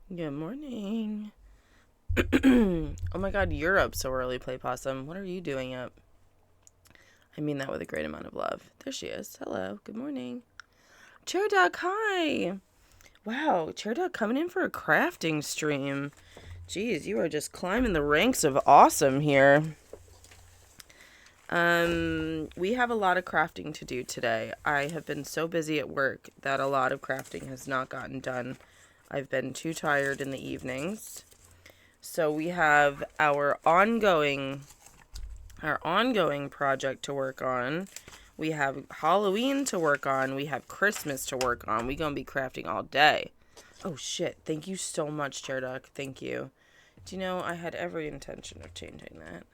Good morning. Oh my god, you're up so early, Play Possum. What are you doing up? I mean that with a great amount of love. There she is. Hello. Good morning. Chair Duck, hi. Wow, Chair Duck coming in for a crafting stream. Jeez, you are just climbing the ranks of awesome here. We have a lot of crafting to do today. I have been so busy at work that a lot of crafting has not gotten done. I've been too tired in the evenings. So we have our ongoing project to work on. We have Halloween to work on. We have Christmas to work on. We gonna be crafting all day. Oh shit! Thank you so much, Chair Duck. Thank you. Do you know I had every intention of changing that?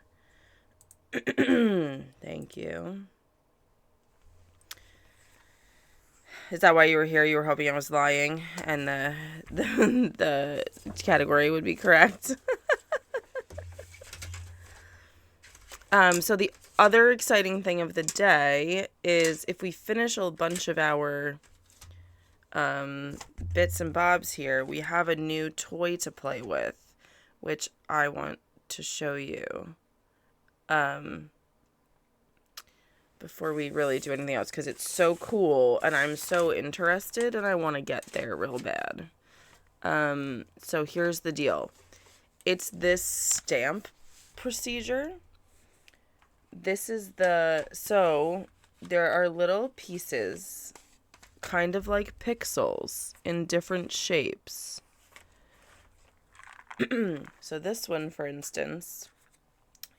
Thank you. Is that why you were here? You were hoping I was lying and the category would be correct. So the other exciting thing of the day is if we finish a bunch of our bits and bobs here, we have a new toy to play with, which I want to show you before we really do anything else, because it's so cool and I'm so interested and I want to get there real bad. So here's the deal. It's this stamp procedure. So there are little pieces, kind of like pixels, in different shapes. So this one, for instance,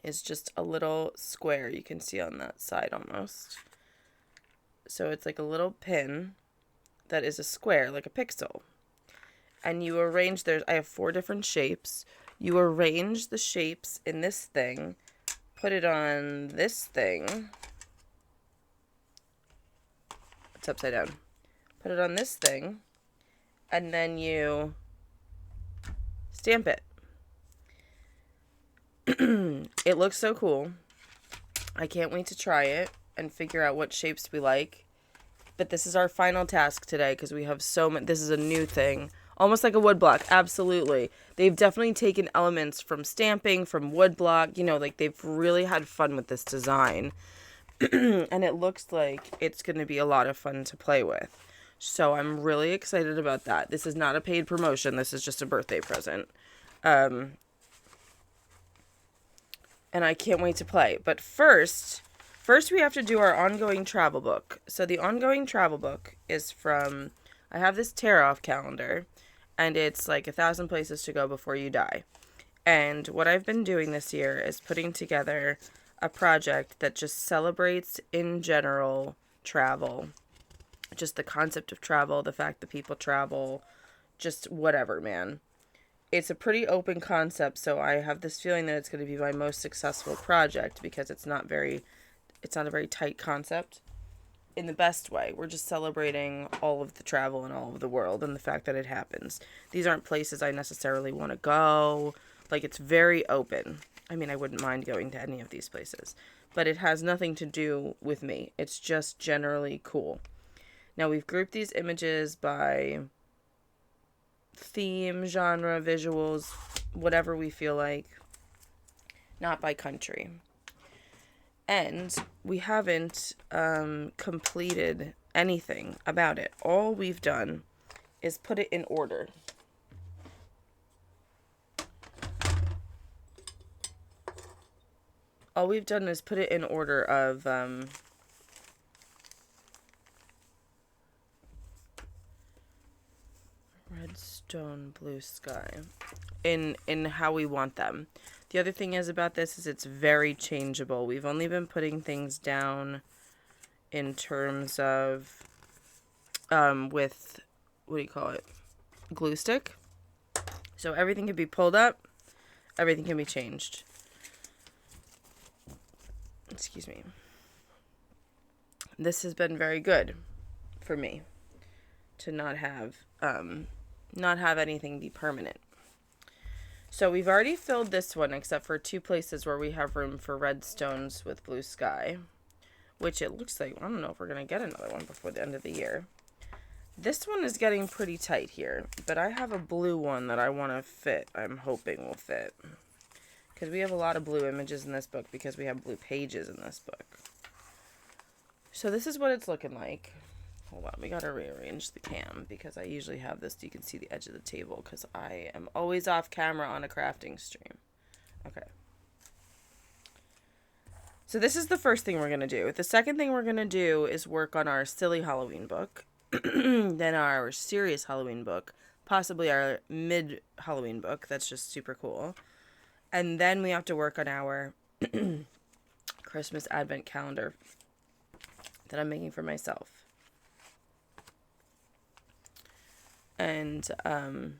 is just a little square you can see on that side almost. So it's like a little pin that is a square, like a pixel. And you arrange, I have 4 different shapes. You arrange the shapes in this thing, put it on this thing. It's upside down. Put it on this thing, and then you stamp it. It looks so cool. I can't wait to try it and figure out what shapes we like. But this is our final task today because we have so many. This is a new thing. Almost like a woodblock. Absolutely. They've definitely taken elements from stamping, from woodblock. You know, like they've really had fun with this design. And it looks like it's going to be a lot of fun to play with. So I'm really excited about that. This is not a paid promotion. This is just a birthday present. And I can't wait to play. But first we have to do our ongoing travel book. So the ongoing travel book is from, I have this tear off calendar, and it's like 1,000 places to go before you die. And what I've been doing this year is putting together a project that just celebrates in general travel. Just the concept of travel, the fact that people travel, just whatever, man. It's a pretty open concept, so I have this feeling that it's going to be my most successful project because it's not a very tight concept in the best way. We're just celebrating all of the travel and all of the world and the fact that it happens. These aren't places I necessarily want to go. Like, it's very open. I mean, I wouldn't mind going to any of these places, but it has nothing to do with me. It's just generally cool. Now, we've grouped these images by theme, genre, visuals, whatever we feel like, not by country. And we haven't completed anything about it. All we've done is put it in order. All we've done is put it in order of redstone, blue sky, in how we want them. The other thing is about this is it's very changeable. We've only been putting things down in terms of with, what do you call it, glue stick. So everything can be pulled up, everything can be changed. Excuse me. This has been very good for me to not have anything be permanent. So we've already filled this one except for 2 places where we have room for redstones with blue sky, which it looks like, I don't know if we're going to get another one before the end of the year. This one is getting pretty tight here, but I have a blue one that I want to fit. I'm hoping will fit. Because we have a lot of blue images in this book because we have blue pages in this book. So this is what it's looking like. Hold on, we got to rearrange the cam because I usually have this so you can see the edge of the table because I am always off camera on a crafting stream. Okay. So this is the first thing we're going to do. The second thing we're going to do is work on our silly Halloween book. Then our serious Halloween book. Possibly our mid-Halloween book. That's just super cool. And then we have to work on our Christmas Advent calendar that I'm making for myself. And, oh,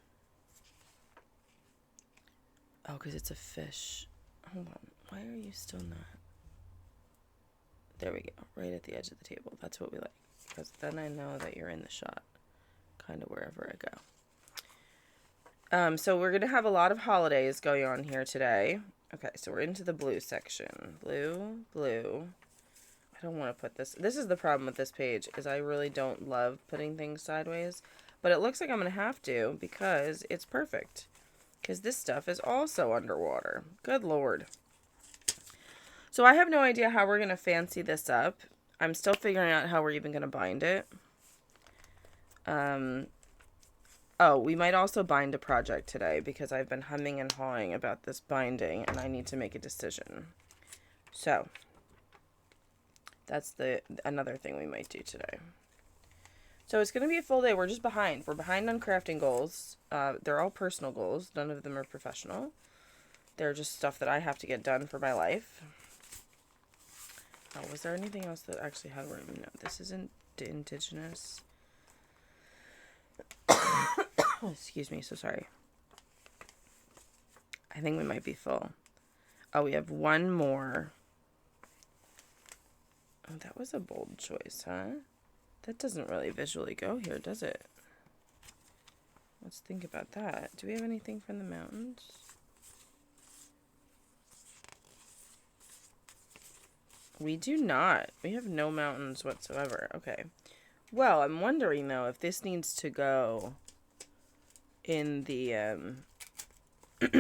because it's a fish. Hold on. Why are you still not? There we go. Right at the edge of the table. That's what we like. Because then I know that you're in the shot. Kind of wherever I go. So we're going to have a lot of holidays going on here today. Okay, so we're into the blue section. Blue, blue. I don't want to put this. This is the problem with this page, is I really don't love putting things sideways. But it looks like I'm going to have to because it's perfect. Because this stuff is also underwater. Good Lord. So I have no idea how we're going to fancy this up. I'm still figuring out how we're even going to bind it. Oh, we might also bind a project today because I've been humming and hawing about this binding and I need to make a decision. So that's another thing we might do today. So it's going to be a full day. We're just behind. We're behind on crafting goals. They're all personal goals. None of them are professional. They're just stuff that I have to get done for my life. Oh, was there anything else that actually had room? No, this isn't indigenous. Excuse me, so sorry. I think we might be full. Oh, we have one more. Oh, that was a bold choice, huh? That doesn't really visually go here, does it? Let's think about that. Do we have anything from the mountains? We do not. We have no mountains whatsoever. Okay. Well, I'm wondering, though, if this needs to go in the, we're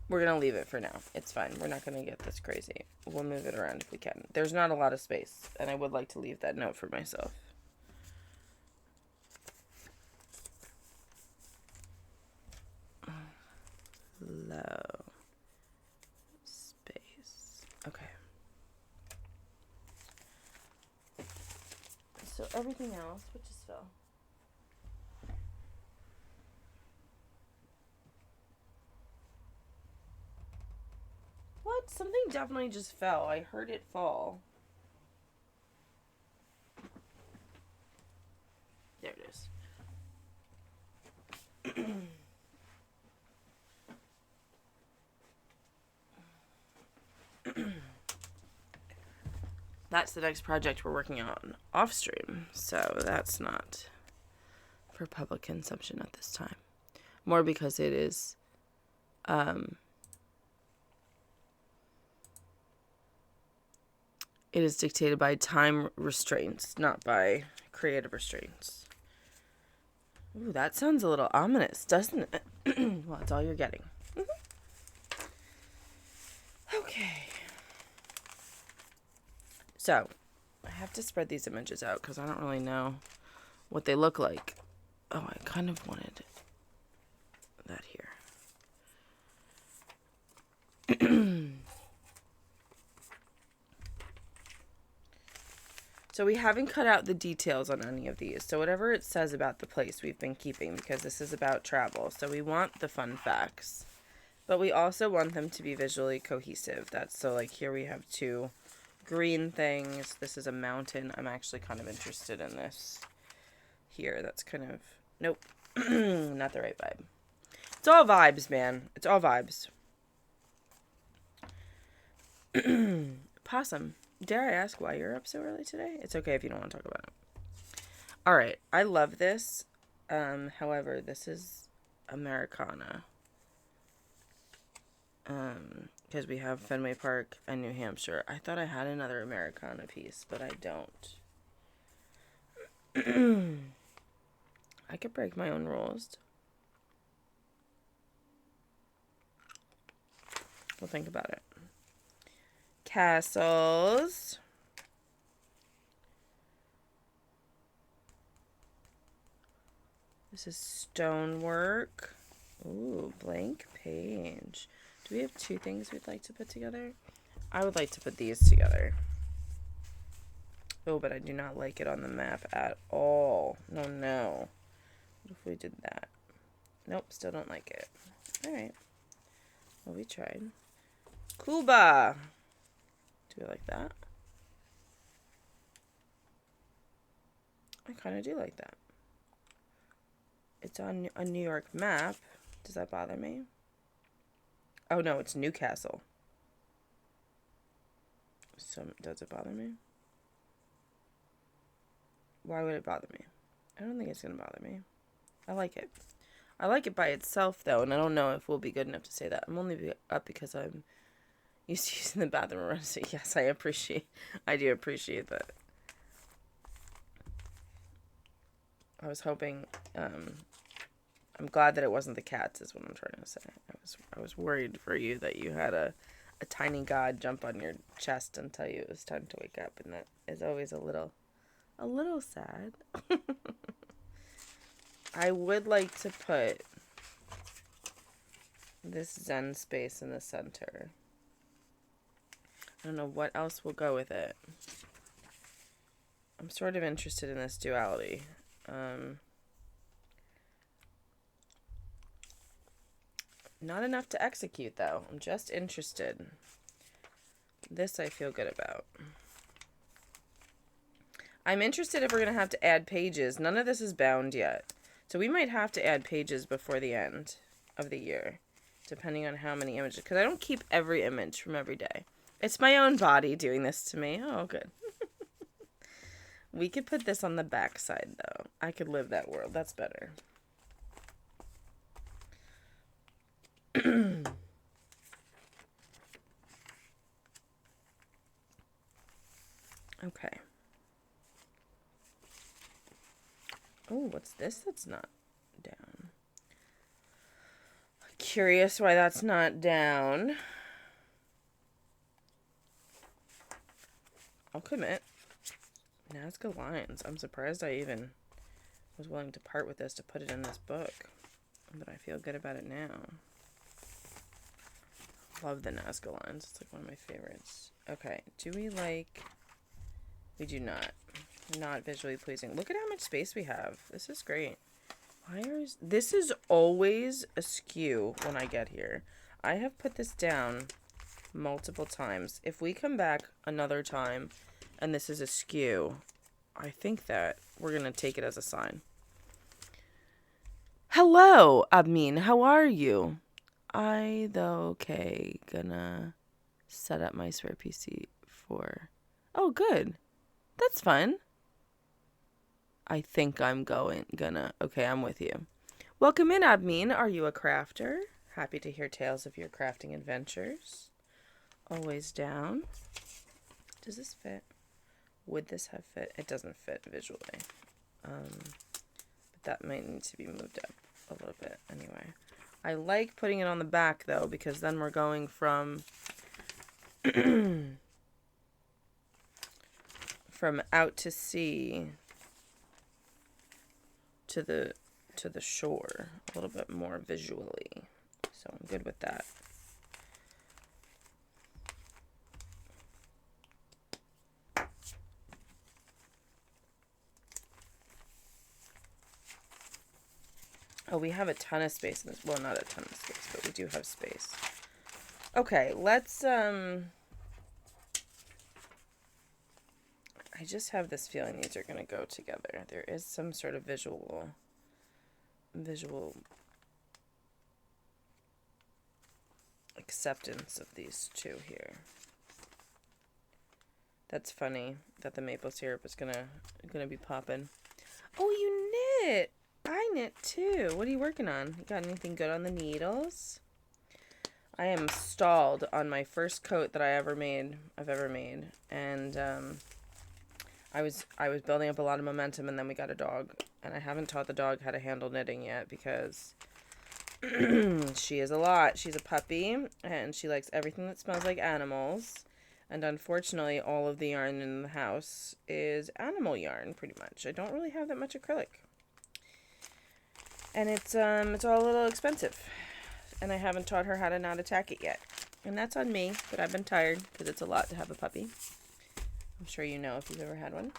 going to leave it for now. It's fine. We're not going to get this crazy. We'll move it around if we can. There's not a lot of space, and I would like to leave that note for myself. Low space. Okay. So everything else, which is fill. What? Something definitely just fell. I heard it fall. There it is. That's the next project we're working on off stream, so that's not for public consumption at this time. More because it is dictated by time restraints, not by creative restraints. Ooh, that sounds a little ominous, doesn't it? Well, that's all you're getting. Okay. So, I have to spread these images out because I don't really know what they look like. Oh, I kind of wanted that here. So we haven't cut out the details on any of these. So whatever it says about the place we've been keeping, because this is about travel. So we want the fun facts, but we also want them to be visually cohesive. That's so like here we have two green things. This is a mountain. I'm actually kind of interested in this here. That's kind of, nope, not the right vibe. It's all vibes, man. It's all vibes. Possum. Dare I ask why you're up so early today? It's okay if you don't want to talk about it. All right. I love this. However, this is Americana. Because we have Fenway Park and New Hampshire. I thought I had another Americana piece, but I don't. I could break my own rules. We'll think about it. Castles. This is stonework. Ooh, blank page. Do we have two things we'd like to put together? I would like to put these together. Oh, but I do not like it on the map at all. No, no. What if we did that? Nope, still don't like it. Alright. Well, we tried. Cuba. Do we like that? I kind of do like that. It's on a New York map. Does that bother me? Oh, no, it's Newcastle. So, does it bother me? Why would it bother me? I don't think it's going to bother me. I like it. I like it by itself, though, and I don't know if we'll be good enough to say that. I'm only up because I'm used to using the bathroom. So, yes, I do appreciate that. I was hoping, I'm glad that it wasn't the cats, is what I'm trying to say. I was worried for you that you had a tiny god jump on your chest and tell you it was time to wake up, and that is always a little sad. I would like to put this Zen space in the center. I don't know what else will go with it. I'm sort of interested in this duality. Not enough to execute, though. I'm just interested. This I feel good about. I'm interested if we're going to have to add pages. None of this is bound yet. So we might have to add pages before the end of the year, depending on how many images. Because I don't keep every image from every day. It's my own body doing this to me. Oh, good. We could put this on the back side, though. I could live that world. That's better. Okay. Oh, what's this that's not down? Curious why that's not down. I'll commit. Nazca lines. I'm surprised I even was willing to part with this to put it in this book. But I feel good about it now. Love the Nazca lines. It's like one of my favorites. Okay. Do we like... We do not. Not visually pleasing. Look at how much space we have. This is great. This is always askew when I get here. I have put this down multiple times. If we come back another time and this is askew, I think that we're going to take it as a sign. Hello, Abmin. How are you? Okay, gonna set up my spare PC for... Oh, good. That's fun. I think I'm gonna... Okay, I'm with you. Welcome in, Abmin. Are you a crafter? Happy to hear tales of your crafting adventures. Always down. Does this fit? Would this have fit? It doesn't fit visually. But that might need to be moved up a little bit anyway. I like putting it on the back, though, because then we're going from... from out to sea to the shore a little bit more visually. So I'm good with that. Oh, we have a ton of space in this. Well, not a ton of space, but we do have space. Okay, let's I just have this feeling these are going to go together. There is some sort of visual acceptance of these two here. That's funny that the maple syrup is gonna be popping. Oh, you knit! I knit too. What are you working on? You got anything good on the needles? I am stalled on my first coat that I've ever made, and I was building up a lot of momentum, and then we got a dog, and I haven't taught the dog how to handle knitting yet because she is a lot. She's a puppy, and she likes everything that smells like animals. And unfortunately, all of the yarn in the house is animal yarn, pretty much. I don't really have that much acrylic. And it's all a little expensive. And I haven't taught her how to not attack it yet. And that's on me, but I've been tired because it's a lot to have a puppy. I'm sure you know if you've ever had one.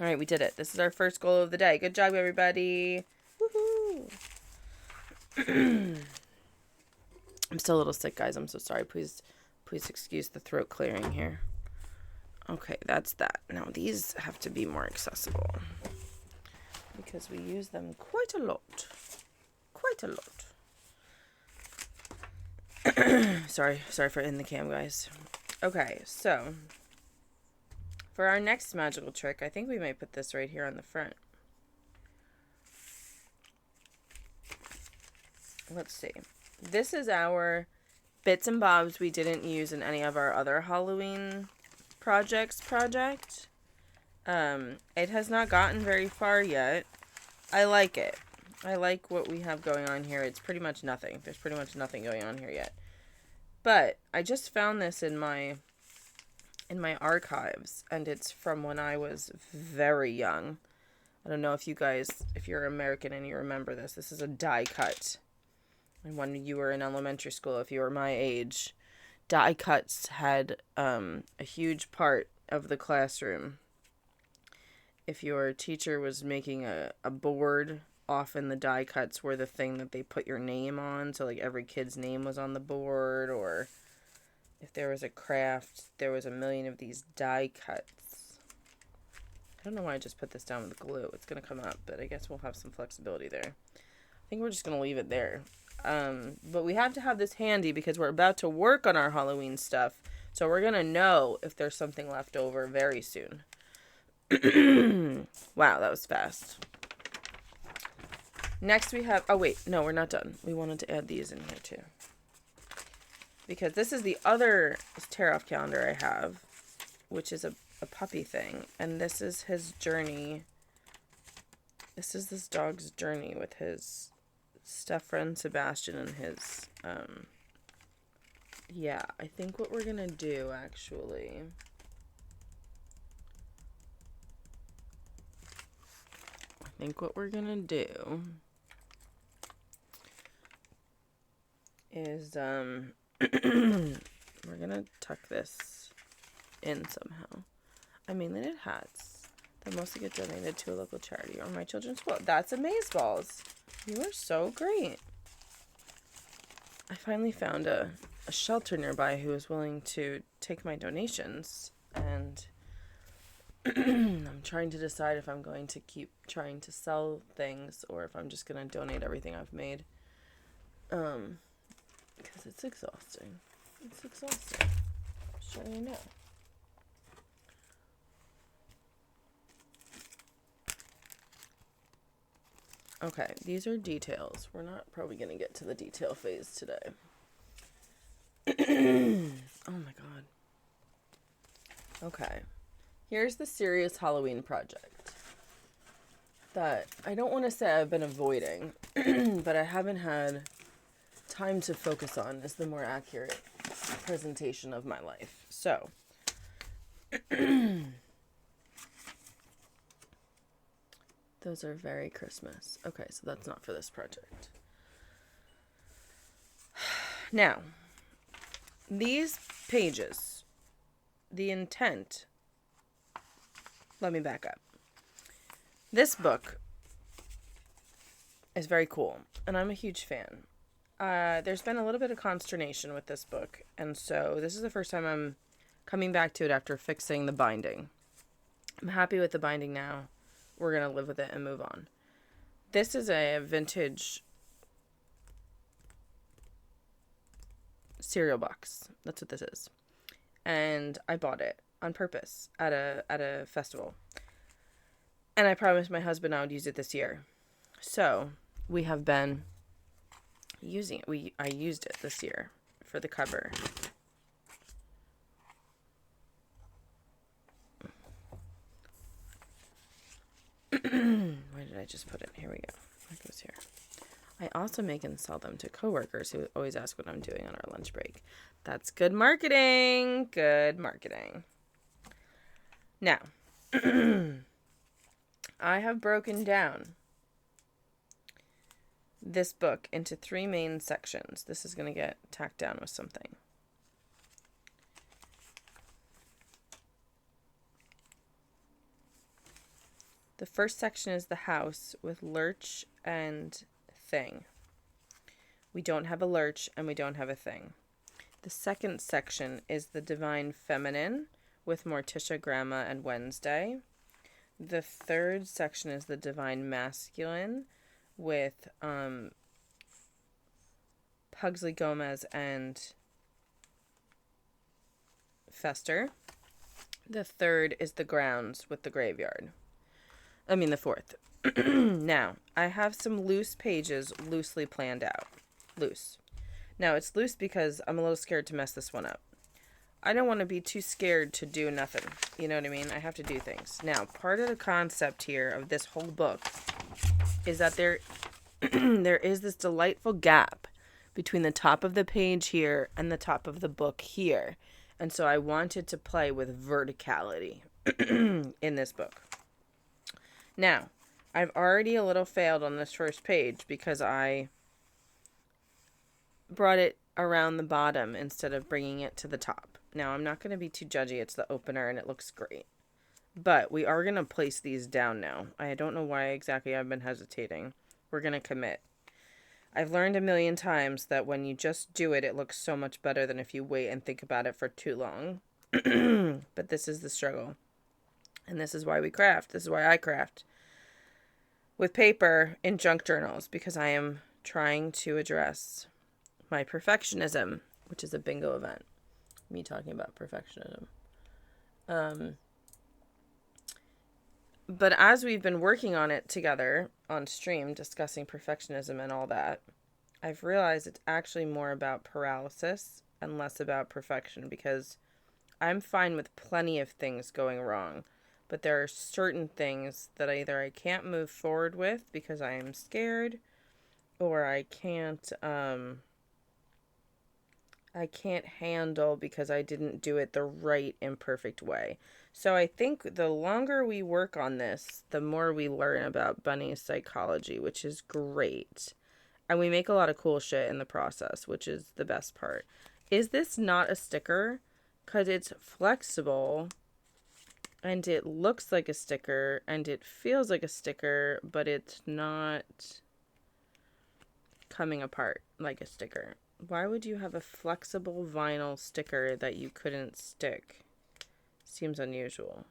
All right, we did it. This is our first goal of the day. Good job, everybody. Woohoo! I'm still a little sick, guys. I'm so sorry. Please excuse the throat clearing here. Okay, that's that. Now, these have to be more accessible because we use them quite a lot. Quite a lot. Sorry for in the cam, guys. Okay, so for our next magical trick, I think we might put this right here on the front. Let's see. This is our bits and bobs we didn't use in any of our other Halloween project. It has not gotten very far yet. I like it. I like what we have going on here. It's pretty much nothing. There's pretty much nothing going on here yet. But I just found this in my archives, and it's from when I was very young. I don't know if you're American and you remember this. This is a die cut. And when you were in elementary school, if you were my age, die cuts had a huge part of the classroom. If your teacher was making a board, often the die cuts were the thing that they put your name on. So like every kid's name was on the board, or if there was a craft, there was a million of these die cuts. I don't know why I just put this down with glue. It's going to come up, but I guess we'll have some flexibility there. I think we're just going to leave it there. But we have to have this handy because we're about to work on our Halloween stuff. So we're going to know if there's something left over very soon. Wow, that was fast. Next we have, oh wait, no, we're not done. We wanted to add these in here too. Because this is the other tear-off calendar I have, which is a puppy thing. And this is his journey. This is this dog's journey with his stuff friend Sebastian and his, yeah, I think what we're going to do, actually, is, we're going to tuck this in somehow. I mainly did hats that mostly get donated to a local charity or my children's school. That's amazeballs. You are so great. I finally found a shelter nearby who was willing to take my donations, and I'm trying to decide if I'm going to keep trying to sell things or if I'm just going to donate everything I've made. Because it's exhausting. It's exhausting. Sure you know. Okay, these are details. We're not probably going to get to the detail phase today. Oh my god. Okay. Here's the serious Halloween project that I don't want to say I've been avoiding, but I haven't had time to focus on is the more accurate presentation of my life. So, those are very Christmas. Okay, so that's not for this project. Now, these pages, the intent, let me back up. This book is very cool, and I'm a huge fan. There's been a little bit of consternation with this book, and so this is the first time I'm coming back to it after fixing the binding. I'm happy with the binding now. We're going to live with it and move on. This is a vintage cereal box. That's what this is. And I bought it on purpose at a festival. And I promised my husband I would use it this year. So we have been using it. I used it this year for the cover. Where did I just put it? Here we go. That goes here. I also make and sell them to coworkers who always ask what I'm doing on our lunch break. That's good marketing. Good marketing. Now, I have broken down this book into 3 main sections. This is going to get tacked down with something. The first section is the house with Lurch and Thing. We don't have a Lurch and we don't have a Thing. The second section is the Divine Feminine with Morticia, Grandma, and Wednesday. The third section is the Divine Masculine with Pugsley Gomez and Fester. The third is the Grounds with the Graveyard. The fourth. Now, I have some loose pages loosely planned out. Loose. Now, it's loose because I'm a little scared to mess this one up. I don't want to be too scared to do nothing. You know what I mean? I have to do things. Now, part of the concept here of this whole book is that there is this delightful gap between the top of the page here and the top of the book here. And so I wanted to play with verticality in this book. Now, I've already a little failed on this first page because I brought it around the bottom instead of bringing it to the top. Now, I'm not going to be too judgy. It's the opener and it looks great. But we are going to place these down now. I don't know why exactly I've been hesitating. We're going to commit. I've learned a million times that when you just do it, it looks so much better than if you wait and think about it for too long. But this is the struggle. And this is why we craft. This is why I craft with paper in junk journals, because I am trying to address my perfectionism, which is a bingo event. Me talking about perfectionism. But as we've been working on it together on stream, discussing perfectionism and all that, I've realized it's actually more about paralysis and less about perfection, because I'm fine with plenty of things going wrong. But there are certain things that either I can't move forward with because I am scared, or I can't handle because I didn't do it the right imperfect way. So I think the longer we work on this, the more we learn about Bunny's psychology, which is great. And we make a lot of cool shit in the process, which is the best part. Is this not a sticker? Because it's flexible. And it looks like a sticker, and it feels like a sticker, but it's not coming apart like a sticker. Why would you have a flexible vinyl sticker that you couldn't stick? Seems unusual.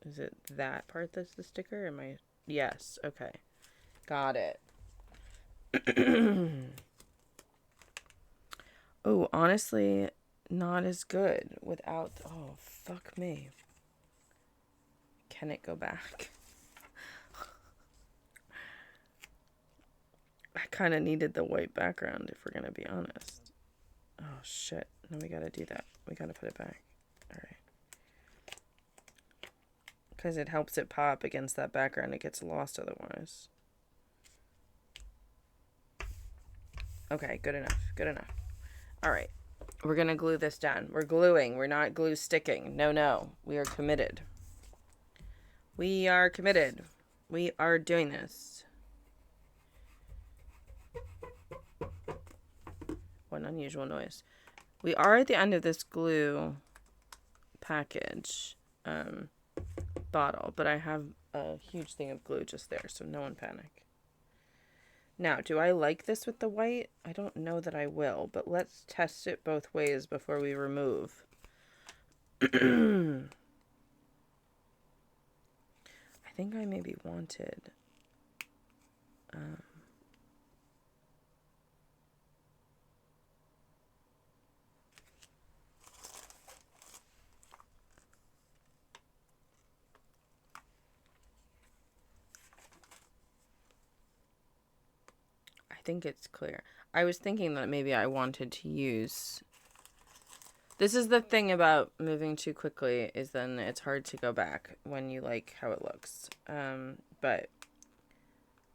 Is it that part that's the sticker? Yes, okay. Got it. Oh, honestly, not as good without... Oh, fuck me. Can it go back? I kind of needed the white background, if we're going to be honest. Oh, shit. No, we got to do that. We got to put it back. All right. Because it helps it pop against that background. It gets lost otherwise. Okay, good enough. Good enough. All right. We're going to glue this down. We're gluing. We're not glue sticking. No. We are committed. We are committed. We are doing this. What an unusual noise. We are at the end of this glue package bottle, but I have a huge thing of glue just there, so no one panic. Now, do I like this with the white? I don't know that I will, but let's test it both ways before we remove. I think I maybe wanted... I think it's clear. I was thinking that maybe I wanted to use This is the thing about moving too quickly, is then it's hard to go back when you like how it looks. But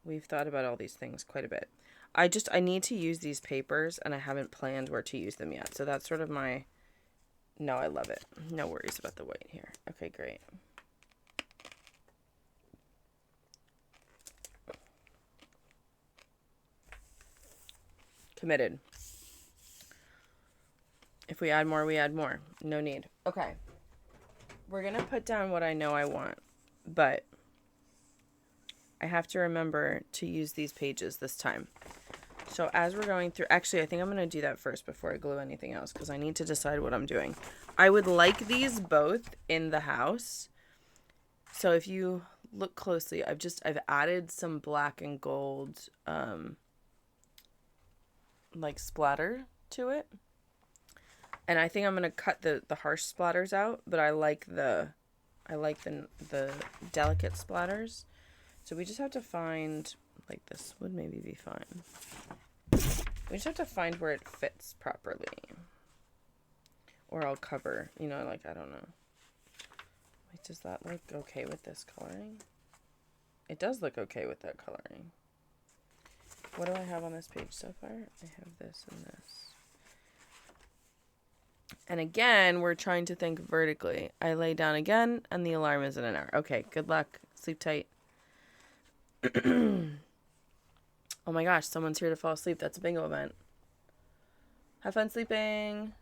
we've thought about all these things quite a bit. I need to use these papers and I haven't planned where to use them yet. So that's sort of my, no, I love it. No worries about the white here. Okay, great. Committed. If we add more, we add more. No need. Okay. We're going to put down what I know I want, but I have to remember to use these pages this time. So as we're going through, actually, I think I'm going to do that first before I glue anything else because I need to decide what I'm doing. I would like these both in the house. So if you look closely, I've added some black and gold like splatter to it. And I think I'm going to cut the harsh splatters out, but I like the delicate splatters. So we just have to find, like, this would maybe be fine. We just have to find where it fits properly. Or I'll cover, you know, like, I don't know. Like, does that look okay with this coloring? It does look okay with that coloring. What do I have on this page so far? I have this and this. And again, we're trying to think vertically. I lay down again, and the alarm is in an hour. Okay, good luck. Sleep tight. Oh my gosh, someone's here to fall asleep. That's a bingo event. Have fun sleeping.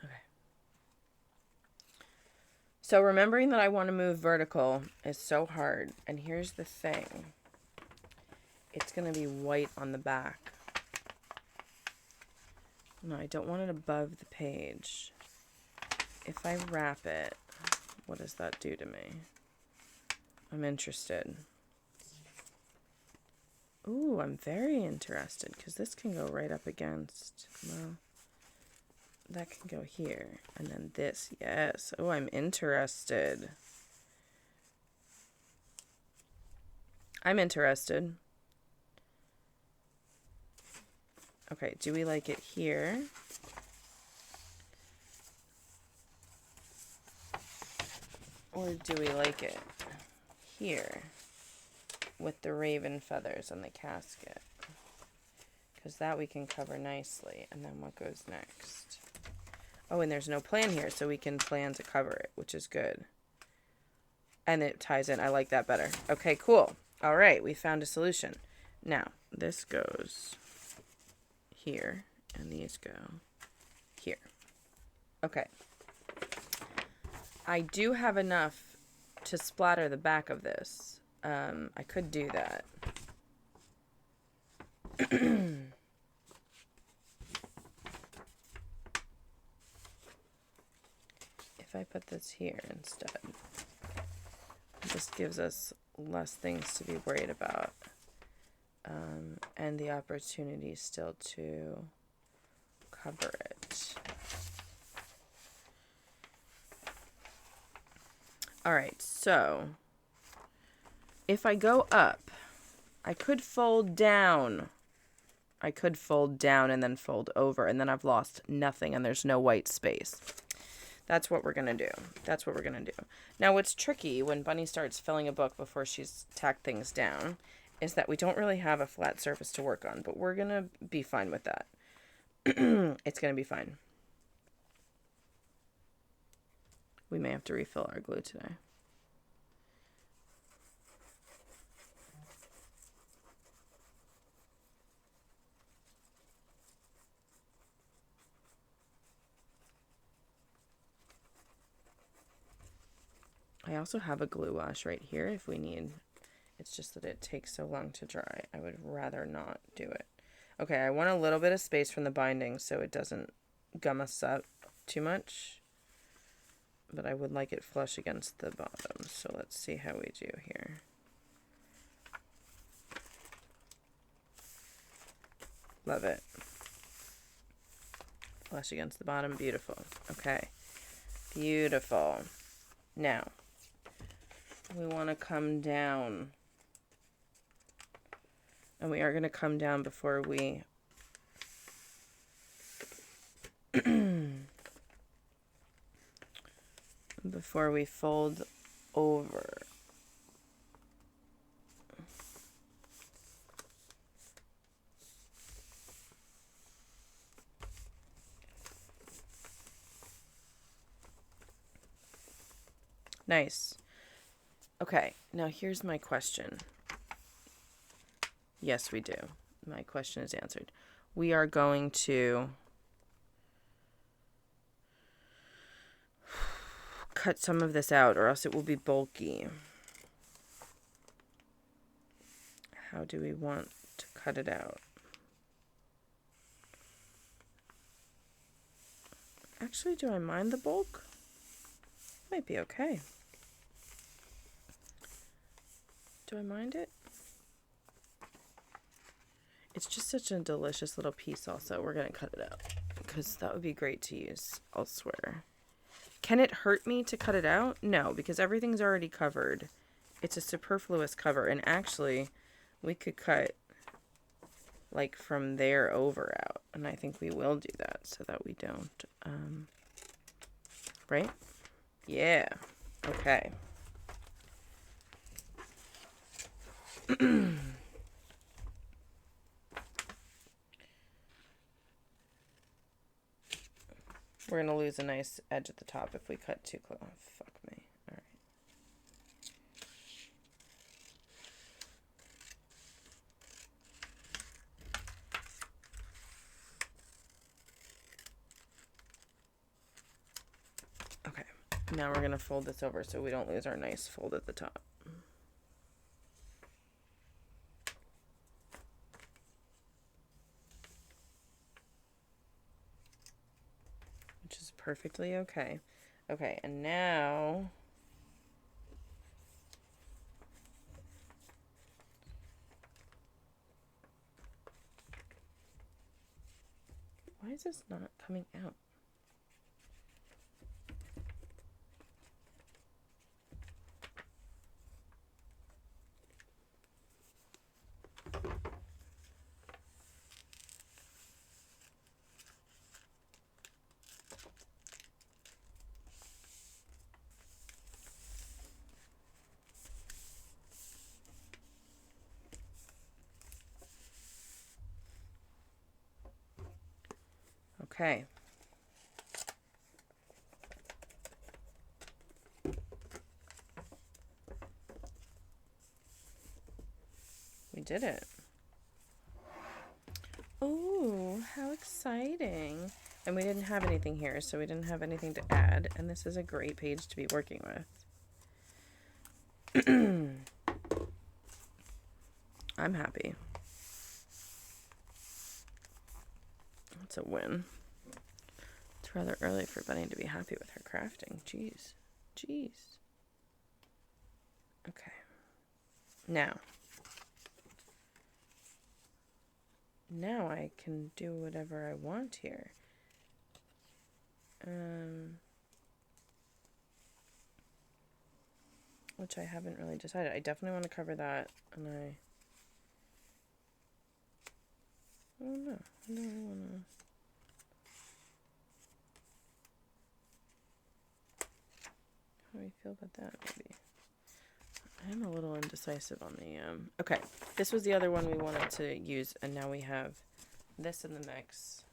Okay. So remembering that I want to move vertical is so hard. And here's the thing. It's going to be white on the back. No, I don't want it above the page. If I wrap it, what does that do to me? I'm interested. Ooh, I'm very interested because this can go right up against, well, that can go here. And then this, yes. Oh, I'm interested. I'm interested. Okay, do we like it here? Or do we like it here with the raven feathers on the casket? Because that we can cover nicely. And then what goes next? Oh, and there's no plan here, so we can plan to cover it, which is good. And it ties in. I like that better. Okay, cool. All right, we found a solution. Now, this goes here, and these go here. Okay. I do have enough to splatter the back of this. I could do that. If I put this here instead, this gives us less things to be worried about. And the opportunity still to cover it. All right, so if I go up, I could fold down. I could fold down and then fold over, and then I've lost nothing and there's no white space. That's what we're going to do. That's what we're going to do. Now, what's tricky when Bunny starts filling a book before she's tacked things down is that we don't really have a flat surface to work on, but we're going to be fine with that. It's going to be fine. We may have to refill our glue today. I also have a glue wash right here if we need. It's just that it takes so long to dry. I would rather not do it. Okay, I want a little bit of space from the binding so it doesn't gum us up too much. But I would like it flush against the bottom. So let's see how we do here. Love it. Flush against the bottom. Beautiful. Okay. Beautiful. Now, we want to come down. And we are going to come down before we before we fold over. Nice. Okay, now here's my question. Yes, we do. My question is answered. We are going to cut some of this out or else it will be bulky. How do we want to cut it out? Actually, do I mind the bulk? Might be okay. Do I mind it? It's just such a delicious little piece also. We're going to cut it out because that would be great to use elsewhere. Can it hurt me to cut it out? No, because everything's already covered. It's a superfluous cover. And actually, we could cut like from there over out. And I think we will do that so that we don't, right? Yeah. Okay. We're going to lose a nice edge at the top if we cut too close. Oh, fuck me. All right. Okay. Now we're going to fold this over so we don't lose our nice fold at the top. Which is perfectly okay. Okay, and now why is this not coming out? Okay. We did it. Oh, how exciting. And we didn't have anything here, so we didn't have anything to add. And this is a great page to be working with. I'm happy. That's a win. It's rather early for Bunny to be happy with her crafting. Jeez. Jeez. Okay. Now I can do whatever I want here. Which I haven't really decided. I definitely want to cover that, and I don't know. I don't want to. How do you feel about that, maybe? I'm a little indecisive on the, okay. This was the other one we wanted to use, and now we have this in the mix,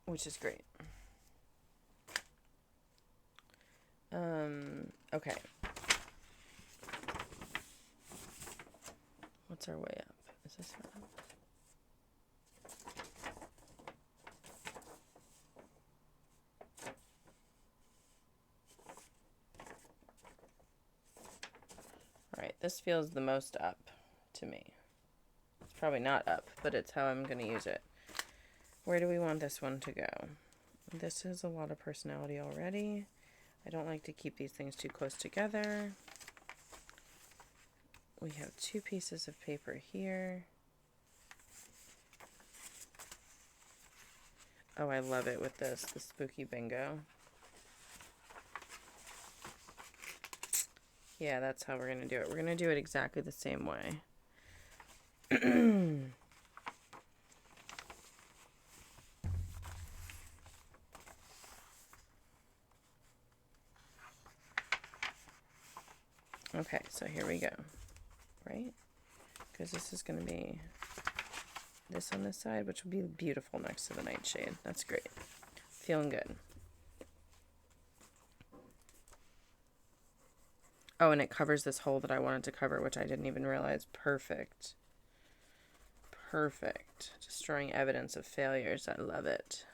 which is great. Okay. What's our way up? Is this her up? Alright, this feels the most up to me. It's probably not up, but it's how I'm going to use it. Where do we want this one to go? This has a lot of personality already. I don't like to keep these things too close together. We have 2 pieces of paper here. Oh, I love it with this, the spooky bingo. Yeah, that's how we're going to do it. We're going to do it exactly the same way. Okay, so here we go. Right? Because this is going to be this on this side, which will be beautiful next to the nightshade. That's great. Feeling good. Oh, and it covers this hole that I wanted to cover, which I didn't even realize. Perfect. Perfect. Destroying evidence of failures. I love it.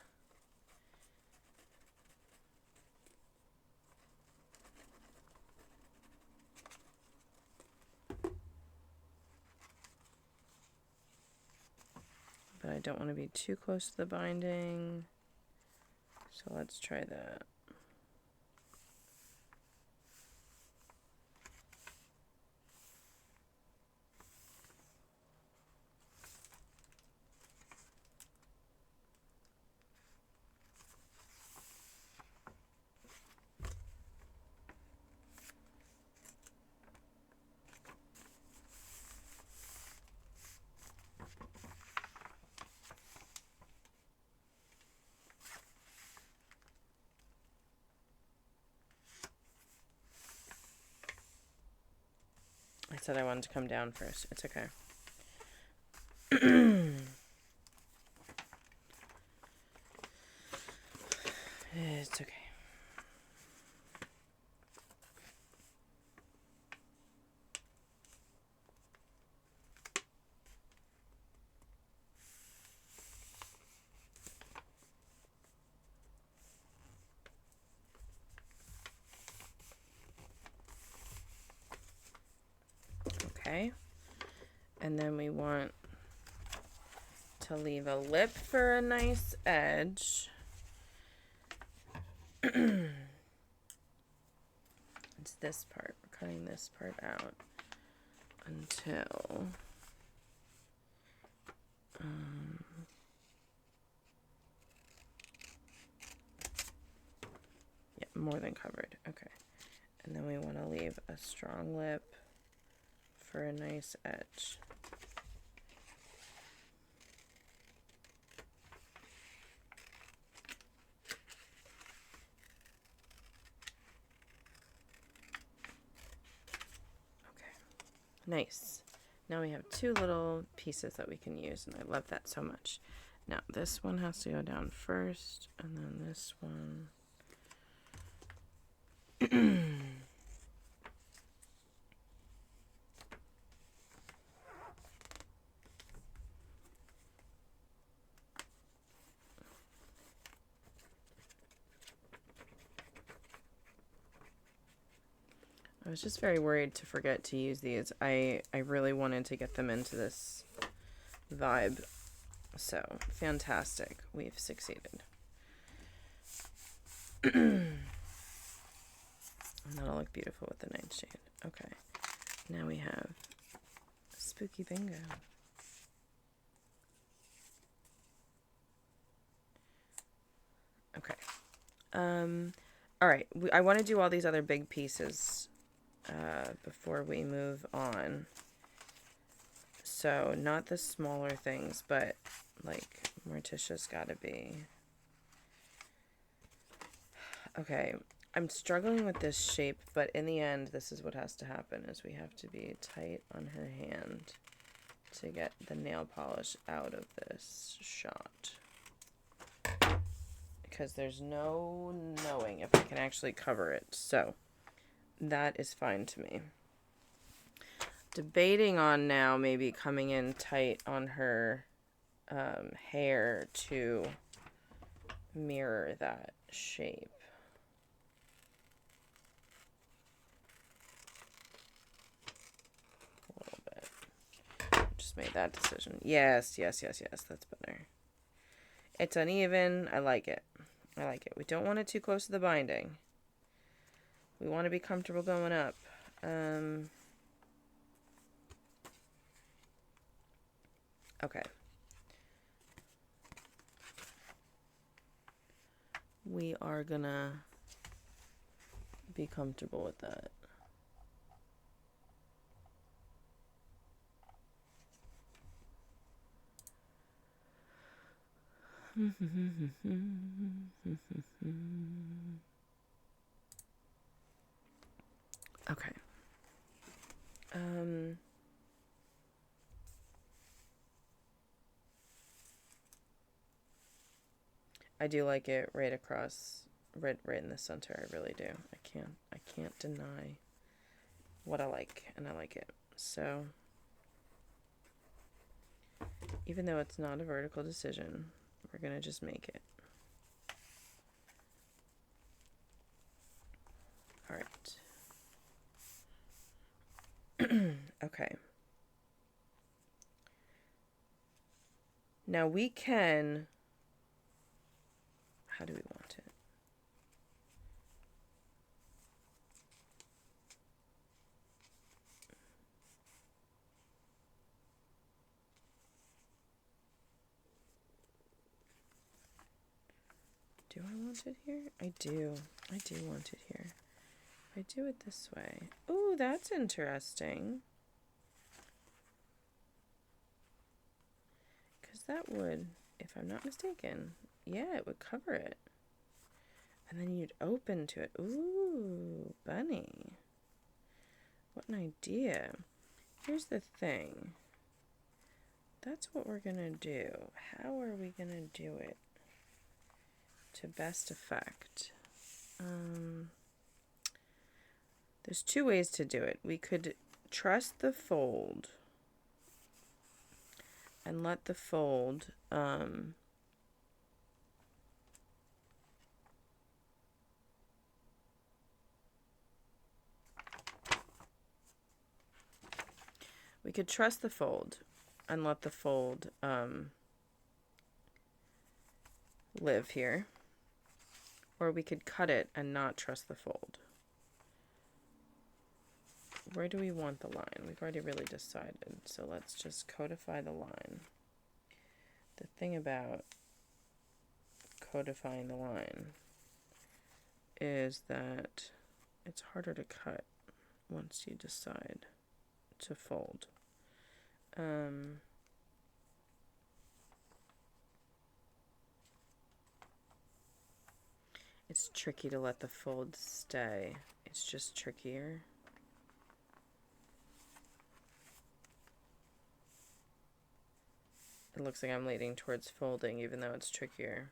But I don't want to be too close to the binding. So let's try that. I said I wanted to come down first. It's okay. It's okay. Okay. And then we want to leave a lip for a nice edge. It's this part. We're cutting this part out until yeah, more than covered. Okay. And then we want to leave a strong lip for a nice edge. Nice. Now we have 2 little pieces that we can use, and I love that so much. Now this one has to go down first, and then this one. I was just very worried to forget to use these. I really wanted to get them into this vibe. So, fantastic. We've succeeded. And that'll look beautiful with the nightshade. Okay. Now we have spooky bingo. Okay. All right. I want to do all these other big pieces before we move on. So, not the smaller things, but like Morticia's got to be. Okay, I'm struggling with this shape, but in the end, this is what has to happen, is we have to be tight on her hand to get the nail polish out of this shot. Because there's no knowing if I can actually cover it. So, that is fine to me. Debating on now maybe coming in tight on her hair to mirror that shape. A little bit. Just made that decision. Yes. That's better. It's uneven. I like it. I like it. We don't want it too close to the binding. We want to be comfortable going up. Okay. We are gonna be comfortable with that. Okay. I do like it right across, right in the center. I really do. I can't deny what I like, and I like it. So, even though it's not a vertical decision, we're gonna just make it. All right. Okay. Now we can. How do we want it? Do I want it here? I do. I do want it here. I do it this way. Ooh, that's interesting. Because that would, if I'm not mistaken, yeah, it would cover it. And then you'd open to it. Ooh, bunny. What an idea. Here's the thing. That's what we're going to do. How are we going to do it to best effect? There's two ways to do it. We could trust the fold and let the fold we could trust the fold and let the fold live here, or we could cut it and not trust the fold. Where do we want the line? We've already really decided, so let's just codify the line. The thing about codifying the line is that it's harder to cut once you decide to fold. It's tricky to let the fold stay. It's just trickier. It looks like I'm leaning towards folding, even though it's trickier.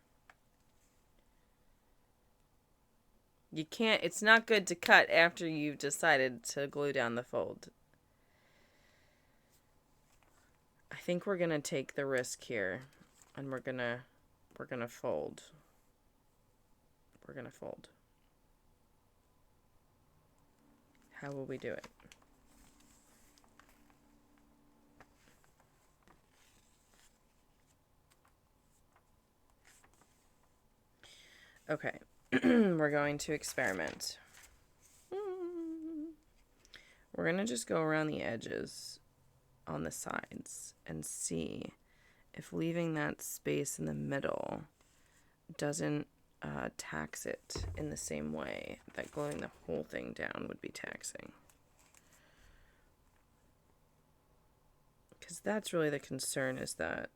You can't, it's not good to cut after you've decided to glue down the fold. I think we're gonna take the risk here, and we're gonna fold. We're gonna fold. How will we do it? Okay, we're going to experiment. We're gonna just go around the edges on the sides and see if leaving that space in the middle doesn't tax it in the same way that gluing the whole thing down would be taxing. Because that's really the concern, is that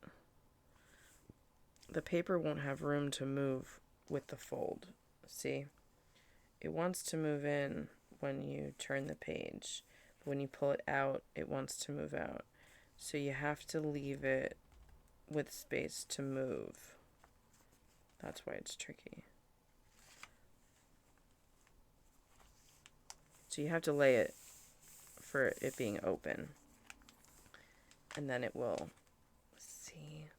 the paper won't have room to move with the fold. See? It wants to move in when you turn the page. But when you pull it out, it wants to move out. So you have to leave it with space to move. That's why it's tricky. So you have to lay it for it being open. And then it will, see.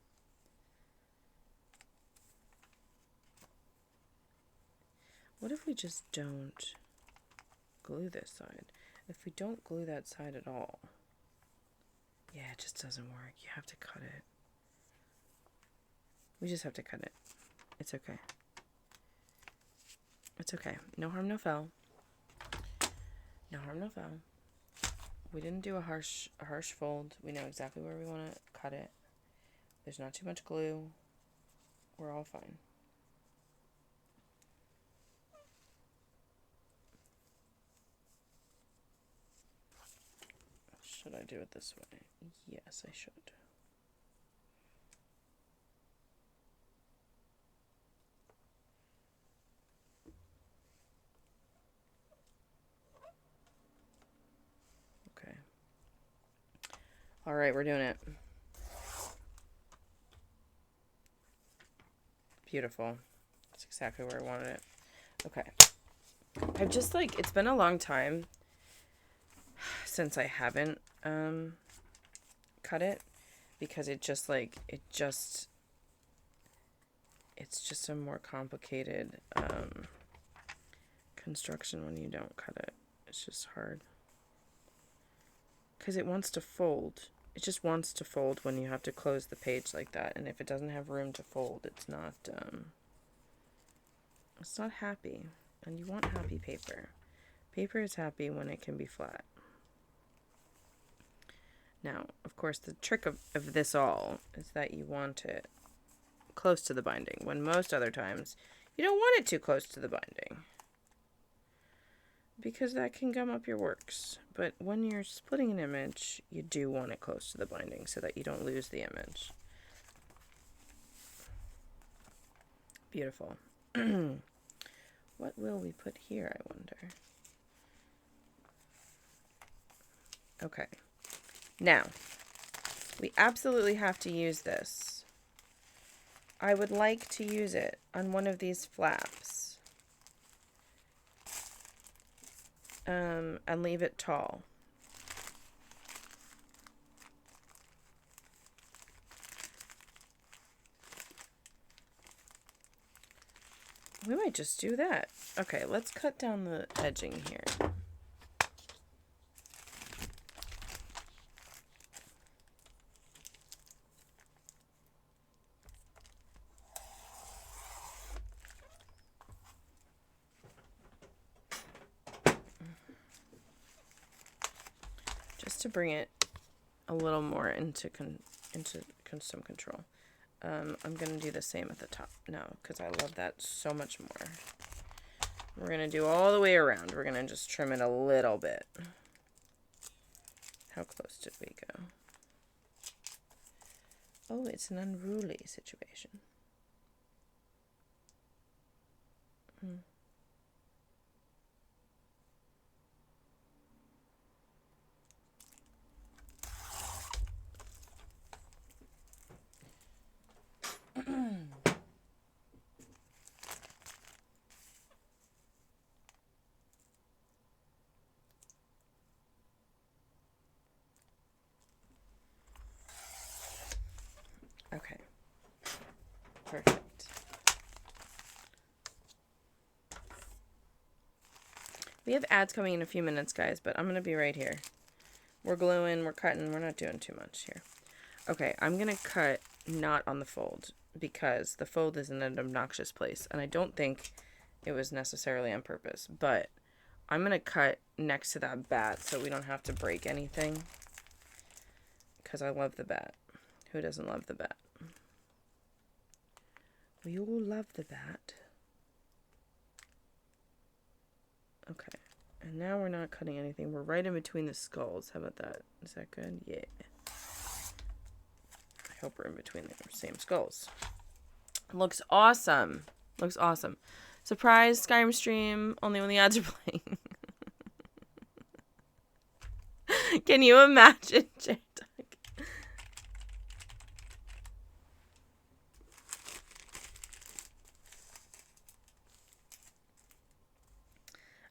What if we just don't glue this side? If we don't glue that side at all, yeah, it just doesn't work. You have to cut it. We just have to cut it. It's okay. It's okay. No harm, no foul. No harm, no foul. We didn't do a harsh fold. We know exactly where we want to cut it. There's not too much glue. We're all fine. Should I do it this way? Yes, I should. Okay. All right, we're doing it. Beautiful. That's exactly where I wanted it. Okay. I've just like, it's been a long time since I haven't cut it, because it's just a more complicated construction when you don't cut it. It's just hard. Because it wants to fold. It just wants to fold when you have to close the page like that. And if it doesn't have room to fold, it's not happy. And you want happy paper. Paper is happy when it can be flat. Now, of course, the trick of this all is that you want it close to the binding, when most other times you don't want it too close to the binding, because that can gum up your works. But when you're splitting an image, you do want it close to the binding so that you don't lose the image. Beautiful. What will we put here, I wonder? Okay. Now, we absolutely have to use this. I would like to use it on one of these flaps. And leave it tall. We might just do that. Okay, let's cut down the edging here. Just to bring it a little more into some control. I'm going to do the same at the top now, because I love that so much more. We're going to do all the way around. We're going to just trim it a little bit. How close did we go? Oh, it's an unruly situation. Okay. Perfect. We have ads coming in a few minutes, guys, but I'm going to be right here. We're gluing, we're cutting, we're not doing too much here. Okay, I'm going to cut not on the fold, because the fold is in an obnoxious place, and I don't think it was necessarily on purpose, but I'm going to cut next to that bat so we don't have to break anything, because I love the bat. Who doesn't love the bat? We all love the bat. Okay, and now we're not cutting anything. We're right in between the skulls. How about that? Is that good? Yeah. I hope we're in between the same skulls. Looks awesome. Looks awesome. Surprise, Skyrim stream, only when the ads are playing. Can you imagine, Jared?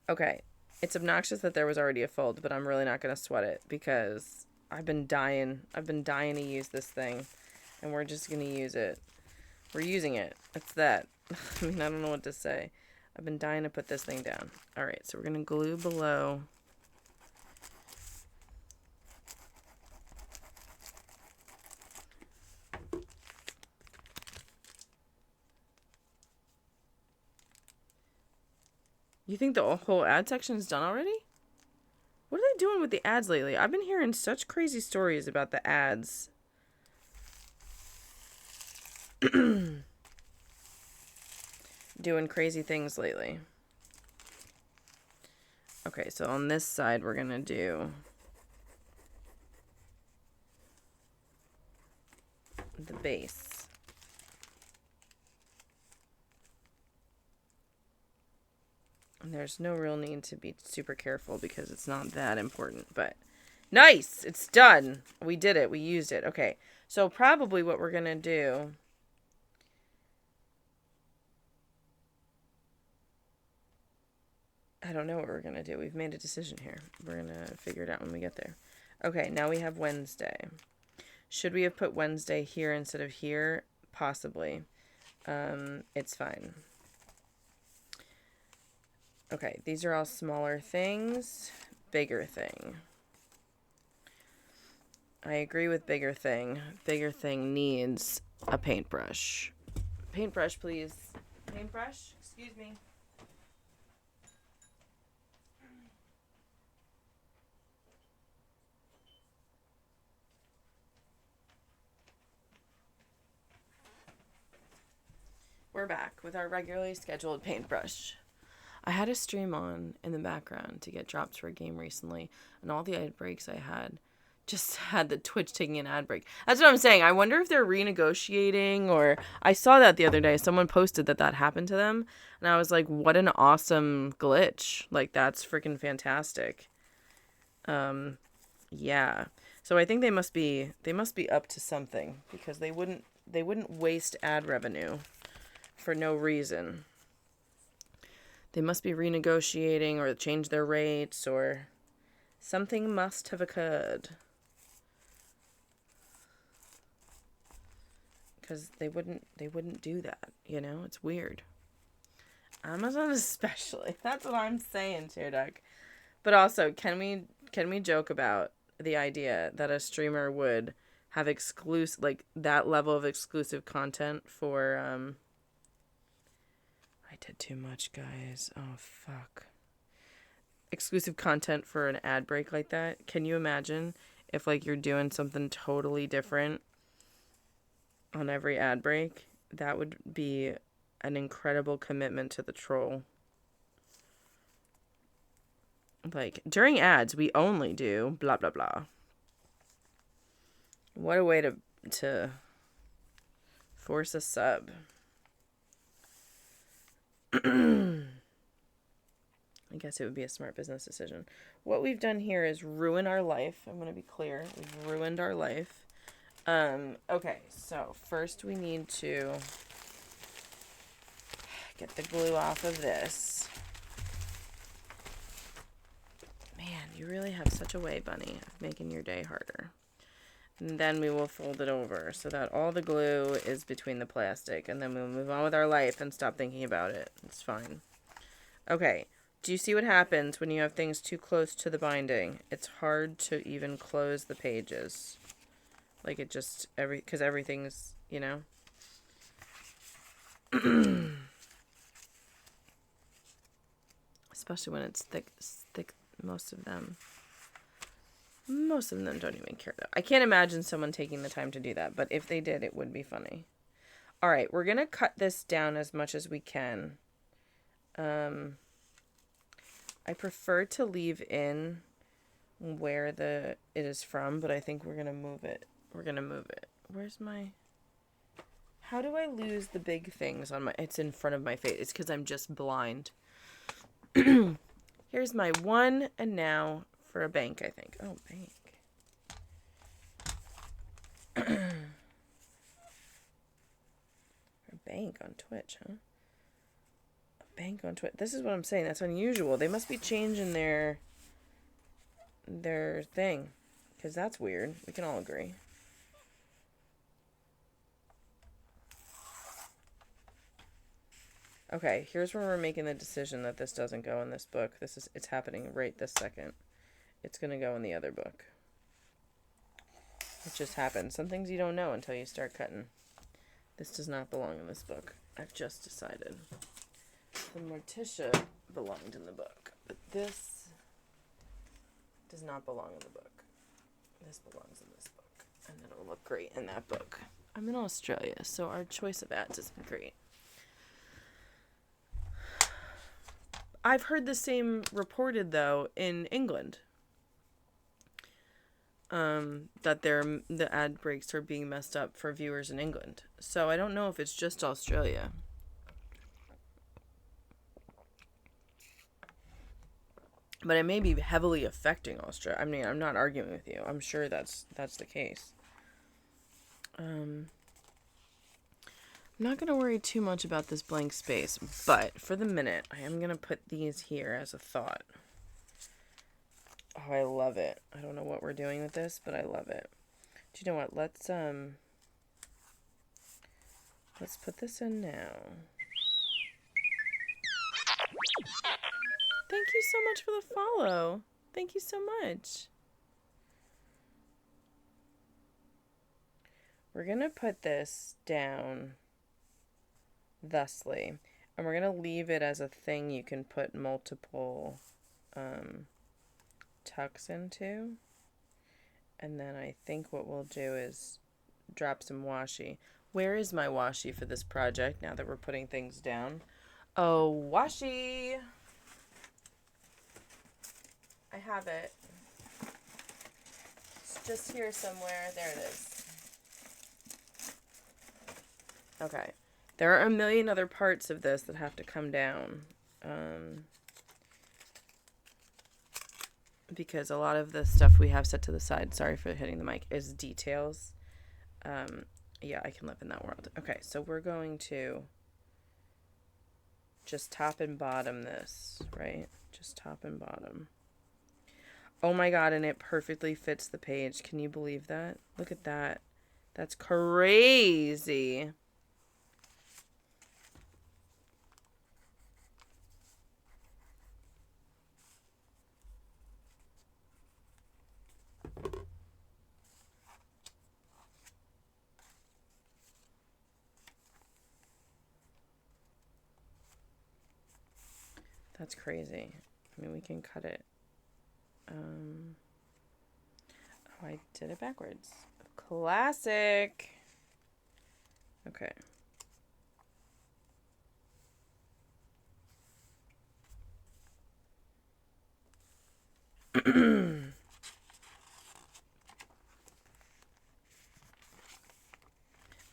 Okay, it's obnoxious that there was already a fold, but I'm really not going to sweat it, because I've been dying to use this thing, and we're just going to use it. We're using it. It's that. I mean, I don't know what to say. I've been dying to put this thing down. All right, so we're going to glue below. You think the whole ad section is done already? What are they doing with the ads lately? I've been hearing such crazy stories about the ads. Doing crazy things lately. Okay, so on this side, we're going to do the base. And there's no real need to be super careful because it's not that important, but nice! It's done. We did it. We used it. Okay, so probably what we're going to do... I don't know what we're going to do. We've made a decision here. We're going to figure it out when we get there. Okay, now we have Wednesday. Should we have put Wednesday here instead of here? Possibly. It's fine. Okay, these are all smaller things. Bigger thing. I agree with bigger thing. Bigger thing needs a paintbrush. Paintbrush, please. Paintbrush? Excuse me. We're back with our regularly scheduled paintbrush. I had a stream on in the background to get drops for a game recently, and all the ad breaks I had just had the Twitch taking an ad break. That's what I'm saying. I wonder if they're renegotiating, or I saw that the other day. Someone posted that happened to them, and I was like, what an awesome glitch. Like, that's freaking fantastic. Yeah. So I think they must be up to something, because they wouldn't waste ad revenue for no reason. They must be renegotiating or change their rates, or something must have occurred. Because they wouldn't do that, you know? It's weird. Amazon especially. That's what I'm saying, Tear Duck. But also, can we joke about the idea that a streamer would have exclusive, like, that level of exclusive content for, I did too much, guys. Oh, fuck. Exclusive content for an ad break like that? Can you imagine if, like, you're doing something totally different on every ad break? That would be an incredible commitment to the troll. Like, during ads, we only do blah, blah, blah. What a way to force a sub. I guess it would be a smart business decision. What we've done here is ruin our life. I'm going to be clear. We've ruined our life. Okay, so first we need to get the glue off of this. Man, you really have such a way, Bunny, of making your day harder. And then we will fold it over so that all the glue is between the plastic. And then we'll move on with our life and stop thinking about it. It's fine. Okay. Do you see what happens when you have things too close to the binding? It's hard to even close the pages. Like, it just, because everything's, you know. Especially when it's thick, most of them. Most of them don't even care, though. I can't imagine someone taking the time to do that, but if they did, it would be funny. All right, we're going to cut this down as much as we can. I prefer to leave in where it is from, but I think we're going to move it. Where's my... How do I lose the big things on my... It's in front of my face. It's because I'm just blind. Here's my one and now for a bank, I think. Oh, bank. A bank on Twitch, huh? A bank on Twitch. This is what I'm saying. That's unusual. They must be changing their thing. Because that's weird. We can all agree. Okay, here's where we're making the decision that this doesn't go in this book. It's happening right this second. It's going to go in the other book. It just happens. Some things you don't know until you start cutting. This does not belong in this book. I've just decided. The Morticia belonged in the book. But this does not belong in the book. This belongs in this book. And then it'll look great in that book. I'm in Australia, so our choice of ads has been great. I've heard the same reported, though, in England. That the ad breaks are being messed up for viewers in England. So I don't know if it's just Australia. But it may be heavily affecting Australia. I mean, I'm not arguing with you. I'm sure that's the case. I'm not going to worry too much about this blank space, but for the minute, I am going to put these here as a thought. Oh, I love it. I don't know what we're doing with this, but I love it. Do you know what? Let's put this in now. Thank you so much for the follow. Thank you so much. We're going to put this down thusly, and we're going to leave it as a thing you can put multiple tucks into. And then I think what we'll do is drop some washi. Where is my washi for this project now that we're putting things down? Oh, washi! I have it. It's just here somewhere. There it is. Okay. There are a million other parts of this that have to come down. Because a lot of the stuff we have set to the side, sorry for hitting the mic, is details. Yeah, I can live in that world. Okay, so we're going to just top and bottom this, right? Just top and bottom. Oh my god, and it perfectly fits the page. Can you believe that? Look at that. That's crazy. That's crazy. I mean, we can cut it. Oh, I did it backwards. Classic. Okay.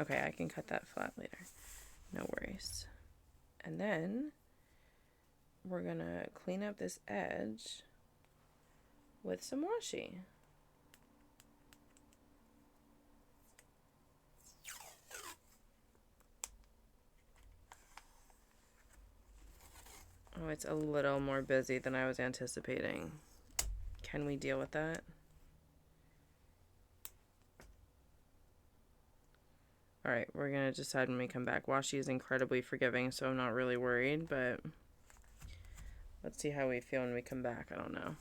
Okay, I can cut that flat later. No worries. And then we're gonna clean up this edge with some washi. Oh, it's a little more busy than I was anticipating. Can we deal with that? Alright, we're going to decide when we come back. Washi is incredibly forgiving, so I'm not really worried, but let's see how we feel when we come back. I don't know.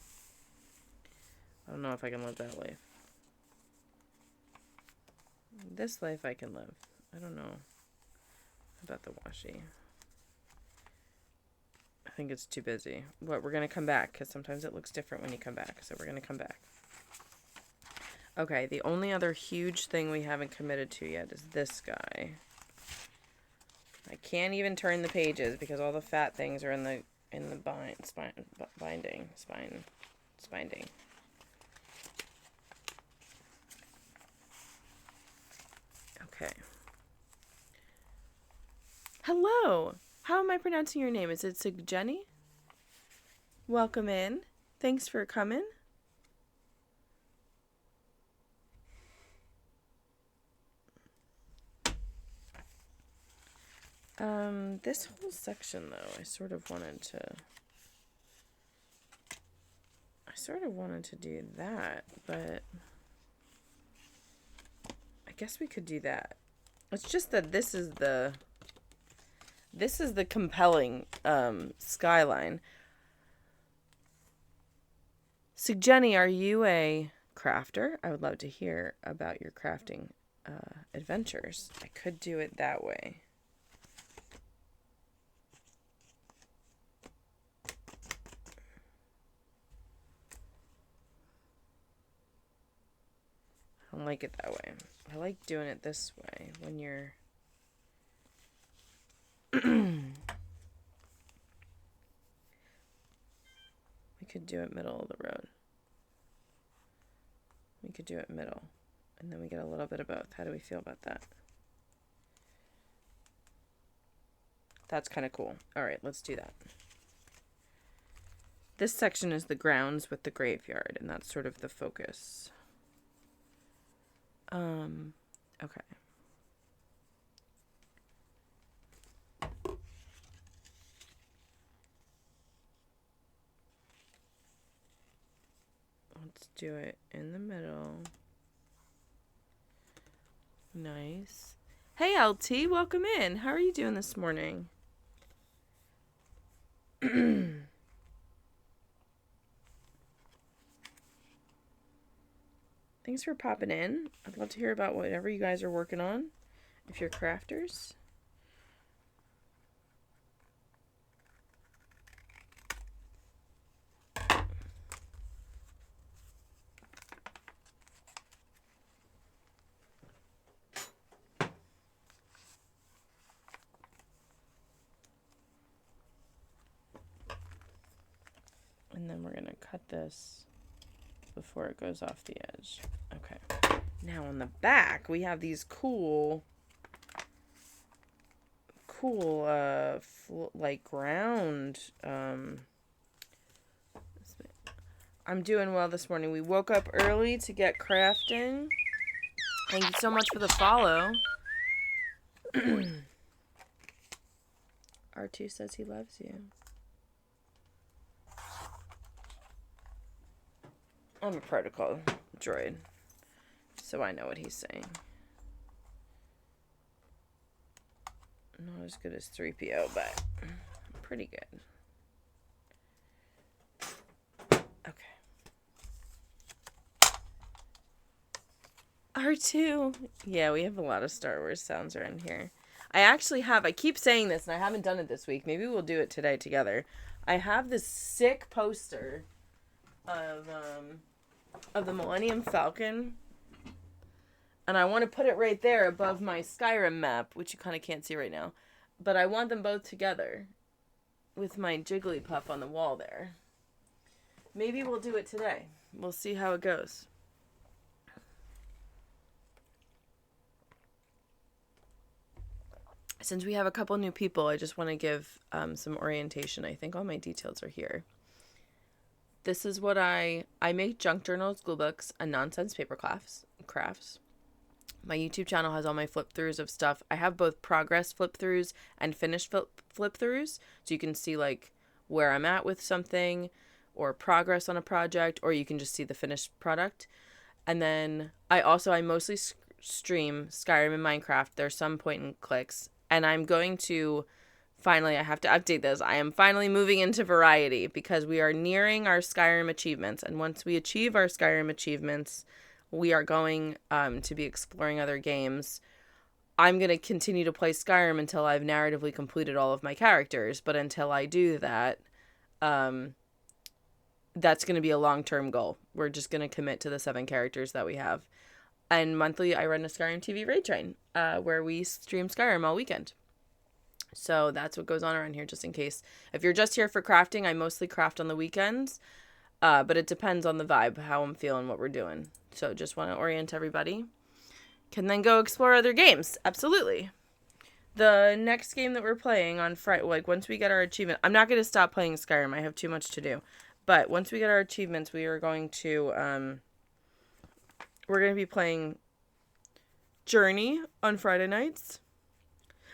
I don't know if I can live that life. This life I can live. I don't know about the washi. I think it's too busy. But we're going to come back, because sometimes it looks different when you come back, so we're going to come back. Okay, the only other huge thing we haven't committed to yet is this guy. I can't even turn the pages because all the fat things are in the binding. Okay. Hello. How am I pronouncing your name? Is it Sigjeni? Welcome in. Thanks for coming. This whole section, though, I sort of wanted to do that, but I guess we could do that. It's just that this is the compelling skyline. So Jenny, are you a crafter? I would love to hear about your crafting adventures. I could do it that way. I don't like it that way. I like doing it this way when you're... We could do it middle of the road. We could do it middle. And then we get a little bit of both. How do we feel about that? That's kind of cool. All right, let's do that. This section is the grounds with the graveyard, and that's sort of the focus. Okay. Let's do it in the middle. Nice. Hey, LT, welcome in. How are you doing this morning? Thanks for popping in. I'd love to hear about whatever you guys are working on, if you're crafters. And then we're going to cut this before it goes off the edge. Okay. Now on the back, we have these cool, like ground. I'm doing well this morning. We woke up early to get crafting. Thank you so much for the follow. R2 says he loves you. I'm a protocol droid, so I know what he's saying. Not as good as 3PO, but pretty good. Okay. R2. Yeah, we have a lot of Star Wars sounds around here. I keep saying this, and I haven't done it this week. Maybe we'll do it today together. I have this sick poster of the Millennium Falcon, and I want to put it right there above my Skyrim map, which you kind of can't see right now, but I want them both together with my Jigglypuff on the wall there. Maybe we'll do it today. We'll see how it goes. Since we have a couple new people, I just want to give some orientation. I think all my details are here. This is what I make junk journals, school books, and nonsense paper crafts. My YouTube channel has all my flip throughs of stuff. I have both progress flip throughs and finished flip throughs. So you can see like where I'm at with something or progress on a project, or you can just see the finished product. And then I mostly stream Skyrim and Minecraft. There's some point and clicks. And I'm going to... Finally, I have to update this. I am finally moving into variety because we are nearing our Skyrim achievements. And once we achieve our Skyrim achievements, we are going to be exploring other games. I'm going to continue to play Skyrim until I've narratively completed all of my characters. But until I do that, that's going to be a long-term goal. We're just going to commit to the 7 characters that we have. And monthly, I run a Skyrim TV raid train where we stream Skyrim all weekend. So that's what goes on around here, just in case. If you're just here for crafting, I mostly craft on the weekends. But it depends on the vibe, how I'm feeling, what we're doing. So just want to orient everybody. Can then go explore other games. Absolutely. The next game that we're playing on Friday, like once we get our achievement, I'm not going to stop playing Skyrim. I have too much to do. But once we get our achievements, we are going to, we're going to be playing Journey on Friday nights.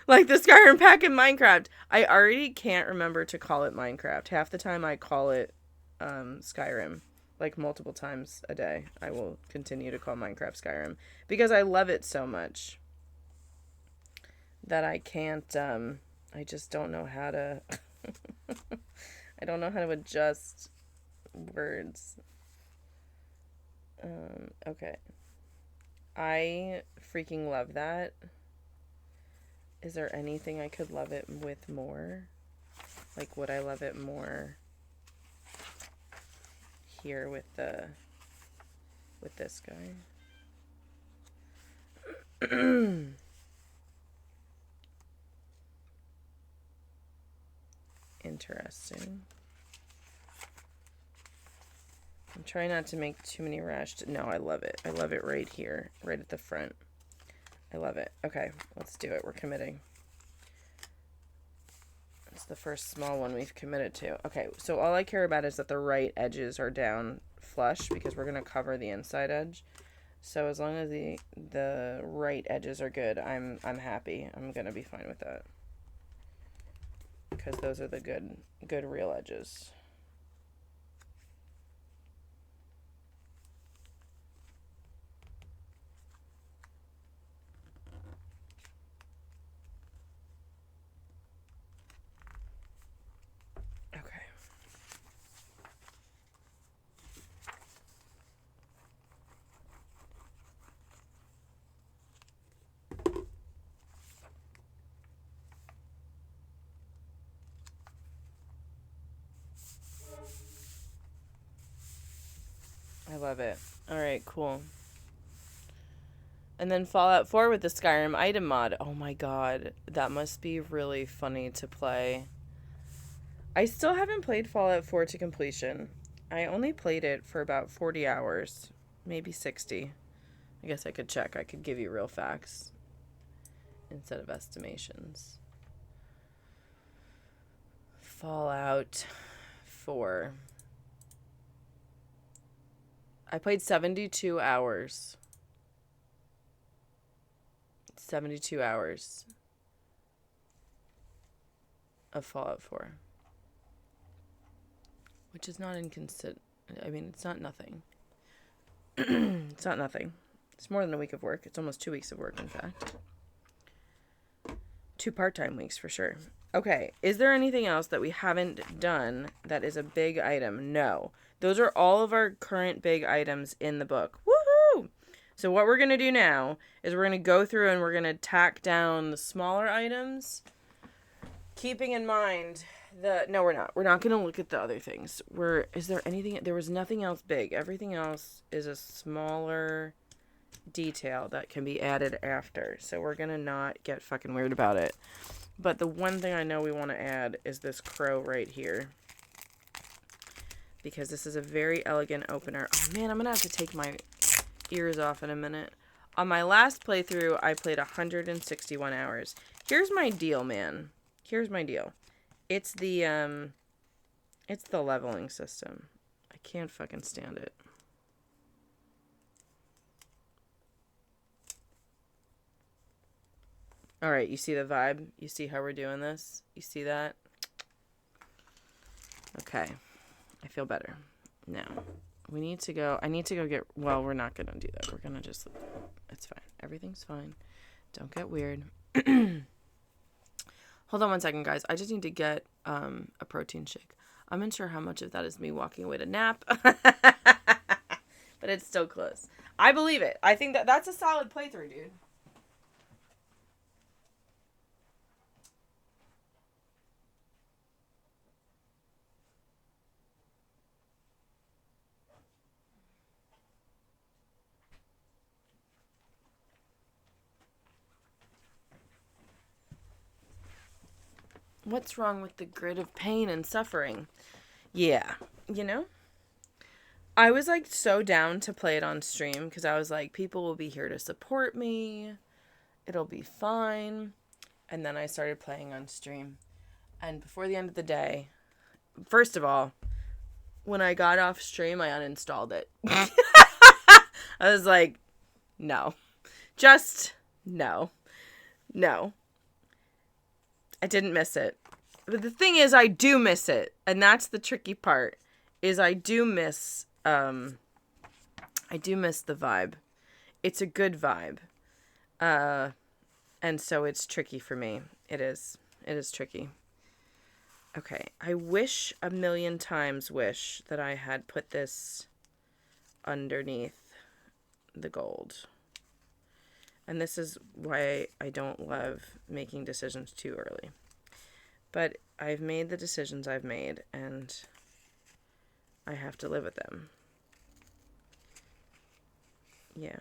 Like the Skyrim pack in Minecraft. I already can't remember to call it Minecraft. Half the time I call it Skyrim. Like multiple times a day. I will continue to call Minecraft Skyrim. Because I love it so much. That I can't, I just don't know how to... I don't know how to adjust words. Okay. I freaking love that. Is there anything I could love it with more? Like, would I love it more here with this guy? Interesting. I'm trying not to make too many rash. No, I love it. I love it right here, right at the front. I love it. Okay, let's do it. We're committing. It's the first small one we've committed to. Okay, so all I care about is that the right edges are down flush because we're going to cover the inside edge. So as long as the right edges are good, I'm happy. I'm going to be fine with that. Because those are the good real edges. Okay. I love it. All right, cool. And then Fallout 4 with the Skyrim item mod. Oh my god, that must be really funny to play. I still haven't played Fallout 4 to completion. I only played it for about 40 hours, maybe 60. I guess I could check. I could give you real facts instead of estimations. Fallout 4. I played 72 hours. 72 hours of Fallout 4. Which is not inconsistent. I mean, it's not nothing. It's not nothing. It's more than a week of work. It's almost 2 weeks of work, in fact. 2 part-time weeks for sure. Okay, is there anything else that we haven't done that is a big item? No. Those are all of our current big items in the book. Woohoo! So what we're going to do now is we're going to go through and we're going to tack down the smaller items, keeping in mind no, we're not. We're not going to look at the other things. Is there anything? There was nothing else big. Everything else is a smaller detail that can be added after. So we're going to not get fucking weird about it. But the one thing I know we want to add is this crow right here. Because this is a very elegant opener. Oh man, I'm going to have to take my ears off in a minute. On my last playthrough, I played 161 hours. Here's my deal, man. Here's my deal. It's the leveling system. I can't fucking stand it. All right, you see the vibe? You see how we're doing this? You see that? Okay. I feel better. Now, we need to go. I need to go get. Well, we're not going to do that. We're going to just. It's fine. Everything's fine. Don't get weird. Hold on one second, guys. I just need to get a protein shake. I'm unsure how much of that is me walking away to nap. But it's still close. I believe it. I think that's a solid playthrough, dude. What's wrong with the grit of pain and suffering? Yeah, you know? I was like so down to play it on stream because I was like, people will be here to support me. It'll be fine. And then I started playing on stream. And before the end of the day, first of all, when I got off stream, I uninstalled it. I was like, no. Just no. No. I didn't miss it. But the thing is, I do miss it. And that's the tricky part, is I do miss the vibe. It's a good vibe. And so it's tricky for me. It is. It is tricky. Okay. I wish a million times that I had put this underneath the gold. And this is why I don't love making decisions too early. But I've made the decisions I've made, and I have to live with them. Yeah.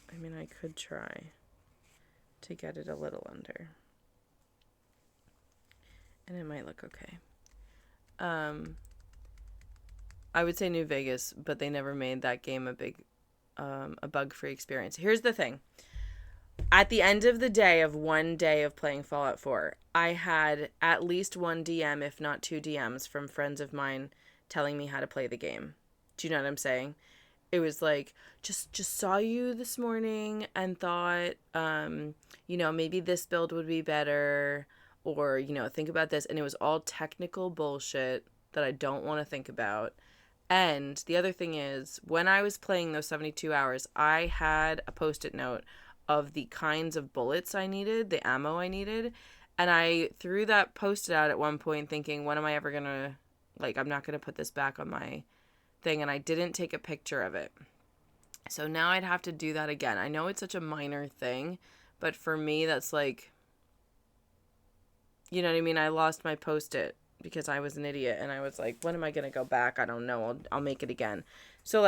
I mean, I could try. to get it a little under. And it might look okay. I would say New Vegas, but they never made that game a bug-free experience. Here's the thing. At the end of the day of one day of playing Fallout 4, I had at least one DM, if not two DMs, from friends of mine telling me how to play the game. Do you know what I'm saying? It was like, just saw you this morning and thought, maybe this build would be better, or, think about this. And it was all technical bullshit that I don't want to think about. And the other thing is, when I was playing those 72 hours, I had a Post-it note of the kinds of bullets I needed, the ammo I needed. And I threw that Post-it out at one point thinking, when am I ever going to, I'm not going to put this back on my thing. And I didn't take a picture of it. So now I'd have to do that again. I know it's such a minor thing, but for me, that's you know what I mean? I lost my Post-it because I was an idiot, and I was like, when am I going to go back? I don't know. I'll make it again. So,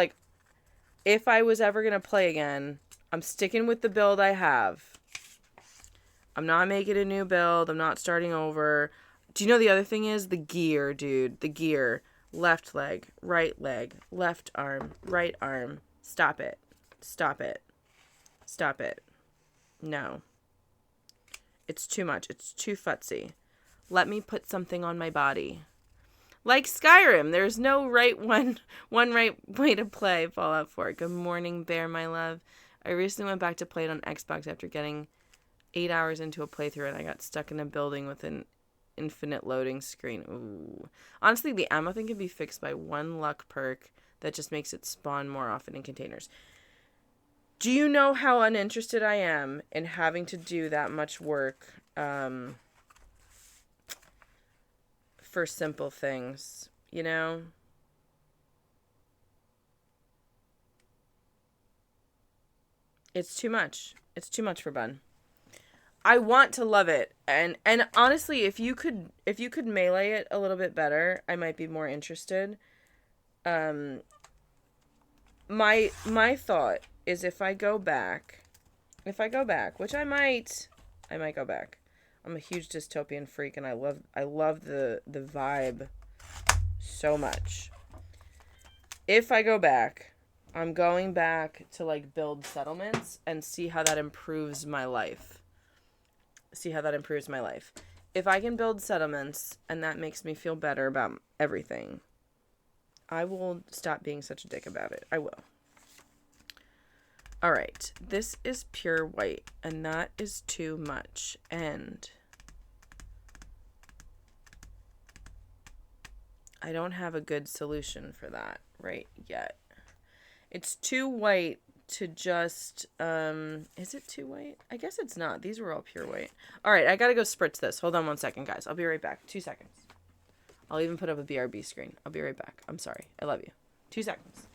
if I was ever going to play again, I'm sticking with the build I have. I'm not making a new build. I'm not starting over. Do you know the other thing is? The gear, dude. The gear. Left leg, left arm, right arm. Stop it. Stop it. Stop it. No. It's too much. It's too futzy. Let me put something on my body. Like Skyrim, there's no one right way to play Fallout 4. Good morning, Bear, my love. I recently went back to play it on Xbox after getting 8 hours into a playthrough, and I got stuck in a building with an infinite loading screen. Ooh. Honestly, the ammo thing can be fixed by one luck perk that just makes it spawn more often in containers. Do you know how uninterested I am in having to do that much work for simple things, you know? It's too much. It's too much for Bun. I want to love it. And honestly, if you could melee it a little bit better, I might be more interested. My thought is if I go back, which I might go back. I'm a huge dystopian freak, and I love the vibe so much. If I go back, I'm going back to build settlements and see how that improves my life. If I can build settlements and that makes me feel better about everything, I will stop being such a dick about it. I will. All right, this is pure white, and that is too much. And I don't have a good solution for that right yet. It's too white to just, is it too white? I guess it's not. These were all pure white. All right, I gotta go spritz this. Hold on 1 second, guys. I'll be right back. 2 seconds. I'll even put up a BRB screen. I'll be right back. I'm sorry. I love you. 2 seconds.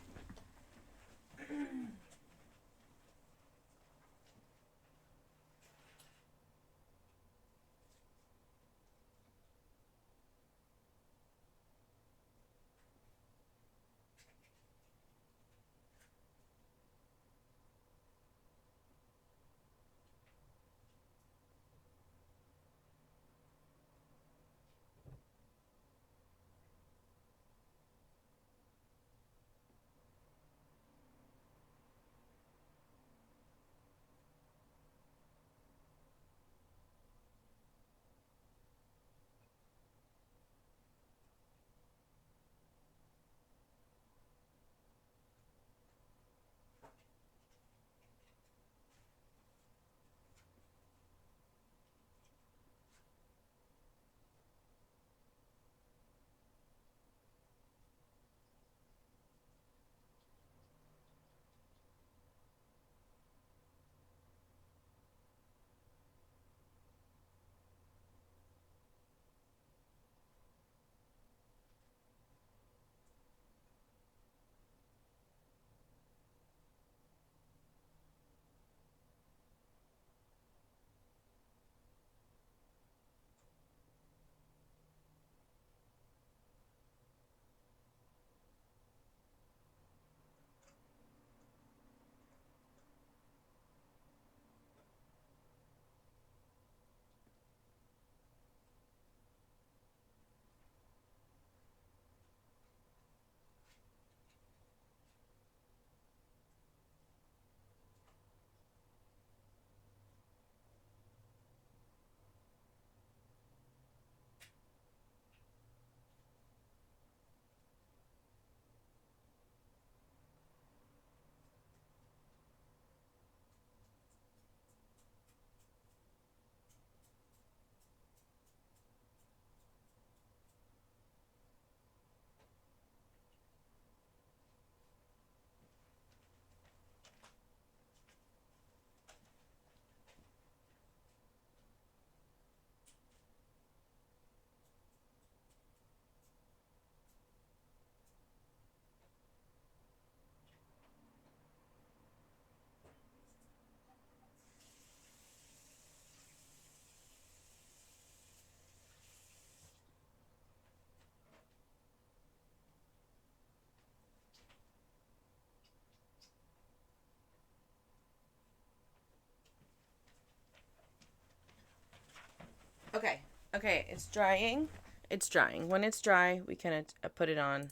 Okay. Okay, it's drying. It's drying. When it's dry, we can put it on,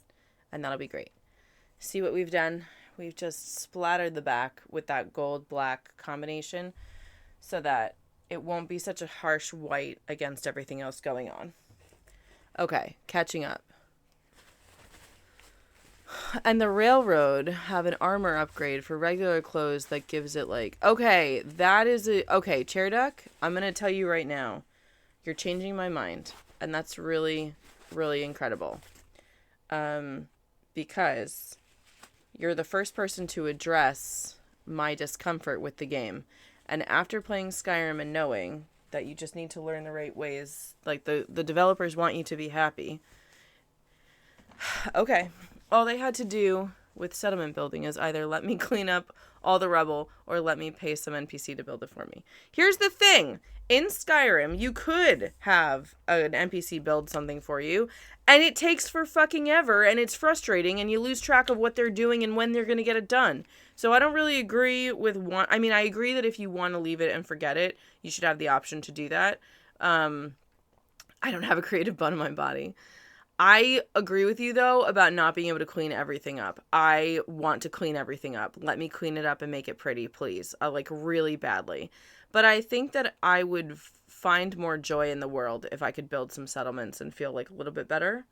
and that'll be great. See what we've done? We've just splattered the back with that gold-black combination so that it won't be such a harsh white against everything else going on. Okay, catching up. And the Railroad have an armor upgrade for regular clothes that gives it like... Okay, that is a... Okay, Chair Duck, I'm going to tell you right now. You're changing my mind. And that's really, really incredible. Because you're the first person to address my discomfort with the game. And after playing Skyrim and knowing that you just need to learn the right ways, like the developers want you to be happy. Okay. All they had to do with settlement building is either let me clean up all the rubble or let me pay some NPC to build it for me. Here's the thing. In Skyrim, you could have an NPC build something for you, and it takes for fucking ever, and it's frustrating, and you lose track of what they're doing and when they're going to get it done. So I don't really agree with one... I mean, I agree that if you want to leave it and forget it, you should have the option to do that. I don't have a creative bone in my body. I agree with you, though, about not being able to clean everything up. I want to clean everything up. Let me clean it up and make it pretty, please. Like, really badly. But I think that I would find more joy in the world if I could build some settlements and feel, like, a little bit better.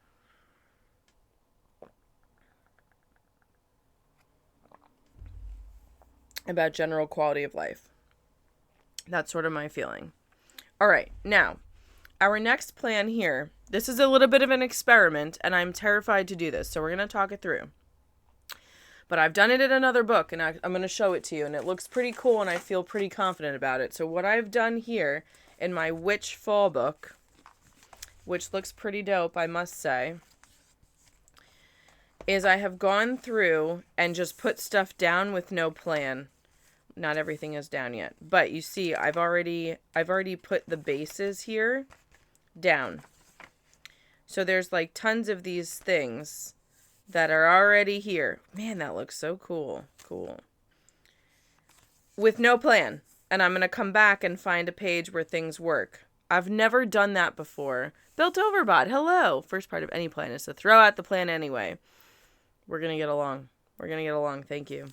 About general quality of life. That's sort of my feeling. All right, now, our next plan here... This is a little bit of an experiment, and I'm terrified to do this, so we're going to talk it through. But I've done it in another book, and I'm going to show it to you, and it looks pretty cool, and I feel pretty confident about it. So what I've done here in my Witch Fall book, which looks pretty dope, I must say, is I have gone through and just put stuff down with no plan. Not everything is down yet, but you see, I've already put the bases here down. So there's like tons of these things that are already here. Man, that looks so cool. Cool. With no plan. And I'm going to come back and find a page where things work. I've never done that before. Built Overbot, hello. First part of any plan is to throw out the plan anyway. We're going to get along. We're going to get along. Thank you.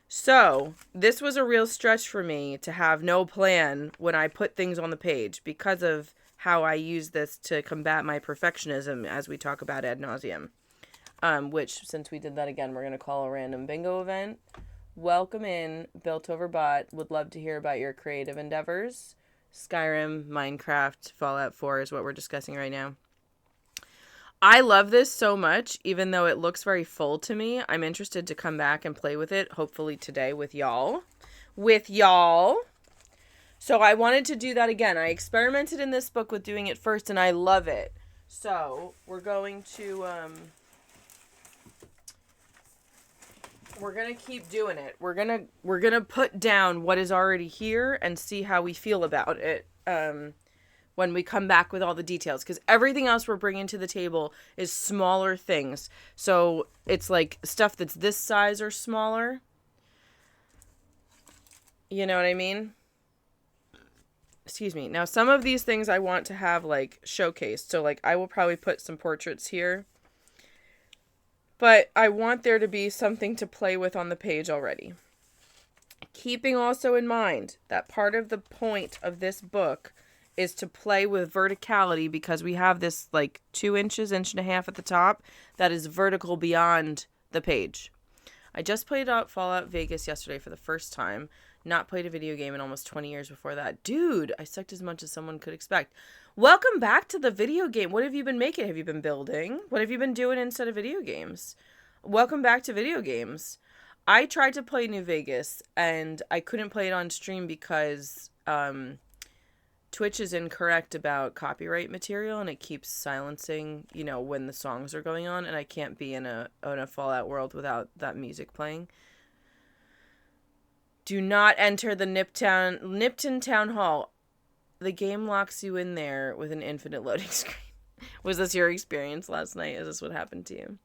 So, this was a real stretch for me to have no plan when I put things on the page because of how I use this to combat my perfectionism as we talk about ad nauseum. Which, since we did that again, we're going to call a random bingo event. Welcome in, Built Over Bot. Would love to hear about your creative endeavors. Skyrim, Minecraft, Fallout 4 is what we're discussing right now. I love this so much, even though it looks very full to me. I'm interested to come back and play with it, hopefully today with y'all. So I wanted to do that again. I experimented in this book with doing it first, and I love it. So we're going to keep doing it. We're gonna put down what is already here and see how we feel about it when we come back with all the details. Because everything else we're bringing to the table is smaller things. So it's like stuff that's this size or smaller. You know what I mean? Excuse me. Now, some of these things I want to have, like, showcased. So, like, I will probably put some portraits here. But I want there to be something to play with on the page already. Keeping also in mind that part of the point of this book is to play with verticality because we have this, like, 2 inches, 1.5 inches at the top that is vertical beyond the page. I just played out Fallout Vegas yesterday for the first time. Not played a video game in almost 20 years before that. Dude, I sucked as much as someone could expect. Welcome back to the video game. What have you been making? Have you been building? What have you been doing instead of video games? Welcome back to video games. I tried to play New Vegas, and I couldn't play it on stream because Twitch is incorrect about copyright material, and it keeps silencing, you know, when the songs are going on, and I can't be in a Fallout world without that music playing. Do not enter the Nipton Town Hall. The game locks you in there with an infinite loading screen. Was this your experience last night? Is this what happened to you?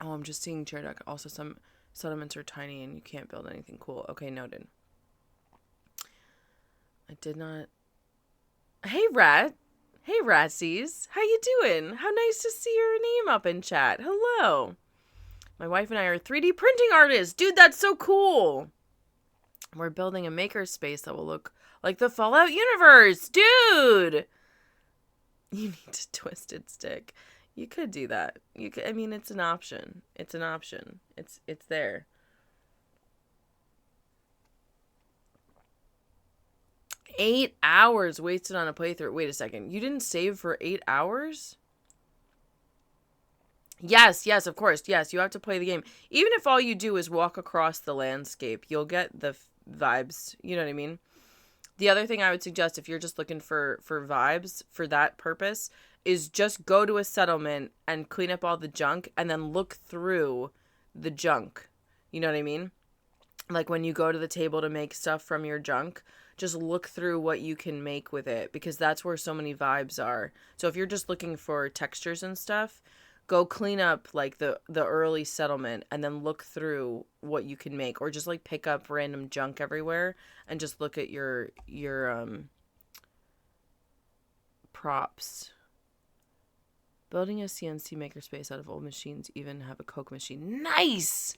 Oh, I'm just seeing Chair Duck. Also, Settlements are tiny and you can't build anything cool. Okay, noted. I did not... Hey, Rat. Hey, Ratsies. How you doing? How nice to see your name up in chat. Hello. My wife and I are 3D printing artists. Dude, that's so cool. We're building a makerspace that will look like the Fallout universe. Dude! You need a twisted stick. You could do that. You could, I mean, it's an option. It's an option. It's there. Eight hours wasted on a playthrough. Wait a second. You didn't save for 8 hours? Yes, of course. Yes, you have to play the game. Even if all you do is walk across the landscape, you'll get the vibes. You know what I mean? The other thing I would suggest if you're just looking for vibes for that purpose is just go to a settlement and clean up all the junk and then look through the junk. You know what I mean? Like when you go to the table to make stuff from your junk, just look through what you can make with it because that's where so many vibes are. So if you're just looking for textures and stuff, go clean up like the early settlement and then look through what you can make, or just like pick up random junk everywhere and just look at your props. Building a CNC makerspace out of old machines, even have a Coke machine. Nice!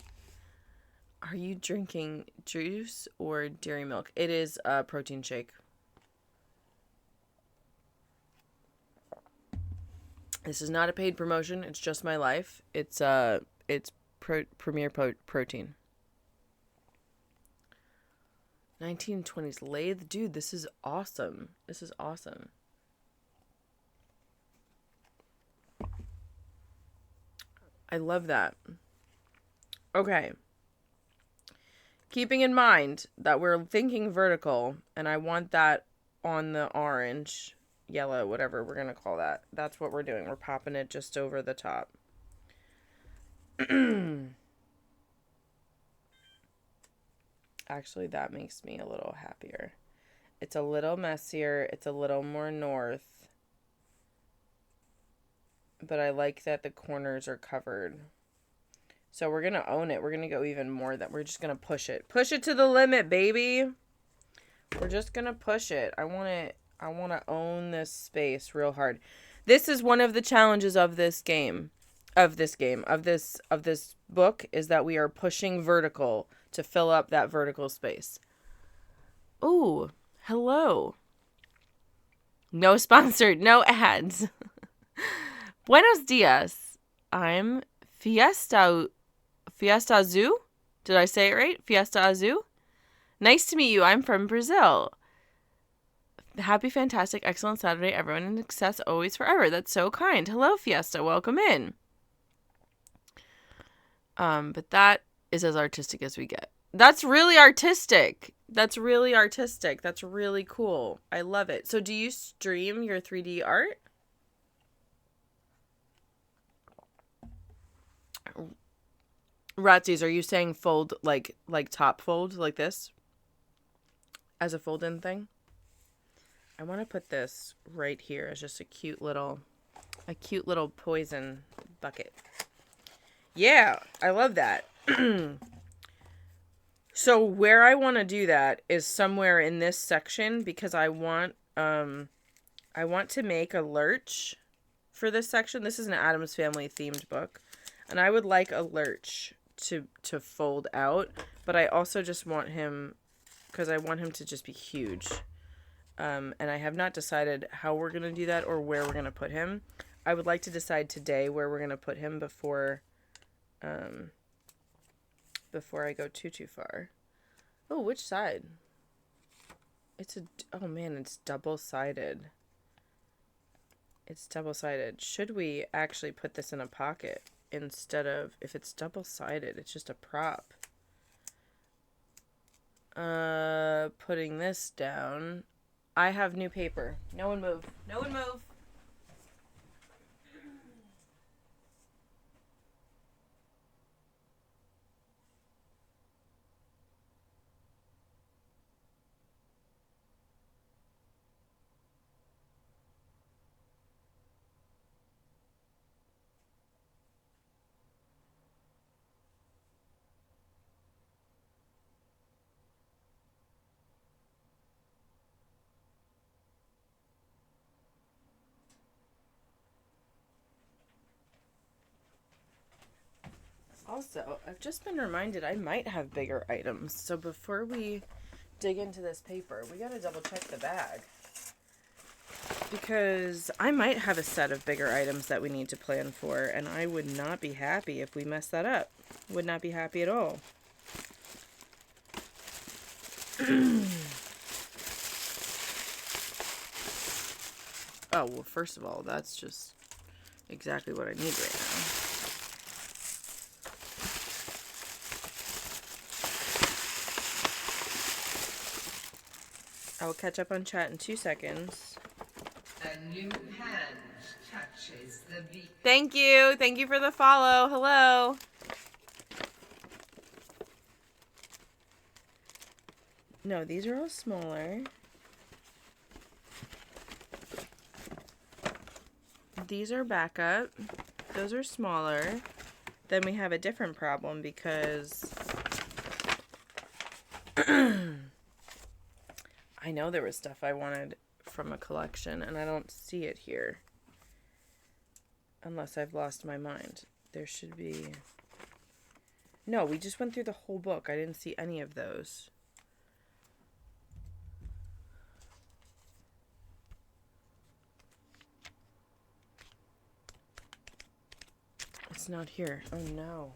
Are you drinking juice or dairy milk? It is a protein shake. This is not a paid promotion. It's just my life. It's Premier Protein. 1920s lathe. Dude, this is awesome. This is awesome. I love that. Okay. Keeping in mind that we're thinking vertical, and I want that on the orange, yellow, whatever we're going to call that. That's what we're doing. We're popping it just over the top. Actually, that makes me a little happier. It's a little messier. It's a little more north. But I like that the corners are covered. So we're going to own it. We're going to go even more than... We're just going to push it. Push it to the limit, baby. We're just going to push it. I want to own this space real hard. This is one of the challenges of this game. Of this book is that we are pushing vertical to fill up that vertical space. Ooh, hello. No sponsored, no ads. Buenos dias. I'm Fiesta Azul. Did I say it right? Fiesta Azul. Nice to meet you. I'm from Brazil. Happy, fantastic, excellent Saturday, everyone, and success always forever. That's so kind. Hello, Fiesta. Welcome in. But that is as artistic as we get. That's really artistic. That's really cool. I love it. So do you stream your 3D art? Ratsies, are you saying fold like top fold like this? As a fold-in thing? I want to put this right here as just a cute little poison bucket. Yeah, I love that. So where I want to do that is somewhere in this section because I want to make a lurch for this section. This is an Addams Family themed book, and I would like a lurch to fold out, but I also just want him because I want him to just be huge. And I have not decided how we're going to do that or where we're going to put him. I would like to decide today where we're going to put him before I go too far. Oh, which side? Oh man, it's double-sided. It's double-sided. Should we actually put this in a pocket instead of, if it's double-sided, it's just a prop. Putting this down. I have new paper. No one move. No one move. Also, I've just been reminded I might have bigger items. So before we dig into this paper, we gotta double check the bag. Because I might have a set of bigger items that we need to plan for, and I would not be happy if we mess that up. Would not be happy at all. Oh, well, first of all, that's just exactly what I need right now. I will catch up on chat in 2 seconds. A new hand touches the beat. Thank you. Thank you for the follow. Hello. No, these are all smaller. These are backup. Those are smaller. Then we have a different problem because I know there was stuff I wanted from a collection and I don't see it here. Unless I've lost my mind. There should be... No, we just went through the whole book. I didn't see any of those. It's not here. Oh no.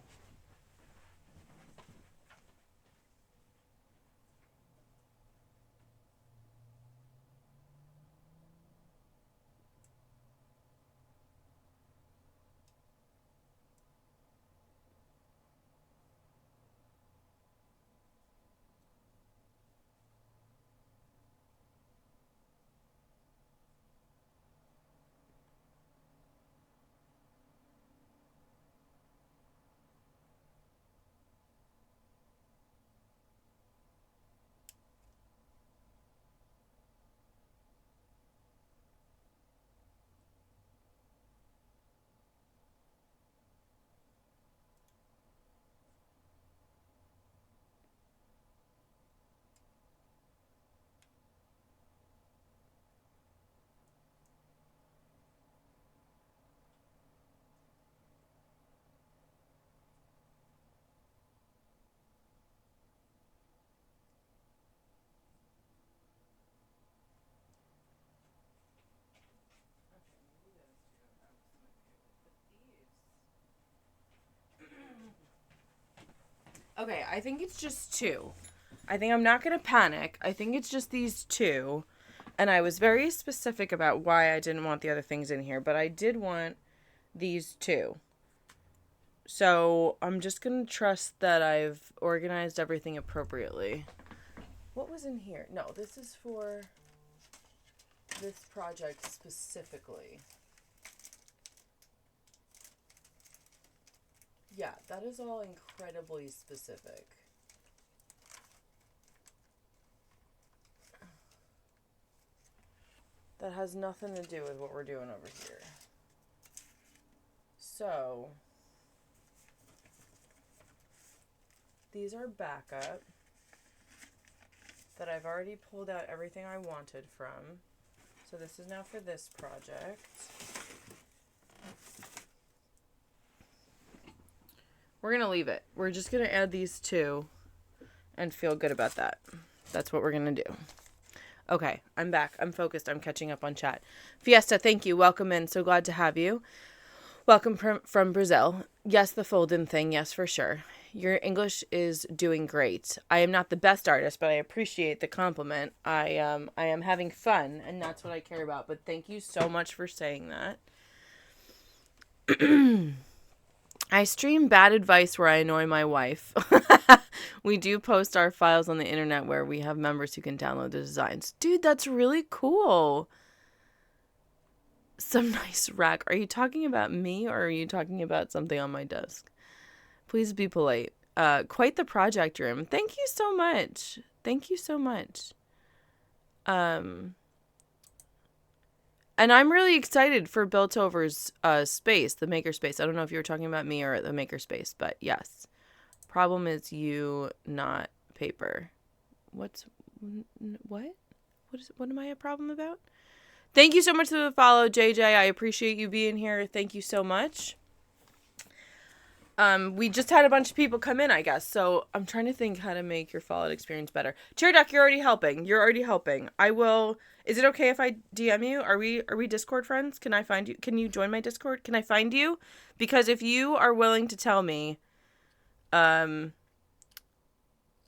Okay, I think it's just two. I think I'm not going to panic. I think it's just these two. And I was very specific about why I didn't want the other things in here, but I did want these two. So I'm just going to trust that I've organized everything appropriately. What was in here? No, this is for this project specifically. Yeah, that is all incredibly specific. That has nothing to do with what we're doing over here. So, these are backup that I've already pulled out everything I wanted from. So this is now for this project. We're going to leave it. We're just going to add these two and feel good about that. That's what we're going to do. Okay, I'm back. I'm focused. I'm catching up on chat. Fiesta, thank you. Welcome in. So glad to have you. Welcome from Brazil. Yes, the fold-in thing. Yes, for sure. Your English is doing great. I am not the best artist, but I appreciate the compliment. I am having fun, and that's what I care about. But thank you so much for saying that. I stream bad advice where I annoy my wife. We do post our files on the internet where we have members who can download the designs. Dude, that's really cool. Some nice rack. Are you talking about me or are you talking about something on my desk? Please be polite. Quite the project room. Thank you so much. Thank you so much. And I'm really excited for Builtover's space, the makerspace. I don't know if you were talking about me or the makerspace, but yes. Problem is you, not paper. What? What am I a problem about? Thank you so much for the follow, JJ. I appreciate you being here. Thank you so much. We just had a bunch of people come in, I guess. So I'm trying to think how to make your Fallout experience better. Cherry Duck, you're already helping. You're already helping. I will. Is it okay if I DM you? Are we Discord friends? Can I find you? Can you join my Discord? Can I find you? Because if you are willing to tell me, um,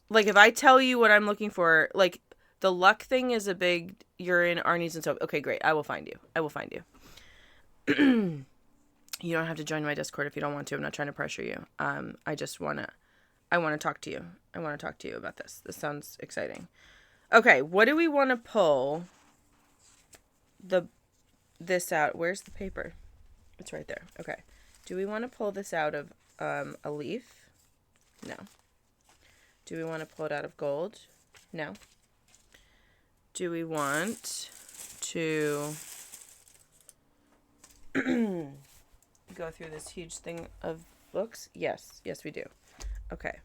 like if I tell you what I'm looking for, like the luck thing is a big. You're in Arnie's and so. Okay, great. I will find you. I will find you. You don't have to join my Discord if you don't want to. I'm not trying to pressure you. I want to talk to you. I want to talk to you about this. This sounds exciting. Okay, what do we want to pull this out? Where's the paper? It's right there. Okay. Do we want to pull this out of a leaf? No. Do we want to pull it out of gold? No. Do we want to go through this huge thing of books? Yes. Yes, we do. Okay.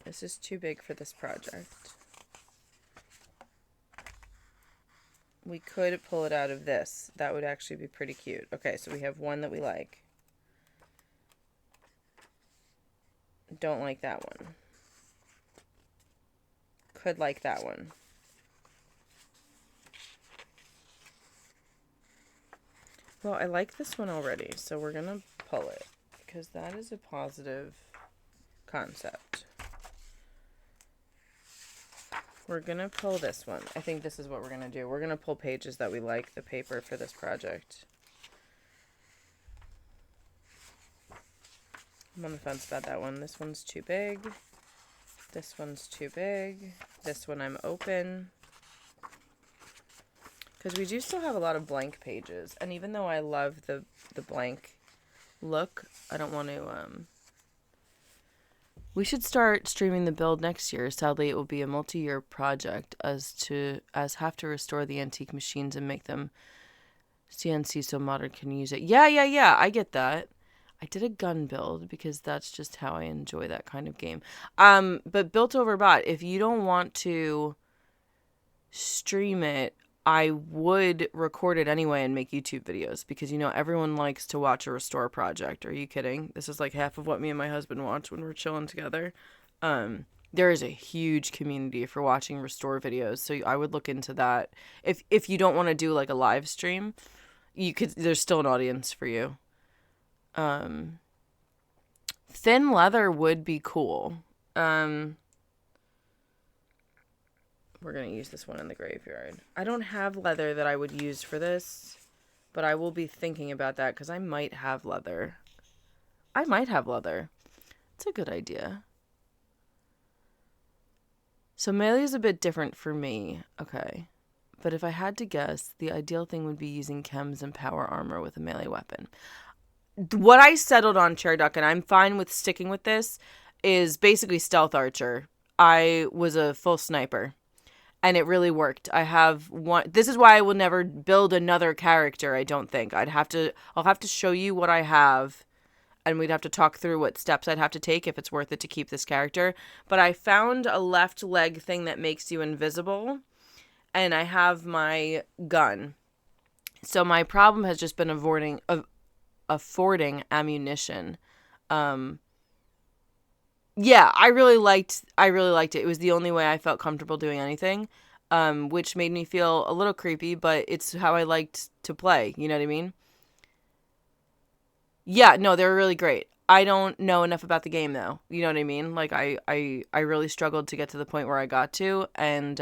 This is too big for this project. We could pull it out of this. That would actually be pretty cute. Okay, so we have one that we like. Don't like that one. Could like that one. Well, I like this one already, so we're going to pull it. Because that is a positive concept. We're going to pull this one. I think this is what we're going to do. We're going to pull pages that we like, the paper for this project. I'm on the fence about that one. This one's too big. This one's too big. This one I'm open. Because we do still have a lot of blank pages. And even though I love the blank look, I don't want to... We should start streaming the build next year. Sadly, it will be a multi-year project as have to restore the antique machines and make them CNC so modern can use it. Yeah. I get that. I did a gun build because that's just how I enjoy that kind of game. But Built Over Bot, if you don't want to stream it, I would record it anyway and make YouTube videos because, you know, everyone likes to watch a restore project. Are you kidding? This is like half of what me and my husband watch when we're chilling together. There is a huge community for watching restore videos, so I would look into that. If you don't want to do like a live stream, there's still an audience for you. Thin leather would be cool. We're going to use this one in the graveyard. I don't have leather that I would use for this, but I will be thinking about that because I might have leather. It's a good idea. So melee is a bit different for me. Okay. But if I had to guess, the ideal thing would be using chems and power armor with a melee weapon. What I settled on, Cherry Duck, and I'm fine with sticking with this, is basically stealth archer. I was a full sniper. And it really worked. I have one. This is why I will never build another character, I don't think. I'll have to show you what I have. And we'd have to talk through what steps I'd have to take if it's worth it to keep this character. But I found a left leg thing that makes you invisible. And I have my gun. So my problem has just been affording ammunition. Yeah, I really liked it. It was the only way I felt comfortable doing anything, which made me feel a little creepy, but it's how I liked to play. You know what I mean? Yeah, no, they were really great. I don't know enough about the game though. You know what I mean? Like I really struggled to get to the point where I got to, and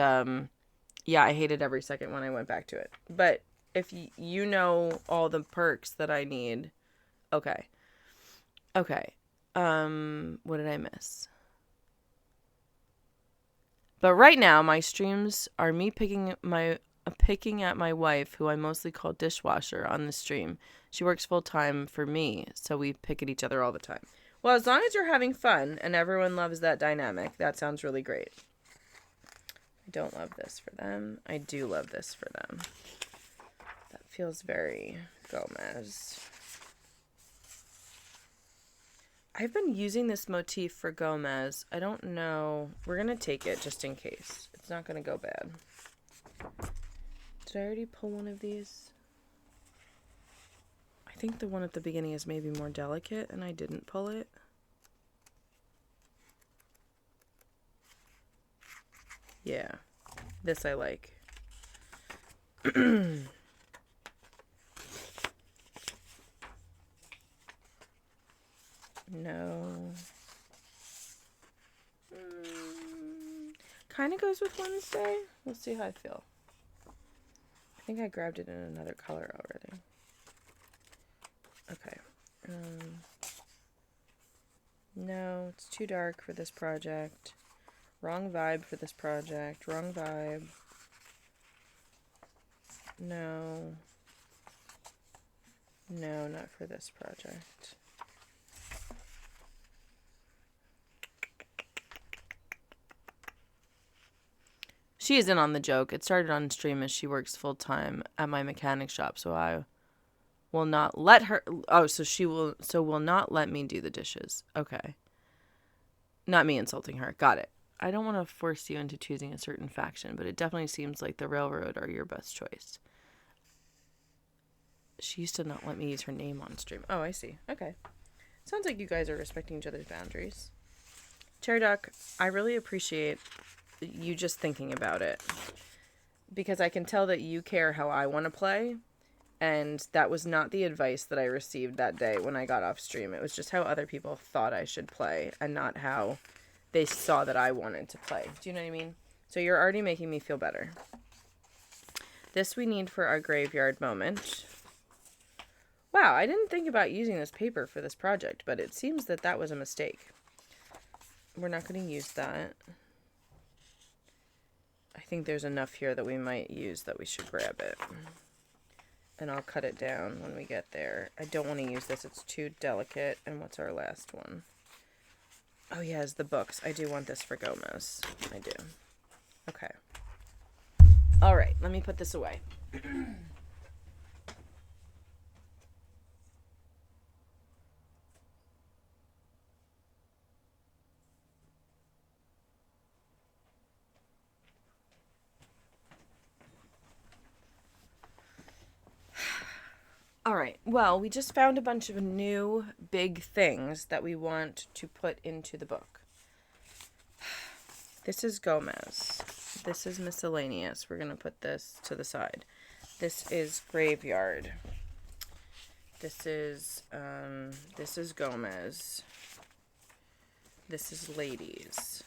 yeah, I hated every second when I went back to it. But if you know all the perks that I need, okay. What did I miss? But right now, my streams are me picking at my wife, who I mostly call dishwasher, on the stream. She works full time for me, so we pick at each other all the time. Well, as long as you're having fun and everyone loves that dynamic, that sounds really great. I don't love this for them. I do love this for them. That feels very Gomez. I've been using this motif for Gomez. I don't know. We're going to take it just in case. It's not going to go bad. Did I already pull one of these? I think the one at the beginning is maybe more delicate and I didn't pull it. Yeah, this I like. No. Kind of goes with Wednesday. We'll see how I feel. I think I grabbed it in another color already. Okay. No, it's too dark for this project. Wrong vibe for this project. Wrong vibe. No. No, not for this project. She isn't on the joke. It started on stream as she works full time at my mechanic shop, so I will not let her. Oh, so will not let me do the dishes. Okay. Not me insulting her. Got it. I don't want to force you into choosing a certain faction, but it definitely seems like the railroad are your best choice. She used to not let me use her name on stream. Oh, I see. Okay. Sounds like you guys are respecting each other's boundaries. Cherry Duck, I really appreciate you just thinking about it, because I can tell that you care how I want to play, and that was not the advice that I received that day when I got off stream. It was just how other people thought I should play and not how they saw that I wanted to play. Do you know what I mean? So you're already making me feel better. This we need for our graveyard moment. Wow, I didn't think about using this paper for this project, but it seems that that was a mistake. We're not going to use that. I think there's enough here that we might use that we should grab it. And I'll cut it down when we get there. I don't want to use this. It's too delicate. And what's our last one? Oh, yeah, it's the books. I do want this for Gomez. I do. Okay. All right, let me put this away. All right, well, we just found a bunch of new big things that we want to put into the book. This is Gomez. This is miscellaneous. We're going to put this to the side. This is graveyard. This is Gomez. This is ladies.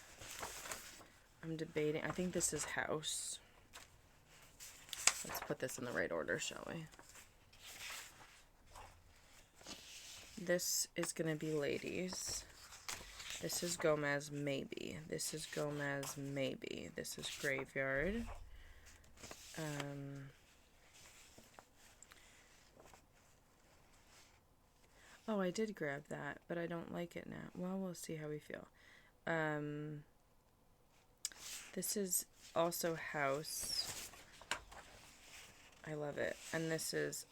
I'm debating. I think this is house. Let's put this in the right order, shall we? This is going to be ladies. This is Gomez, maybe. This is Gomez, maybe. This is graveyard. Oh, I did grab that, but I don't like it now. Well, we'll see how we feel. This is also house. I love it. And this is...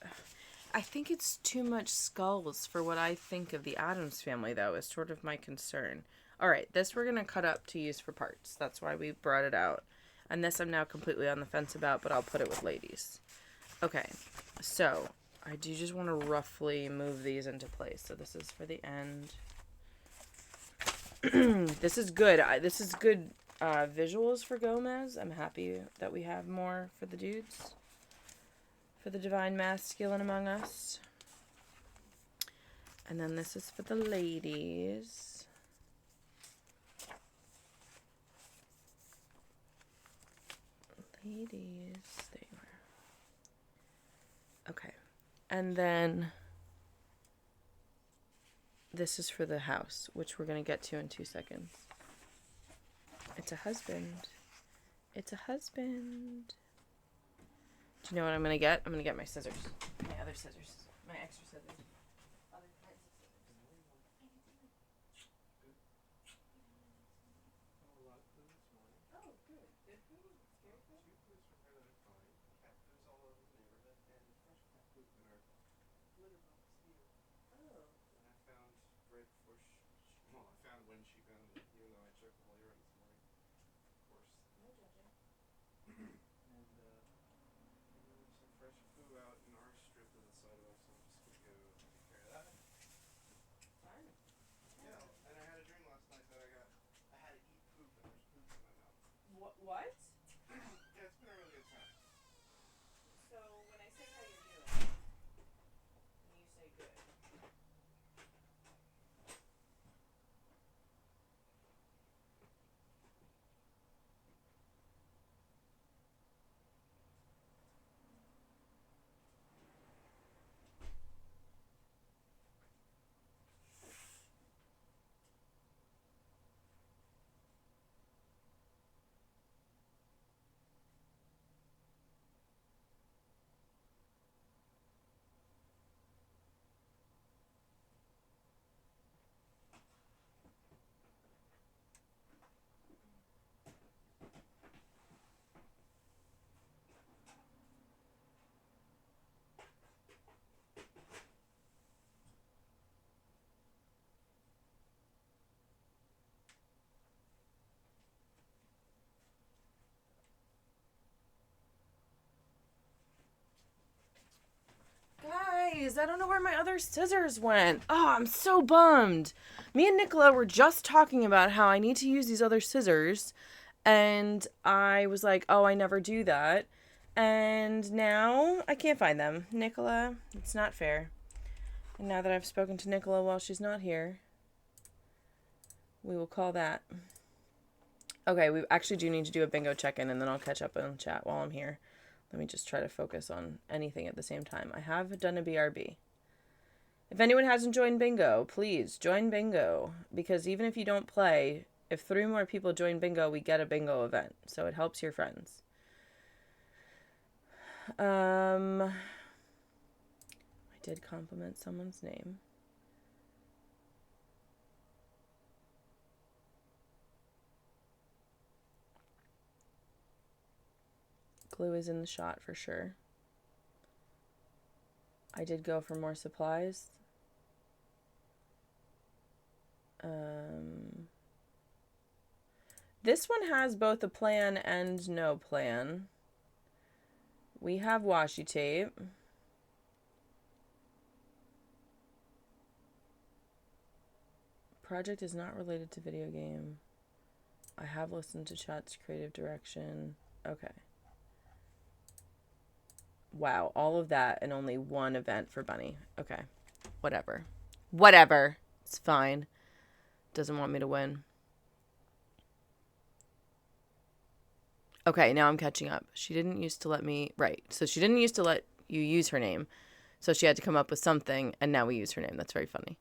I think it's too much skulls for what I think of the Addams family, though, is sort of my concern. All right, this we're going to cut up to use for parts. That's why we brought it out. And this I'm now completely on the fence about, but I'll put it with ladies. Okay, so I do just want to roughly move these into place. So this is for the end. This is good. This is good visuals for Gomez. I'm happy that we have more for the dudes. For the divine masculine among us. And then this is for the ladies. Ladies, there you are. Okay. And then this is for the house, which we're going to get to in 2 seconds. It's a husband. It's a husband. Do you know what I'm going to get? I'm going to get my scissors. My other scissors. My extra scissors. Other kinds of scissors. Oh, good. Good food? Scary food? 2 foods from her that are fine. Cat food's all over the neighborhood, and fresh cat poop in our litter box here. Oh. And I found right before well, I found when she found it, even though I checked the layer this morning. Of course. No judging. And then there's some fresh poo out in our strip to the side of us, so I'm just gonna go what? Yeah, it's been a really good time. So when I say how you're doing, and you say good. Guys, I don't know where my other scissors went. Oh, I'm so bummed. Me and Nicola were just talking about how I need to use these other scissors. And I was like, oh, I never do that. And now I can't find them. Nicola, it's not fair. And now that I've spoken to Nicola while she's not here, we will call that. Okay, we actually do need to do a bingo check-in, and then I'll catch up on chat while I'm here. Let me just try to focus on anything at the same time. I have done a BRB. If anyone hasn't joined bingo, please join bingo. Because even if you don't play, if 3 more people join bingo, we get a bingo event. So it helps your friends. I did compliment someone's name. Glue is in the shot for sure. I did go for more supplies. This one has both a plan and no plan. We have washi tape. Project is not related to video game. I have listened to chat's creative direction. Okay. Wow, all of that and only one event for Bunny. Okay. Whatever. Whatever. It's fine. Doesn't want me to win. Okay, now I'm catching up. She didn't used to let me... Right. So she didn't used to let you use her name. So she had to come up with something, and now we use her name. That's very funny.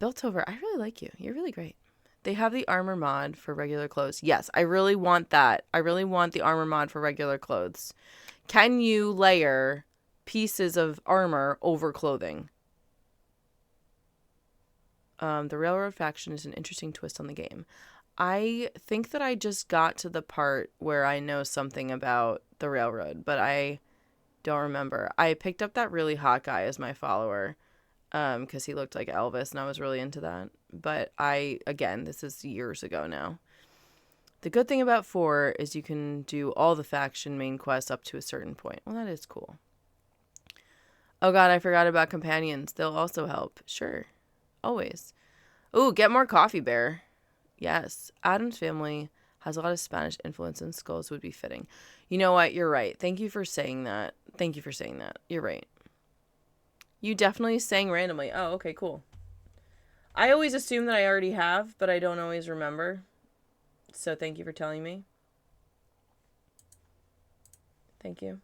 Built Over, I really like you. You're really great. They have the armor mod for regular clothes. Yes, I really want that. I really want the armor mod for regular clothes. Can you layer pieces of armor over clothing? The Railroad faction is an interesting twist on the game. I think that I just got to the part where I know something about the Railroad, but I don't remember. I picked up that really hot guy as my follower because he looked like Elvis, and I was really into that. But again, this is years ago now. The good thing about 4 is you can do all the faction main quests up to a certain point. Well, that is cool. Oh god, I forgot about companions. They'll also help. Sure. Always. Ooh, get more coffee, Bear. Yes. Adam's family has a lot of Spanish influence, and skulls would be fitting. You know what? You're right. Thank you for saying that. Thank you for saying that. You're right. You definitely sang randomly. Oh, okay, cool. I always assume that I already have, but I don't always remember. So thank you for telling me. Thank you.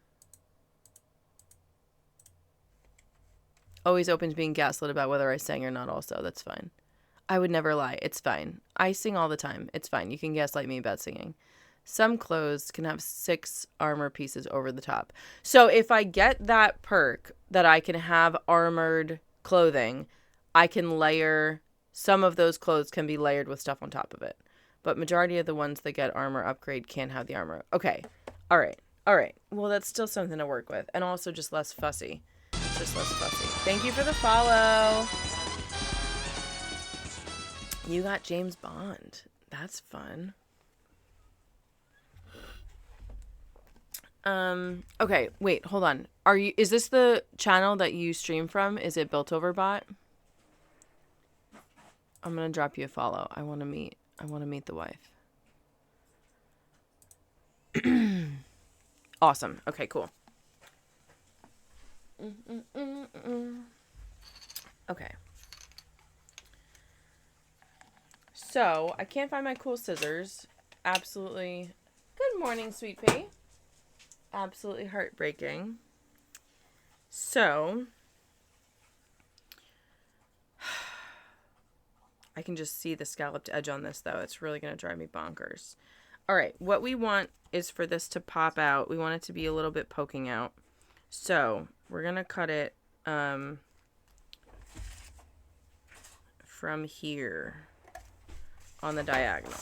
Always open to being gaslit about whether I sang or not also. That's fine. I would never lie. It's fine. I sing all the time. It's fine. You can gaslight me about singing. Some clothes can have 6 armor pieces over the top. So if I get that perk that I can have armored clothing, I can layer... Some of those clothes can be layered with stuff on top of it. But majority of the ones that get armor upgrade can't have the armor. Okay. All right. All right. Well, that's still something to work with. And also just less fussy. Just less fussy. Thank you for the follow. You got James Bond. That's fun. Okay, wait, hold on. Is this the channel that you stream from? Is it Built Over Bot? I'm gonna drop you a follow. I wanna meet the wife. Awesome. Okay, cool. Okay. So, I can't find my cool scissors. Absolutely. Good morning, Sweet Pea. Absolutely heartbreaking. So, I can just see the scalloped edge on this, though. It's really going to drive me bonkers. All right, what we want is for this to pop out. We want it to be a little bit poking out. So, we're going to cut it from here on the diagonal.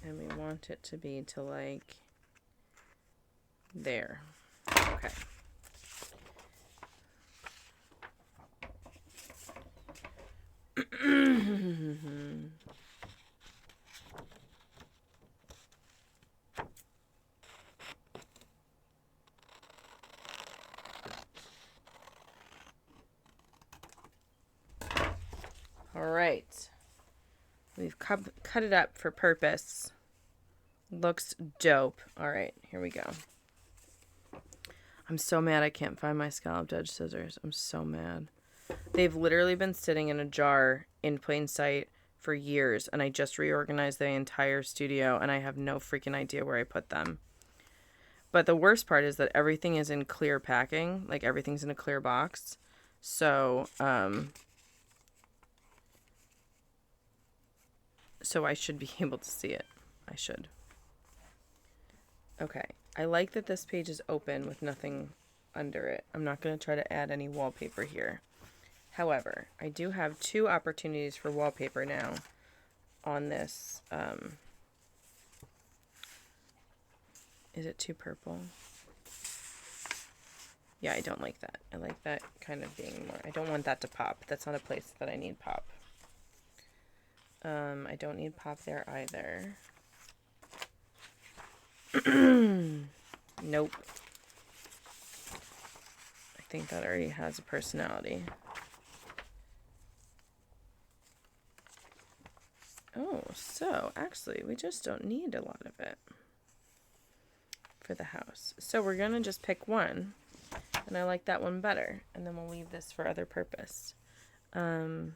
And we want it to be to like there. Okay. All right. We've cut it up for purpose. Looks dope. All right, here we go. I'm so mad I can't find my scalloped edge scissors. I'm so mad. They've literally been sitting in a jar in plain sight for years, and I just reorganized the entire studio, and I have no freaking idea where I put them. But the worst part is that everything is in clear packing. Like, everything's in a clear box. So, so I should be able to see it. I should. Okay. I like that this page is open with nothing under it. I'm not going to try to add any wallpaper here. However, I do have 2 opportunities for wallpaper now on this. Is it too purple? Yeah, I don't like that. I like that kind of being more... I don't want that to pop. That's not a place that I need pop. I don't need pop there either. Nope. I think that already has a personality. Oh, so actually we just don't need a lot of it for the house. So we're gonna just pick one, and I like that one better, and then we'll leave this for other purpose. All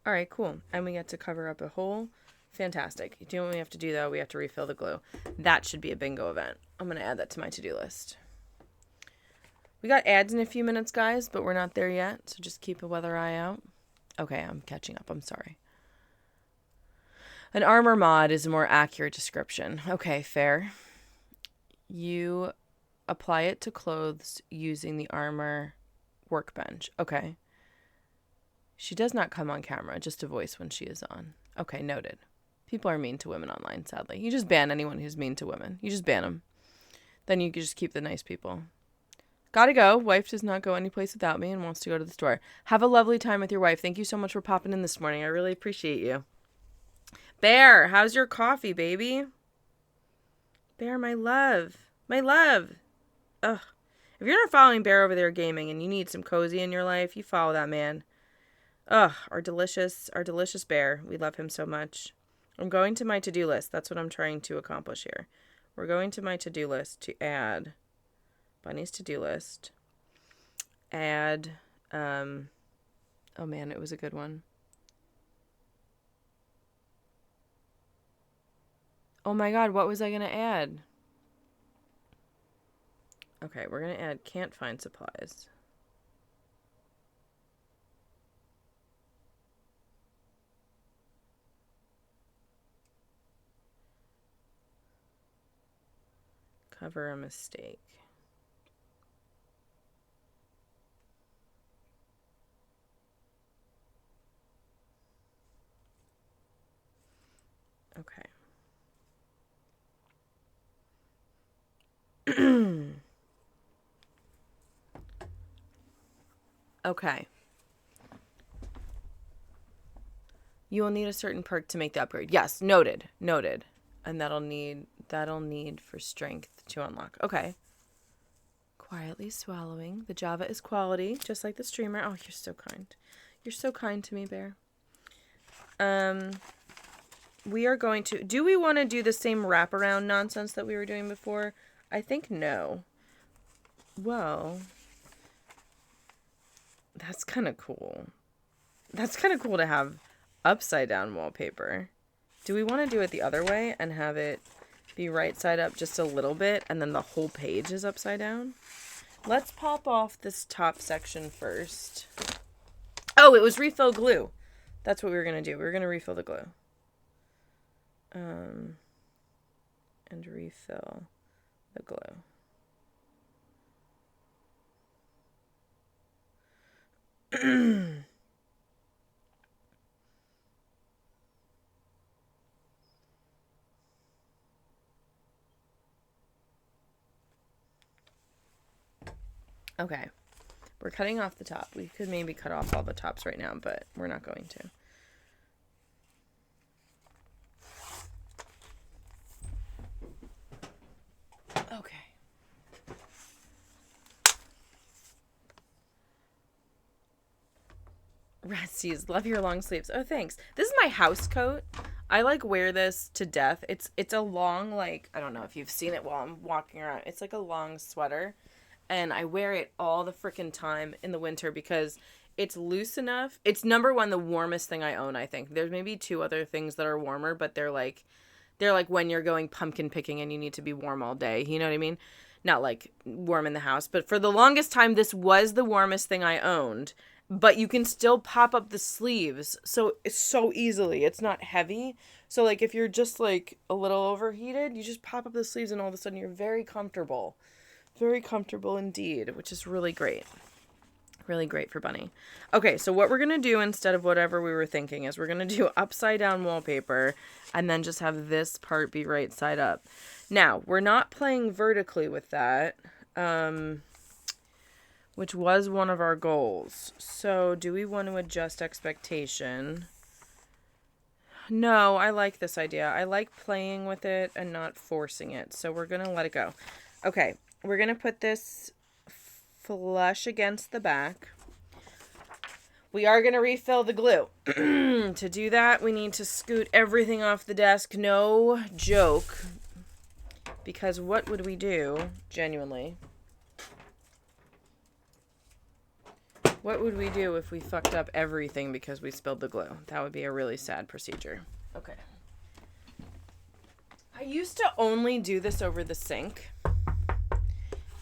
right, cool. And we get to cover up a hole. Fantastic. Do you know what we have to do, though? We have to refill the glue. That should be a bingo event. I'm going to add that to my to-do list. We got ads in a few minutes, guys, but we're not there yet, so just keep a weather eye out. Okay, I'm catching up. I'm sorry. An armor mod is a more accurate description. Okay, fair. You apply it to clothes using the armor workbench. Okay. She does not come on camera, just a voice when she is on. Okay, noted. People are mean to women online, sadly. You just ban anyone who's mean to women. You just ban them. Then you can just keep the nice people. Gotta go. Wife does not go anyplace without me and wants to go to the store. Have a lovely time with your wife. Thank you so much for popping in this morning. I really appreciate you. Bear, how's your coffee, baby? Bear, my love. My love. Ugh. If you're not following Bear over there gaming and you need some cozy in your life, you follow that man. Ugh, our delicious Bear. We love him so much. I'm going to my to-do list. That's what I'm trying to accomplish here. We're going to my to-do list to add Bunny's to-do list. Add, oh man, it was a good one. Oh my God, what was I going to add? Okay, we're going to add can't find supplies. Cover a mistake. Okay. Okay. You will need a certain perk to make the upgrade. Yes, noted. Noted. And that'll need That'll need for strength to unlock. Okay. Quietly swallowing. The Java is quality, just like the streamer. Oh, you're so kind. You're so kind to me, Bear. We are going to... Do we want to do the same wraparound nonsense that we were doing before? I think no. Well, that's kind of cool. That's kind of cool to have upside down wallpaper. Do we want to do it the other way and have it be right side up just a little bit and then the whole page is upside down? Let's pop off this top section first. Oh, it was refill glue. That's what we were going to do. We were going to refill the glue. And refill the glue. Okay. We're cutting off the top. We could maybe cut off all the tops right now, but we're not going to. Okay. Rasties, love your long sleeves. Oh, thanks. This is my house coat. I like wear this to death. It's a long, like, I don't know if you've seen it while I'm walking around. It's like a long sweater. And I wear it all the freaking time in the winter because it's loose enough. It's number one, the warmest thing I own, I think. There's maybe two other things that are warmer, but they're like when you're going pumpkin picking and you need to be warm all day. You know what I mean? Not like warm in the house. But for the longest time, this was the warmest thing I owned. But you can still pop up the sleeves so easily. It's not heavy. So like if you're just like a little overheated, you just pop up the sleeves and all of a sudden you're very comfortable. Very comfortable indeed, which is really great. Really great for Bunny. Okay, so what we're going to do instead of whatever we were thinking is we're going to do upside down wallpaper and then just have this part be right side up. Now, we're not playing vertically with that, which was one of our goals. So do we want to adjust expectation? No, I like this idea. I like playing with it and not forcing it. So we're going to let it go. Okay, we're going to put this flush against the back. We are going to refill the glue. To do that, we need to scoot everything off the desk. No joke. Because what would we do, genuinely? What would we do if we fucked up everything because we spilled the glue? That would be a really sad procedure. Okay. I used to only do this over the sink.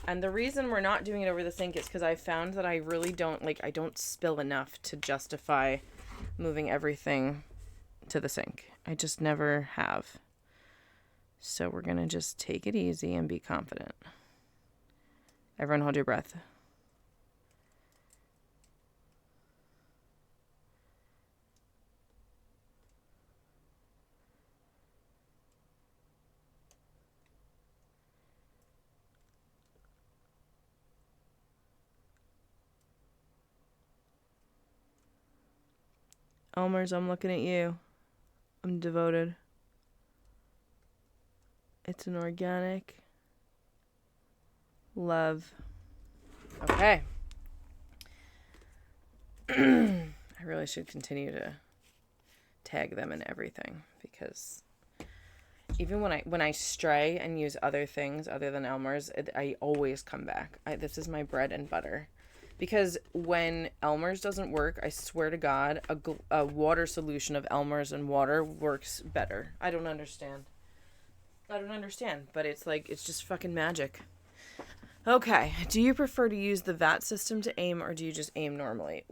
And the reason we're not doing it over the sink is because I found that I really don't, I don't spill enough to justify moving everything to the sink. I just never have. So we're going to just take it easy and be confident. Everyone hold your breath. Elmer's, I'm looking at you. I'm devoted. It's an organic love. Okay. I really should continue to tag them in everything because even when I stray and use other things other than Elmer's, I always come back. This is my bread and butter. Because when Elmer's doesn't work, I swear to God, a water solution of Elmer's and water works better. I don't understand. But it's just fucking magic. Okay, do you prefer to use the VAT system to aim or do you just aim normally?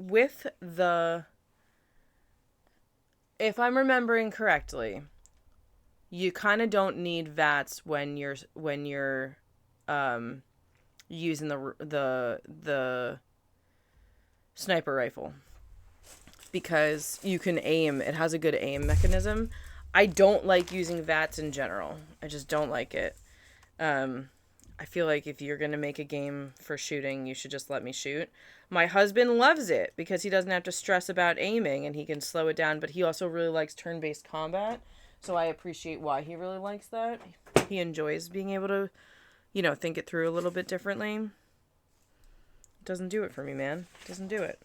If I'm remembering correctly, you kind of don't need VATs when you're using the sniper rifle because you can aim. It has a good aim mechanism. I don't like using VATs in general. I just don't like it. I feel like if you're going to make a game for shooting, you should just let me shoot. My husband loves it because he doesn't have to stress about aiming and he can slow it down, but he also really likes turn-based combat. So I appreciate why he really likes that. He enjoys being able to, think it through a little bit differently. Doesn't do it for me, man. Doesn't do it.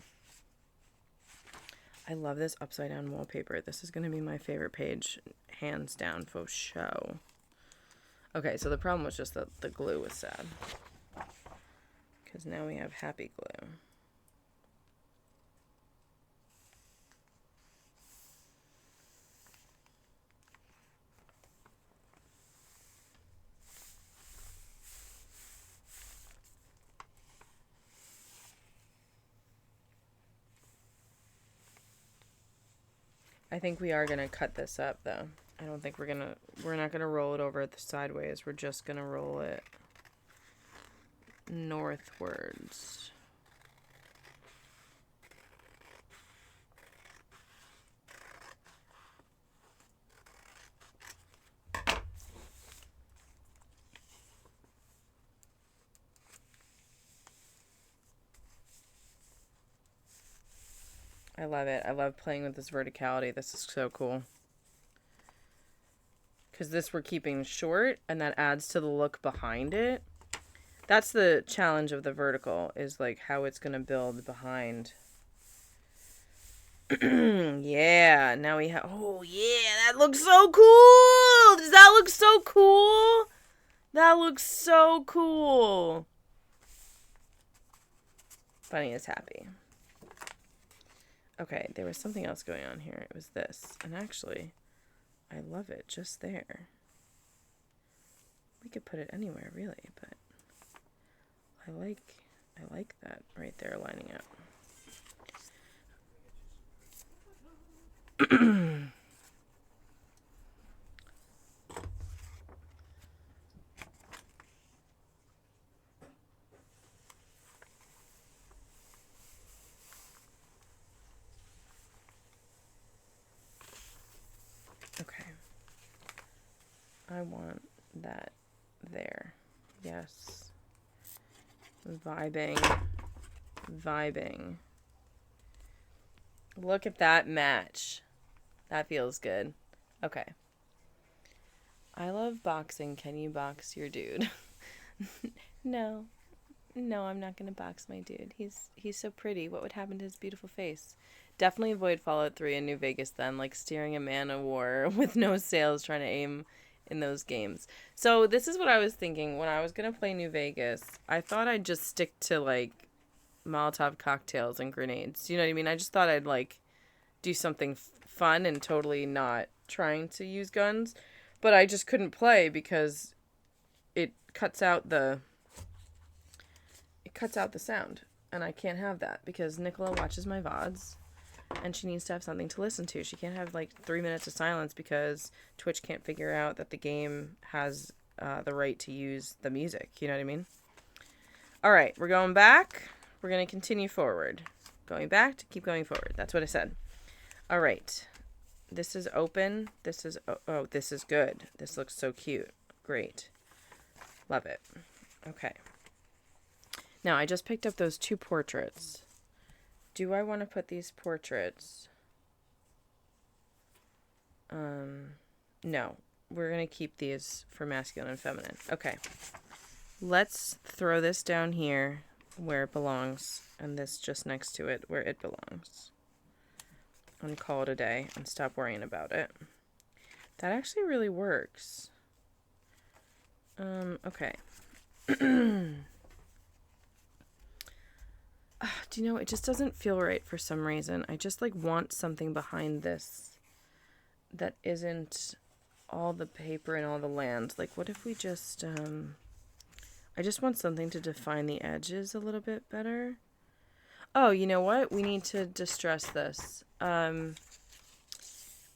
I love this upside down wallpaper. This is going to be my favorite page, hands down, for show. Okay, so the problem was just that the glue was sad. Because now we have happy glue. I think we are going to cut this up, though. I don't think we're not going to roll it over the sideways. We're just going to roll it northwards. I love it. I love playing with this verticality. This is so cool. Because this we're keeping short, and that adds to the look behind it. That's the challenge of the vertical, is like how it's going to build behind. Yeah, now we have... Oh, yeah, that looks so cool! Does that look so cool? That looks so cool. Bunny is happy. Okay, there was something else going on here. It was this. And actually, I love it just there. We could put it anywhere, really, but I like that right there lining up. Okay. I want that there. Yes. Vibing. Vibing. Look at that match. That feels good. Okay. I love boxing. Can you box your dude? No. No, I'm not going to box my dude. He's so pretty. What would happen to his beautiful face? Definitely avoid Fallout 3 in New Vegas then, like steering a man of war with no sails trying to aim in those games. So this is what I was thinking when I was going to play New Vegas. I thought I'd just stick to like Molotov cocktails and grenades. You know what I mean? I just thought I'd like do something fun and totally not trying to use guns. But I just couldn't play because it cuts out the sound. And I can't have that because Nicola watches my VODs and she needs to have something to listen to. She can't have like 3 minutes of silence because Twitch can't figure out that the game has the right to use the music. You know what I mean? All right, we're going back. We're going to continue forward. Going back to keep going forward. That's what I said. All right. This is open. This is, oh, this is good. This looks so cute. Great. Love it. Okay. Now, I just picked up those 2 portraits. Do I want to put these portraits? No. We're going to keep these for masculine and feminine. Okay. Let's throw this down here where it belongs, and this just next to it where it belongs. And call it a day and stop worrying about it. That actually really works. Okay. Do you know, it just doesn't feel right for some reason. I just, like, want something behind this that isn't all the paper and all the land. Like, what if we just, I just want something to define the edges a little bit better. Oh, you know what? We need to distress this. I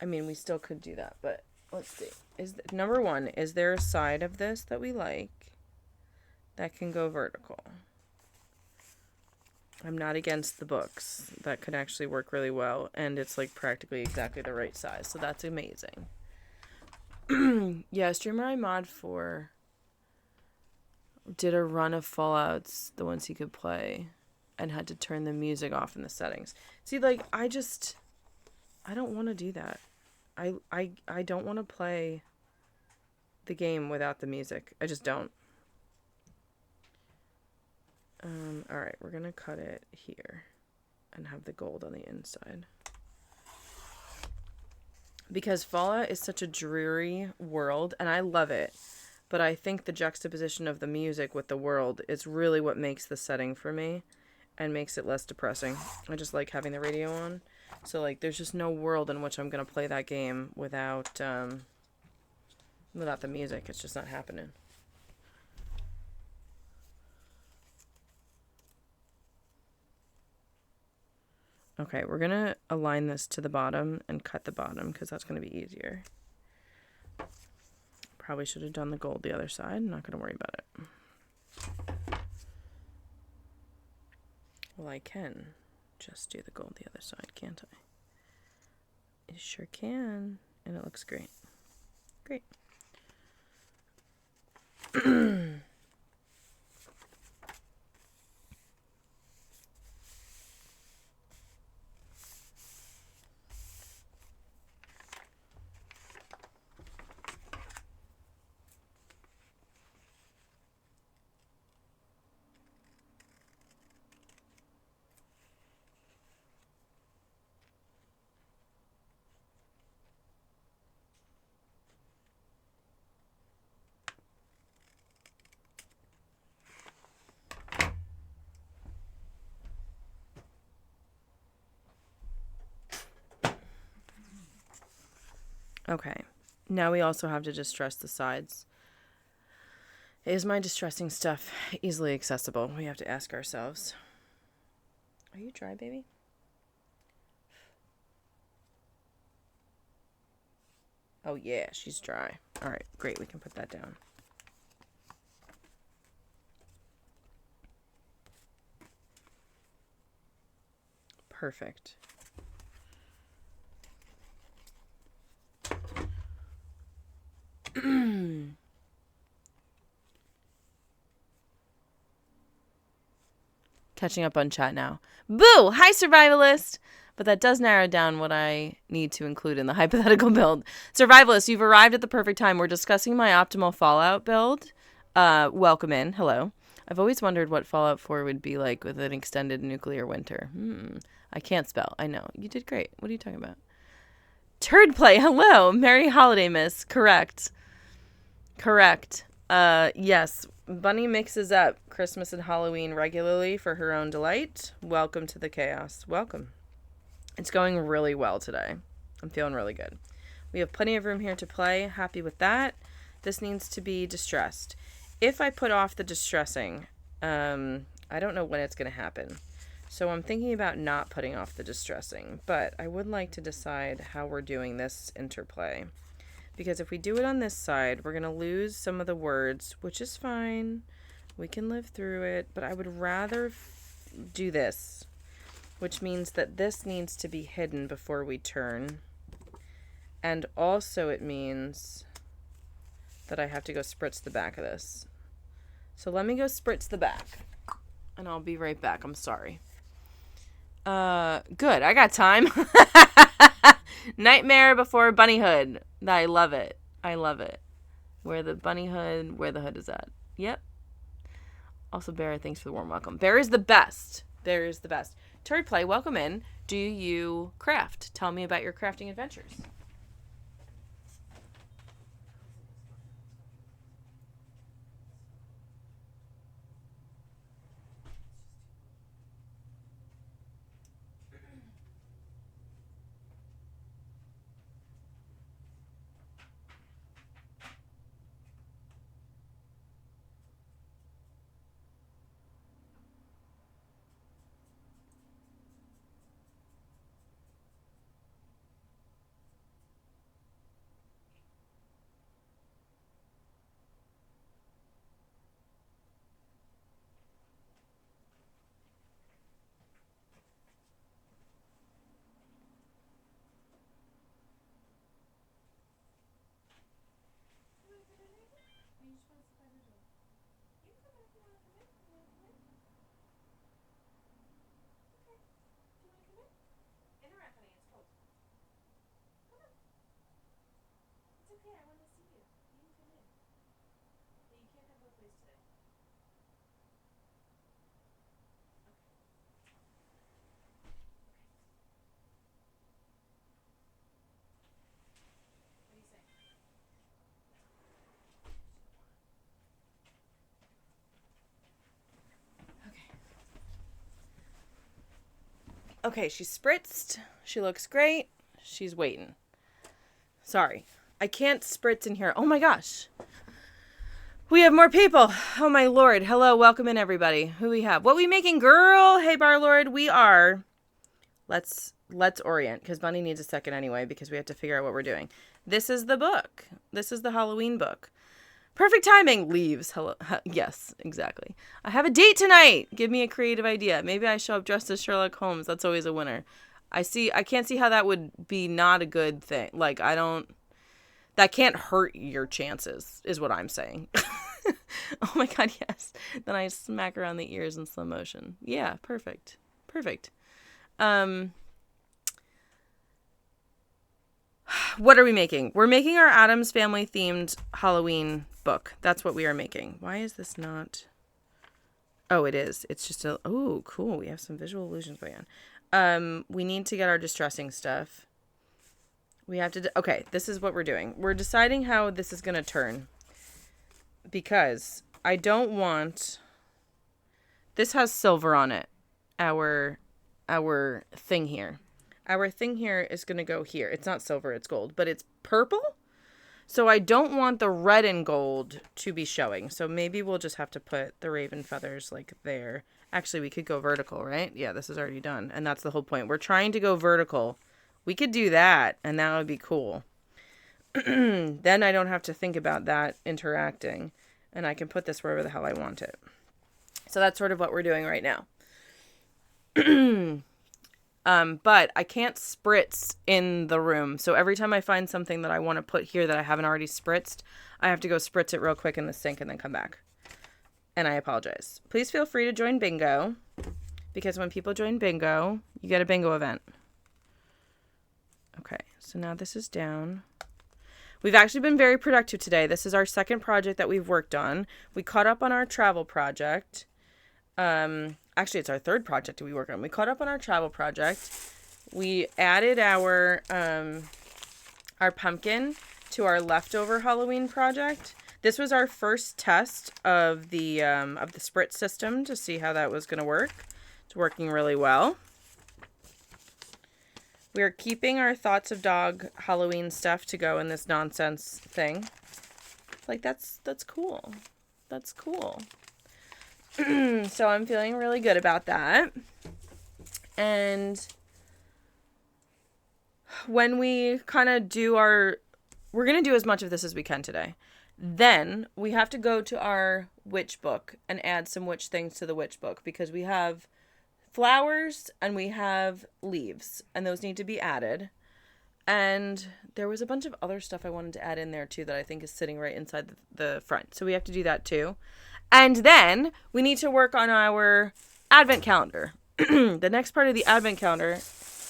mean, we still could do that, but let's see. Number 1, is there a side of this that we like that can go vertical? I'm not against the books. That could actually work really well. And it's like practically exactly the right size. So that's amazing. Yeah, Streamer I Mod 4 did a run of Fallouts, the ones he could play, and had to turn the music off in the settings. See, like, I don't want to do that. I don't want to play the game without the music. I just don't. All right, we're gonna cut it here and have the gold on the inside. Because Fallout is such a dreary world, and I love it, but I think the juxtaposition of the music with the world is really what makes the setting for me and makes it less depressing. I just like having the radio on. So, like, there's just no world in which I'm going to play that game without the music. It's just not happening. Okay, we're going to align this to the bottom and cut the bottom because that's going to be easier. Probably should have done the gold the other side. I'm not going to worry about it. Well, I can just do the gold the other side, can't I? You sure can. And it looks great. Great. Okay, now we also have to distress the sides. Is my distressing stuff easily accessible? We have to ask ourselves. Are you dry, baby? Oh yeah, she's dry. All right, great, we can put that down. Perfect. Catching up on chat now. Boo! Hi, Survivalist! But that does narrow down what I need to include in the hypothetical build. Survivalist, you've arrived at the perfect time. We're discussing my optimal Fallout build. Welcome in. Hello. I've always wondered what Fallout 4 would be like with an extended nuclear winter. I can't spell. I know. You did great. What are you talking about? Turd play. Hello. Merry holiday, miss. Correct. Yes. Bunny mixes up Christmas and Halloween regularly for her own delight. Welcome to the chaos. Welcome. It's going really well today. I'm feeling really good. We have plenty of room here to play. Happy with that. This needs to be distressed. If I put off the distressing, I don't know when it's going to happen. So I'm thinking about not putting off the distressing. But I would like to decide how we're doing this interplay. Because if we do it on this side, we're going to lose some of the words, which is fine. We can live through it. But I would rather do this, which means that this needs to be hidden before we turn. And also it means that I have to go spritz the back of this. So let me go spritz the back. And I'll be right back. I'm sorry. Good. I got time. Nightmare before bunnyhood. I love it. I love it. Where the hood is at. Yep. Also, Bear, thanks for the warm welcome. Bear is the best. Bear is the best. Turd play, welcome in. Do you craft? Tell me about your crafting adventures. okay. I want to see you. You can come in. But you can't have both ways today. What do you say? Okay, she's spritzed. She looks great. She's waiting. Sorry. I can't spritz in here. Oh my gosh. We have more people. Oh my lord. Hello, welcome in everybody. Who we have? What we making, girl? Hey, Barlord. We are. Let's orient, because Bunny needs a second anyway, because we have to figure out what we're doing. This is the book. This is the Halloween book. Perfect timing. Leaves. Hello. Yes, exactly. I have a date tonight. Give me a creative idea. Maybe I show up dressed as Sherlock Holmes. That's always a winner. I can't see how that would be not a good thing. Like, that can't hurt your chances, is what I'm saying. Oh my god, yes. Then I smack her on the ears in slow motion. Yeah, perfect. Perfect. What are we making? We're making our Addams Family themed Halloween book. That's what we are making. Why is this not? Oh, it is. It's just oh, cool. We have some visual illusions going on. We need to get our distressing stuff. We have to, okay, this is what we're doing. We're deciding how this is going to turn. Because I don't want, this has silver on it. Our thing here. Our thing here is going to go here. It's not silver, it's gold, but it's purple. So I don't want the red and gold to be showing. So maybe we'll just have to put the raven feathers like there. Actually, we could go vertical, right? Yeah, this is already done. And that's the whole point. We're trying to go vertical. We could do that, and that would be cool. Then I don't have to think about that interacting. And I can put this wherever the hell I want it. So that's sort of what we're doing right now. But I can't spritz in the room. So every time I find something that I want to put here that I haven't already spritzed, I have to go spritz it real quick in the sink and then come back. And I apologize. Please feel free to join bingo, because when people join bingo, you get a bingo event. Okay, so now this is down. We've actually been very productive today. This is our second project that we've worked on. We caught up on our travel project. Actually, it's our third project that we work on. We caught up on our travel project. We added our pumpkin to our leftover Halloween project. This was our first test of the spritz system to see how that was going to work. It's working really well. We are keeping our Thoughts of Dog Halloween stuff to go in this nonsense thing. Like, that's cool. That's cool. So I'm feeling really good about that. And when we kind of do we're going to do as much of this as we can today. Then we have to go to our witch book and add some witch things to the witch book, because we have flowers and we have leaves, and those need to be added. And there was a bunch of other stuff I wanted to add in there too that I think is sitting right inside the front. So we have to do that too. And then we need to work on our advent calendar. The next part of the advent calendar,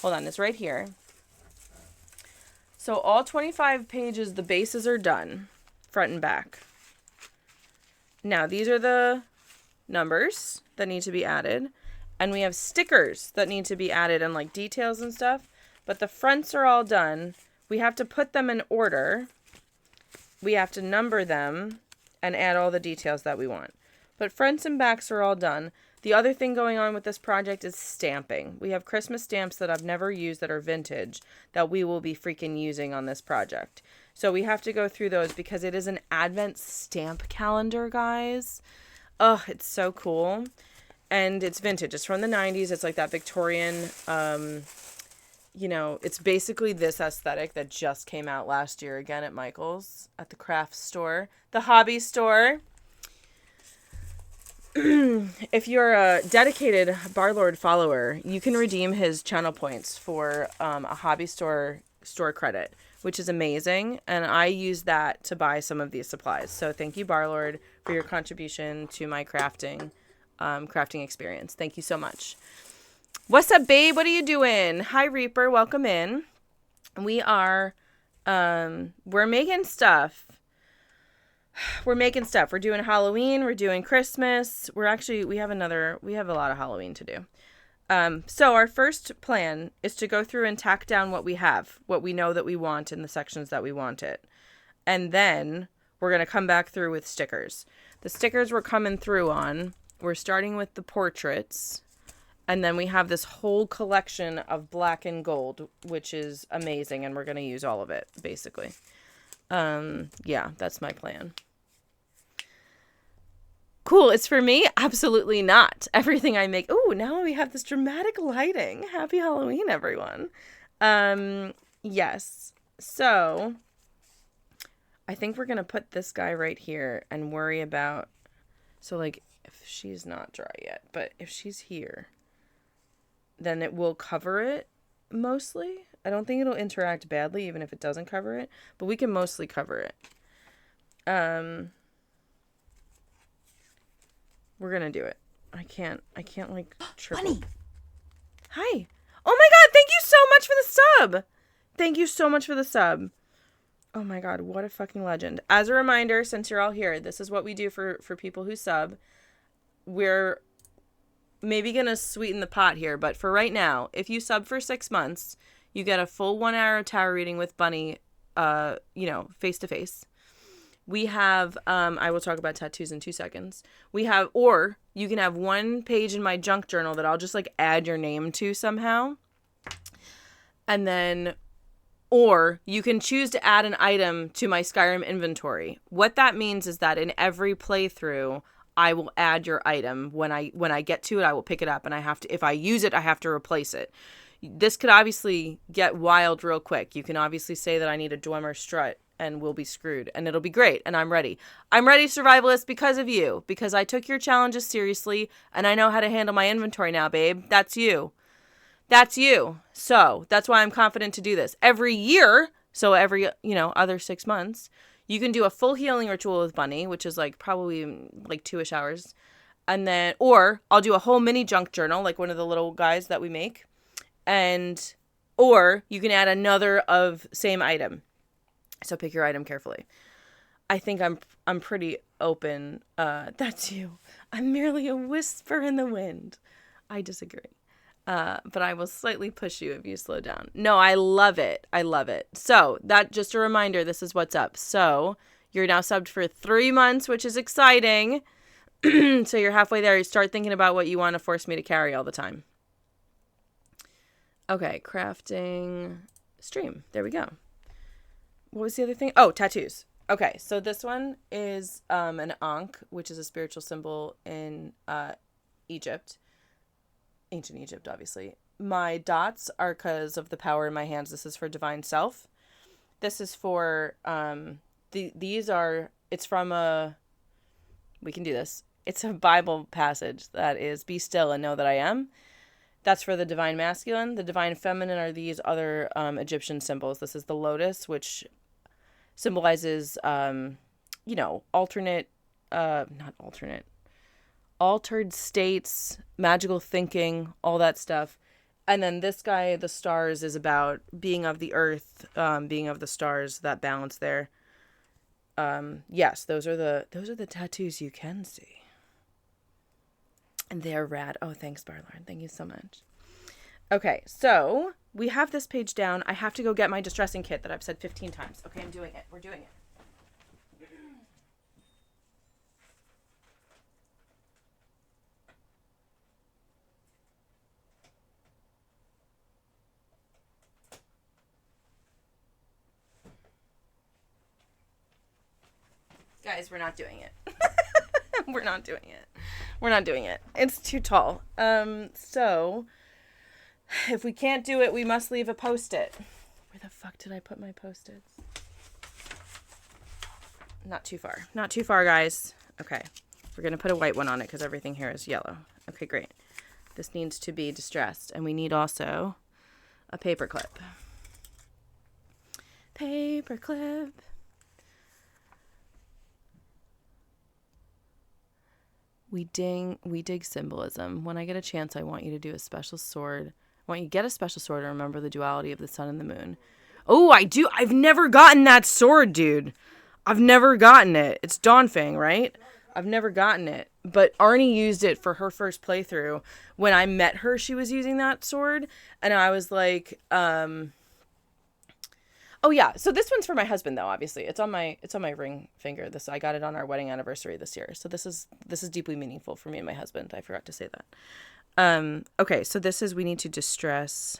hold on, it's right here. So all 25 pages, the bases are done, front and back. Now these are the numbers that need to be added. And we have stickers that need to be added and like details and stuff. But the fronts are all done. We have to put them in order. We have to number them and add all the details that we want. But fronts and backs are all done. The other thing going on with this project is stamping. We have Christmas stamps that I've never used that are vintage that we will be freaking using on this project. So we have to go through those because it is an Advent stamp calendar, guys. Oh, it's so cool. And it's vintage. It's from the 90s. It's like that Victorian, it's basically this aesthetic that just came out last year again at Michael's, at the craft store, the hobby store. If you're a dedicated Barlord follower, you can redeem his channel points for a hobby store credit, which is amazing. And I use that to buy some of these supplies. So thank you, Barlord, for your contribution to my crafting experience. Thank you so much. What's up, babe? What are you doing? Hi, Reaper. Welcome in. We are We're making stuff. We're doing Halloween. We're doing Christmas. We have a lot of Halloween to do. So our first plan is to go through and tack down what we have, what we know that we want in the sections that we want it. And then we're going to come back through with stickers. The stickers we're coming through on, we're starting with the portraits. And then we have this whole collection of black and gold, which is amazing. And we're going to use all of it, basically. Yeah, that's my plan. Cool, it's for me? Absolutely not. Everything I make... Oh, now we have this dramatic lighting. Happy Halloween, everyone. Yes. So, I think we're going to put this guy right here and worry about... So, like, if she's not dry yet, but if she's here, then it will cover it mostly. I don't think it'll interact badly, even if it doesn't cover it, but we can mostly cover it. We're gonna do it. I can't like triple. Bunny. Hi. Oh my god, thank you so much for the sub. Thank you so much for the sub. Oh my god, what a fucking legend. As a reminder, since you're all here, this is what we do for people who sub. We're maybe gonna sweeten the pot here, but for right now, if you sub for 6 months, you get a full 1 hour tarot reading with Bunny, face to face. We have, I will talk about tattoos in 2 seconds. Or you can have 1 page in my junk journal that I'll just like add your name to somehow. And then, or you can choose to add an item to my Skyrim inventory. What that means is that in every playthrough, I will add your item. When I get to it, I will pick it up, and if I use it, I have to replace it. This could obviously get wild real quick. You can obviously say that I need a Dwemer strut, and we'll be screwed, and it'll be great, and I'm ready. I'm ready, survivalist, because of you, because I took your challenges seriously, and I know how to handle my inventory now, babe. That's you. That's you. So that's why I'm confident to do this. Every year, so every, other 6 months, you can do a full healing ritual with Bunny, which is like probably like 2-ish hours. And then, or I'll do a whole mini junk journal, like one of the little guys that we make. Or you can add another of same item. So pick your item carefully. I think I'm pretty open. That's you. I'm merely a whisper in the wind. I disagree. But I will slightly push you if you slow down. No, I love it. I love it. So that, just a reminder, this is what's up. So you're now subbed for 3 months, which is exciting. So you're halfway there. You start thinking about what you want to force me to carry all the time. Okay, crafting stream. There we go. What was the other thing? Oh, tattoos. Okay, so this one is an Ankh, which is a spiritual symbol in Egypt. Ancient Egypt, obviously. My dots are because of the power in my hands. This is for divine self. This is for, it's from we can do this. It's a Bible passage that is, be still and know that I am. That's for the divine masculine. The divine feminine are these other Egyptian symbols. This is the lotus, which symbolizes, altered states, magical thinking, all that stuff. And then this guy, the stars, is about being of the earth, being of the stars, that balance there. Yes, those are the tattoos you can see. And they're rad. Oh, thanks, Barlard. Thank you so much. Okay, so we have this page down. I have to go get my distressing kit that I've said 15 times. Okay, I'm doing it. We're doing it. Guys, we're not doing it. We're not doing it. We're not doing it. It's too tall. So if we can't do it, we must leave a post-it. Where the fuck did I put my post-its? Not too far. Not too far, guys. Okay. We're going to put a white one on it because everything here is yellow. Okay, great. This needs to be distressed. And we need also a paper clip. Paper clip. We dig symbolism. When I get a chance, I want you to do a special sword. I want you to get a special sword and remember the duality of the sun and the moon. Oh, I do. I've never gotten that sword, dude. I've never gotten it. It's Dawnfang, right? I've never gotten it. But Arnie used it for her first playthrough. When I met her, she was using that sword. And I was like, oh yeah, so this one's for my husband though, obviously. It's on my ring finger. I got it on our wedding anniversary this year. So this is deeply meaningful for me and my husband. I forgot to say that. Okay, so we need to distress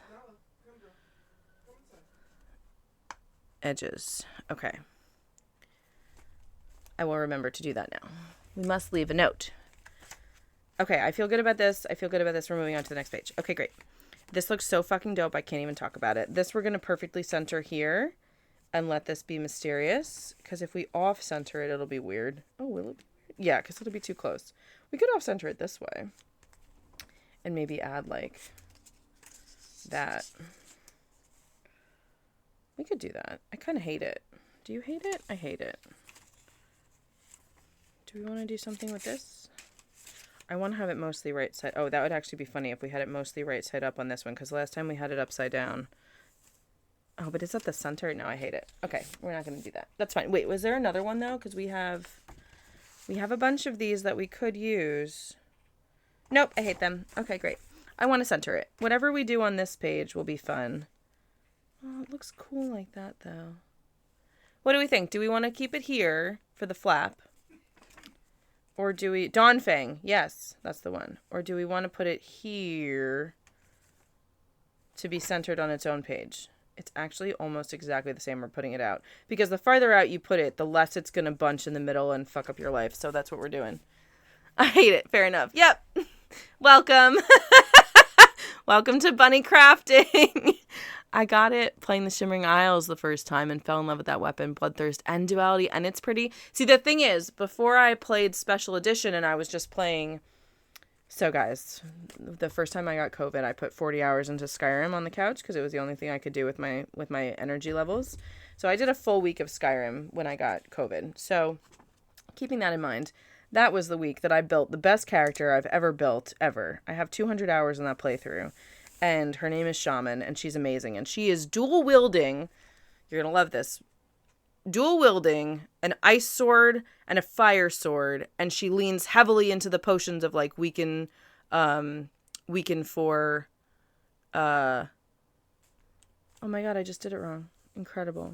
edges. Okay. I will remember to do that now. We must leave a note. Okay, I feel good about this. We're moving on to the next page. Okay, great. This looks so fucking dope. I can't even talk about it. This we're going to perfectly center here and let this be mysterious. Because if we off-center it, it'll be weird. Oh, will it be? Yeah, because it'll be too close. We could off-center it this way. And maybe add, like, that. We could do that. I kind of hate it. Do you hate it? I hate it. Do we want to do something with this? I want to have it mostly right side. Oh, that would actually be funny if we had it mostly right side up on this one. Because last time we had it upside down. Oh, but is that the center? No, I hate it. Okay, we're not going to do that. That's fine. Wait, was there another one, though? Because we have a bunch of these that we could use. Nope, I hate them. Okay, great. I want to center it. Whatever we do on this page will be fun. Oh, it looks cool like that, though. What do we think? Do we want to keep it here for the flap? Or do we... Dawnfang. Yes, that's the one. Or do we want to put it here to be centered on its own page? It's actually almost exactly the same we're putting it out. Because the farther out you put it, the less it's going to bunch in the middle and fuck up your life. So that's what we're doing. I hate it. Fair enough. Yep. Welcome. Welcome to bunny crafting. I got it playing the Shimmering Isles the first time and fell in love with that weapon, Bloodthirst and Duality, and it's pretty... See, the thing is, before I played Special Edition and I was just playing... So, guys, the first time I got COVID, I put 40 hours into Skyrim on the couch because it was the only thing I could do with my energy levels. So I did a full week of Skyrim when I got COVID. So, keeping that in mind, that was the week that I built the best character I've ever built, ever. I have 200 hours in that playthrough. And her name is Shaman, and she's amazing. And she is dual-wielding, you're going to love this, dual-wielding an ice sword and a fire sword. And she leans heavily into the potions of, like, weaken for, oh my god, I just did it wrong. Incredible.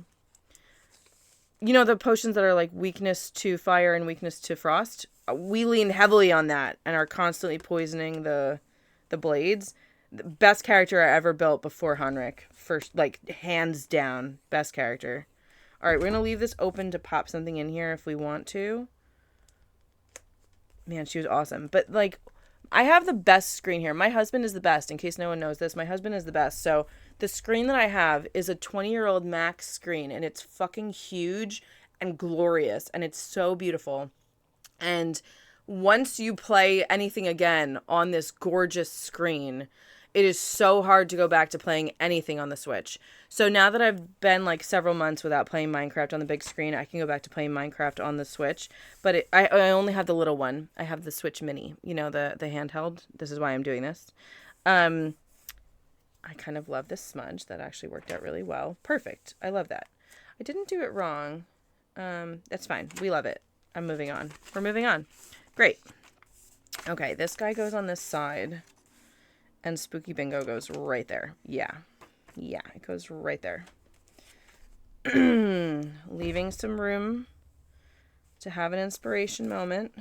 You know the potions that are, like, weakness to fire and weakness to frost? We lean heavily on that and are constantly poisoning the blades. The best character I ever built before Henrik. First, like, hands down, best character. Alright, we're going to leave this open to pop something in here if we want to. Man, she was awesome. But, like, I have the best screen here. My husband is the best. In case no one knows this, my husband is the best. So, the screen that I have is a 20-year-old Max screen. And it's fucking huge and glorious. And it's so beautiful. And once you play anything again on this gorgeous screen... It is so hard to go back to playing anything on the Switch. So now that I've been like several months without playing Minecraft on the big screen, I can go back to playing Minecraft on the Switch. But I only have the little one. I have the Switch Mini, you know, the handheld. This is why I'm doing this. I kind of love this smudge. That actually worked out really well. Perfect. I love that. I didn't do it wrong. That's fine. We love it. I'm moving on. We're moving on. Great. Okay, this guy goes on this side. And Spooky Bingo goes right there. Yeah. Yeah, it goes right there. Leaving some room to have an inspiration moment.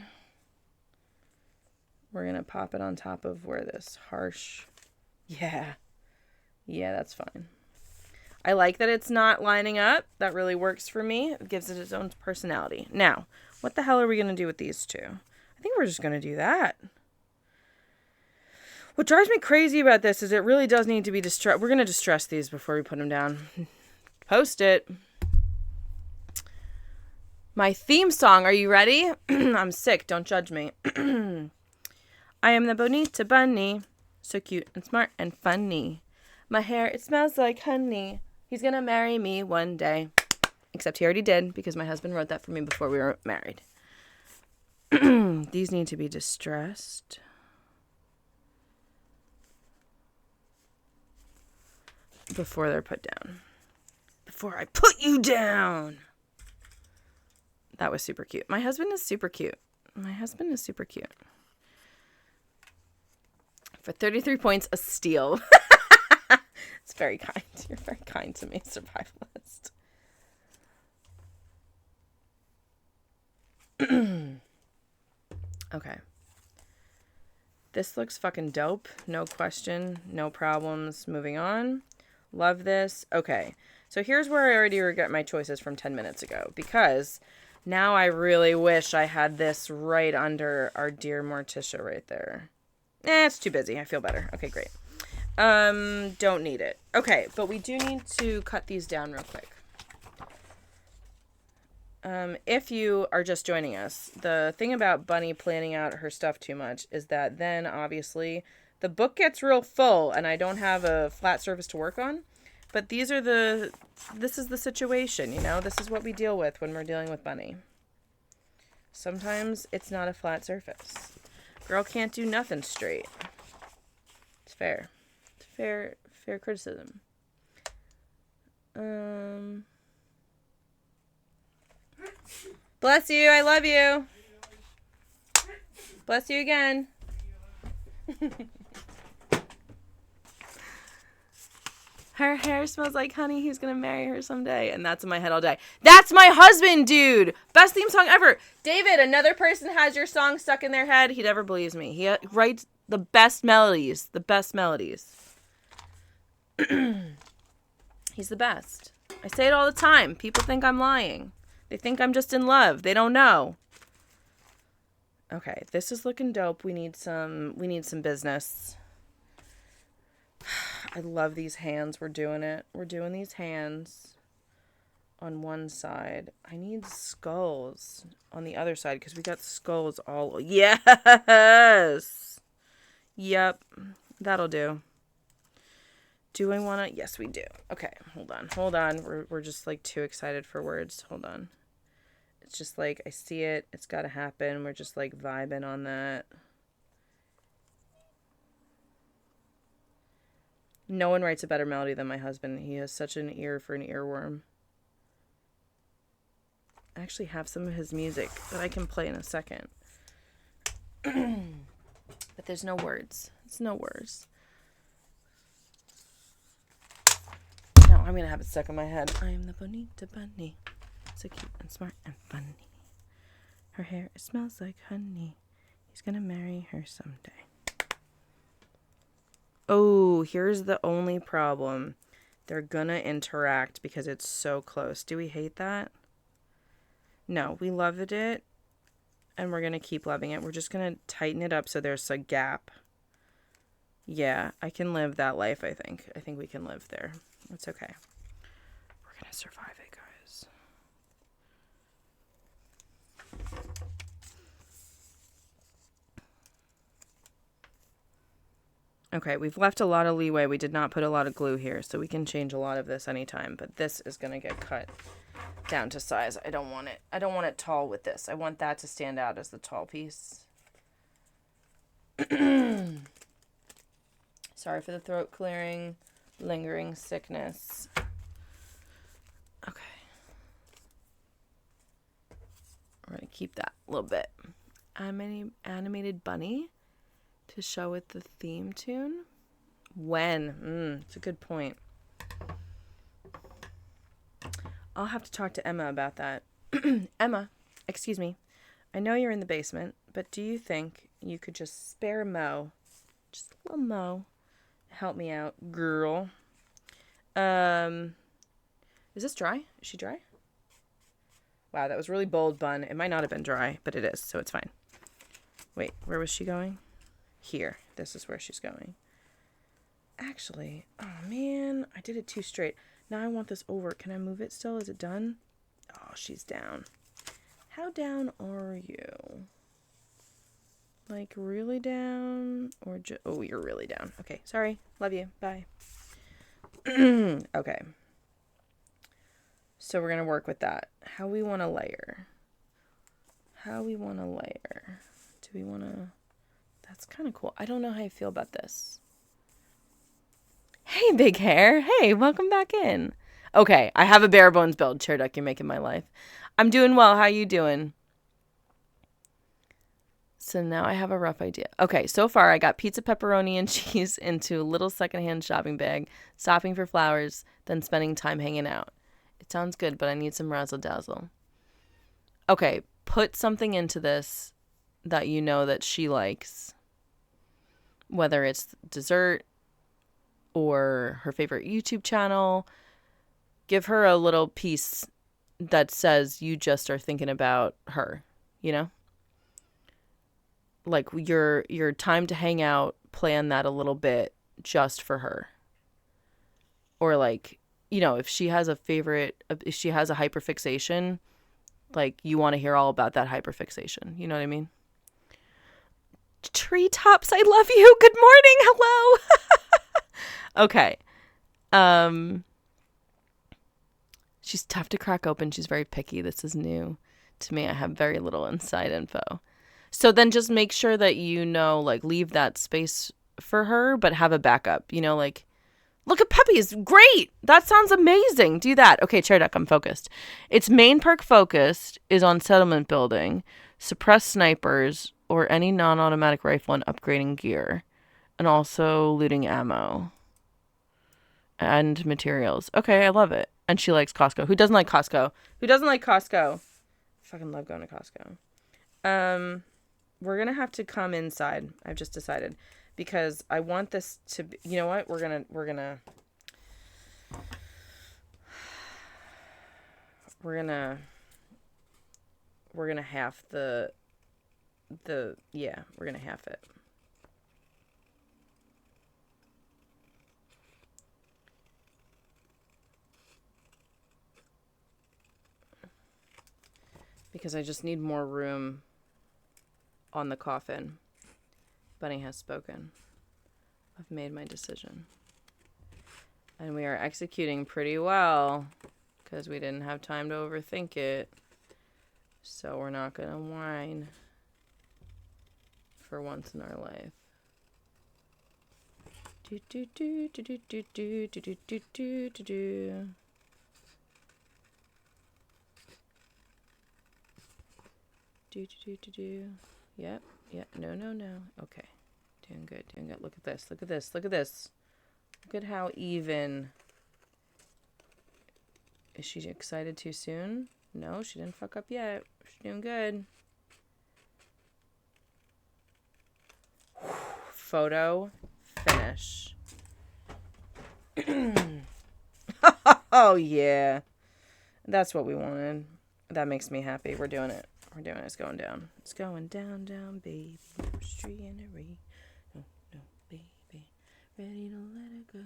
We're going to pop it on top of where this harsh... Yeah. Yeah, that's fine. I like that it's not lining up. That really works for me. It gives it its own personality. Now, what the hell are we going to do with these two? I think we're just going to do that. What drives me crazy about this is it really does need to be distressed. We're going to distress these before we put them down. Post it. My theme song. Are you ready? I'm sick. Don't judge me. I am the Bonita Bunny. So cute and smart and funny. My hair, it smells like honey. He's going to marry me one day. Except he already did because my husband wrote that for me before we were married. These need to be distressed. Before they're put down. before I put you down. That was super cute. My husband is super cute. For 33 points, a steal. It's very kind. You're very kind to me, survivalist. Okay. This looks fucking dope. No question. No problems. Moving on. Love this. Okay. So here's where I already regret my choices from 10 minutes ago. Because now I really wish I had this right under our dear Morticia right there. It's too busy. I feel better. Okay, great. Don't need it. Okay, but we do need to cut these down real quick. If you are just joining us, the thing about Bunny planning out her stuff too much is that then obviously the book gets real full and I don't have a flat surface to work on. But this is the situation, you know? This is what we deal with when we're dealing with Bunny. Sometimes it's not a flat surface. Girl can't do nothing straight. It's fair. It's fair criticism. Bless you. I love you. Bless you again. Her hair smells like honey. He's going to marry her someday. And that's in my head all day. That's my husband, dude. Best theme song ever. David, another person has your song stuck in their head. He never believes me. He writes the best melodies. The best melodies. He's the best. I say it all the time. People think I'm lying. They think I'm just in love. They don't know. Okay, this is looking dope. We need some business. I love these hands. We're doing it. We're doing these hands on one side. I need skulls on the other side because we got skulls all. Yes. Yep. That'll do. Do I want to? Yes, we do. Okay, hold on. We're just like too excited for words. Hold on. It's just like I see it. It's got to happen. We're just like vibing on that. No one writes a better melody than my husband. He has such an ear for an earworm. I actually have some of his music that I can play in a second. But there's no words. It's no words. No, I'm going to have it stuck in my head. I am the Bonita Bunny. So cute and smart and funny. Her hair, it smells like honey. He's going to marry her someday. Oh, here's the only problem. They're gonna interact because it's so close. Do we hate that? No, we loved it. And we're gonna keep loving it. We're just gonna tighten it up so there's a gap. Yeah, I can live that life, I think. I think we can live there. It's okay. We're gonna survive it, guys. Okay, we've left a lot of leeway. We did not put a lot of glue here, so we can change a lot of this anytime. But this is going to get cut down to size. I don't want it tall with this. I want that to stand out as the tall piece. Sorry for the throat clearing, lingering sickness. Okay. We're going to keep that a little bit. Animated bunny. To show it the theme tune? When? It's a good point. I'll have to talk to Emma about that. Emma, excuse me. I know you're in the basement, but do you think you could just spare Mo? Just a little Mo. Help me out, girl. Is this dry? Is she dry? Wow, that was really bold, Bun. It might not have been dry, but it is, so it's fine. Wait, where was she going? Here. This is where she's going. Actually, oh man, I did it too straight. Now I want this over. Can I move it still? Is it done? Oh, she's down. How down are you? Like really down? Or oh, you're really down. Okay, sorry. Love you. Bye. Okay. So we're going to work with that. How we want to layer. Do we want to... That's kind of cool. I don't know how you feel about this. Hey, big hair. Hey, welcome back in. Okay, I have a bare bones build. Chair Duck, you're making my life. I'm doing well. How you doing? So now I have a rough idea. Okay, so far I got pizza, pepperoni, and cheese into a little secondhand shopping bag, stopping for flowers, then spending time hanging out. It sounds good, but I need some razzle dazzle. Okay, put something into this that you know that she likes, whether it's dessert or her favorite YouTube channel. Give her a little piece that says you just are thinking about her, you know? Like your time to hang out, plan that a little bit just for her. Or like, you know, if she has a favorite, if she has a hyperfixation, like you want to hear all about that hyperfixation. You know what I mean? Treetops, I love you. Good morning. Hello. Okay. She's tough to crack open. She's very picky. This is new to me. I have very little inside info. So then just make sure that you know, like, leave that space for her, but have a backup. You know, like, look at puppies. Great. That sounds amazing. Do that. Okay, Chair Duck, I'm focused. Its main perk focused is on settlement building, suppress snipers, or any non-automatic rifle and upgrading gear, and also looting ammo and materials. Okay, I love it. And she likes Costco. Who doesn't like Costco? Who doesn't like Costco? I fucking love going to Costco. We're going to have to come inside. I've just decided. Because I want this to be... You know what? We're going to half yeah, we're going to half it. Because I just need more room on the coffin. Bunny has spoken. I've made my decision. And we are executing pretty well because we didn't have time to overthink it. So we're not going to whine for once in our life. Do do do do do do do do do do do do. Do. Yep. No. Okay. Doing good. Look at this. Look at how even. Is she excited too soon? No, she didn't fuck up yet. She's doing good. Photo finish. Oh, yeah. That's what we wanted. That makes me happy. We're doing it. It's going down. It's going down, baby. Streanery. No, baby. Ready to let it go.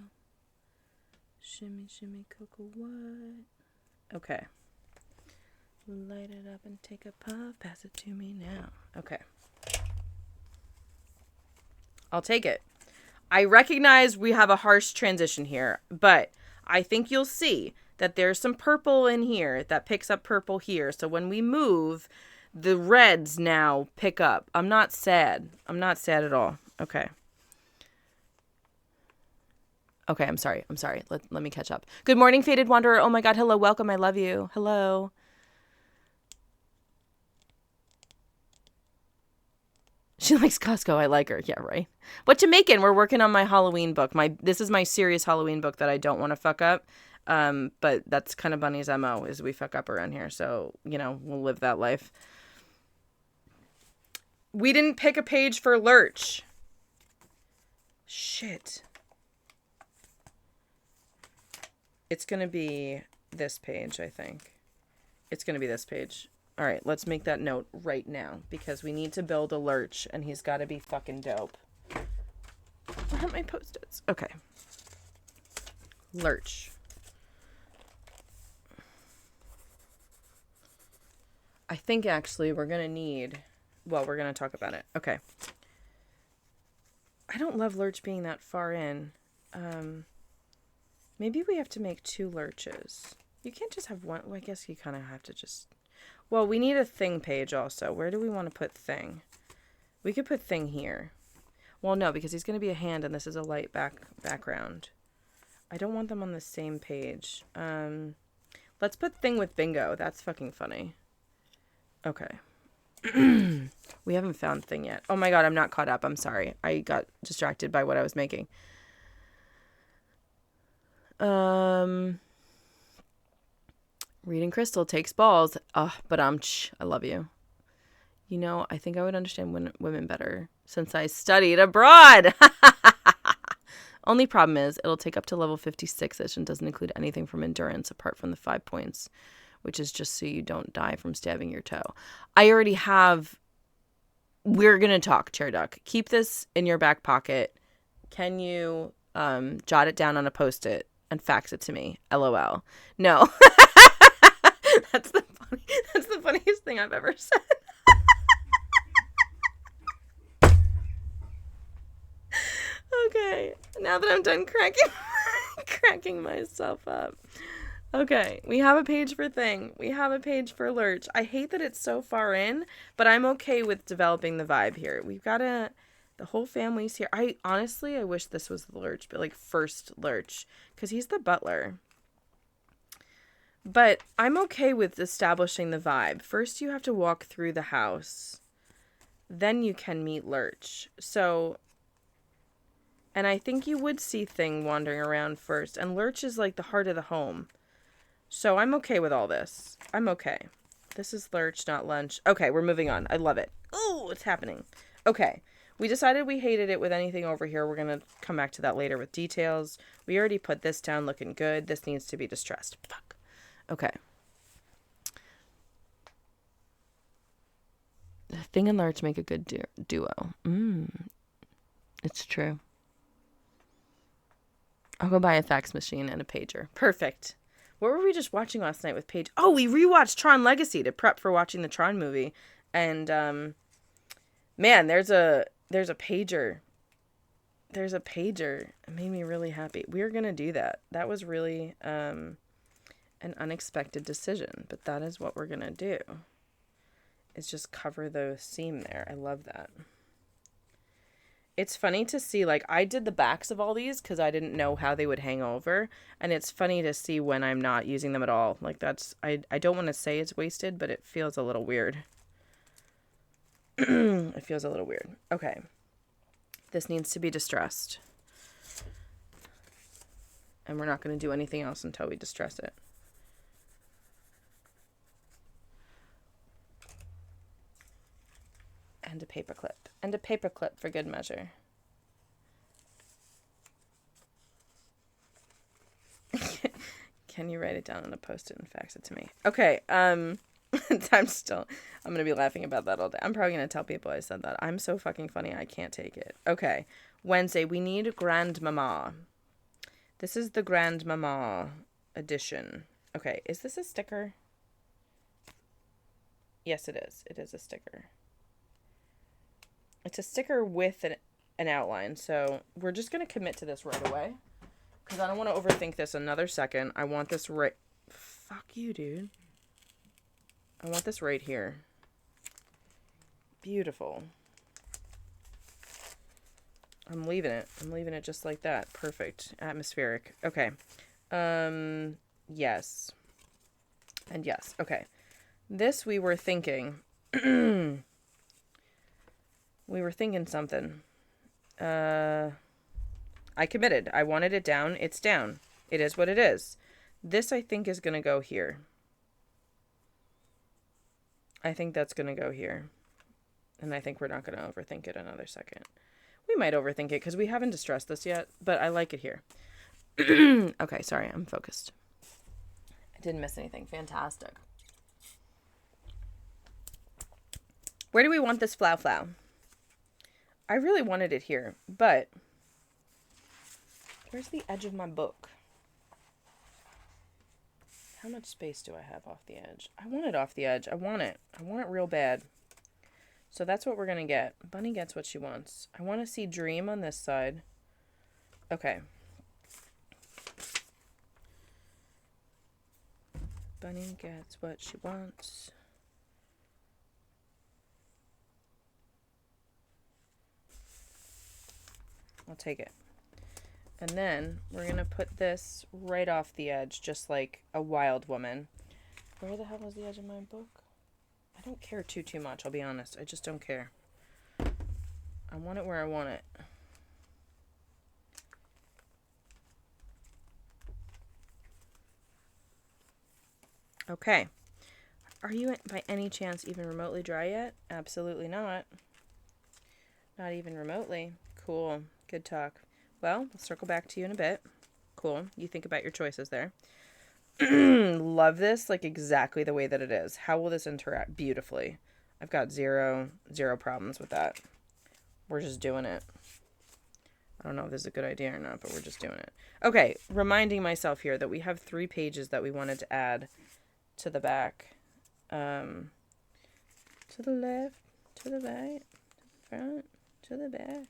Shimmy, cocoa, what? Okay. Light it up and take a puff. Pass it to me now. Okay. I'll take it. I recognize we have a harsh transition here, but I think you'll see that there's some purple in here that picks up purple here. So when we move, the reds now pick up. I'm not sad. At all. Okay. Okay, I'm sorry. Let me catch up. Good morning, Faded Wanderer. Oh my God, hello, welcome. I love you. Hello. She likes Costco. I like her. Yeah, right. What you making? We're working on my Halloween book. This is my serious Halloween book that I don't want to fuck up. But that's kind of Bunny's MO is we fuck up around here. So, we'll live that life. We didn't pick a page for Lurch. Shit. It's going to be this page, I think. It's going to be this page. All right, let's make that note right now because we need to build a Lurch and he's got to be fucking dope. Where are my Post-its? Okay. Lurch. I think actually we're going to talk about it. Okay. I don't love Lurch being that far in. Maybe we have to make 2 Lurches. You can't just have one. Well, I guess you kind of have to just... Well, we need a thing page also. Where do we want to put thing? We could put thing here. Well, no, because he's going to be a hand and this is a light background. I don't want them on the same page. Let's put thing with bingo. That's fucking funny. Okay. We haven't found thing yet. Oh my god, I'm not caught up. I'm sorry. I got distracted by what I was making. Reading Crystal takes balls. But I love you. You know, I think I would understand women better since I studied abroad. Only problem is it'll take up to level 56-ish and doesn't include anything from endurance apart from the 5 points, which is just so you don't die from stabbing your toe. I already have... We're going to talk, Chair Duck. Keep this in your back pocket. Can you jot it down on a Post-it and fax it to me? LOL. No. That's the funniest thing I've ever said. Okay, now that I'm done cracking myself up. Okay, we have a page for Thing. We have a page for Lurch. I hate that it's so far in, but I'm okay with developing the vibe here. We've got the whole family's here. I wish this was the Lurch, but like first Lurch, because he's the butler. But I'm okay with establishing the vibe. First, you have to walk through the house. Then you can meet Lurch. And I think you would see Thing wandering around first. And Lurch is like the heart of the home. So I'm okay with all this. I'm okay. This is Lurch, not lunch. Okay, we're moving on. I love it. Ooh, what's happening? Okay. We decided we hated it with anything over here. We're going to come back to that later with details. We already put this down looking good. This needs to be distressed. Fuck. Okay. Thing and Lurch make a good duo. It's true. I'll go buy a fax machine and a pager. Perfect. What were we just watching last night with Paige? Oh, we rewatched Tron Legacy to prep for watching the Tron movie. And, man, there's a pager. There's a pager. It made me really happy. We're going to do that. That was really, an unexpected decision. But that is what we're going to do. Is just cover the seam there. I love that. It's funny to see, like, I did the backs of all these because I didn't know how they would hang over. And it's funny to see when I'm not using them at all. Like, I don't want to say it's wasted, but it feels a little weird. It feels a little weird. Okay. This needs to be distressed. And we're not going to do anything else until we distress it. And a paperclip. And a paperclip for good measure. Can you write it down on a Post-it and fax it to me? Okay, I'm going to be laughing about that all day. I'm probably going to tell people I said that. I'm so fucking funny, I can't take it. Okay, Wednesday, we need Grandmama. This is the Grandmama edition. Okay, is this a sticker? Yes, it is. It is a sticker. It's a sticker with an outline, so we're just going to commit to this right away. Because I don't want to overthink this another second. I want this right... Fuck you, dude. I want this right here. Beautiful. I'm leaving it. I'm leaving it just like that. Perfect. Atmospheric. Okay. Yes. And yes. Okay. This we were thinking... We were thinking something. I committed. I wanted it down. It's down. It is what it is. This, I think, is going to go here. I think that's going to go here. And I think we're not going to overthink it another second. We might overthink it because we haven't distressed this yet, but I like it here. Okay, sorry. I'm focused. I didn't miss anything. Fantastic. Where do we want this flow? I really wanted it here, but where's the edge of my book? How much space do I have off the edge? I want it off the edge. I want it. I want it real bad. So that's what we're going to get. Bunny gets what she wants. I want to see Dream on this side. Okay. Bunny gets what she wants. I'll take it. And then we're going to put this right off the edge, just like a wild woman. Where the hell was the edge of my book? I don't care too much, I'll be honest. I just don't care. I want it where I want it. Okay. Are you by any chance even remotely dry yet? Absolutely not. Not even remotely. Cool. Good talk. Well, we'll circle back to you in a bit. Cool. You think about your choices there. Love this, like exactly the way that it is. How will this interact? Beautifully. I've got zero problems with that. We're just doing it. I don't know if this is a good idea or not, but we're just doing it. Okay, reminding myself here that we have 3 pages that we wanted to add to the back. To the left, to the right, to the front, to the back.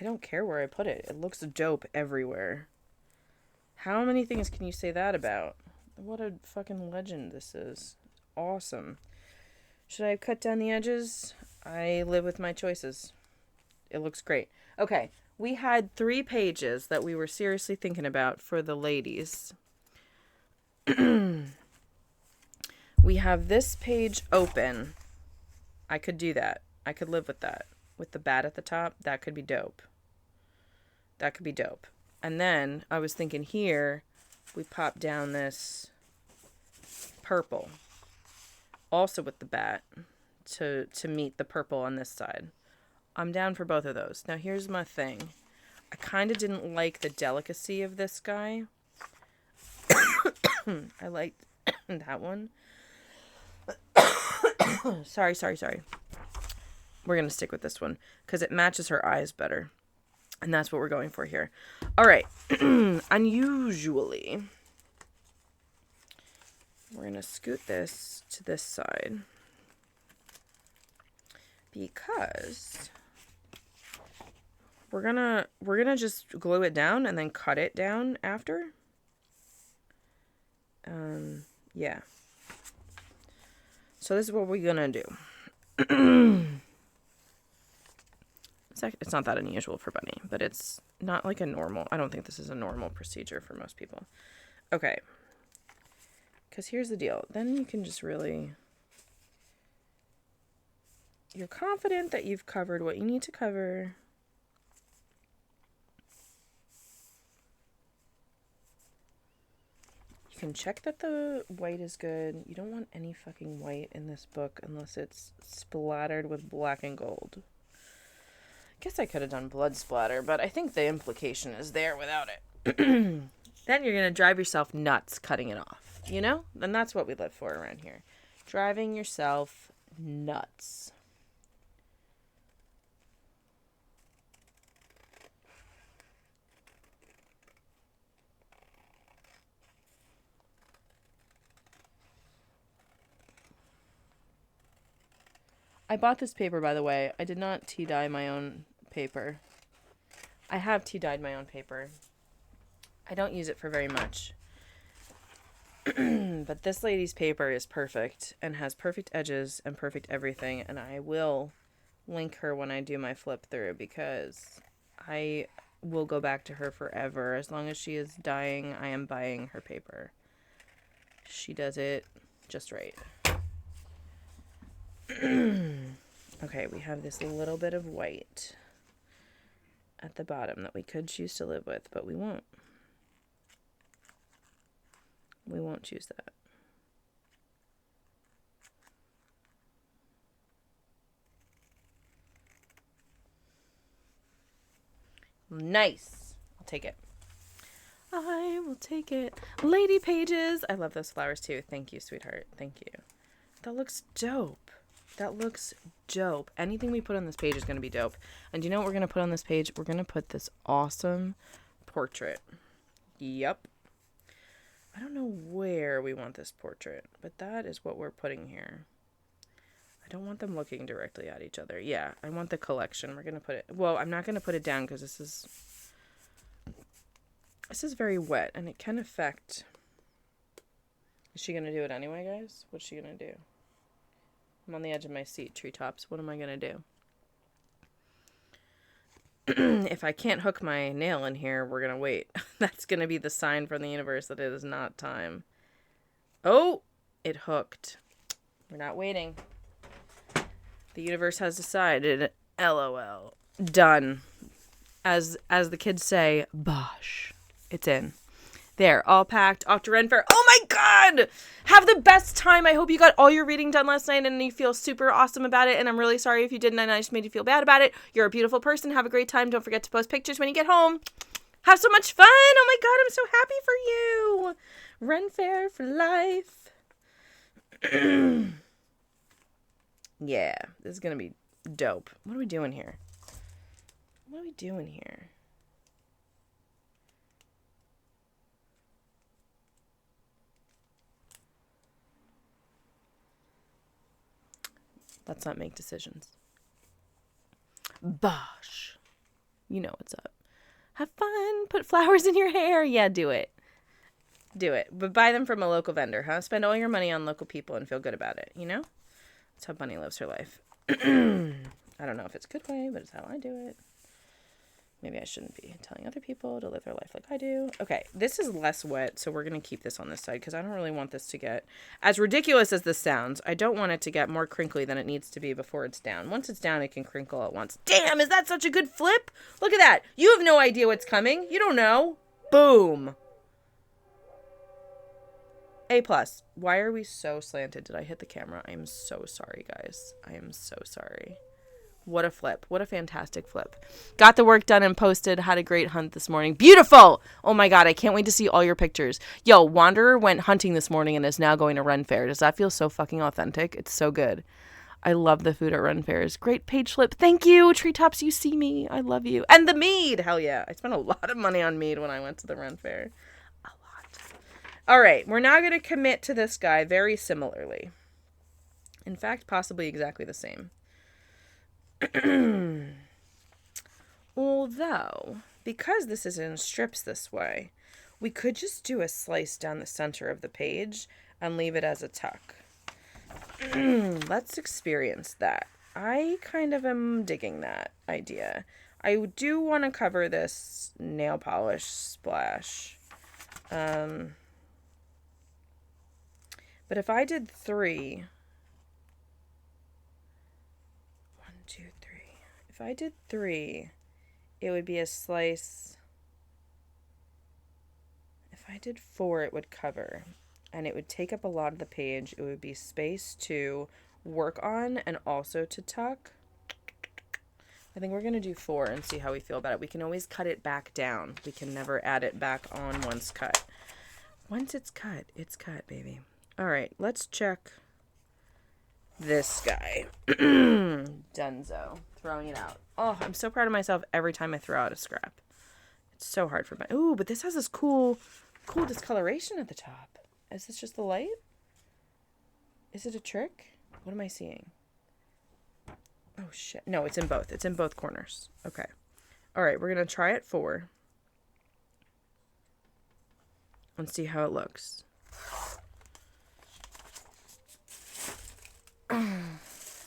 I don't care where I put it. It looks dope everywhere. How many things can you say that about? What a fucking legend this is. Awesome. Should I cut down the edges? I live with my choices. It looks great. Okay, we had 3 pages that we were seriously thinking about for the ladies. We have this page open. I could do that. I could live with that. With the bat at the top, that could be dope. That could be dope. And then I was thinking here, we pop down this purple. Also with the bat to meet the purple on this side. I'm down for both of those. Now here's my thing. I kind of didn't like the delicacy of this guy. I liked that one. Sorry. We're going to stick with this one because it matches her eyes better. And that's what we're going for here. All right. Unusually, we're going to scoot this to this side because we're going to just glue it down and then cut it down after. Yeah. So this is what we're going to do. It's not that unusual for Bunny, but it's not like a normal... I don't think this is a normal procedure for most people. Okay. Because here's the deal. Then you can just really... You're confident that you've covered what you need to cover. You can check that the white is good. You don't want any fucking white in this book unless it's splattered with black and gold. Guess I could have done blood splatter, but I think the implication is there without it. Then you're going to drive yourself nuts cutting it off, you know? And that's what we live for around here. Driving yourself nuts. I bought this paper, by the way. I did not tea dye my own paper. I have tea dyed my own paper. I don't use it for very much. But this lady's paper is perfect and has perfect edges and perfect everything. And I will link her when I do my flip through because I will go back to her forever. As long as she is dyeing, I am buying her paper. She does it just right. Okay, we have this little bit of white at the bottom that we could choose to live with, but we won't. We won't choose that. Nice. I'll take it. I will take it. Lady pages. I love those flowers too. Thank you, sweetheart. Thank you. That looks dope. That looks dope. Anything we put on this page is going to be dope. And you know what we're going to put on this page? We're going to put this awesome portrait. Yep. I don't know where we want this portrait, but that is what we're putting here. I don't want them looking directly at each other. Yeah, I want the collection. We're going to put it... Well, I'm not going to put it down because this is very wet, and it can affect Is she going to do it anyway, guys? What's she going to do? I'm on the edge of my seat, Treetops. What am I going to do? If I can't hook my nail in here, we're going to wait. That's going to be the sign from the universe that it is not time. Oh, it hooked. We're not waiting. The universe has decided. LOL. Done. As the kids say, bosh. It's in. There, all packed, off to Ren Fair. Oh my god! Have the best time. I hope you got all your reading done last night and you feel super awesome about it. And I'm really sorry if you didn't and I just made you feel bad about it. You're a beautiful person. Have a great time. Don't forget to post pictures when you get home. Have so much fun. Oh my god, I'm so happy for you. Ren Fair for life. Yeah, this is going to be dope. What are we doing here? What are we doing here? Let's not make decisions. Bosh. You know what's up. Have fun. Put flowers in your hair. Yeah, do it. Do it. But buy them from a local vendor, huh? Spend all your money on local people and feel good about it, you know? That's how Bunny lives her life. I don't know if it's a good way, but it's how I do it. Maybe I shouldn't be telling other people to live their life like I do. Okay, this is less wet, so we're going to keep this on this side because I don't really want this to get... As ridiculous as this sounds, I don't want it to get more crinkly than it needs to be before it's down. Once it's down, it can crinkle at once. Damn, is that such a good flip? Look at that. You have no idea what's coming. You don't know. Boom. A+. Why are we so slanted? Did I hit the camera? I am so sorry, guys. I am so sorry. What a flip. What a fantastic flip. Got the work done and posted. Had a great hunt this morning. Beautiful! Oh my god, I can't wait to see all your pictures. Yo, Wanderer went hunting this morning and is now going to Ren Fair. Does that feel so fucking authentic? It's so good. I love the food at Ren Fairs. Great page flip. Thank you, Treetops. You see me. I love you. And the mead. Hell yeah. I spent a lot of money on mead when I went to the Ren Fair. A lot. All right. We're now going to commit to this guy very similarly. In fact, possibly exactly the same. Although, because this is in strips this way, we could just do a slice down the center of the page and leave it as a tuck. Let's experience that. I kind of am digging that idea. I do want to cover this nail polish splash. But if I did 3... 1, 2, 3. If I did 3, it would be a slice. If I did 4, it would cover. And it would take up a lot of the page. It would be space to work on and also to tuck. I think we're going to do 4 and see how we feel about it. We can always cut it back down. We can never add it back on once cut. Once it's cut, baby. All right, let's check this guy. Dunzo. Throwing it out. Oh, I'm so proud of myself every time I throw out a scrap. It's so hard for my... Ooh, but this has this cool discoloration at the top. Is this just the light? Is it a trick? What am I seeing? Oh, shit. No, it's in both. It's in both corners. Okay. All right, we're going to try it 4. And see how it looks.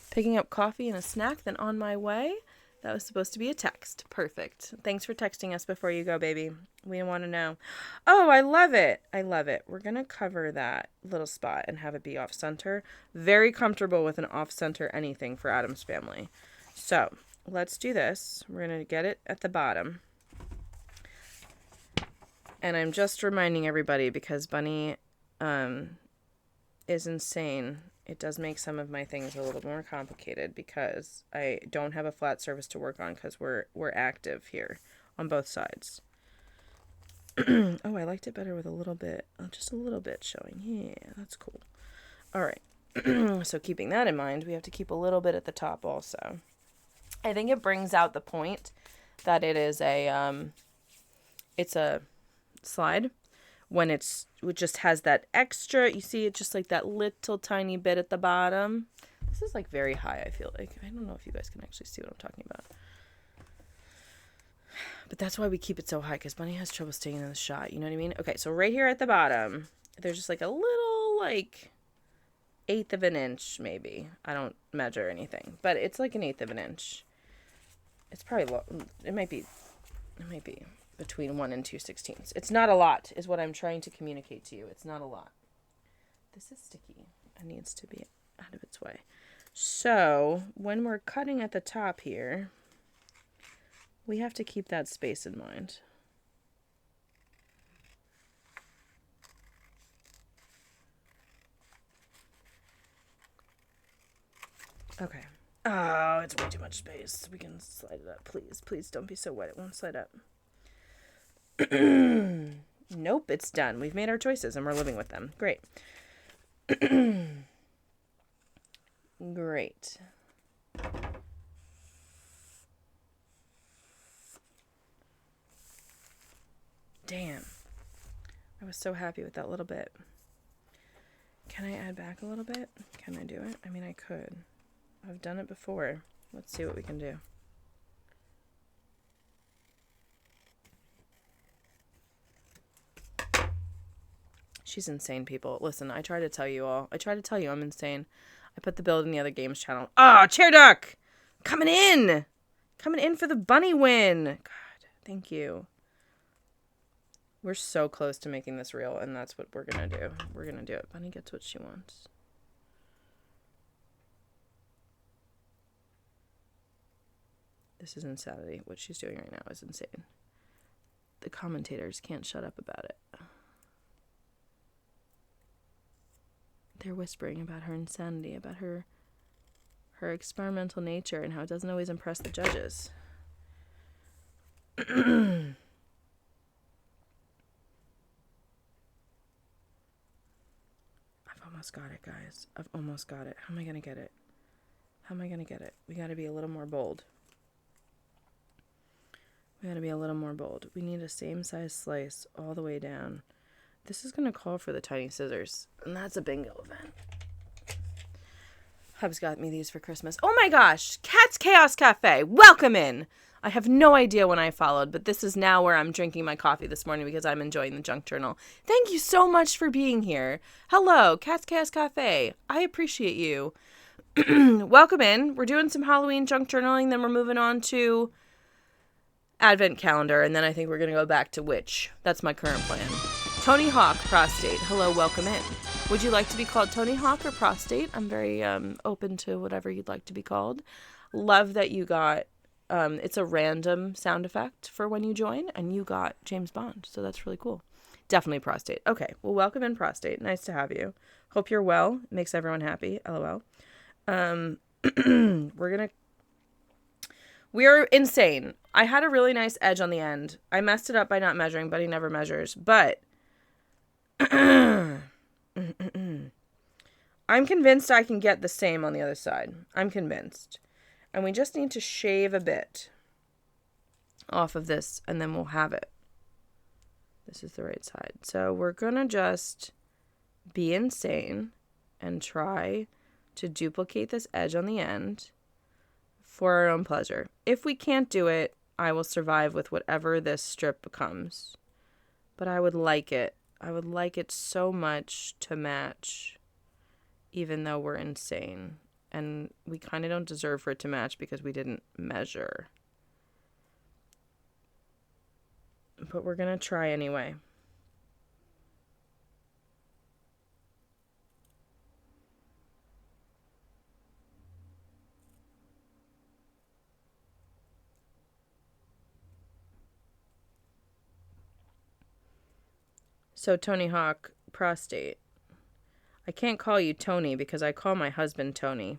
Picking up coffee and a snack, then on my way. That was supposed to be a text. Perfect. Thanks for texting us before you go, baby. We want to know. Oh, I love it. I love it. We're going to cover that little spot and have it be off center. Very comfortable with an off center anything for Adam's family. So let's do this. We're going to get it at the bottom. And I'm just reminding everybody because Bunny is insane. It does make some of my things a little more complicated because I don't have a flat surface to work on because we're active here on both sides. Oh, I liked it better with a little bit, just a little bit showing. Yeah, that's cool. All right. So keeping that in mind, we have to keep a little bit at the top also. I think it brings out the point that it is it's a slide. When it just has that extra, you see it just like that little tiny bit at the bottom. This is like very high, I feel like. I don't know if you guys can actually see what I'm talking about. But that's why we keep it so high, because Bunny has trouble staying in the shot, you know what I mean? Okay, so right here at the bottom, there's just like a little like 1/8 of an inch, maybe. I don't measure anything, but it's like 1/8 of an inch. It's probably it might be between 1 and 2/16. It's not a lot, is what I'm trying to communicate to you. It's not a lot. This is sticky. It needs to be out of its way. So when we're cutting at the top here, we have to keep that space in mind. Okay. Oh, it's way too much space. We can slide it up. Please, please don't be so wet. It won't slide up. Nope, it's done. We've made our choices and we're living with them. Great. Great. Damn. I was so happy with that little bit. Can I add back a little bit? Can I do it? I mean, I could. I've done it before. Let's see what we can do. She's insane, people. Listen, I try to tell you all. I try to tell you I'm insane. I put the build in the other games channel. Ah, Chair Duck! Coming in! Coming in for the bunny win! God, thank you. We're so close to making this real, and that's what we're gonna do. We're gonna do it. Bunny gets what she wants. This is insanity. What she's doing right now is insane. The commentators can't shut up about it. They're whispering about her insanity, about her experimental nature, and how it doesn't always impress the judges. I've almost got it, guys. I've almost got it. How am I going to get it? How am I going to get it? We got to be a little more bold. We got to be a little more bold. We need a same size slice all the way down. This is going to call for the tiny scissors, and that's a bingo event. Hubs got me these for Christmas. Oh my gosh, Cat's Chaos Cafe, welcome in. I have no idea when I followed, but this is now where I'm drinking my coffee this morning because I'm enjoying the junk journal. Thank you so much for being here. Hello, Cat's Chaos Cafe. I appreciate you. Welcome in. We're doing some Halloween junk journaling, then we're moving on to Advent calendar, and then I think we're going to go back to Witch. That's my current plan. Tony Hawk, prostate. Hello, welcome in. Would you like to be called Tony Hawk or prostate? I'm very open to whatever you'd like to be called. Love that you got, it's a random sound effect for when you join, and you got James Bond, so that's really cool. Definitely prostate. Okay, well, welcome in, prostate. Nice to have you. Hope you're well. Makes everyone happy. LOL. We're insane. I had a really nice edge on the end. I messed it up by not measuring, but he never measures. But I'm convinced I can get the same on the other side. I'm convinced. And we just need to shave a bit off of this, and then we'll have it. This is the right side. So we're going to just be insane and try to duplicate this edge on the end for our own pleasure. If we can't do it, I will survive with whatever this strip becomes. But I would like it. I would like it so much to match, even though we're insane. And we kind of don't deserve for it to match because we didn't measure. But we're going to try anyway. So, Tony Hawk, prostate. I can't call you Tony because I call my husband Tony.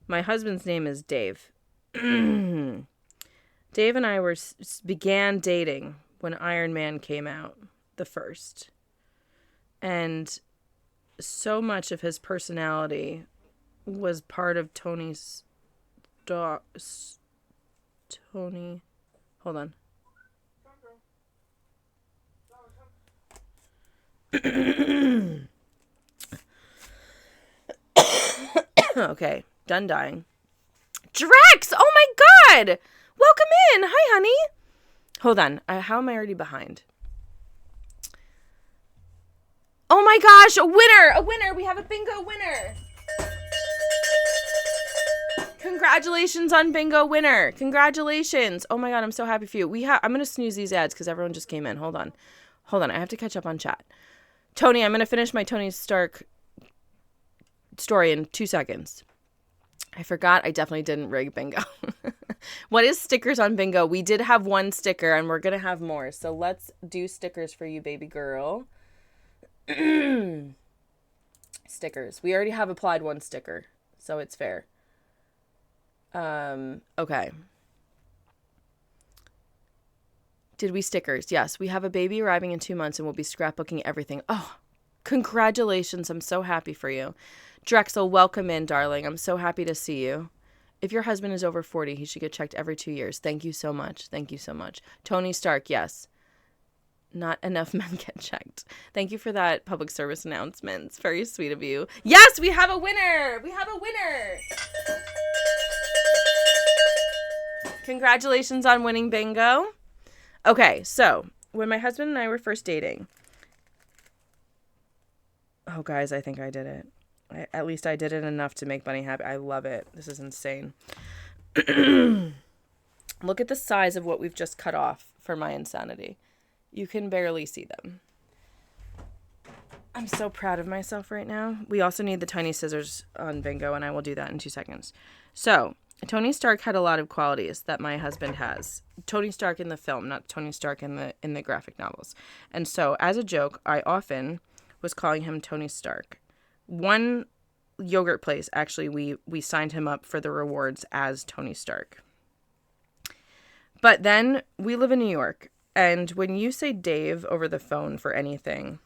My husband's name is Dave. Dave and I began dating when Iron Man came out, the first. And so much of his personality was part of Tony's dog. Tony. Hold on. Okay, done dying. Drex! Oh my god! Welcome in! Hi, honey! Hold on. How am I already behind? Oh my gosh, a winner! A winner! We have a bingo winner! Congratulations on bingo winner. Congratulations. Oh my god, I'm so happy for you. I'm going to snooze these ads because everyone just came in. Hold on. I have to catch up on chat. Tony, I'm going to finish my Tony Stark story in 2 seconds. I forgot I definitely didn't rig bingo. What is stickers on bingo? We did have one sticker and we're going to have more. So let's do stickers for you, baby girl. Stickers. We already have applied one sticker, so it's fair. Okay. Did we stickers? Yes, we have a baby arriving in 2 months and we'll be scrapbooking everything. Oh, congratulations. I'm so happy for you. Drexel, welcome in, darling. I'm so happy to see you. If your husband is over 40, he should get checked every 2 years. Thank you so much. Thank you so much. Tony Stark, yes. Not enough men get checked. Thank you for that public service announcement. It's very sweet of you. Yes, we have a winner. We have a winner. Congratulations on winning bingo. Okay, so when my husband and I were first dating, oh guys, I think I did it. At least I did it enough to make Bunny happy. I love it. This is insane. Look at the size of what we've just cut off for my insanity. You can barely see them. I'm so proud of myself right now. We also need the tiny scissors on bingo, and I will do that in 2 seconds. So, Tony Stark had a lot of qualities that my husband has. Tony Stark in the film, not Tony Stark in the graphic novels. And so, as a joke, I often was calling him Tony Stark. One yogurt place, actually, we signed him up for the rewards as Tony Stark. But then, we live in New York, and when you say Dave over the phone for anything,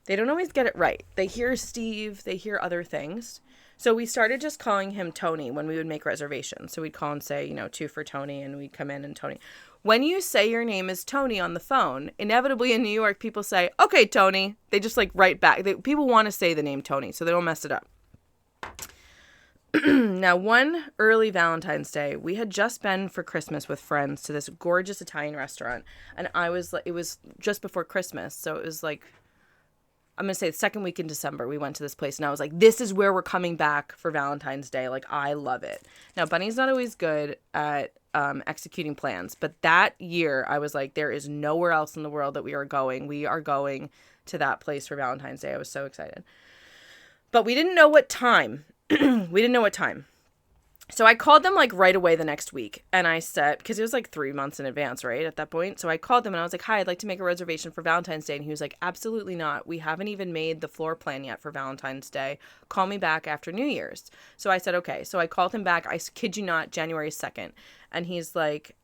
they don't always get it right. They hear Steve, they hear other things. So we started just calling him Tony when we would make reservations. So we'd call and say, 2 for Tony, and we'd come in and Tony. When you say your name is Tony on the phone, inevitably in New York, people say, okay, Tony. They just write back. People want to say the name Tony, so they don't mess it up. Now, one early Valentine's Day, we had just been for Christmas with friends to this gorgeous Italian restaurant. And it was just before Christmas. So it was I'm going to say the second week in December, we went to this place and I was like, this is where we're coming back for Valentine's Day. I love it. Now, Bunny's not always good at executing plans, but that year I was like, there is nowhere else in the world that we are going. We are going to that place for Valentine's Day. I was so excited. But we didn't know what time. So I called them right away the next week, and I said, because it was 3 months in advance, right, at that point. So I called them and I was like, hi, I'd like to make a reservation for Valentine's Day. And he was like, absolutely not. We haven't even made the floor plan yet for Valentine's Day. Call me back after New Year's. So I said, okay. So I called him back, I kid you not, January 2nd. And he's like,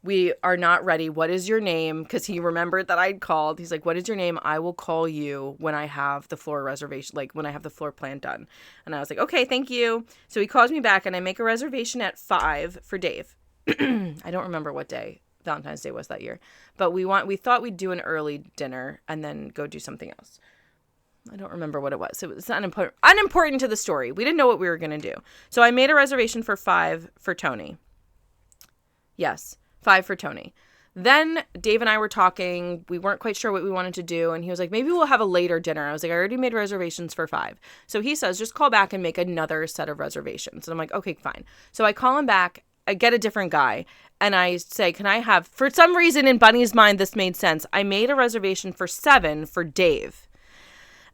we are not ready. What is your name? Because he remembered that I'd called. He's like, what is your name? I will call you when I have the floor reservation, when I have the floor plan done. And I was like, okay, thank you. So he calls me back and I make a reservation at 5 for Dave. I don't remember what day Valentine's Day was that year. But we thought we'd do an early dinner and then go do something else. I don't remember what it was. It was unimportant to the story. We didn't know what we were going to do. So I made a reservation for 5 for Tony. Yes. 5 for Tony. Then Dave and I were talking. We weren't quite sure what we wanted to do. And he was like, maybe we'll have a later dinner. I was like, I already made reservations for 5. So he says, just call back and make another set of reservations. And I'm like, okay, fine. So I call him back. I get a different guy. And I say, can I have, for some reason in Bunny's mind, this made sense. I made a reservation for 7 for Dave.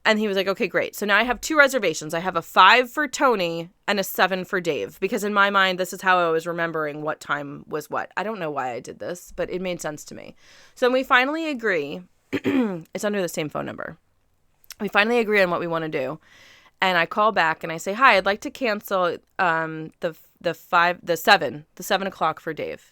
And he was like, okay, great. So now I have 2 reservations. I have a 5 for Tony and a 7 for Dave. Because in my mind, this is how I was remembering what time was what. I don't know why I did this, but it made sense to me. So we finally agree. It's under the same phone number. We finally agree on what we want to do. And I call back and I say, hi, I'd like to cancel the 7 o'clock for Dave.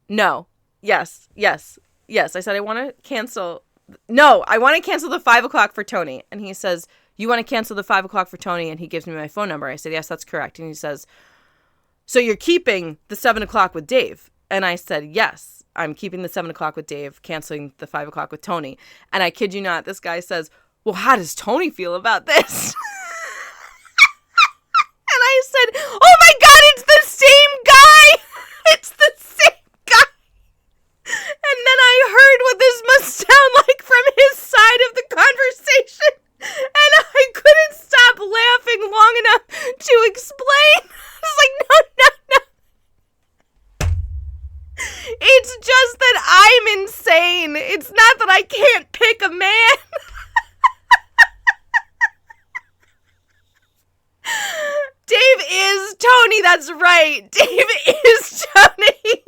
No. Yes. I said, I want to cancel. No, I want to cancel the 5 o'clock for Tony. And he says, you want to cancel the 5 o'clock for Tony? And he gives me my phone number. I said, yes, that's correct. And he says, so you're keeping the 7 o'clock with Dave? And I said, yes, I'm keeping the 7 o'clock with Dave, canceling the 5 o'clock with Tony. And I kid you not, this guy says, well, how does Tony feel about this? And I said, oh my God, it's the same guy. It's the same guy. And then I heard what this Tony, that's right. Dave is Tony.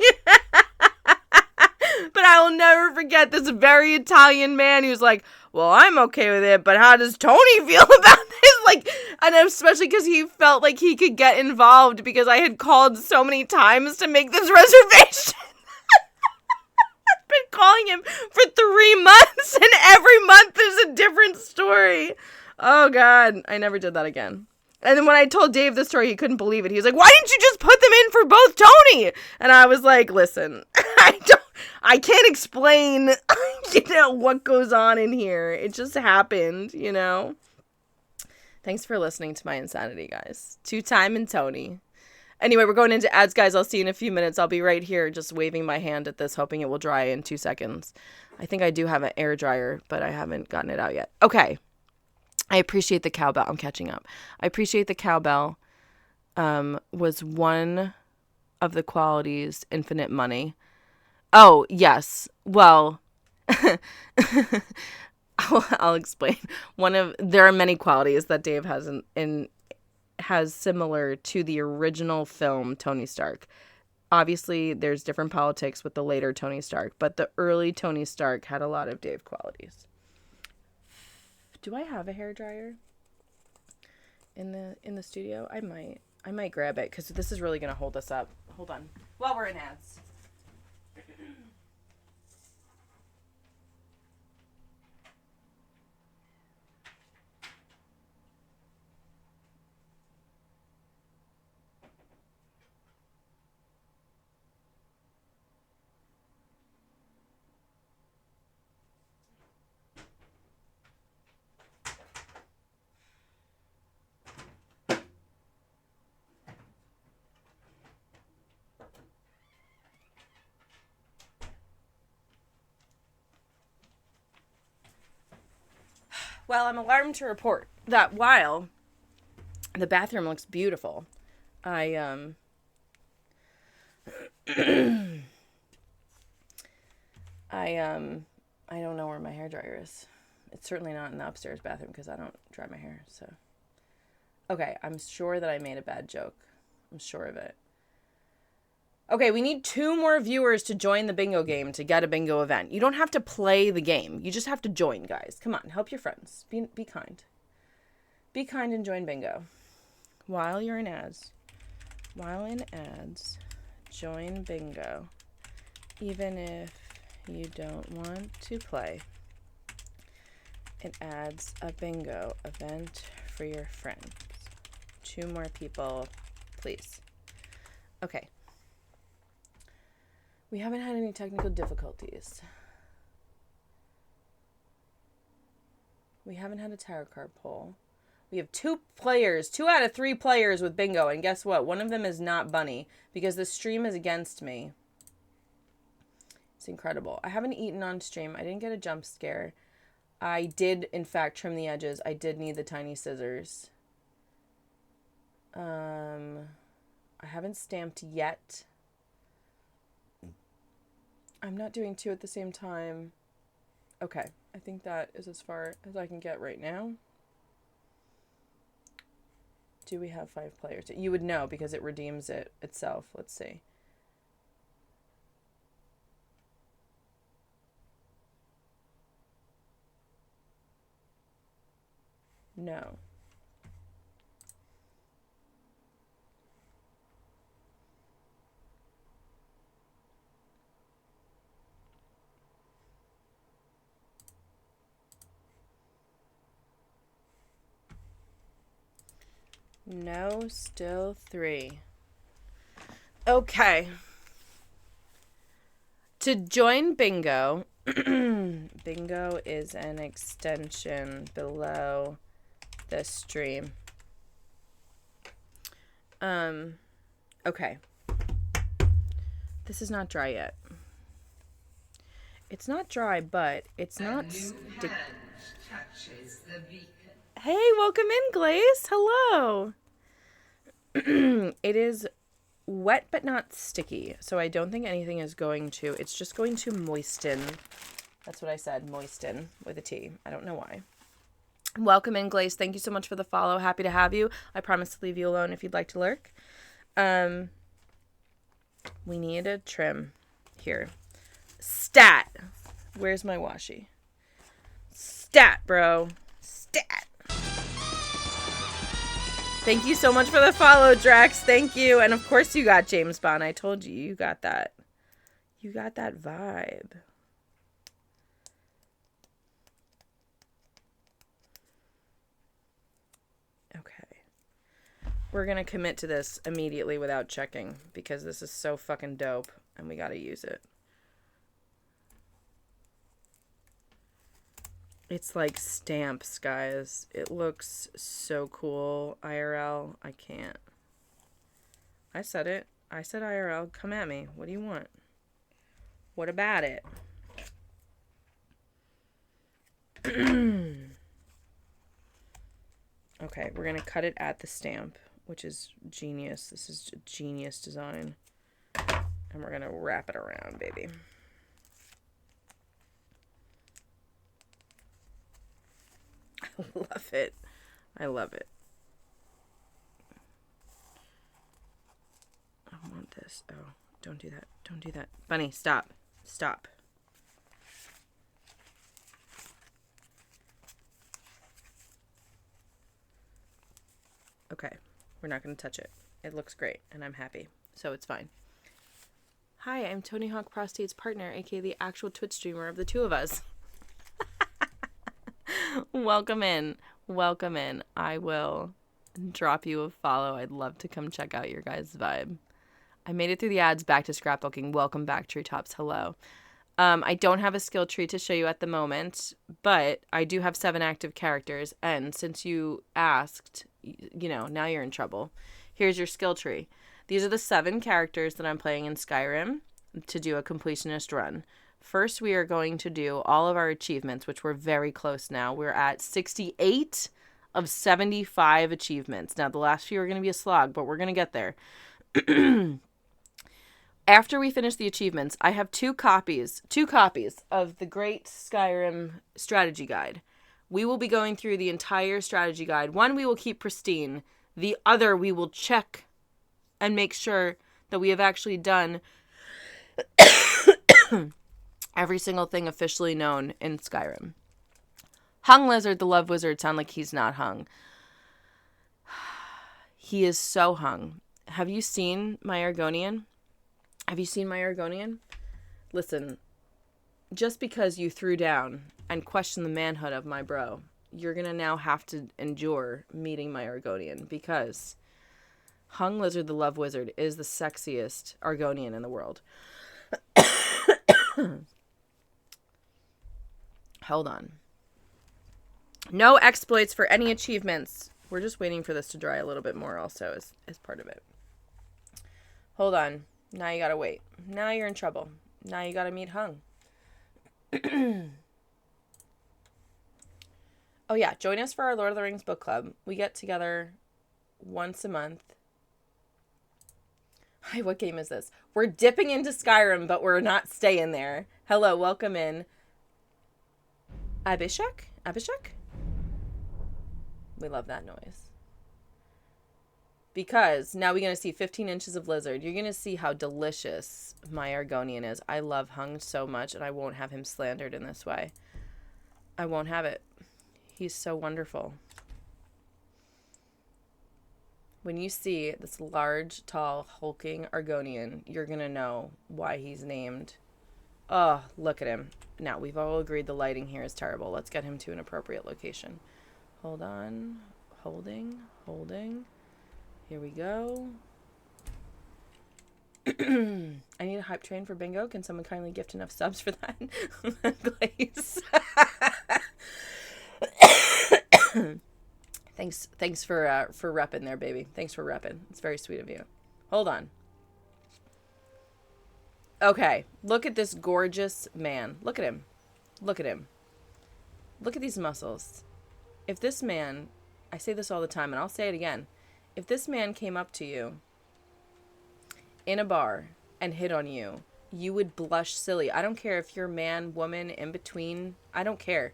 But I will never forget this very Italian man who's like, well, I'm okay with it, but how does Tony feel about this? Like, and especially because he felt like he could get involved because I had called so many times to make this reservation. I've been calling him for 3 months, and every month there's a different story. Oh, God. I never did that again. And then when I told Dave the story, he couldn't believe it. He was like, why didn't you just put them in for both Tony? And I was like, listen, I can't explain, what goes on in here. It just happened, Thanks for listening to my insanity, guys. 2-time and Tony. Anyway, we're going into ads, guys. I'll see you in a few minutes. I'll be right here just waving my hand at this, hoping it will dry in 2 seconds. I think I do have an air dryer, but I haven't gotten it out yet. Okay. I appreciate the cowbell. I'm catching up. I appreciate the cowbell was one of the qualities, infinite money. Oh, yes. Well, I'll explain. There are many qualities that Dave has similar to the original film Tony Stark. Obviously, there's different politics with the later Tony Stark, but the early Tony Stark had a lot of Dave qualities. Do I have a hairdryer in the studio? I might grab it because this is really gonna hold us up. Hold on. While we're in ads. Well, I'm alarmed to report that while the bathroom looks beautiful, I don't know where my hairdryer is. It's certainly not in the upstairs bathroom because I don't dry my hair, so. Okay, I'm sure that I made a bad joke. I'm sure of it. Okay, we need 2 more viewers to join the bingo game to get a bingo event. You don't have to play the game. You just have to join, guys. Come on, help your friends. Be kind. Be kind and join bingo. While you're in ads. While in ads, join bingo. Even if you don't want to play. It adds a bingo event for your friends. 2 more people, please. Okay. We haven't had any technical difficulties. We haven't had a tarot card pull. We have 2 players, 2 out of 3 players with bingo. And guess what? One of them is not Bunny because the stream is against me. It's incredible. I haven't eaten on stream. I didn't get a jump scare. I did, in fact, trim the edges. I did need the tiny scissors. I haven't stamped yet. I'm not doing 2 at the same time. Okay, I think that is as far as I can get right now. Do we have 5 players? You would know because it redeems it itself. Let's see. No. No, still 3. Okay. To join bingo, bingo is an extension below the stream. Okay. This is not dry yet. It's not dry, but it's not touches the beacon. Hey, welcome in, Glaze. Hello. It is wet but not sticky, so I don't think anything is going to. It's just going to moisten. That's what I said, moisten with a T. I don't know why. Welcome in, Glaze. Thank you so much for the follow. Happy to have you. I promise to leave you alone if you'd like to lurk. We need a trim here. Stat. Where's my washi? Stat, bro. Stat. Thank you so much for the follow, Drax. Thank you. And of course you got James Bond. I told you, you got that. You got that vibe. Okay. We're going to commit to this immediately without checking because this is so fucking dope and we got to use it. It's like stamps, guys. It looks so cool. IRL, I can't. I said it. I said IRL. Come at me. What do you want? What about it? Okay, we're going to cut it at the stamp, which is genius. This is a genius design. And we're going to wrap it around, baby. I love it. I love it. I want this. Oh, don't do that. Don't do that. Bunny, stop. Stop. Okay. We're not going to touch it. It looks great, and I'm happy. So it's fine. Hi, I'm Tony Hawk Prostate's partner, aka the actual Twitch streamer of the two of us. Welcome in. Welcome in. I will drop you a follow. I'd love to come check out your guys' vibe. I made it through the ads back to scrapbooking. Welcome back, Treetops. Hello. I don't have a skill tree to show you at the moment, but I do have 7 active characters. And since you asked, you know, now you're in trouble. Here's your skill tree. These are the 7 characters that I'm playing in Skyrim to do a completionist run. First, we are going to do all of our achievements, which we're very close now. We're at 68 of 75 achievements. Now, the last few are going to be a slog, but we're going to get there. After we finish the achievements, I have two copies of the Great Skyrim Strategy Guide. We will be going through the entire strategy guide. One we will keep pristine. The other we will check and make sure that we have actually done every single thing officially known in Skyrim. Hung Lizard, the Love Wizard, sound like he's not hung. He is so hung. Have you seen my Argonian? Have you seen my Argonian? Listen, just because you threw down and questioned the manhood of my bro, you're going to now have to endure meeting my Argonian because Hung Lizard, the Love Wizard, is the sexiest Argonian in the world. Hold on. No exploits for any achievements. We're just waiting for this to dry a little bit more also as part of it. Hold on. Now you gotta wait. Now you're in trouble. Now you gotta meet Hung. Oh yeah, join us for our Lord of the Rings book club. We get together once a month. Hi, what game is this? We're dipping into Skyrim, but we're not staying there. Hello, welcome in. Abhishek? Abhishek? We love that noise. Because now we're going to see 15 inches of lizard. You're going to see how delicious my Argonian is. I love Hung so much, and I won't have him slandered in this way. I won't have it. He's so wonderful. When you see this large, tall, hulking Argonian, you're going to know why he's named. Oh, look at him. Now, we've all agreed the lighting here is terrible. Let's get him to an appropriate location. Hold on. Holding. Here we go. I need a hype train for bingo. Can someone kindly gift enough subs for that? Glaze. Thanks for repping there, baby. Thanks for repping. It's very sweet of you. Hold on. Okay, look at this gorgeous man. Look at him. Look at him. Look at these muscles. If this man, I say this all the time, and I'll say it again. If this man came up to you in a bar and hit on you, you would blush silly. I don't care if you're man, woman, in between. I don't care.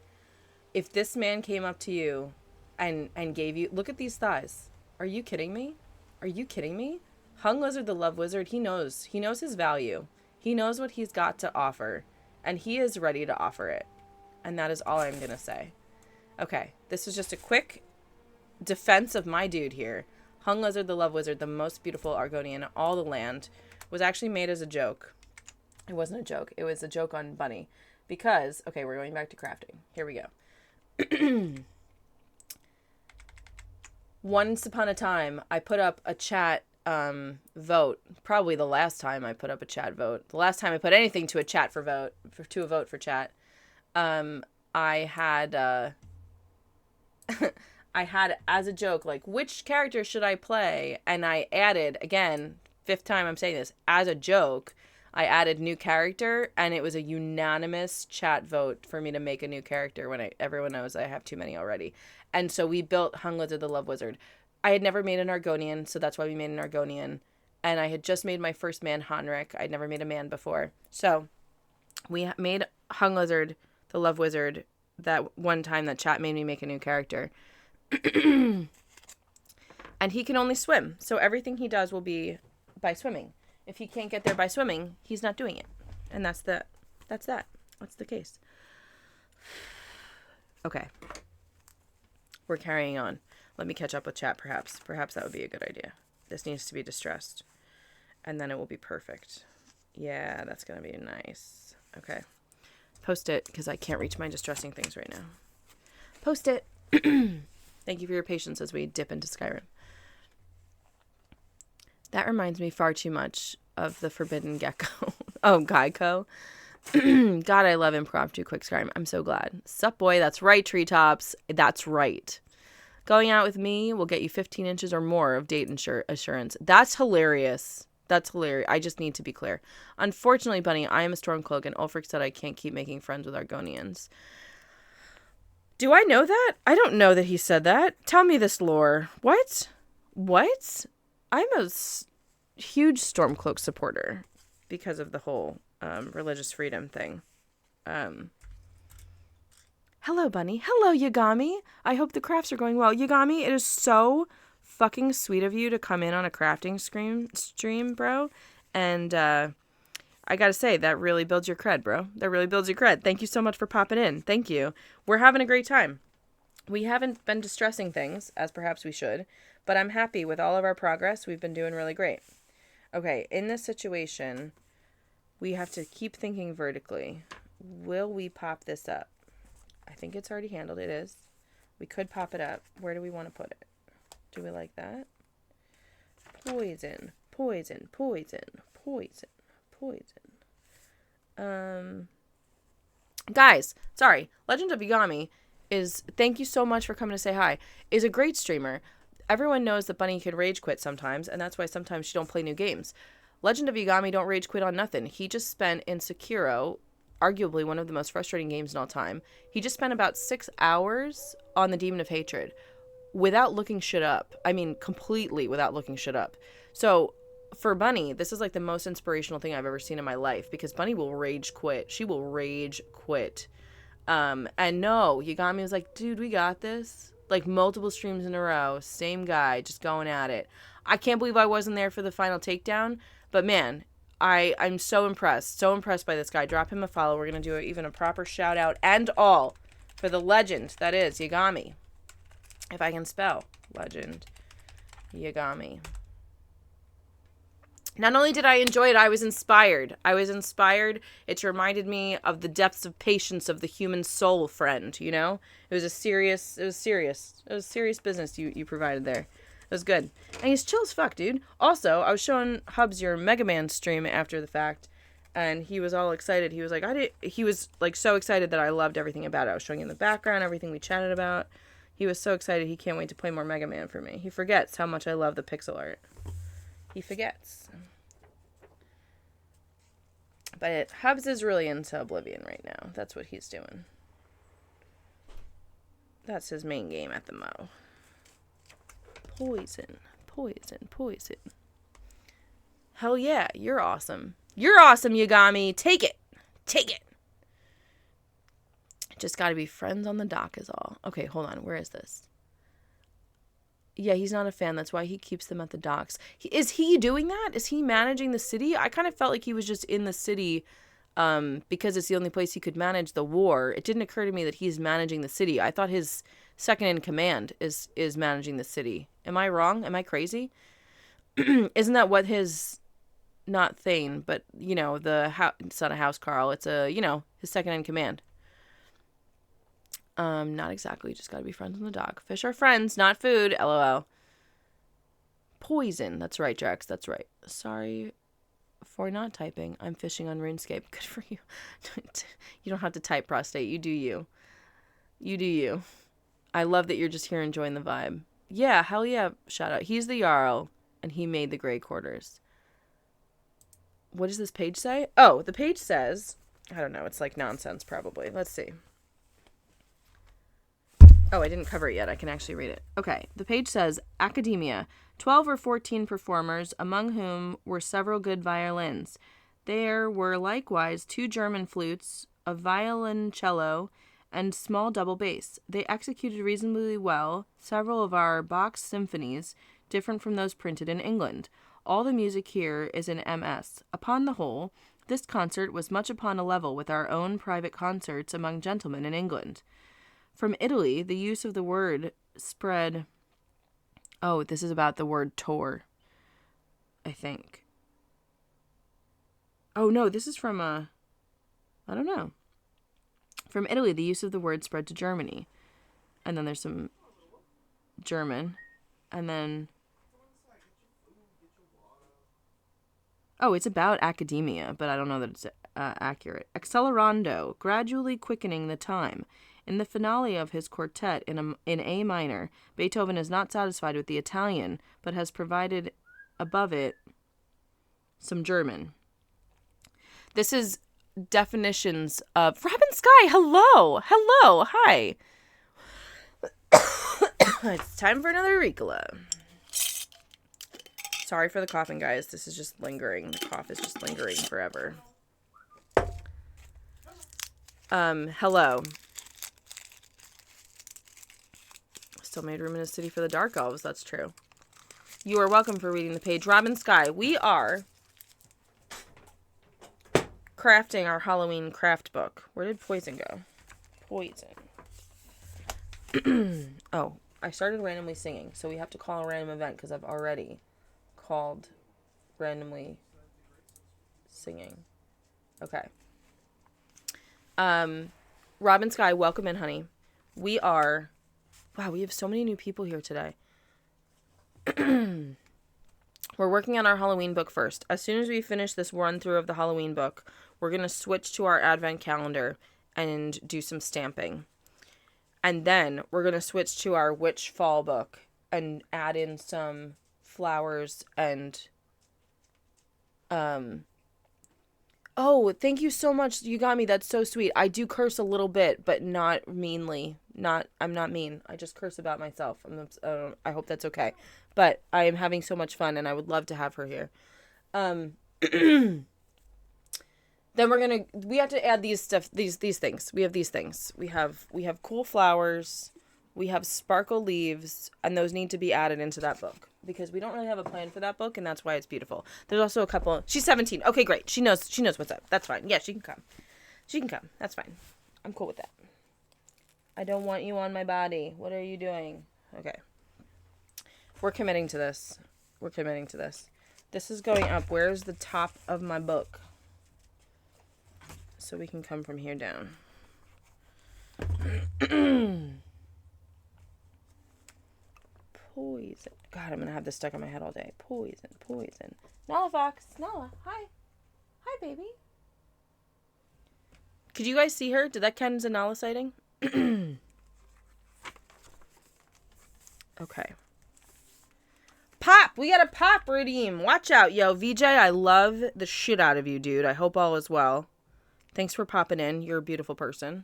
If this man came up to you and gave you, look at these thighs. Are you kidding me? Are you kidding me? Hung Lizard the Love Wizard, he knows his value. He knows what he's got to offer, and he is ready to offer it. And that is all I'm going to say. Okay, this is just a quick defense of my dude here. Hung Lizard the Love Wizard, the most beautiful Argonian in all the land, was actually made as a joke. It wasn't a joke. It was a joke on Bunny. Because, okay, we're going back to crafting. Here we go. Once upon a time, I put up a chat vote. Probably the last time I put up a chat vote. The last time I put anything to a chat for vote, to a vote for chat. I had I had as a joke, like, which character should I play? And I added, again, 5th time I'm saying this, as a joke, I added new character, and it was a unanimous chat vote for me to make a new character when everyone knows I have too many already. And so we built Hung Lizard the Love Wizard. I had never made an Argonian, so that's why we made an Argonian. And I had just made my first man, Hanrik. I'd never made a man before. So we made Hung Lizard the Love Wizard that one time that chat made me make a new character. And he can only swim. So everything he does will be by swimming. If he can't get there by swimming, he's not doing it. And that's that. That's the case. Okay. We're carrying on. Let me catch up with chat, perhaps. Perhaps that would be a good idea. This needs to be distressed. And then it will be perfect. Yeah, that's going to be nice. Okay. Post it, because I can't reach my distressing things right now. Post it. Thank you for your patience as we dip into Skyrim. That reminds me far too much of the Forbidden Gecko. Oh, Geico. God, I love impromptu quick Skyrim. I'm so glad. Sup, boy. That's right, Treetops. That's right. Going out with me will get you 15 inches or more of date assurance. That's hilarious. That's hilarious. I just need to be clear. Unfortunately, Bunny, I am a Stormcloak, and Ulfric said I can't keep making friends with Argonians. Do I know that? I don't know that he said that. Tell me this lore. What? I'm a huge Stormcloak supporter because of the whole religious freedom thing. Hello, Bunny. Hello, Yagami. I hope the crafts are going well. Yagami, it is so fucking sweet of you to come in on a crafting stream, bro. And I gotta say, that really builds your cred, bro. That really builds your cred. Thank you so much for popping in. Thank you. We're having a great time. We haven't been distressing things, as perhaps we should, but I'm happy with all of our progress. We've been doing really great. Okay, in this situation, we have to keep thinking vertically. Will we pop this up? I think it's already handled. It is. We could pop it up. Where do we want to put it? Do we like that? Poison. Poison. Poison. Poison. Poison. Guys, sorry. Legend of Yagami is, thank you so much for coming to say hi, is a great streamer. Everyone knows that Bunny can rage quit sometimes, and that's why sometimes she don't play new games. Legend of Yagami don't rage quit on nothing. He just spent in Sekiro, arguably one of the most frustrating games in all time, he just spent about 6 hours on the Demon of Hatred without looking shit up. I mean, completely without looking shit up. So for Bunny, this is like the most inspirational thing I've ever seen in my life, because Bunny will rage quit. She will rage quit. And no, Yagami was like, dude, we got this. Like multiple streams in a row, same guy, just going at it. I can't believe I wasn't there for the final takedown, but man, I'm so impressed by this guy. Drop him a follow. We're going to do even a proper shout out and all for the legend that is Yagami. If I can spell legend Yagami. Not only did I enjoy it, I was inspired. It's reminded me of the depths of patience of the human soul, friend, you know? It was serious business you provided there. It was good. And he's chill as fuck, dude. Also, I was showing Hubs your Mega Man stream after the fact, and he was all excited. He was like, he was like so excited that I loved everything about it. I was showing him the background, everything we chatted about. He was so excited he can't wait to play more Mega Man for me. He forgets how much I love the pixel art. He forgets. But Hubs is really into Oblivion right now. That's what he's doing. That's his main game at the Mo. Poison. Hell yeah, you're awesome. You're awesome, Yagami. Take it. Just gotta be friends on the dock is all. Okay, hold on. Where is this? Yeah, he's not a fan. That's why he keeps them at the docks. Is he doing that? Is he managing the city? I kind of felt like he was just in the city because it's the only place he could manage the war. It didn't occur to me that he's managing the city. I thought his second in command is managing the city. Am I wrong? Am I crazy? Isn't that what his, not Thane, but, you know, it's not a house Carl. It's his second in command. Not exactly. Just gotta be friends with the dog. Fish are friends, not food. LOL. Poison. That's right, Drax. That's right. Sorry for not typing. I'm fishing on RuneScape. Good for you. You don't have to type, prostate. You do you. You do you. I love that you're just here enjoying the vibe. Yeah, hell yeah. Shout out. He's the Jarl, and he made the Grey Quarters. What does this page say? Oh, the page says, I don't know. It's like nonsense, probably. Let's see. Oh, I didn't cover it yet. I can actually read it. Okay. The page says, Academia, 12 or 14 performers, among whom were several good violins. There were likewise 2 German flutes, a violoncello, and small double bass. They executed reasonably well several of our Bach's symphonies, different from those printed in England. All the music here is in MS. Upon the whole, this concert was much upon a level with our own private concerts among gentlemen in England. From Italy, the use of the word spread... Oh, this is about the word tour, I think. Oh, no, this is from, I don't know. From Italy, the use of the word spread to Germany. And then there's some German. And then... Oh, it's about academia, but I don't know that it's accurate. Accelerando, gradually quickening the time. In the finale of his quartet in A minor, Beethoven is not satisfied with the Italian, but has provided above it some German. This is definitions of... Robin Sky, hello! Hello! Hi! It's time for another Ricola. Sorry for the coughing, guys. This is just lingering. The cough is just lingering forever. Hello. Still made room in his city for the Dark Elves. That's true. You are welcome for reading the page. Robin Sky, we are crafting our Halloween craft book. Where did Poison go? Poison. Oh, I started randomly singing, so we have to call a random event because I've already called randomly singing. Okay. Robin Sky, welcome in, honey. We are... Wow, we have so many new people here today. We're working on our Halloween book first. As soon as we finish this run through of the Halloween book, we're going to switch to our advent calendar and do some stamping. And then we're going to switch to our witch fall book and add in some flowers and oh, thank you so much. You got me. That's so sweet. I do curse a little bit, but not meanly. I'm not mean. I just curse about myself. I hope that's okay. But I am having so much fun and I would love to have her here. Then we have to add these things. We have these things. We have cool flowers. We have sparkle leaves, and those need to be added into that book because we don't really have a plan for that book, and that's why it's beautiful. There's also a couple. She's 17. Okay, great. She knows what's up. That's fine. Yeah, she can come. She can come. That's fine. I'm cool with that. I don't want you on my body. What are you doing? Okay. We're committing to this. This is going up. Where's the top of my book? So we can come from here down. Poison. God, I'm going to have this stuck in my head all day. Poison. Nala Fox. Nala. Hi. Hi, baby. Could you guys see her? Did that count as a Nala sighting? Okay. Pop! We got a pop redeem. Watch out, yo. VJ, I love the shit out of you, dude. I hope all is well. Thanks for popping in. You're a beautiful person.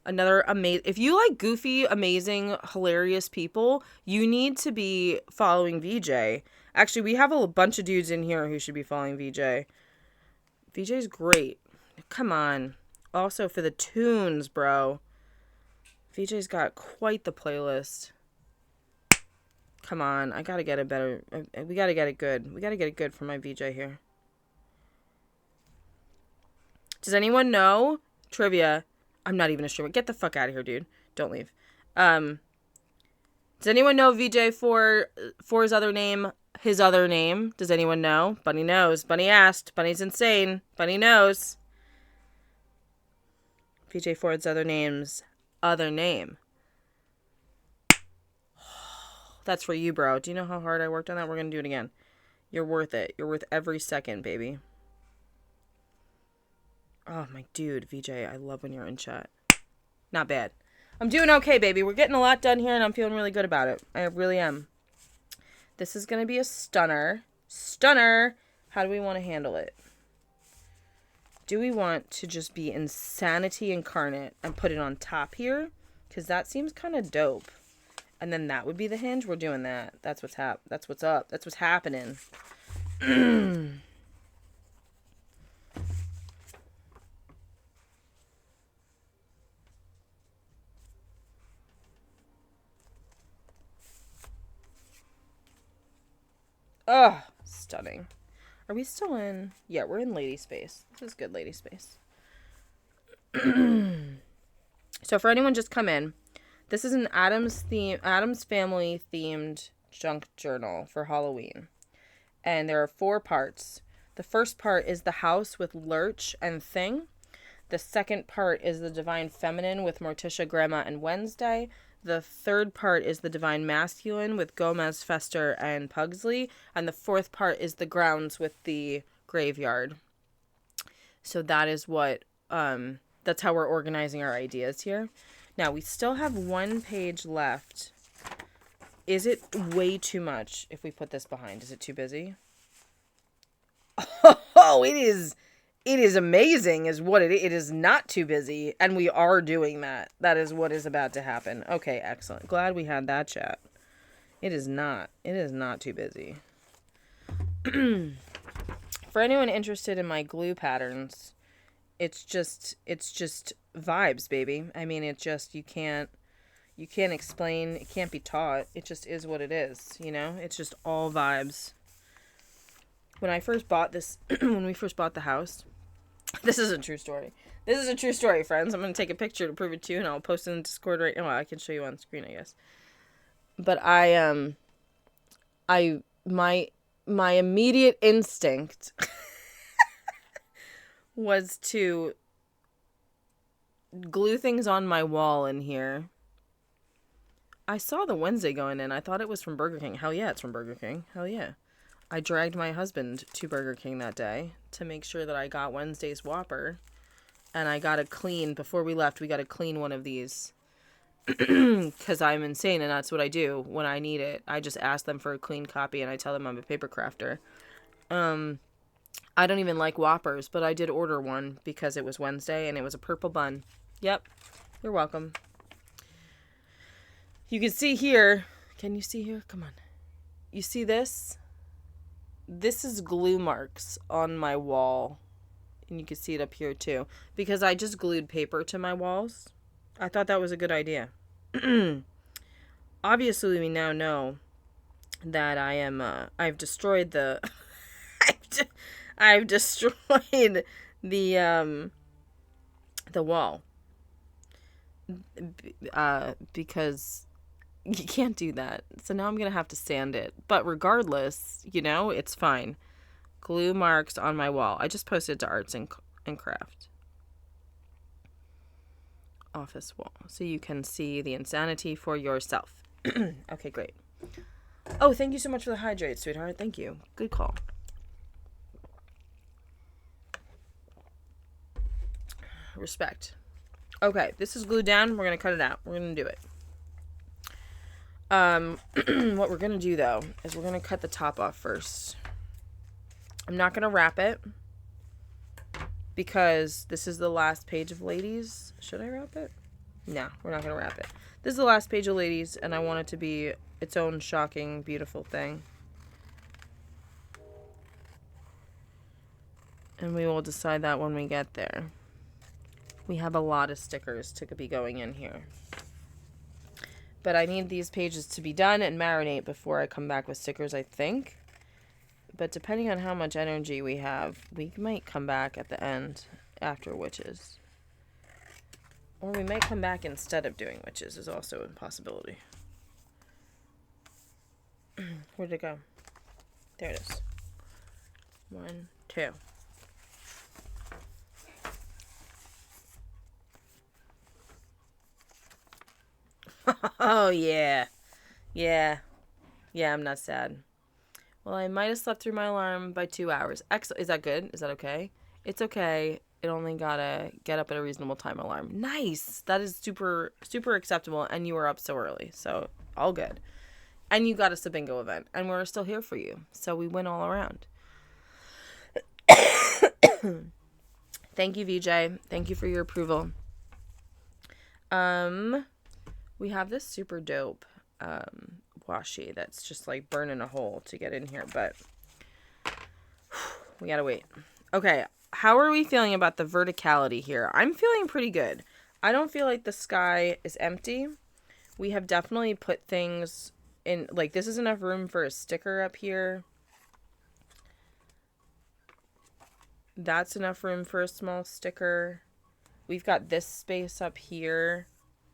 Another amazing... If you like goofy, amazing, hilarious people, you need to be following VJ. Actually, we have a bunch of dudes in here who should be following VJ. VJ's great. Come on. Also for the tunes, bro. VJ's got quite the playlist. Come on, I gotta get a better... we gotta get it good. We gotta get it good for my VJ here. Does anyone know? Trivia. I'm not even a streamer. Get the fuck out of here, dude. Don't leave. Does anyone know VJ for his other name? His other name? Does anyone know? Bunny knows. Bunny asked. Bunny's insane. Bunny knows. VJ Ford's other name's other name. That's for you, bro. Do you know how hard I worked on that? We're going to do it again. You're worth it. You're worth every second, baby. Oh, my dude, VJ, I love when you're in chat. Not bad. I'm doing okay, baby. We're getting a lot done here, and I'm feeling really good about it. I really am. This is going to be a stunner. Stunner! How do we want to handle it? Do we want to just be insanity incarnate and put it on top here? Because that seems kind of dope. And then that would be the hinge. We're doing that. That's what's That's what's up. That's what's happening. Oh, stunning. Are we still in? Yeah, we're in lady space. This is good lady space. So for anyone just come in, this is an Adams Family themed junk journal for Halloween. And there are 4 parts. The first part is the house with Lurch and Thing. The second part is the Divine Feminine with Morticia, Grandma, and Wednesday. The third part is the Divine Masculine with Gomez, Fester, and Pugsley. And the fourth part is the Grounds with the Graveyard. So that is what, that's how we're organizing our ideas here. Now, we still have 1 page left. Is it way too much if we put this behind? Is it too busy? Oh, it is amazing is what it is. It is not too busy, and we are doing that. That is what is about to happen. Okay, excellent. Glad we had that chat. It is not too busy. For anyone interested in my glue patterns, it's just vibes, baby. I mean, you can't explain, it can't be taught. It just is what it is, you know? It's just all vibes. When I first bought this, when we first bought the house, this is a true story. This is a true story, friends. I'm going to take a picture to prove it to you, and I'll post it in Discord right now. Well, I can show you on screen, I guess. But my immediate instinct was to glue things on my wall in here. I saw the Wednesday going in. I thought it was from Burger King. Hell yeah, it's from Burger King. Hell yeah. I dragged my husband to Burger King that day to make sure that I got Wednesday's Whopper. And I got to clean, before we left, we got to clean one of these. Because I'm insane, and that's what I do when I need it. I just ask them for a clean copy, and I tell them I'm a paper crafter. I don't even like Whoppers, but I did order one because it was Wednesday, and it was a purple bun. Yep. You're welcome. You can see here. Can you see here? Come on. You see this? This is glue marks on my wall. And you can see it up here too. Because I just glued paper to my walls. I thought that was a good idea. Obviously, we now know that I've destroyed the... I've destroyed the wall. Because you can't do that. So now I'm going to have to sand it. But regardless, you know, it's fine. Glue marks on my wall. I just posted to Arts and Craft. Office wall. So you can see the insanity for yourself. Okay, great. Oh, thank you so much for the hydrate, sweetheart. Thank you. Good call. Respect. Okay, this is glued down. We're going to cut it out. We're going to do it. What we're going to do, though, is we're going to cut the top off first. I'm not going to wrap it because this is the last page of Ladies. Should I wrap it? No, we're not going to wrap it. This is the last page of Ladies, and I want it to be its own shocking, beautiful thing. And we will decide that when we get there. We have a lot of stickers to be going in here. But I need these pages to be done and marinate before I come back with stickers, I think. But depending on how much energy we have, we might come back at the end after witches. Or we might come back instead of doing witches is also a possibility. Where'd it go? There it is. 1, 2. Oh, yeah. Yeah. Yeah, I'm not sad. Well, I might have slept through my alarm by 2 hours. Is that good? Is that okay? It's okay. It only got a get up at a reasonable time alarm. Nice. That is super, super acceptable. And you were up so early. So, all good. And you got us a bingo event. And we're still here for you. So, we win all around. Thank you, VJ. Thank you for your approval. We have this super dope washi that's just like burning a hole to get in here, but we gotta wait. Okay, how are we feeling about the verticality here? I'm feeling pretty good. I don't feel like the sky is empty. We have definitely put things in, like this is enough room for a sticker up here. That's enough room for a small sticker. We've got this space up here.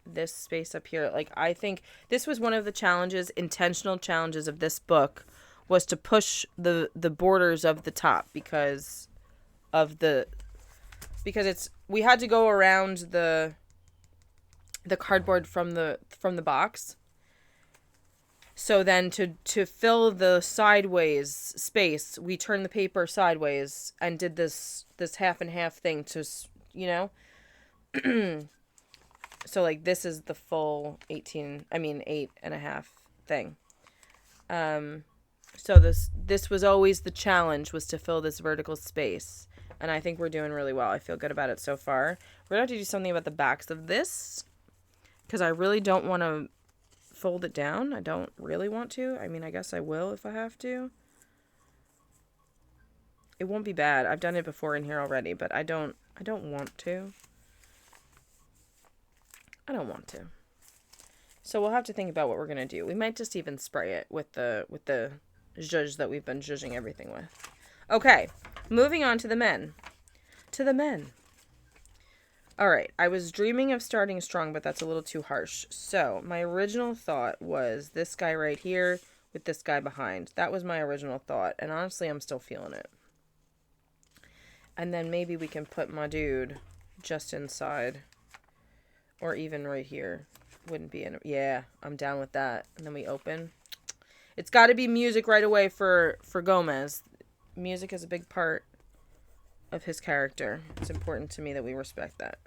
This space up here. Like, I think this was one of the challenges, intentional challenges of this book, was to push the borders of the top because it's, we had to go around the cardboard from the box. So then to fill the sideways space, we turned the paper sideways and did this half and half thing to, you know. So, like, this is the full 8.5 thing. So this was always the challenge, was to fill this vertical space. And I think we're doing really well. I feel good about it so far. We're going to have to do something about the backs of this, because I really don't want to fold it down. I don't really want to. I mean, I guess I will if I have to. It won't be bad. I've done it before in here already, but I don't want to. I don't want to. So we'll have to think about what we're going to do. We might just even spray it with the zhuzh that we've been zhuzhing everything with. Okay, moving on to the men. All right, I was dreaming of starting strong, but that's a little too harsh. So my original thought was this guy right here with this guy behind. That was my original thought, and honestly, I'm still feeling it. And then maybe we can put my dude just inside. Or even right here. Wouldn't be in. Yeah, I'm down with that. And then we open. It's got to be music right away for Gomez. Music is a big part of his character. It's important to me that we respect that.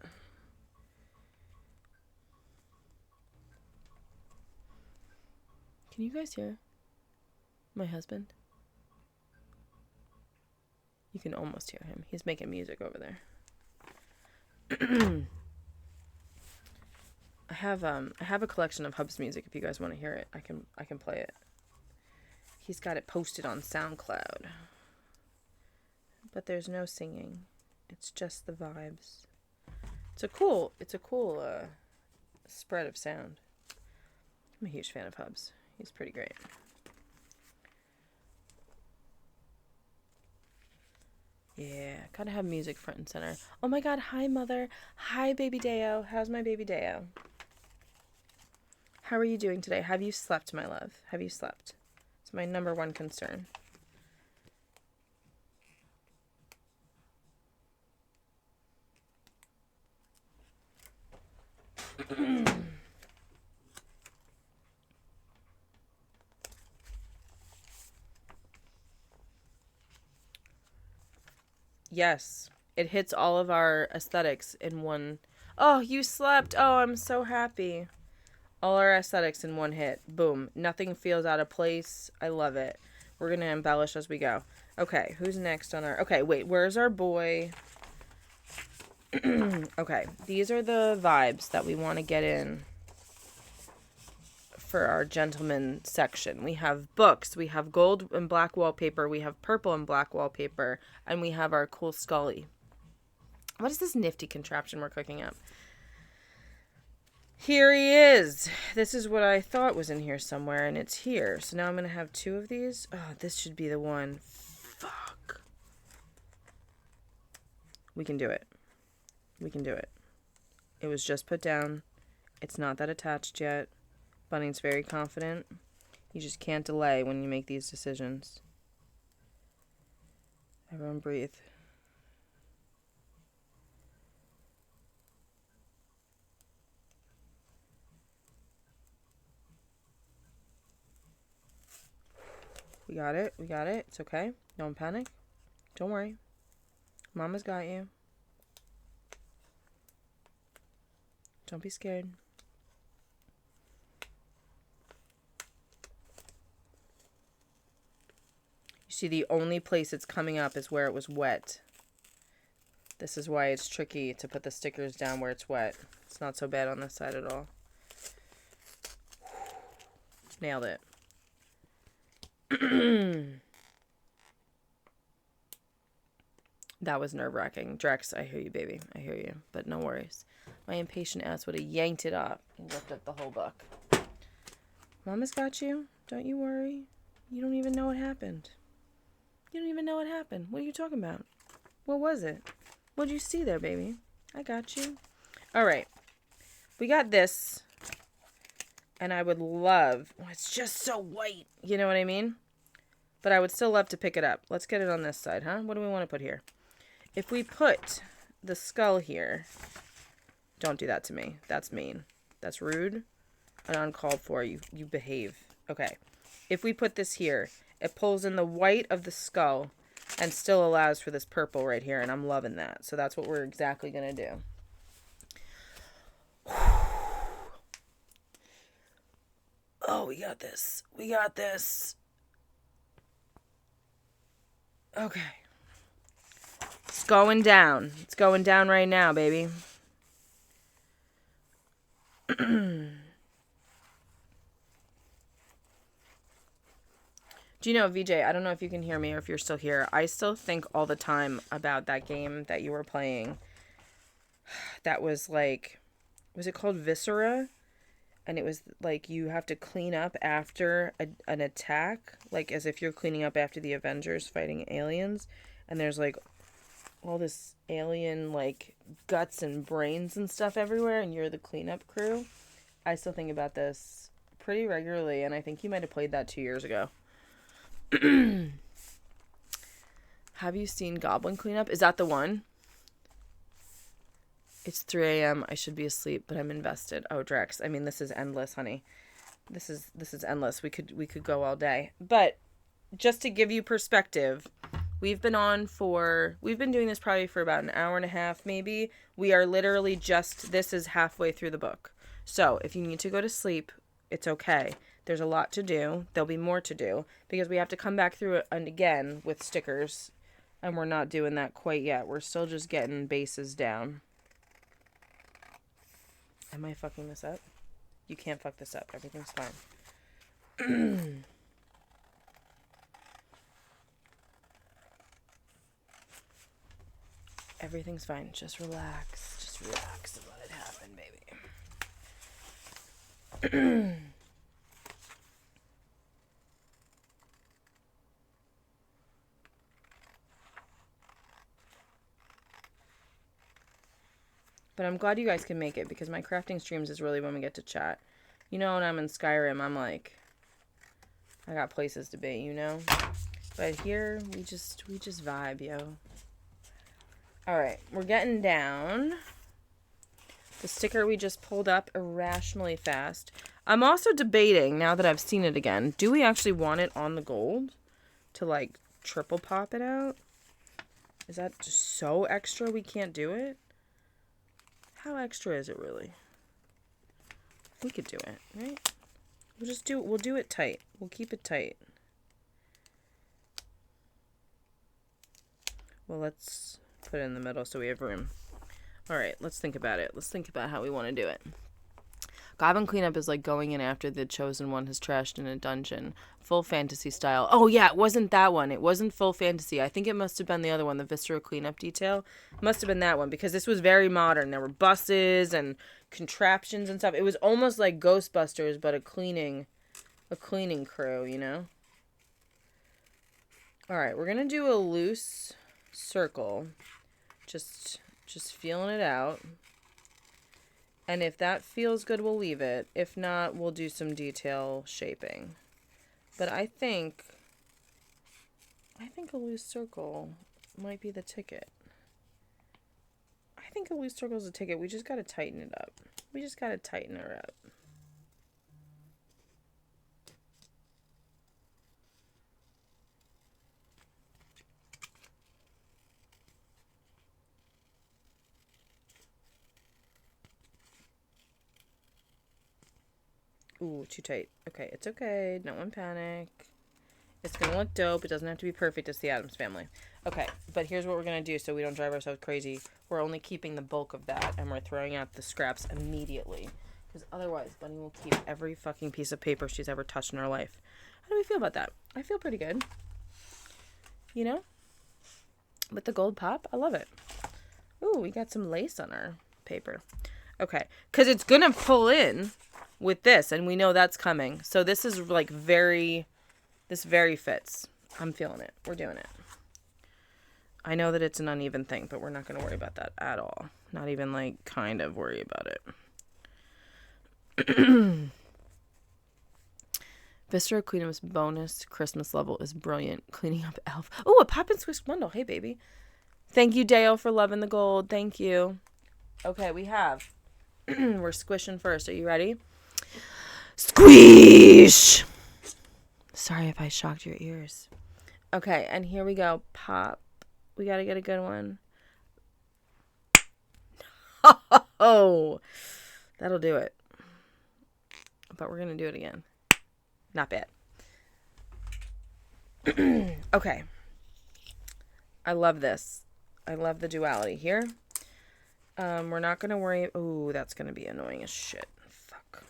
Can you guys hear my husband? You can almost hear him. He's making music over there. I have a collection of Hub's music. If you guys want to hear it, I can play it. He's got it posted on SoundCloud. But there's no singing. It's just the vibes. It's a cool spread of sound. I'm a huge fan of Hub's. He's pretty great. Yeah, gotta have music front and center. Oh my god, hi mother. Hi baby Deo. How's my baby Deo? How are you doing today? Have you slept, my love? Have you slept? It's my number one concern. Yes, it hits all of our aesthetics in one. Oh, you slept. Oh, I'm so happy. All our aesthetics in one hit. Boom. Nothing feels out of place. I love it. We're going to embellish as we go. Okay, who's next on our... Okay, wait, where's our boy? Okay, these are the vibes that we want to get in for our gentleman section. We have books, we have gold and black wallpaper, we have purple and black wallpaper, and we have our cool Scully. What is this nifty contraption we're cooking up? Here he is. This is what I thought was in here somewhere, and it's here. So now I'm going to have 2 of these. Oh, this should be the one. Fuck. We can do it. We can do it. It was just put down. It's not that attached yet. Bunny's very confident. You just can't delay when you make these decisions. Everyone breathe. We got it. We got it. It's okay. Don't panic. Don't worry. Mama's got you. Don't be scared. You see, the only place it's coming up is where it was wet. This is why it's tricky to put the stickers down where it's wet. It's not so bad on this side at all. Nailed it. That was nerve-wracking. Drex, I hear you, baby. I hear you. But no worries. My impatient ass would have yanked it up and ripped up the whole book. Mama's got you. Don't you worry. You don't even know what happened. You don't even know what happened. What are you talking about? What was it? What'd you see there, baby? I got you. All right. We got this. And I would love... Oh, it's just so white. You know what I mean? But I would still love to pick it up. Let's get it on this side, huh? What do we want to put here? If we put the skull here... Don't do that to me. That's mean. That's rude and uncalled for. You behave. Okay. If we put this here, it pulls in the white of the skull and still allows for this purple right here, and I'm loving that. So that's what we're exactly going to do. Oh, we got this. We got this. Okay. It's going down. It's going down right now, baby. Do you know, VJ, I don't know if you can hear me or if you're still here. I still think all the time about that game that you were playing. That was like, was it called Viscera? And it was like you have to clean up after an attack, like as if you're cleaning up after the Avengers fighting aliens. And there's like all this alien like guts and brains and stuff everywhere, and you're the cleanup crew. I still think about this pretty regularly, and I think you might have played that 2 years ago. Have you seen Goblin Cleanup? Is that the one? It's 3 a.m. I should be asleep, but I'm invested. Oh, Drex. I mean, this is endless, honey. This is endless. We could go all day. But just to give you perspective, we've been doing this probably for about an hour and a half, maybe. We are literally this is halfway through the book. So if you need to go to sleep, it's okay. There's a lot to do. There'll be more to do because we have to come back through it and again with stickers, and we're not doing that quite yet. We're still just getting bases down. Am I fucking this up? You can't fuck this up. Everything's fine. Everything's fine. Just relax. Just relax and let it happen, baby. But I'm glad you guys can make it because my crafting streams is really when we get to chat. You know, when I'm in Skyrim, I'm like, I got places to be, you know? But here, we just vibe, yo. Alright, we're getting down. The sticker we just pulled up irrationally fast. I'm also debating, now that I've seen it again, do we actually want it on the gold? To, like, triple pop it out? Is that just so extra we can't do it? How extra is it really? We could do it, right? We'll do it tight. We'll keep it tight. Well, let's put it in the middle so we have room. Alright, let's think about it. Let's think about how we want to do it. Goblin Cleanup is like going in after the chosen one has trashed in a dungeon. Full fantasy style. Oh yeah, it wasn't that one. It wasn't full fantasy. I think it must have been the other one, the Viscera Cleanup Detail. It must have been that one because this was very modern. There were buses and contraptions and stuff. It was almost like Ghostbusters, but a cleaning crew, you know? All right, we're going to do a loose circle. Just feeling it out. And if that feels good, we'll leave it. If not, we'll do some detail shaping. But I think a loose circle might be the ticket. I think a loose circle is a ticket. We just got to tighten it up. We just got to tighten her up. Ooh, too tight. Okay, it's okay. No one panic. It's going to look dope. It doesn't have to be perfect. It's the Addams Family. Okay, but here's what we're going to do so we don't drive ourselves crazy. We're only keeping the bulk of that, and we're throwing out the scraps immediately. Because otherwise, Bunny will keep every fucking piece of paper she's ever touched in her life. How do we feel about that? I feel pretty good. You know? With the gold pop, I love it. Ooh, we got some lace on our paper. Okay, because it's going to pull in with this, and we know that's coming. So this is like this very fits. I'm feeling it. We're doing it. I know that it's an uneven thing, but we're not going to worry about that at all. Not even like kind of worry about it. Viscera Queenum's bonus Christmas level is brilliant. Cleaning up elf. Oh, a pop and squish bundle. Hey, baby. Thank you, Dale, for loving the gold. Thank you. Okay, we have. We're squishing first. Are you ready? Squish! Sorry if I shocked your ears. Okay, and here we go. Pop. We got to get a good one. Oh, that'll do it. But we're going to do it again. Not bad. Okay. I love this. I love the duality here. We're not going to worry. Oh, that's going to be annoying as shit. Fuck.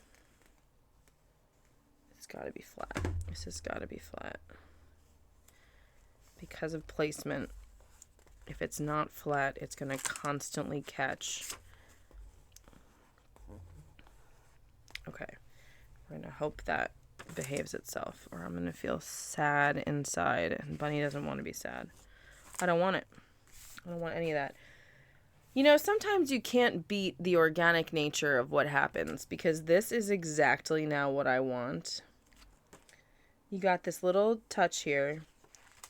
It's got to be flat. This has got to be flat. Because of placement. If it's not flat, it's going to constantly catch. Okay. We're going to hope that behaves itself, or I'm going to feel sad inside, and Bunny doesn't want to be sad. I don't want it. I don't want any of that. You know, sometimes you can't beat the organic nature of what happens, because this is exactly now what I want. You got this little touch here,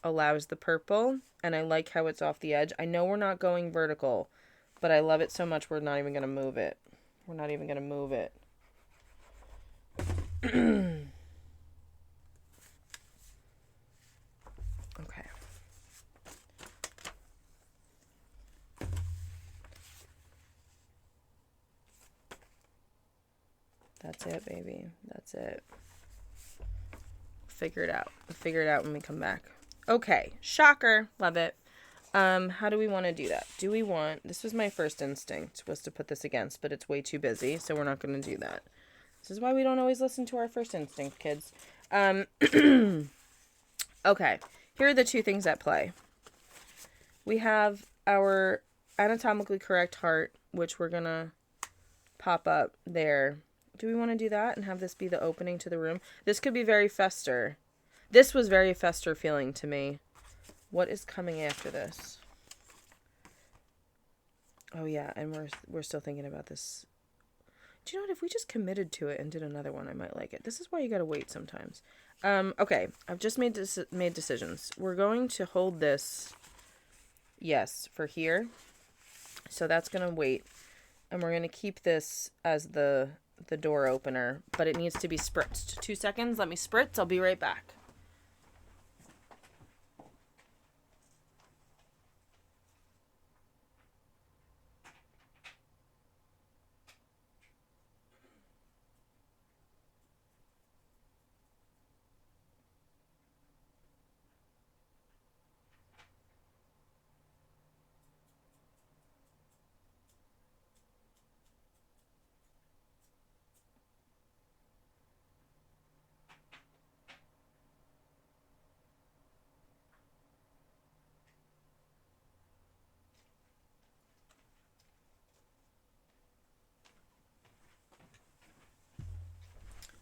allows the purple, and I like how it's off the edge. I know we're not going vertical, but I love it so much we're not even going to move it. We're not even going to move it. Okay. That's it, baby. That's it. Figure it out. We'll figure it out when we come back. Okay. Shocker. Love it. How do we want to do that? Do we want... This was my first instinct, was to put this against, but it's way too busy, so we're not going to do that. This is why we don't always listen to our first instinct, kids. Okay. Here are the two things at play. We have our anatomically correct heart, which we're going to pop up there. Do we want to do that and have this be the opening to the room? This could be very Fester. This was very Fester feeling to me. What is coming after this? Oh, yeah, and we're still thinking about this. Do you know what? If we just committed to it and did another one, I might like it. This is why you gotta wait sometimes. Okay, I've just made decisions. We're going to hold this, yes, for here. So that's gonna wait. And we're gonna keep this as the door opener, but it needs to be spritzed. 2 seconds, let me spritz. I'll be right back.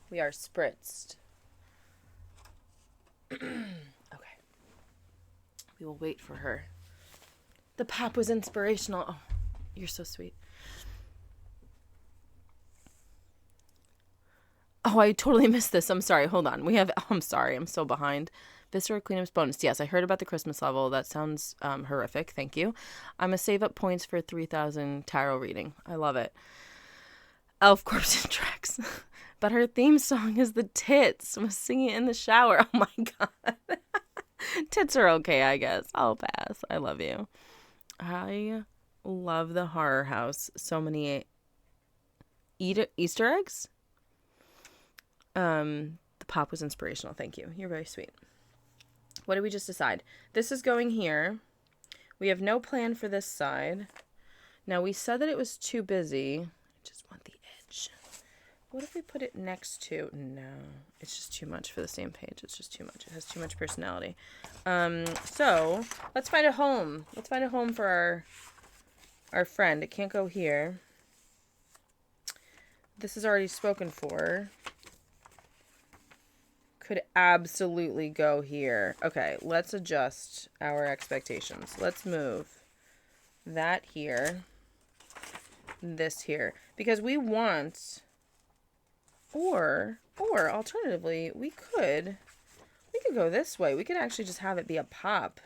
We are spritzed. Okay. We will wait for her. The pop was inspirational. Oh, you're so sweet. Oh, I totally missed this. I'm sorry. Hold on. I'm sorry. I'm so behind. Viscera Cleanup's bonus. Yes, I heard about the Christmas level. That sounds horrific. Thank you. I'm going to save up points for 3,000 tarot reading. I love it. Elf Corpse and Tracks. But her theme song is the tits. I'm singing it in the shower. Oh my God. Tits are okay, I guess. I'll pass. I love you. I love the horror house. So many Easter eggs. The pop was inspirational. Thank you. You're very sweet. What did we just decide? This is going here. We have no plan for this side. Now, we said that it was too busy. I just want the edge. What if we put it next to? No, it's just too much for the same page. It's just too much. It has too much personality. So let's find a home. Let's find a home for our friend. It can't go here. This is already spoken for. Could absolutely go here. Okay, let's adjust our expectations. Let's move that here, this here, because we want, or alternatively, we could go this way. We could actually just have it be a pop.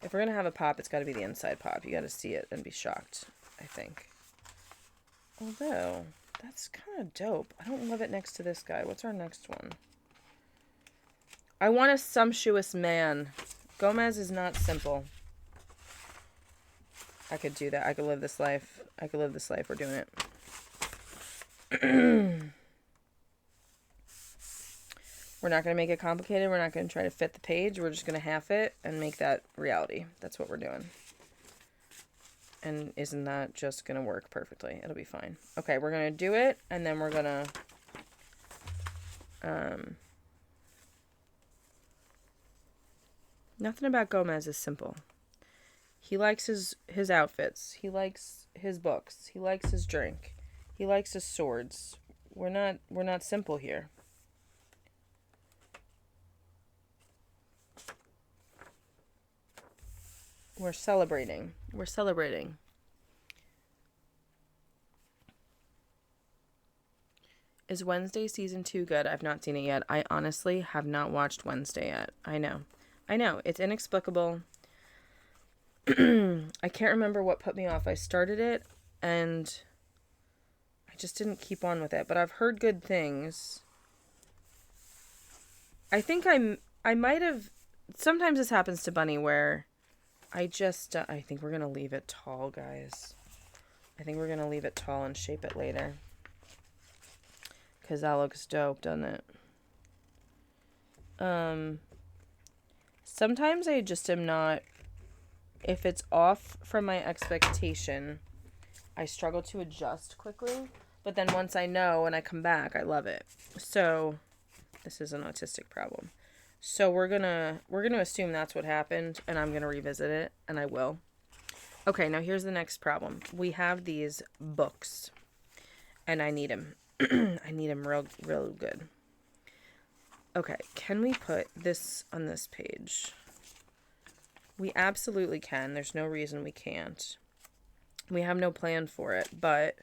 If we're gonna have a pop, it's got to be the inside pop. You got to see it and be shocked, I think. Although that's kind of dope. I don't love it next to this guy. What's our next one? I want a sumptuous man. Gomez is not simple. I could do that. I could live this life. We're doing it. We're not going to make it complicated. We're not going to try to fit the page. We're just going to half it and make that reality. That's what we're doing. And isn't that just going to work perfectly? It'll be fine. Okay, we're going to do it, and then we're going to... Nothing about Gomez is simple. He likes his outfits. He likes his books. He likes his drink. He likes his swords. We're not simple here. We're celebrating. We're celebrating. Is Wednesday season 2 good? I've not seen it yet. I honestly have not watched Wednesday yet. I know. It's inexplicable. I can't remember what put me off. I started it and I just didn't keep on with it, but I've heard good things. I think I might have, sometimes this happens to Bunny where I think we're going to leave it tall, guys. I think we're going to leave it tall and shape it later. Because that looks dope, doesn't it? Sometimes I just am not, if it's off from my expectation, I struggle to adjust quickly. But then once I know and I come back, I love it. So this is an autistic problem. So we're gonna assume that's what happened, and I'm gonna revisit it, and I will. Okay, now here's the next problem. We have these books, and I need them. I need them real good. Okay, can we put this on this page? We absolutely can. There's no reason we can't. We have no plan for it, but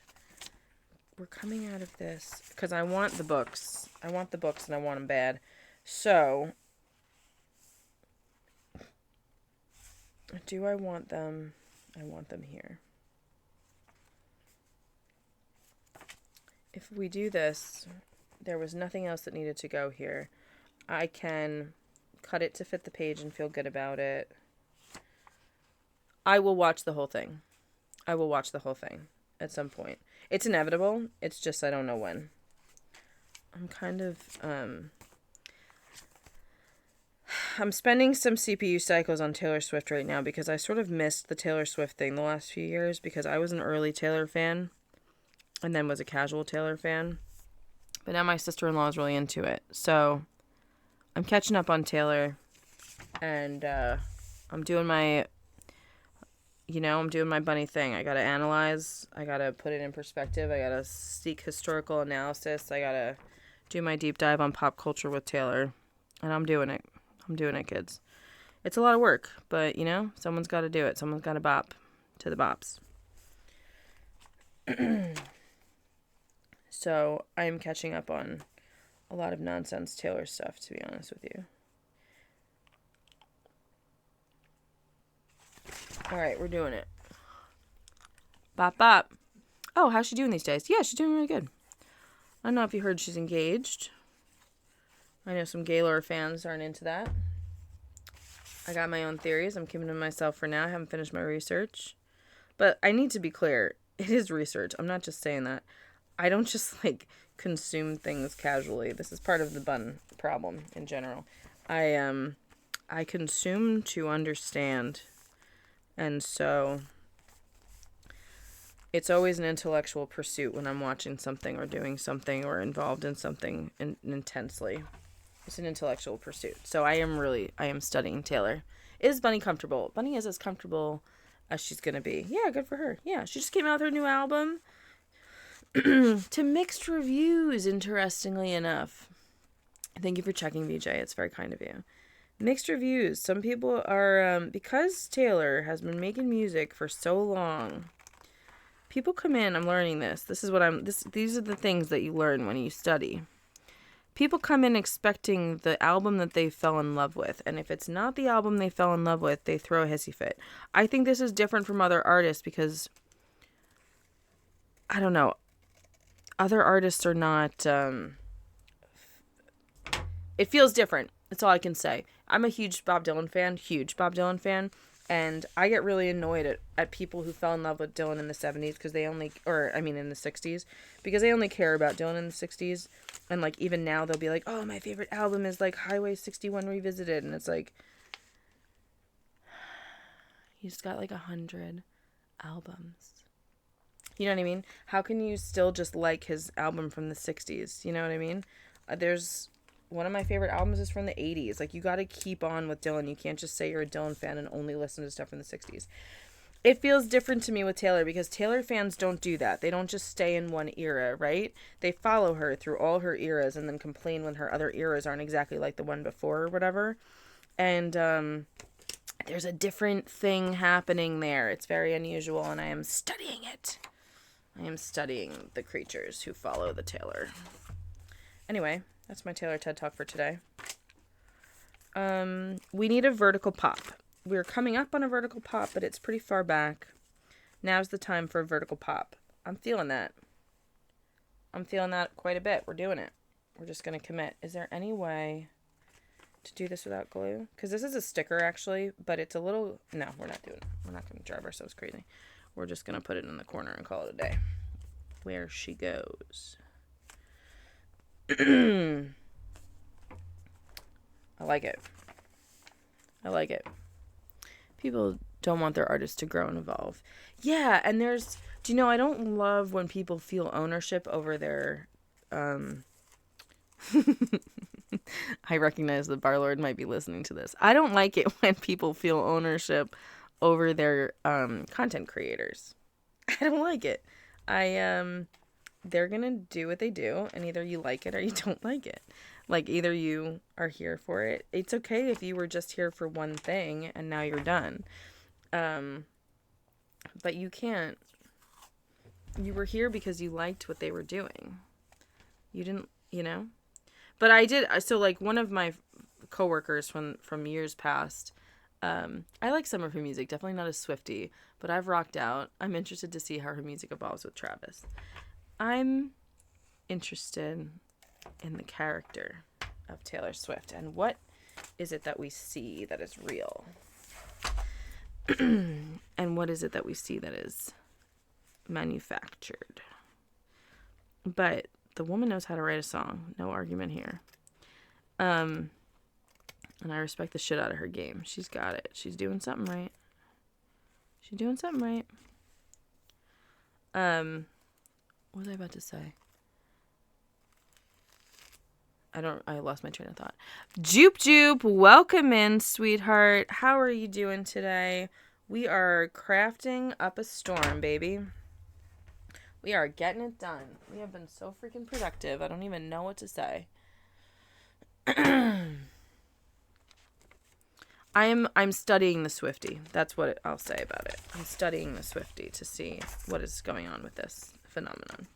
we're coming out of this because I want the books. I want the books and I want them bad. So, do I want them? I want them here. If we do this, there was nothing else that needed to go here. I can cut it to fit the page and feel good about it. I will watch the whole thing. I will watch the whole thing at some point. It's inevitable. It's just I don't know when. I'm kind of... I'm spending some CPU cycles on Taylor Swift right now because I sort of missed the Taylor Swift thing the last few years because I was an early Taylor fan and then was a casual Taylor fan. But now my sister-in-law is really into it. So I'm catching up on Taylor and I'm doing my I'm doing my bunny thing. I got to analyze. I got to put it in perspective. I got to seek historical analysis. I got to do my deep dive on pop culture with Taylor. And I'm doing it. I'm doing it, kids. It's a lot of work, but, someone's got to do it. Someone's got to bop to the bops. So I am catching up on a lot of nonsense Taylor stuff, to be honest with you. All right, we're doing it. Bop, bop. Oh, how's she doing these days? Yeah, she's doing really good. I don't know if you heard she's engaged. I know some Gaylord fans aren't into that. I got my own theories. I'm keeping to myself for now. I haven't finished my research. But I need to be clear. It is research. I'm not just saying that. I don't just, consume things casually. This is part of the bun problem in general. I consume to understand. And so it's always an intellectual pursuit when I'm watching something or doing something or involved in something intensely. It's an intellectual pursuit. So I am studying Taylor. Is Bunny comfortable? Bunny is as comfortable as she's going to be. Yeah, good for her. Yeah, she just came out with her new album. To mixed reviews, interestingly enough. Thank you for checking, VJ. It's very kind of you. Mixed reviews. Some people are, because Taylor has been making music for so long, people come in, I'm learning this. These are the things that you learn when you study. People come in expecting the album that they fell in love with, and if it's not the album they fell in love with, they throw a hissy fit. I think this is different from other artists because, I don't know, other artists are not, it feels different. That's all I can say. I'm a huge Bob Dylan fan, and I get really annoyed at people who fell in love with Dylan in the 70s because in the 60s, because they only care about Dylan in the 60s. And, even now they'll be like, oh, my favorite album is, Highway 61 Revisited. And it's like, he's got, 100 albums. You know what I mean? How can you still just like his album from the 60s? You know what I mean? One of my favorite albums is from the 80s. You got to keep on with Dylan. You can't just say you're a Dylan fan and only listen to stuff from the 60s. It feels different to me with Taylor because Taylor fans don't do that. They don't just stay in one era, right? They follow her through all her eras and then complain when her other eras aren't exactly like the one before or whatever. And there's a different thing happening there. It's very unusual, and I am studying it. I am studying the creatures who follow the Taylor. Anyway, that's my Taylor TED Talk for today. We need a vertical pop. We're coming up on a vertical pop, but it's pretty far back. Now's the time for a vertical pop. I'm feeling that. I'm feeling that quite a bit. We're doing it. We're just going to commit. Is there any way to do this without glue? Because this is a sticker, actually, but it's a little... No, we're not doing it. We're not going to drive ourselves crazy. We're just going to put it in the corner and call it a day. Where she goes. I like it. I like it. People don't want their artists to grow and evolve. Yeah, and I don't love when people feel ownership over their, I recognize the Bar Lord might be listening to this. I don't like it when people feel ownership over their, content creators. I don't like it. They're gonna do what they do, and either you like it or you don't like it. Either you are here for it. It's okay if you were just here for one thing and now you're done. But you can't. You were here because you liked what they were doing. You didn't, But I did. So, one of my coworkers from years past, I like some of her music. Definitely not a Swiftie, but I've rocked out. I'm interested to see how her music evolves with Travis. I'm interested in the character of Taylor Swift and what is it that we see that is real and what is it that we see that is manufactured. But the woman knows how to write a song, no argument here. And I respect the shit out of her game. She's got it. She's doing something right. What was I about to say? I lost my train of thought. Jupe, welcome in, sweetheart. How are you doing today? We are crafting up a storm, baby. We are getting it done. We have been so freaking productive. I don't even know what to say. I'm studying the Swiftie. That's what I'll say about it. I'm studying the Swiftie to see what is going on with this phenomenon.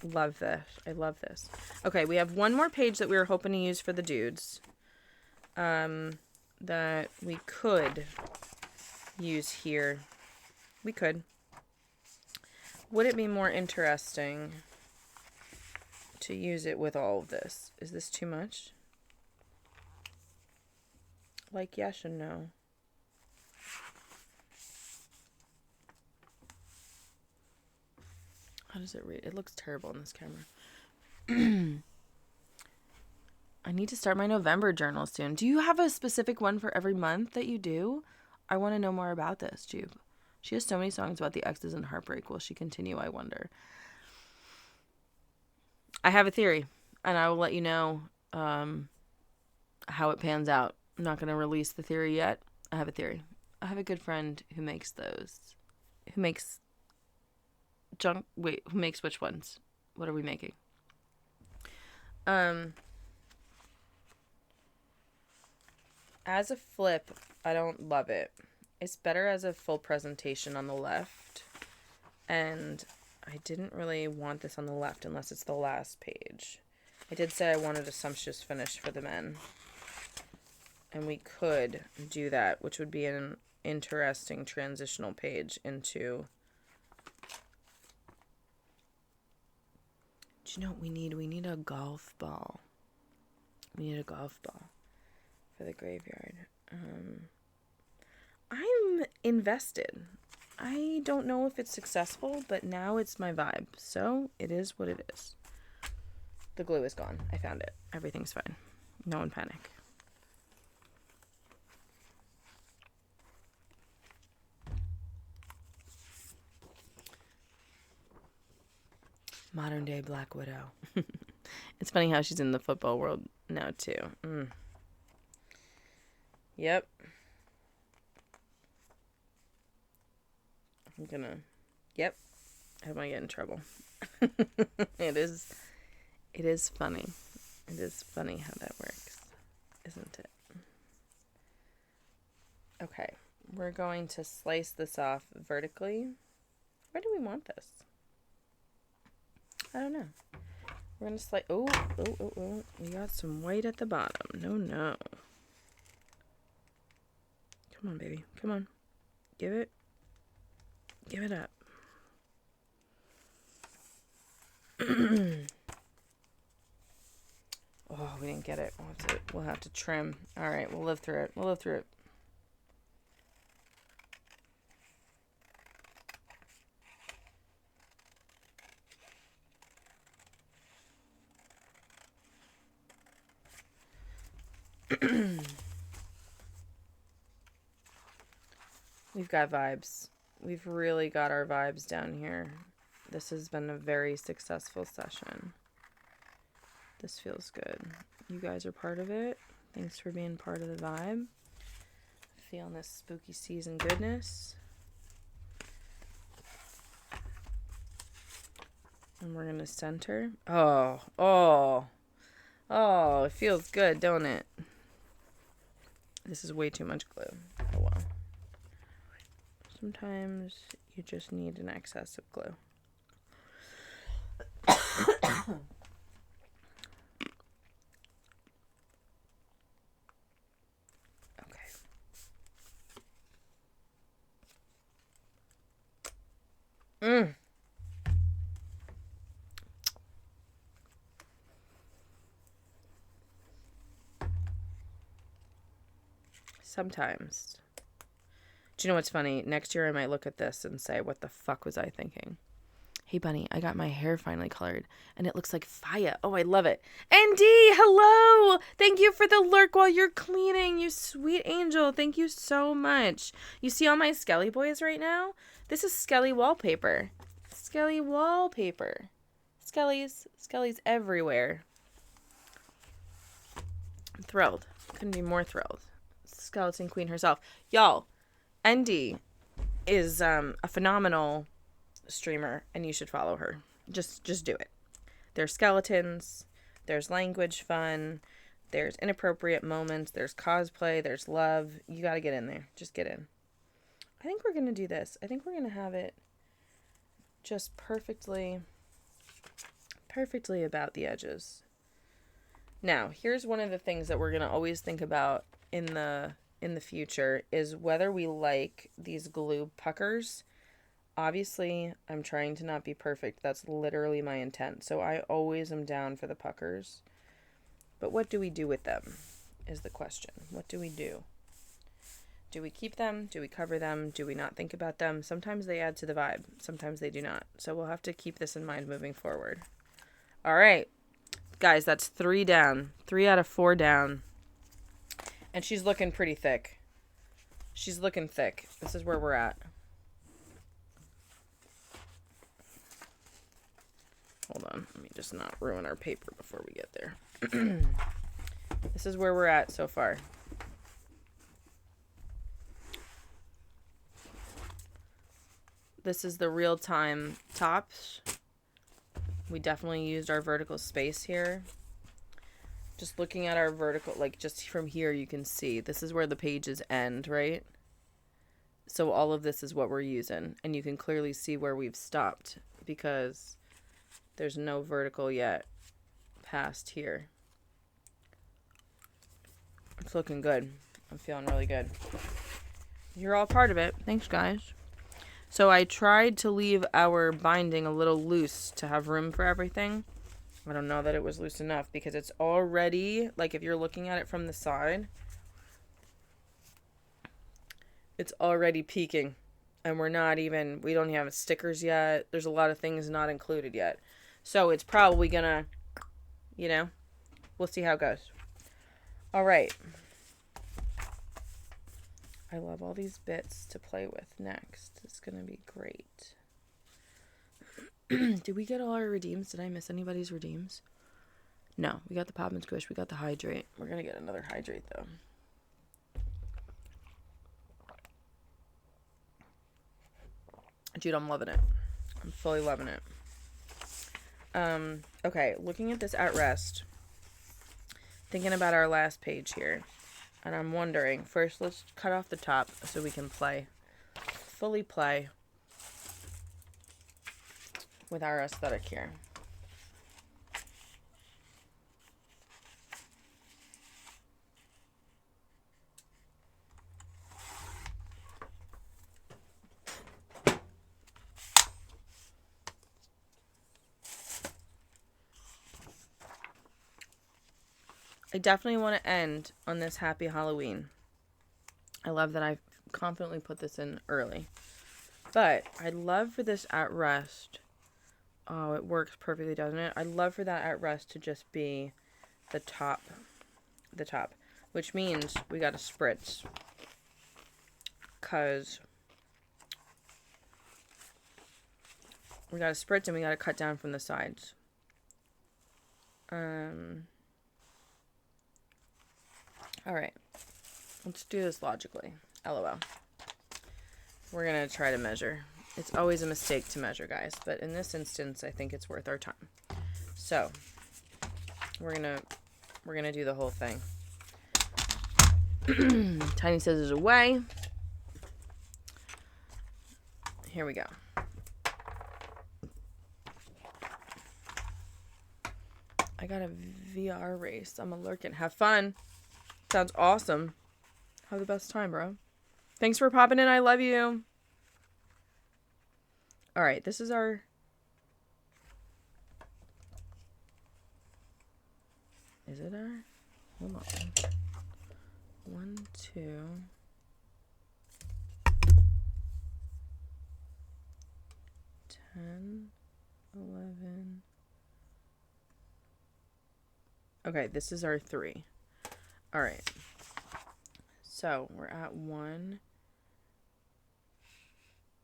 Love this. I love this. Okay, we have one more page that we were hoping to use for the dudes. That we could use here. We could. Would it be more interesting to use it with all of this? Is this too much? Like, yes and no. How does it read? It looks terrible in this camera. I need to start my November journal soon. Do you have a specific one for every month that you do? I want to know more about this, Jupe. She has so many songs about the exes and heartbreak. Will she continue, I wonder? I have a theory, and I will let you know how it pans out. I'm not going to release the theory yet. I have a theory. I have a good friend who makes those. Who makes junk... Wait, who makes which ones? What are we making? As a flip, I don't love it. It's better as a full presentation on the left. And I didn't really want this on the left unless it's the last page. I did say I wanted a sumptuous finish for the men. And we could do that, which would be an interesting transitional page into... Do you know what we need? We need a golf ball. We need a golf ball for the graveyard. I'm invested. I don't know if it's successful, but now it's my vibe. So it is what it is. The glue is gone. I found it. Everything's fine. No one panic. Modern day Black Widow. It's funny how she's in the football world now too. Yep. Yep. I don't want to get in trouble. It is funny. It is funny how that works, isn't it? Okay. We're going to slice this off vertically. Where do we want this? I don't know. We're going to slice... Oh. We got some white at the bottom. No. Come on, baby. Come on. Give it up. Oh, we didn't get it. We'll have to trim. All right, we'll live through it. We've got vibes. We've really got our vibes down here. This has been a very successful session. This feels good. You guys are part of it. Thanks for being part of the vibe. Feeling this spooky season goodness. And we're going to center. Oh, it feels good, don't it? This is way too much glue. Oh, well. Sometimes you just need an excess of glue. Okay. Sometimes. Do you know what's funny? Next year I might look at this and say, what the fuck was I thinking? Hey, Bunny, I got my hair finally colored, and it looks like fire. Oh, I love it. ND, hello! Thank you for the lurk while you're cleaning, you sweet angel. Thank you so much. You see all my Skelly boys right now? This is Skelly wallpaper. Skelly wallpaper. Skelly's everywhere. I'm thrilled. Couldn't be more thrilled. skeleton queen herself. Y'all, Endy is a phenomenal streamer, and you should follow her. Just do it. There's skeletons, there's language fun, there's inappropriate moments, there's cosplay, there's love. You gotta get in there. Just get in. I think we're gonna do this. I think we're gonna have it just perfectly about the edges. Now, here's one of the things that we're gonna always think about in the future is whether we like these glue puckers. Obviously, I'm trying to not be perfect. That's literally my intent. So I always am down for the puckers. But what do we do with them is the question. What do we do? Do we keep them? Do we cover them? Do we not think about them? Sometimes they add to the vibe. Sometimes they do not. So we'll have to keep this in mind moving forward. All right. Guys, that's 3 down. 3 out of 4 down. And she's looking pretty thick. She's looking thick. This is where we're at. Hold on. Let me just not ruin our paper before we get there. This is where we're at so far. This is the real-time tops. We definitely used our vertical space here. Just looking at our vertical, like just from here you can see. This is where the pages end, right? So all of this is what we're using. And you can clearly see where we've stopped because there's no vertical yet past here. It's looking good. I'm feeling really good. You're all part of it. Thanks, guys. So I tried to leave our binding a little loose to have room for everything. I don't know that it was loose enough because it's already, like if you're looking at it from the side, it's already peaking. And we don't have stickers yet. There's a lot of things not included yet. So it's probably gonna, we'll see how it goes. All right. I love all these bits to play with next. It's going to be great. Did we get all our redeems? Did I miss anybody's redeems? No, we got the Pop and Squish. We got the Hydrate. We're going to get another Hydrate, though. Dude, I'm loving it. I'm fully loving it. Okay, looking at this at rest. Thinking about our last page here. And I'm wondering, first let's cut off the top so we can fully play with our aesthetic here. I definitely want to end on this Happy Halloween. I love that I've confidently put this in early. But I'd love for this at rest. Oh, it works perfectly, doesn't it? I'd love for that at rest to just be the top. Which means we got to spritz. Because we got to spritz and we got to cut down from the sides. Alright, let's do this logically. LOL. We're going to try to measure. It's always a mistake to measure, guys, but in this instance, I think it's worth our time. So, we're going to do the whole thing. Tiny scissors away. Here we go. I got a VR race. I'm a lurkin'. Have fun. Sounds awesome. Have the best time, bro. Thanks for popping in. I love you. All right, this is our... Is it our... Hold on. 1, 2... 10, 11... Okay, this is our 3. All right. So we're at 1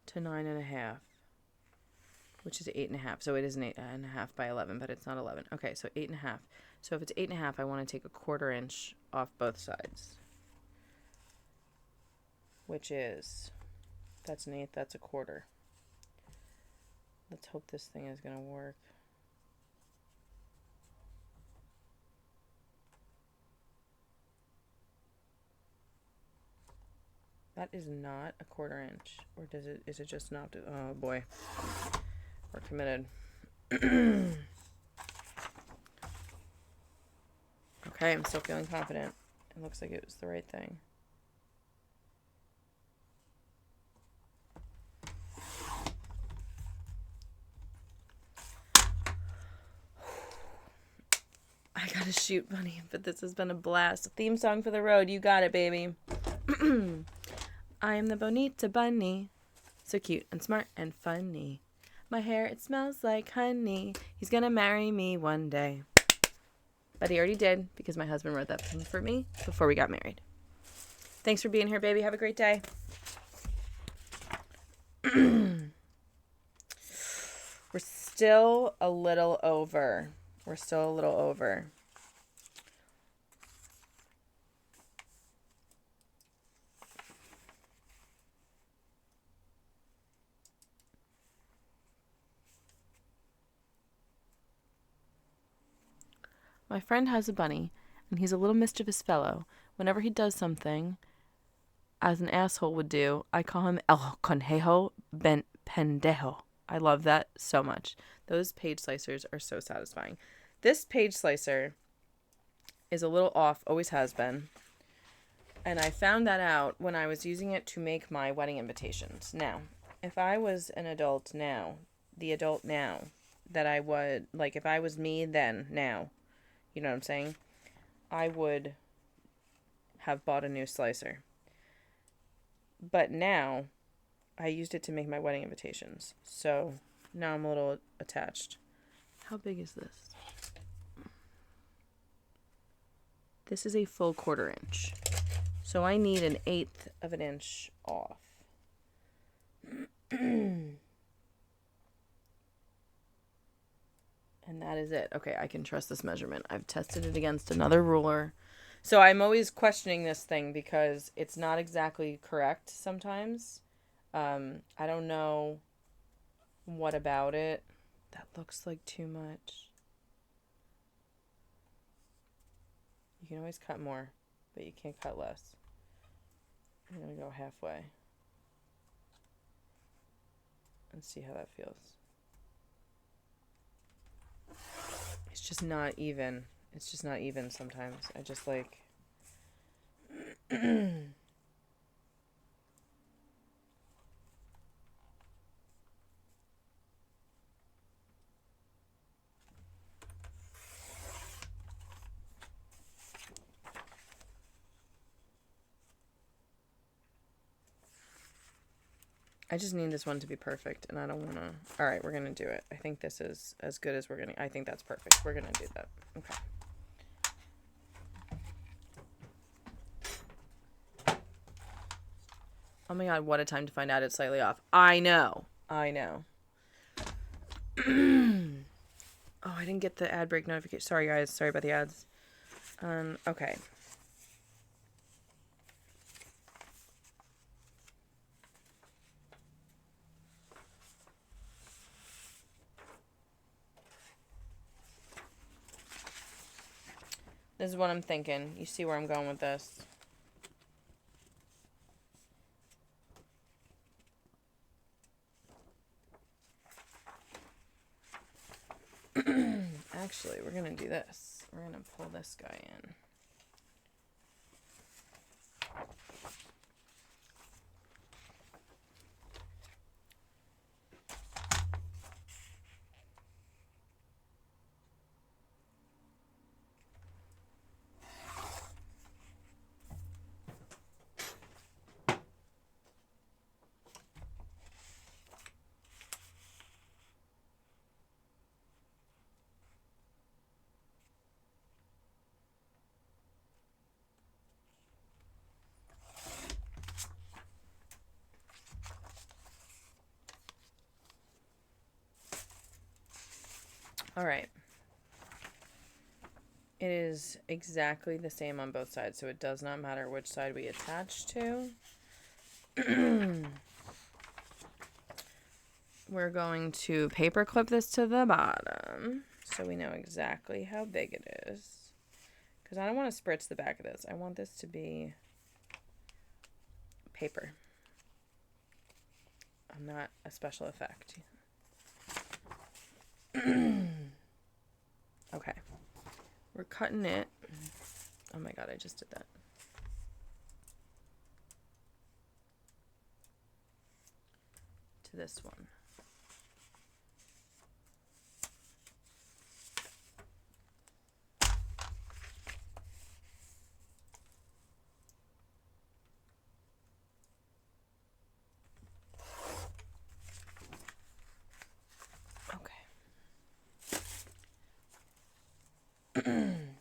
to 9.5, which is 8.5. So it is an 8.5 by 11, but it's not 11. Okay, so 8.5. So if it's 8.5, I want to take a 1/4 inch off both sides. which is, that's an eighth, that's a quarter. Let's hope this thing is going to work. That is not a quarter inch. Or is it just not? Oh boy. We're committed. Okay, I'm still feeling confident. It looks like it was the right thing. I gotta shoot, Bunny, but this has been a blast. Theme song for the road. You got it, baby. I am the Bonita Bunny. So cute and smart and funny. My hair, it smells like honey. He's gonna marry me one day. But he already did because my husband wrote that for me before we got married. Thanks for being here, baby. Have a great day. We're still a little over. My friend has a bunny, and he's a little mischievous fellow. Whenever he does something, as an asshole would do, I call him El Conejo Pendejo. I love that so much. Those page slicers are so satisfying. This page slicer is a little off, always has been. And I found that out when I was using it to make my wedding invitations. Now, if I was an adult now, the adult now, that I would, like if I was me then, now, you know what I'm saying? I would have bought a new slicer. But now, I used it to make my wedding invitations. So, now I'm a little attached. How big is this? This is a full quarter inch. So I need an eighth of an inch off. And that is it. Okay, I can trust this measurement. I've tested it against another ruler. So I'm always questioning this thing because it's not exactly correct sometimes. I don't know what about it. That looks like too much. You can always cut more, but you can't cut less. I'm going to go halfway and see how that feels. It's just not even. It's just not even sometimes. I just like... I just need this one to be perfect, and I don't want to... All right, we're going to do it. I think this is as good as we're going to... I think that's perfect. We're going to do that. Okay. Oh my god, what a time to find out it's slightly off. I know. Oh, I didn't get the ad break notification. Sorry, guys. Sorry about the ads. Okay. This is what I'm thinking. You see where I'm going with this. Actually, we're going to do this. We're going to pull this guy in. All right. It is exactly the same on both sides, so it does not matter which side we attach to. We're going to paper clip this to the bottom so we know exactly how big it is. Because I don't want to spritz the back of this. I want this to be paper. I'm not a special effect. Okay. We're cutting it. Oh my god, I just did that. To this one.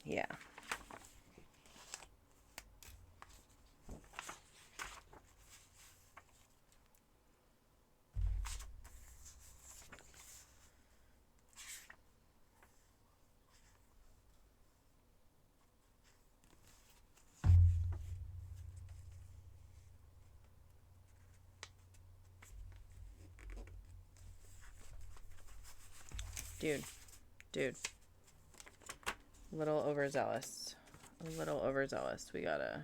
Yeah. Dude. A little overzealous. We gotta...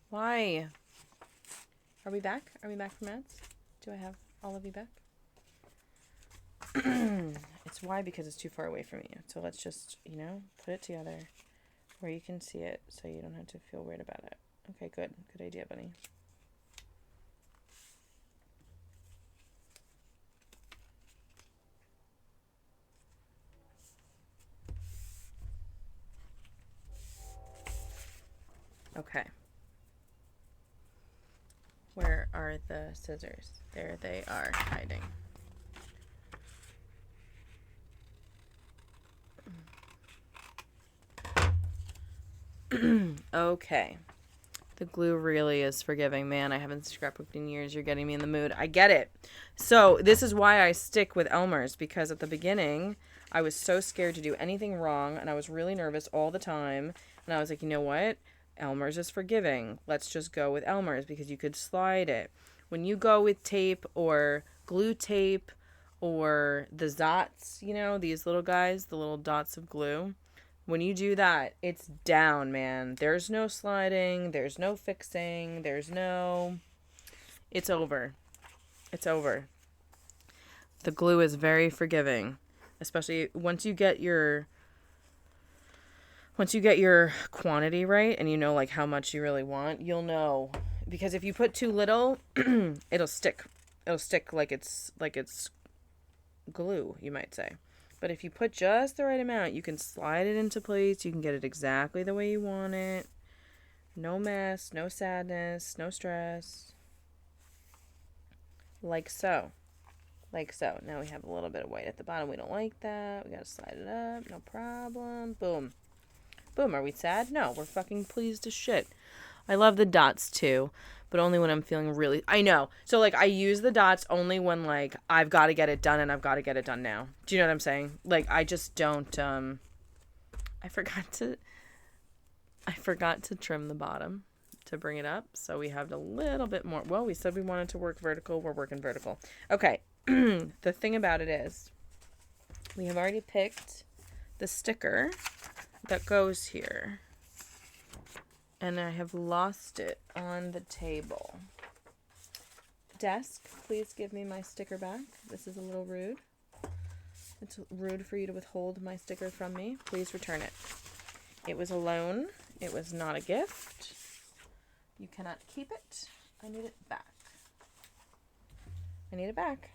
Why? Are we back? Are we back from ads? Do I have all of you back? It's why, because it's too far away from you. So let's just, put it together where you can see it so you don't have to feel weird about it. Okay, good. Good idea, bunny. Okay. Where are the scissors? There they are, hiding. Okay. The glue really is forgiving. Man, I haven't scrapbooked in years. You're getting me in the mood. I get it. So this is why I stick with Elmer's, because at the beginning, I was so scared to do anything wrong, and I was really nervous all the time. And I was like, you know what? Elmer's is forgiving. Let's just go with Elmer's, because you could slide it. When you go with tape or glue tape or the Zots, these little guys, the little dots of glue, when you do that, it's down, man. There's no sliding. There's no fixing. It's over. It's over. The glue is very forgiving, especially once you get your quantity right and you know like how much you really want, you'll know. Because if you put too little, it'll stick. It'll stick like it's glue, you might say. But if you put just the right amount, you can slide it into place. You can get it exactly the way you want it. No mess, no sadness, no stress. Like so. Like so. Now we have a little bit of white at the bottom. We don't like that. We gotta slide it up. No problem. Boom. Boom. Are we sad? No. We're fucking pleased as shit. I love the dots too, but only when I'm feeling really... I know. So, like, I use the dots only when, like, I've got to get it done and I've got to get it done now. Do you know what I'm saying? Like, I just don't, I forgot to trim the bottom to bring it up. So we have a little bit more... Well, we said we wanted to work vertical. We're working vertical. Okay. The thing about it is, we have already picked the sticker that goes here. And I have lost it on the table. Desk, please give me my sticker back. This is a little rude. It's rude for you to withhold my sticker from me. Please return it. It was a loan. It was not a gift. You cannot keep it. I need it back. I need it back.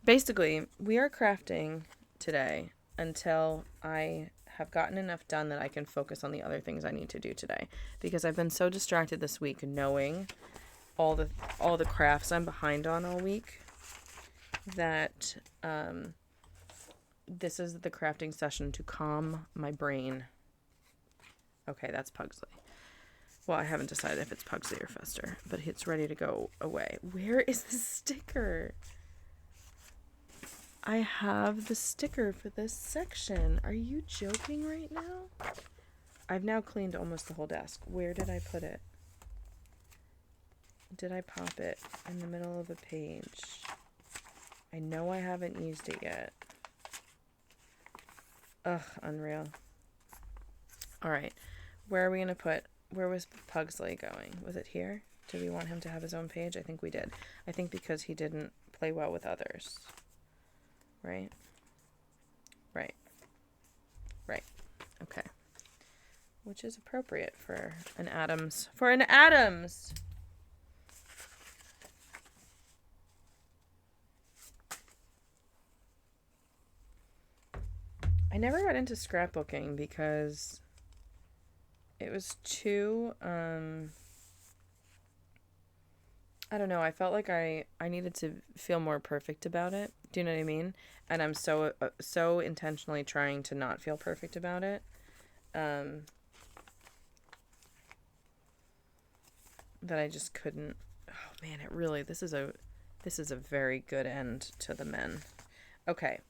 Basically, we are crafting today until I have gotten enough done that I can focus on the other things I need to do today, because I've been so distracted this week knowing all the crafts I'm behind on all week that this is the crafting session to calm my brain. Okay, that's Pugsley. Well, I haven't decided if it's Pugsley or Fester, but it's ready to go away. Where is the sticker? I have the sticker for this section. Are you joking right now? I've now cleaned almost the whole desk. Where did I put it? Did I pop it in the middle of a page? I know I haven't used it yet. Ugh, unreal. Alright, where are we going to put... Where was Pugsley going? Was it here? Did we want him to have his own page? I think we did. I think because he didn't play well with others. Right? Right. Right. Okay. Which is appropriate for an Adams. For an Adams! I never got into scrapbooking because it was too, I don't know, I felt like I needed to feel more perfect about it. Do you know what I mean? And I'm so intentionally trying to not feel perfect about it. That I just couldn't. Oh man, this is a very good end to the men. Okay.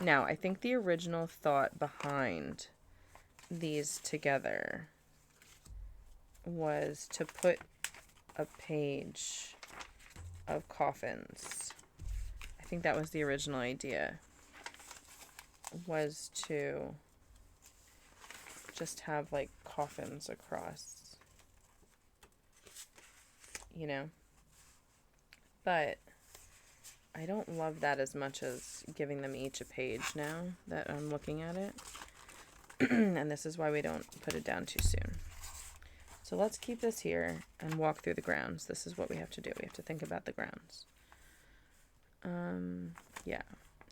Now, I think the original thought behind these together was to put a page of coffins. I think that was the original idea, was to just have like coffins across, you know? But I don't love that as much as giving them each a page now that I'm looking at it. And this is why we don't put it down too soon. So let's keep this here and walk through the grounds. This is what we have to do. We have to think about the grounds. Yeah.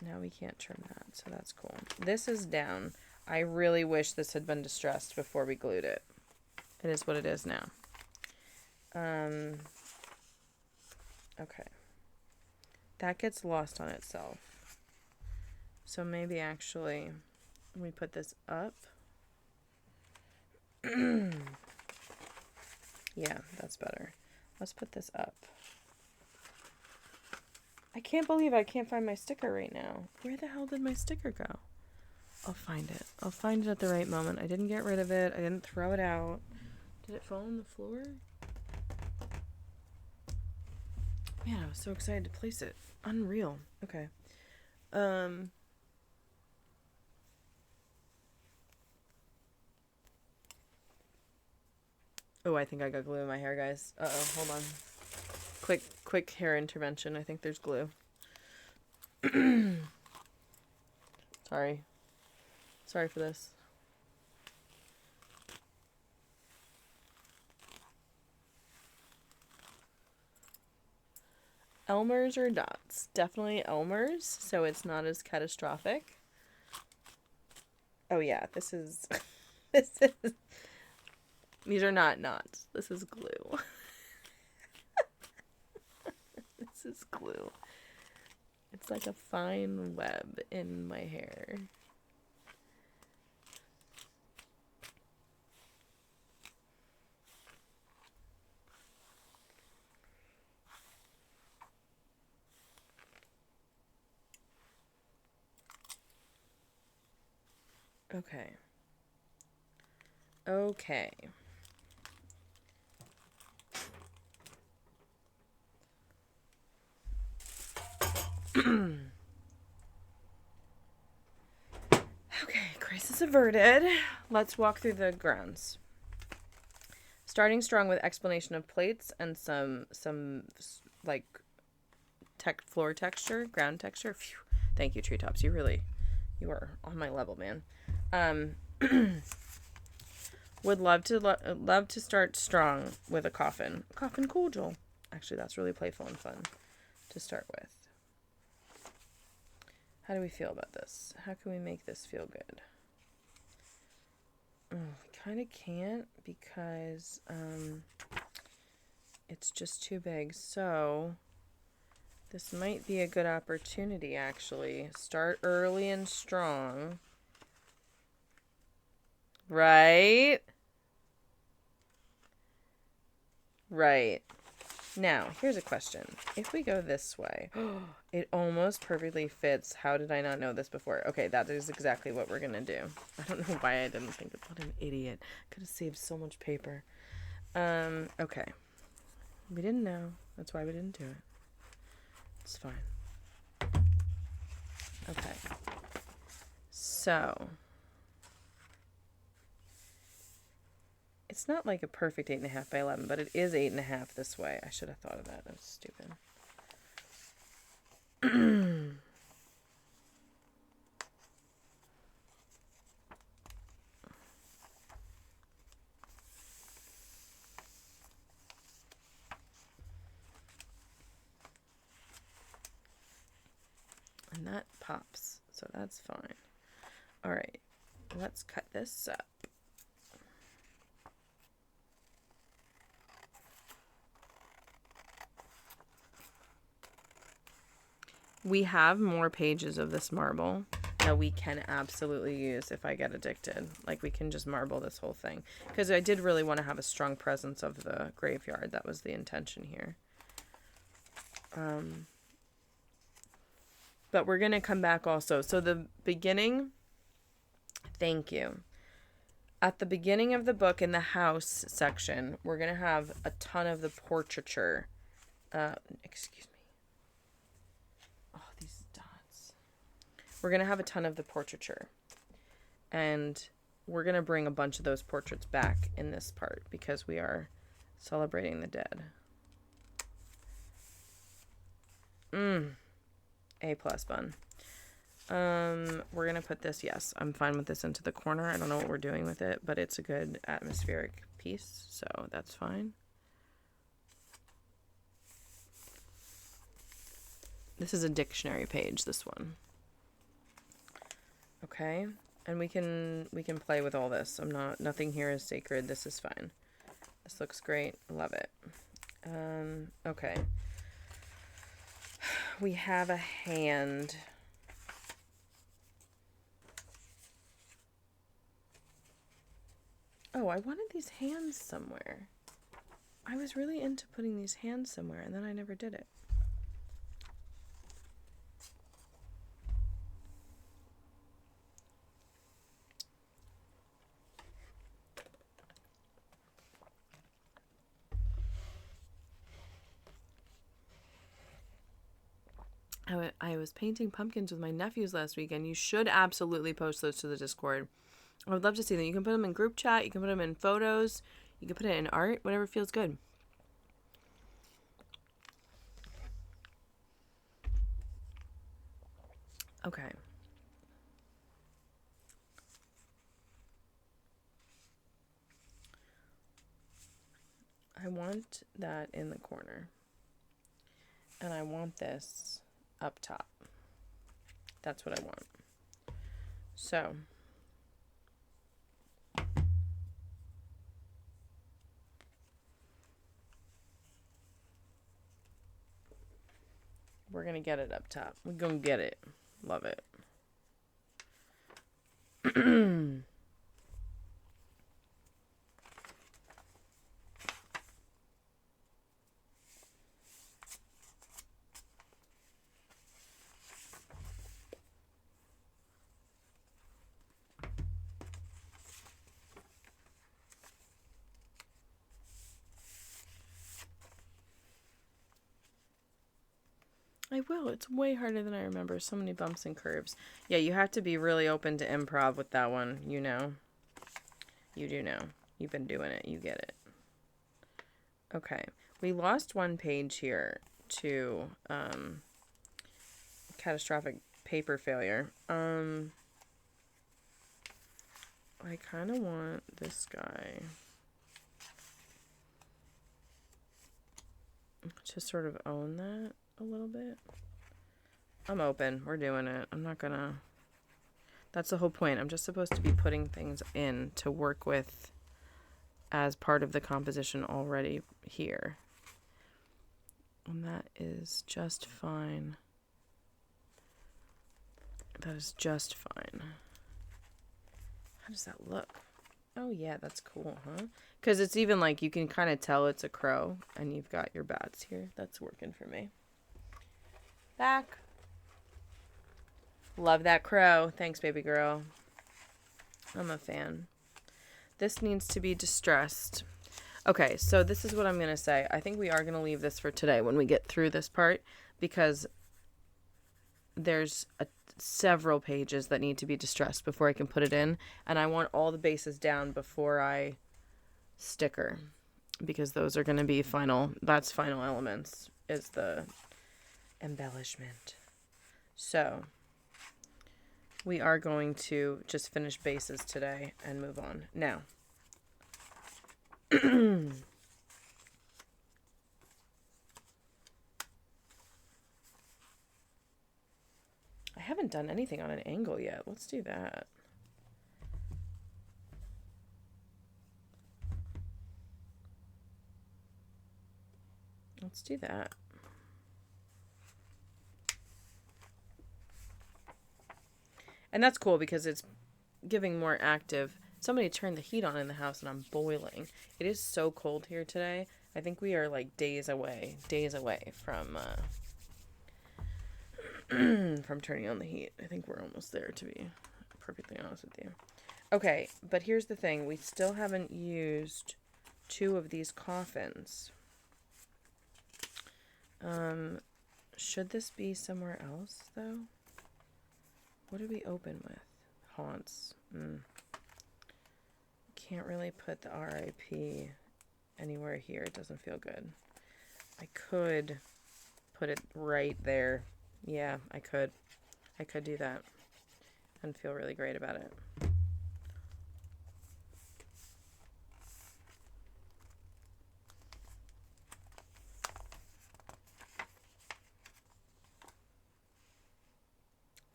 Now we can't trim that, so that's cool. This is down. I really wish this had been distressed before we glued it. It is what it is now. Okay. That gets lost on itself. So maybe actually we put this up. Yeah, that's better. Let's put this up. I can't believe I can't find my sticker right now. Where the hell did my sticker go? I'll find it. I'll find it at the right moment. I didn't get rid of it. I didn't throw it out. Did it fall on the floor? Man, I was so excited to place it. Unreal. Okay. Oh, I think I got glue in my hair, guys. Uh-oh, hold on. Quick hair intervention. I think there's glue. Sorry. Sorry for this. Elmer's or dots? Definitely Elmer's, so it's not as catastrophic. Oh yeah, this is these are not knots. This is glue. This is glue. It's like a fine web in my hair. Okay. Okay. Okay, crisis averted. Let's walk through the grounds. Starting strong with explanation of plates and some like floor texture, ground texture. Phew. Thank you, Treetops. You are on my level, man. Would love to start strong with a coffin cordial. Actually, that's really playful and fun to start with. How do we feel about this? How can we make this feel good? We kind of can't because it's just too big. So this might be a good opportunity, actually. Start early and strong. Right? Right. Now, here's a question. If we go this way, it almost perfectly fits. How did I not know this before? Okay, that is exactly what we're going to do. I don't know why I didn't think of what an idiot. Could have saved so much paper. Okay. We didn't know. That's why we didn't do it. It's fine. Okay. So, it's not like a perfect 8.5 by 11, but it is 8.5 this way. I should have thought of that. That was stupid. And that pops, so that's fine. All right, let's cut this up. We have more pages of this marble that we can absolutely use if I get addicted. Like, we can just marble this whole thing. Because I did really want to have a strong presence of the graveyard. That was the intention here. But we're going to come back also. So the beginning, thank you. At the beginning of the book in the house section, we're going to have a ton of the portraiture. Excuse me. Oh, these dots. We're going to have a ton of the portraiture. And we're going to bring a bunch of those portraits back in this part because we are celebrating the dead. A plus bun. We're going to put this, yes, I'm fine with this into the corner. I don't know what we're doing with it, but it's a good atmospheric piece, so that's fine. This is a dictionary page, this one. Okay, and we can play with all this. Nothing here is sacred. This is fine. This looks great. Love it. Okay. We have a hand. Oh, I wanted these hands somewhere. I was really into putting these hands somewhere, and then I never did it. I was painting pumpkins with my nephews last week, and you should absolutely post those to the Discord. I would love to see them. You can put them in group chat. You can put them in photos. You can put it in art. Whatever feels good. Okay. I want that in the corner. And I want this up top. That's what I want. So, we're going to get it up top. We're going to get it. Love it. I will. It's way harder than I remember. So many bumps and curves. Yeah, you have to be really open to improv with that one. You know. You do know. You've been doing it. You get it. Okay. We lost one page here to catastrophic paper failure. I kind of want this guy to sort of own that a little bit. I'm open. We're doing it. I'm not gonna... That's the whole point. I'm just supposed to be putting things in to work with as part of the composition already here. And that is just fine. That is just fine. How does that look? Oh yeah, that's cool, huh? Because it's even like you can kind of tell it's a crow and you've got your bats here. That's working for me. Back. Love that crow. Thanks, baby girl. I'm a fan. This needs to be distressed. Okay, so this is what I'm going to say. I think we are going to leave this for today when we get through this part because there's several pages that need to be distressed before I can put it in. And I want all the bases down before I sticker because those are going to be final. That's final elements is the embellishment. So we are going to just finish bases today and move on. Now, I haven't done anything on an angle yet. Let's do that. Let's do that. And that's cool because it's giving more active. Somebody turned the heat on in the house and I'm boiling. It is so cold here today. I think we are like days away from from turning on the heat. I think we're almost there, to be perfectly honest with you. Okay, but here's the thing. We still haven't used 2 of these coffins. Should this be somewhere else, though? What did we open with? Haunts. Can't really put the RIP anywhere here. It doesn't feel good. I could put it right there. Yeah, I could. I could do that and feel really great about it.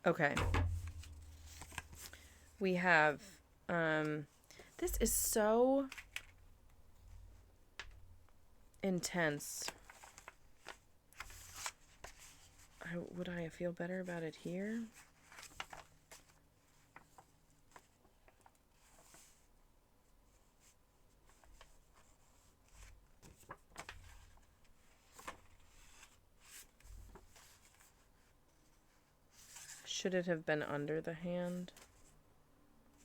Okay. We have, this is so intense. Would I feel better about it here? Should it have been under the hand?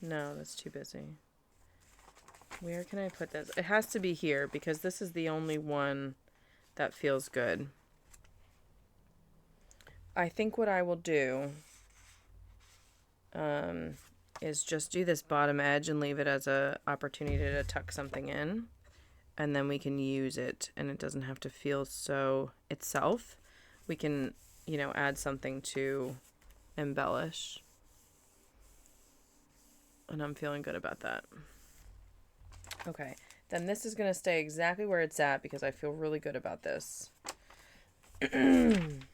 No, that's too busy. Where can I put this? It has to be here because this is the only one that feels good. I think what I will do is just do this bottom edge and leave it as a opportunity to tuck something in. And then we can use it and it doesn't have to feel so itself. We can, you know, add something to embellish. And I'm feeling good about that. Okay, then this is going to stay exactly where it's at because I feel really good about this. And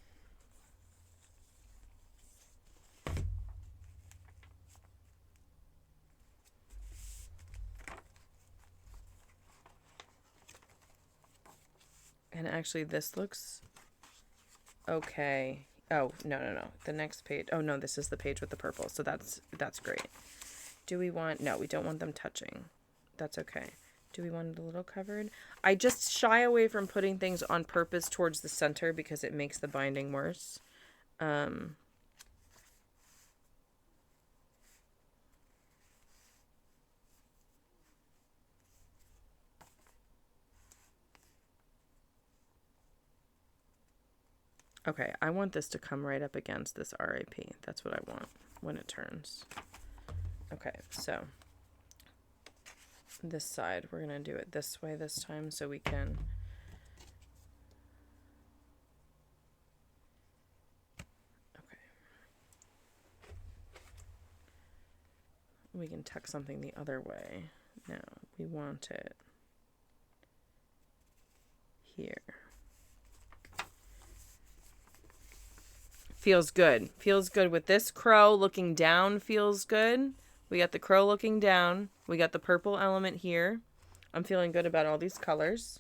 actually this looks okay. Oh, no. The next page. Oh, no, this is the page with the purple. So that's great. Do we want... No, we don't want them touching. That's okay. Do we want it a little covered? I just shy away from putting things on purpose towards the center because it makes the binding worse. Okay, I want this to come right up against this RIP. That's what I want when it turns. Okay, so this side, we're going to do it this way this time so we can... Okay. We can tuck something the other way. Now, we want it here. Feels good. Feels good with this crow looking down. Feels good. We got the crow looking down. We got the purple element here. I'm feeling good about all these colors.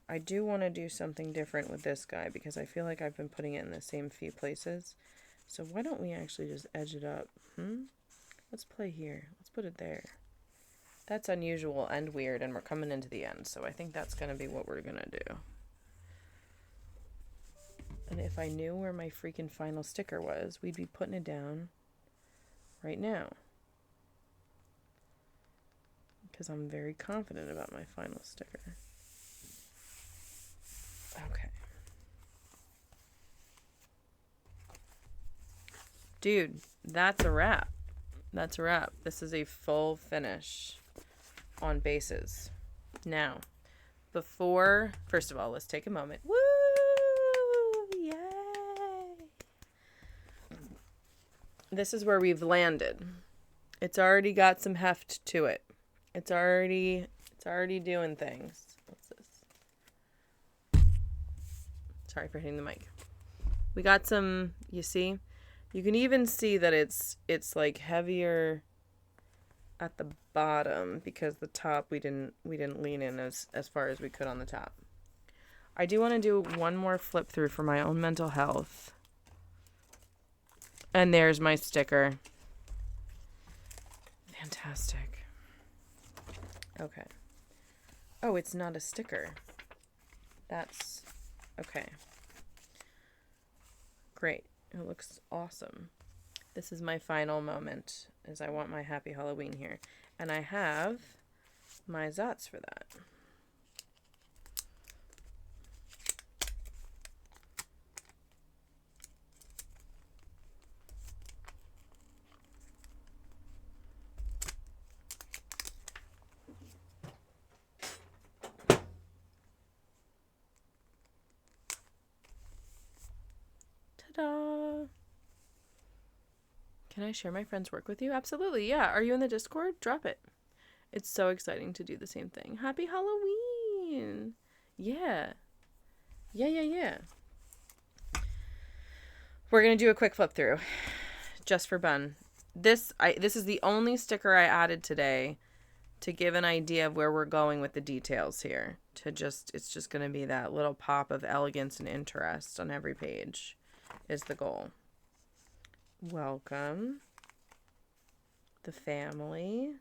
I do want to do something different with this guy because I feel like I've been putting it in the same few places. So why don't we actually just edge it up? Let's play here. Let's put it there. That's unusual and weird, and we're coming into the end, so I think that's going to be what we're going to do. And if I knew where my freaking final sticker was, we'd be putting it down right now. Because I'm very confident about my final sticker. Okay. Dude, that's a wrap. That's a wrap. This is a full finish on bases. Now, first of all, let's take a moment. Woo! Yay! This is where we've landed. It's already got some heft to it. It's already doing things. What's this? Sorry for hitting the mic. We got some, you see? You can even see that it's like heavier at the bottom because the top we didn't lean in as far as we could on the top. I do want to do one more flip through for my own mental health. And there's my sticker. Fantastic. Okay. Oh, it's not a sticker. That's okay. Great. It looks awesome. This is my final moment, is I want my Happy Halloween here. And I have my Zots for that. Ta-da! Can I share my friend's work with you? Absolutely, yeah. Are you in the Discord? Drop it. It's so exciting to do the same thing. Happy Halloween! Yeah. Yeah. We're going to do a quick flip through. Just for fun. This is the only sticker I added today to give an idea of where we're going with the details here. It's just going to be that little pop of elegance and interest on every page is the goal. Welcome. The family.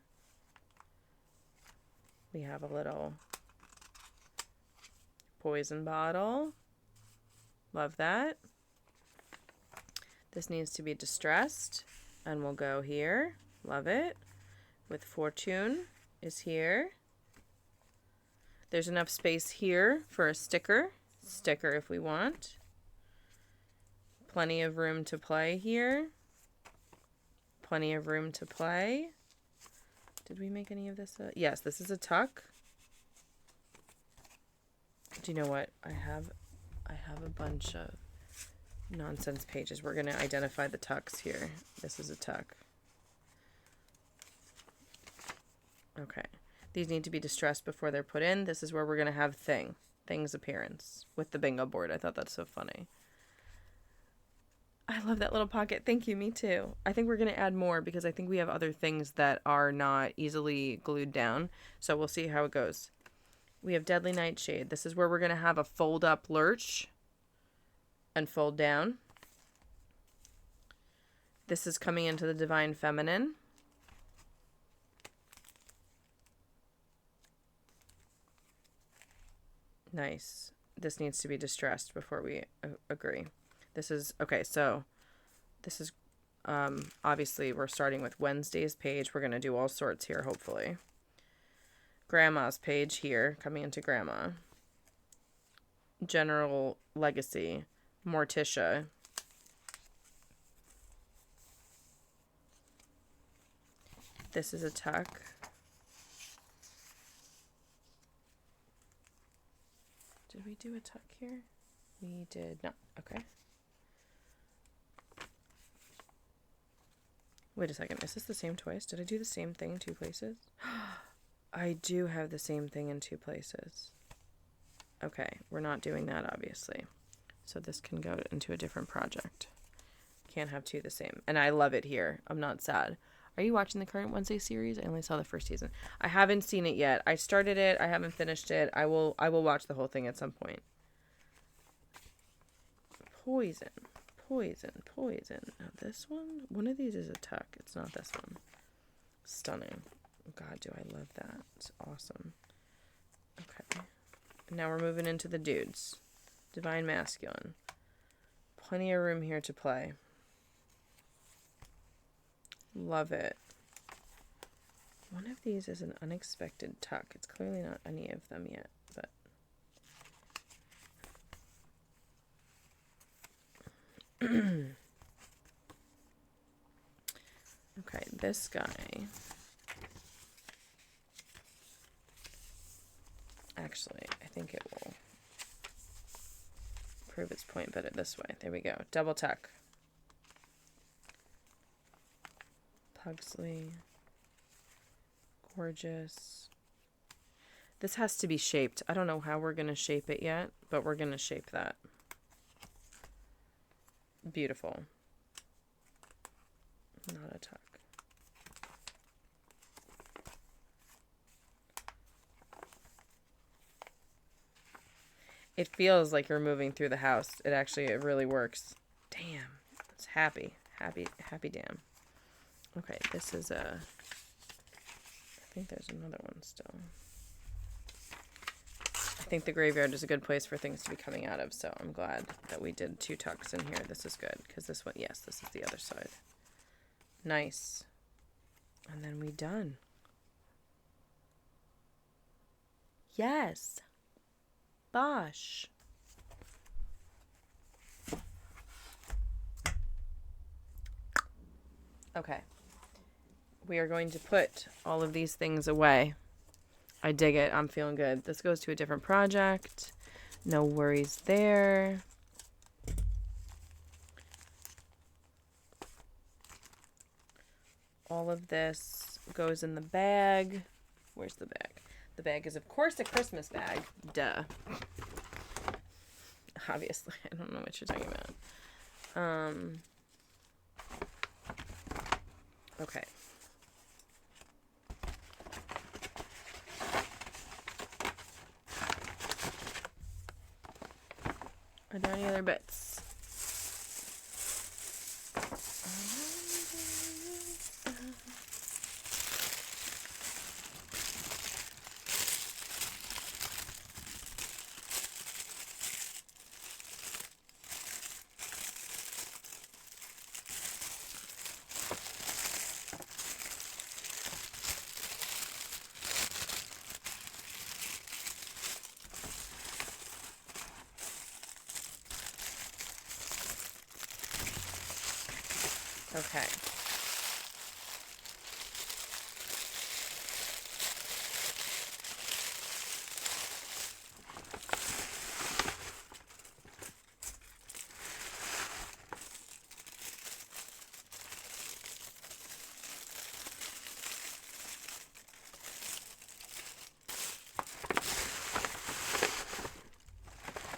We have a little poison bottle. Love that. This needs to be distressed, and we'll go here. Love it. With Fortune is here. There's enough space here for a sticker if we want. Plenty of room to play here. Plenty of room to play. Did we make any of this? Yes, this is a tuck. Do you know what? I have a bunch of nonsense pages. We're going to identify the tucks here. This is a tuck. Okay. These need to be distressed before they're put in. This is where we're going to have Thing's appearance with the bingo board. I thought that's so funny. I love that little pocket. Thank you. Me too. I think we're going to add more because I think we have other things that are not easily glued down. So we'll see how it goes. We have Deadly Nightshade. This is where we're going to have a fold up lurch and fold down. This is coming into the Divine Feminine. Nice. This needs to be distressed before we agree. This is, okay, so this is, obviously we're starting with Wednesday's page. We're going to do all sorts here, hopefully. Grandma's page here, coming into Grandma. General Legacy. Morticia. This is a tuck. Did we do a tuck here? We did not. Okay. Wait a second. Is this the same twice? Did I do the same thing in two places? I do have the same thing in two places. Okay. We're not doing that, obviously. So this can go into a different project. Can't have two the same. And I love it here. I'm not sad. Are you watching the current Wednesday series? I only saw the first season. I haven't seen it yet. I started it. I haven't finished it. I will watch the whole thing at some point. Poison. Poison. Poison. Now this one of these is a tuck. It's not this one. Stunning. God, do I love that. It's awesome. Okay. Now we're moving into the dudes. Divine Masculine. Plenty of room here to play. Love it. One of these is an unexpected tuck. It's clearly not any of them yet, but okay, this guy. Actually, I think it will prove its point better this way. There we go. Double tuck. Pugsley. Gorgeous. This has to be shaped. I don't know how we're going to shape it yet, but we're going to shape that. Beautiful. Not a tuck. It feels like you're moving through the house. It really works. Damn. It's happy. Happy damn. Okay, this is a... I think there's another one still. I think the graveyard is a good place for things to be coming out of, so I'm glad that we did two tucks in here. This is good, because this one, yes, this is the other side. Nice. And then we done. Yes. Bosh. Okay. We are going to put all of these things away. I dig it. I'm feeling good. This goes to a different project. No worries there. All of this goes in the bag. Where's the bag? The bag is, of course, a Christmas bag. Duh. Obviously. I don't know what you're talking about. Okay. Are there any other bits? Okay.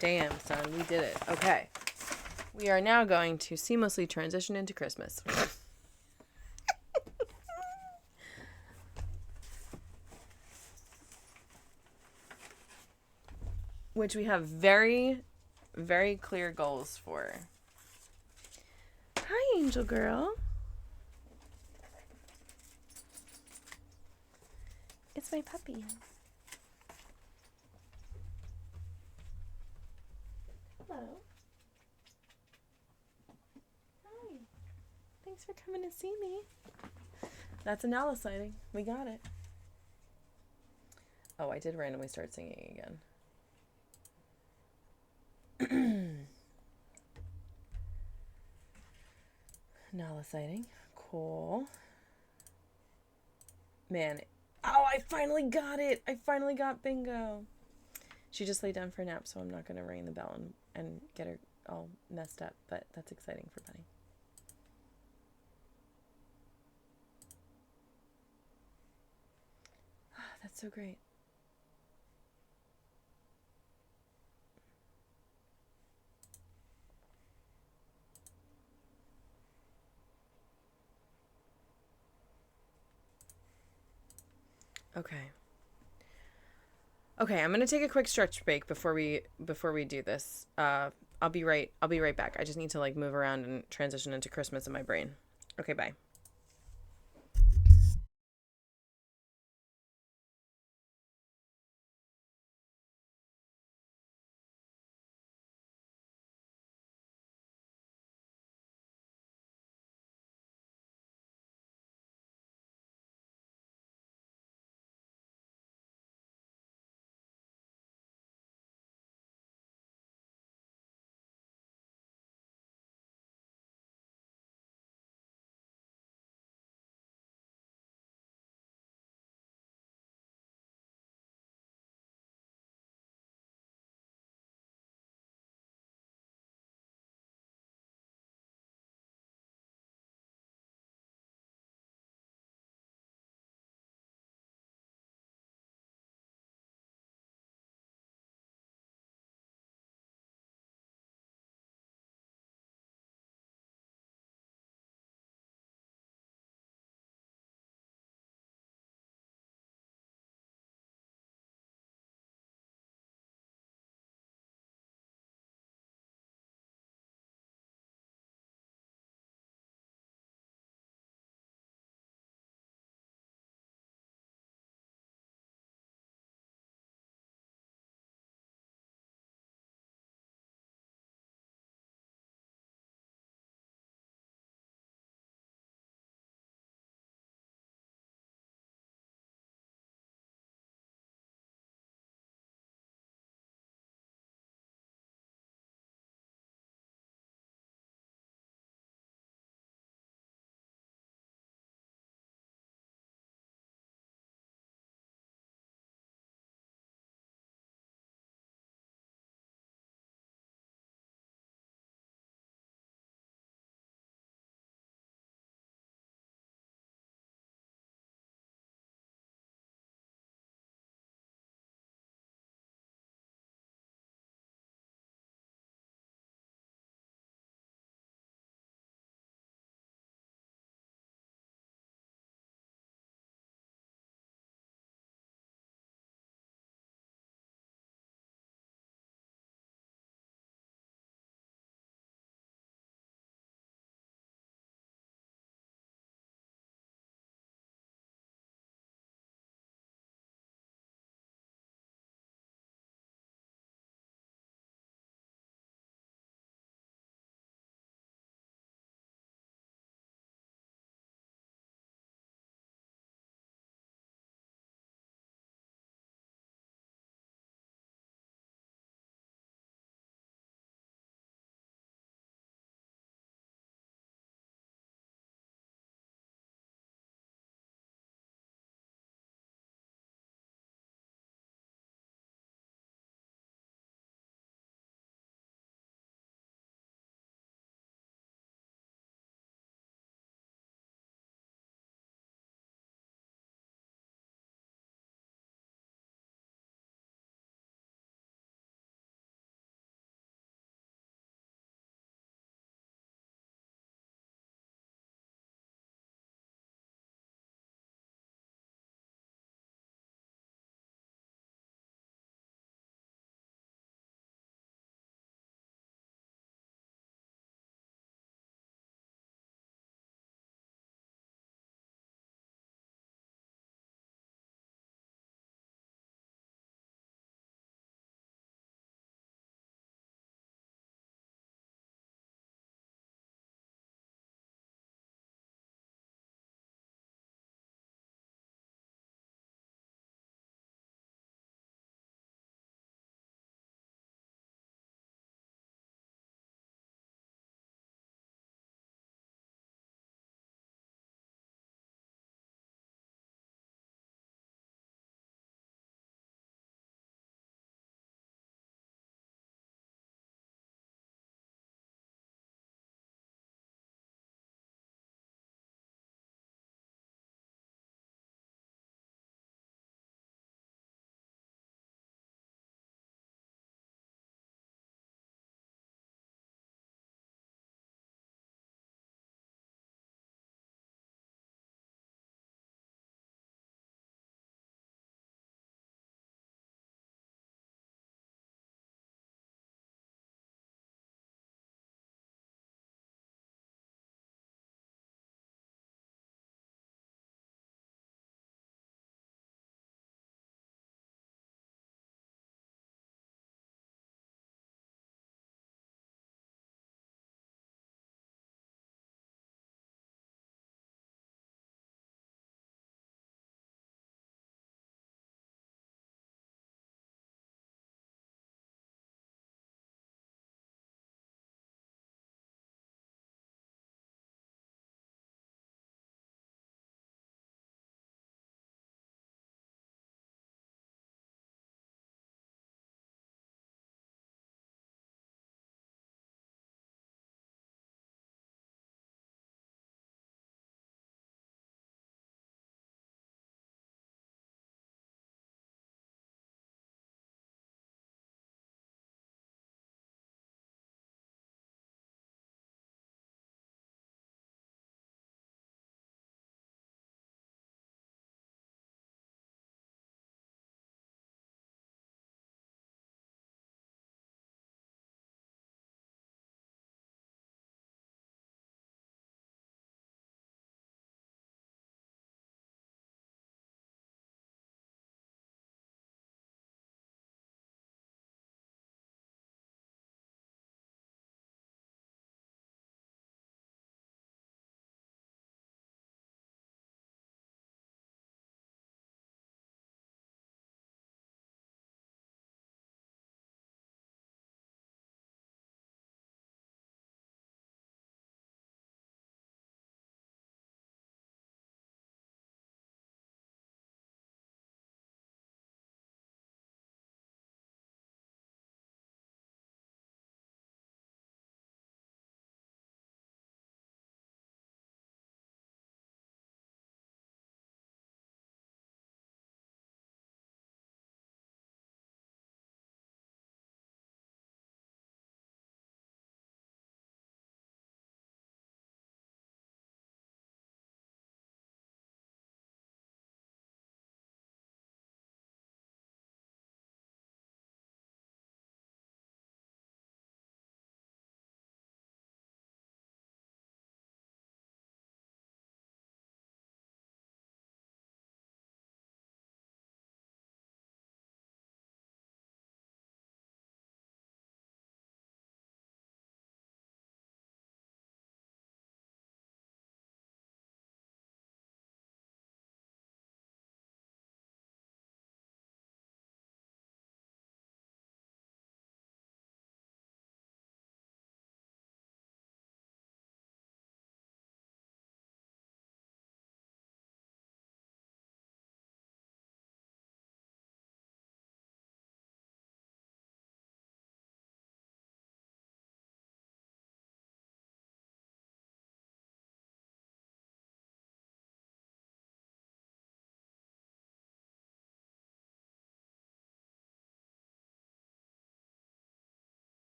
Damn, son, we did it. Okay. We are now going to seamlessly transition into Christmas. Which we have very, very clear goals for. Hi, Angel Girl. It's my puppy. Hello. Hi. Thanks for coming to see me. That's a Nala sighting. We got it. Oh, I did randomly start singing again. Nala sighting. Cool. Man. Oh, I finally got it. I finally got bingo. She just laid down for a nap, so I'm not going to ring the bell and get her all messed up, but that's exciting for Bunny. That's so great. Okay. Okay, I'm gonna take a quick stretch break before we do this. I'll be right back. I just need to like move around and transition into Christmas in my brain. Okay, bye.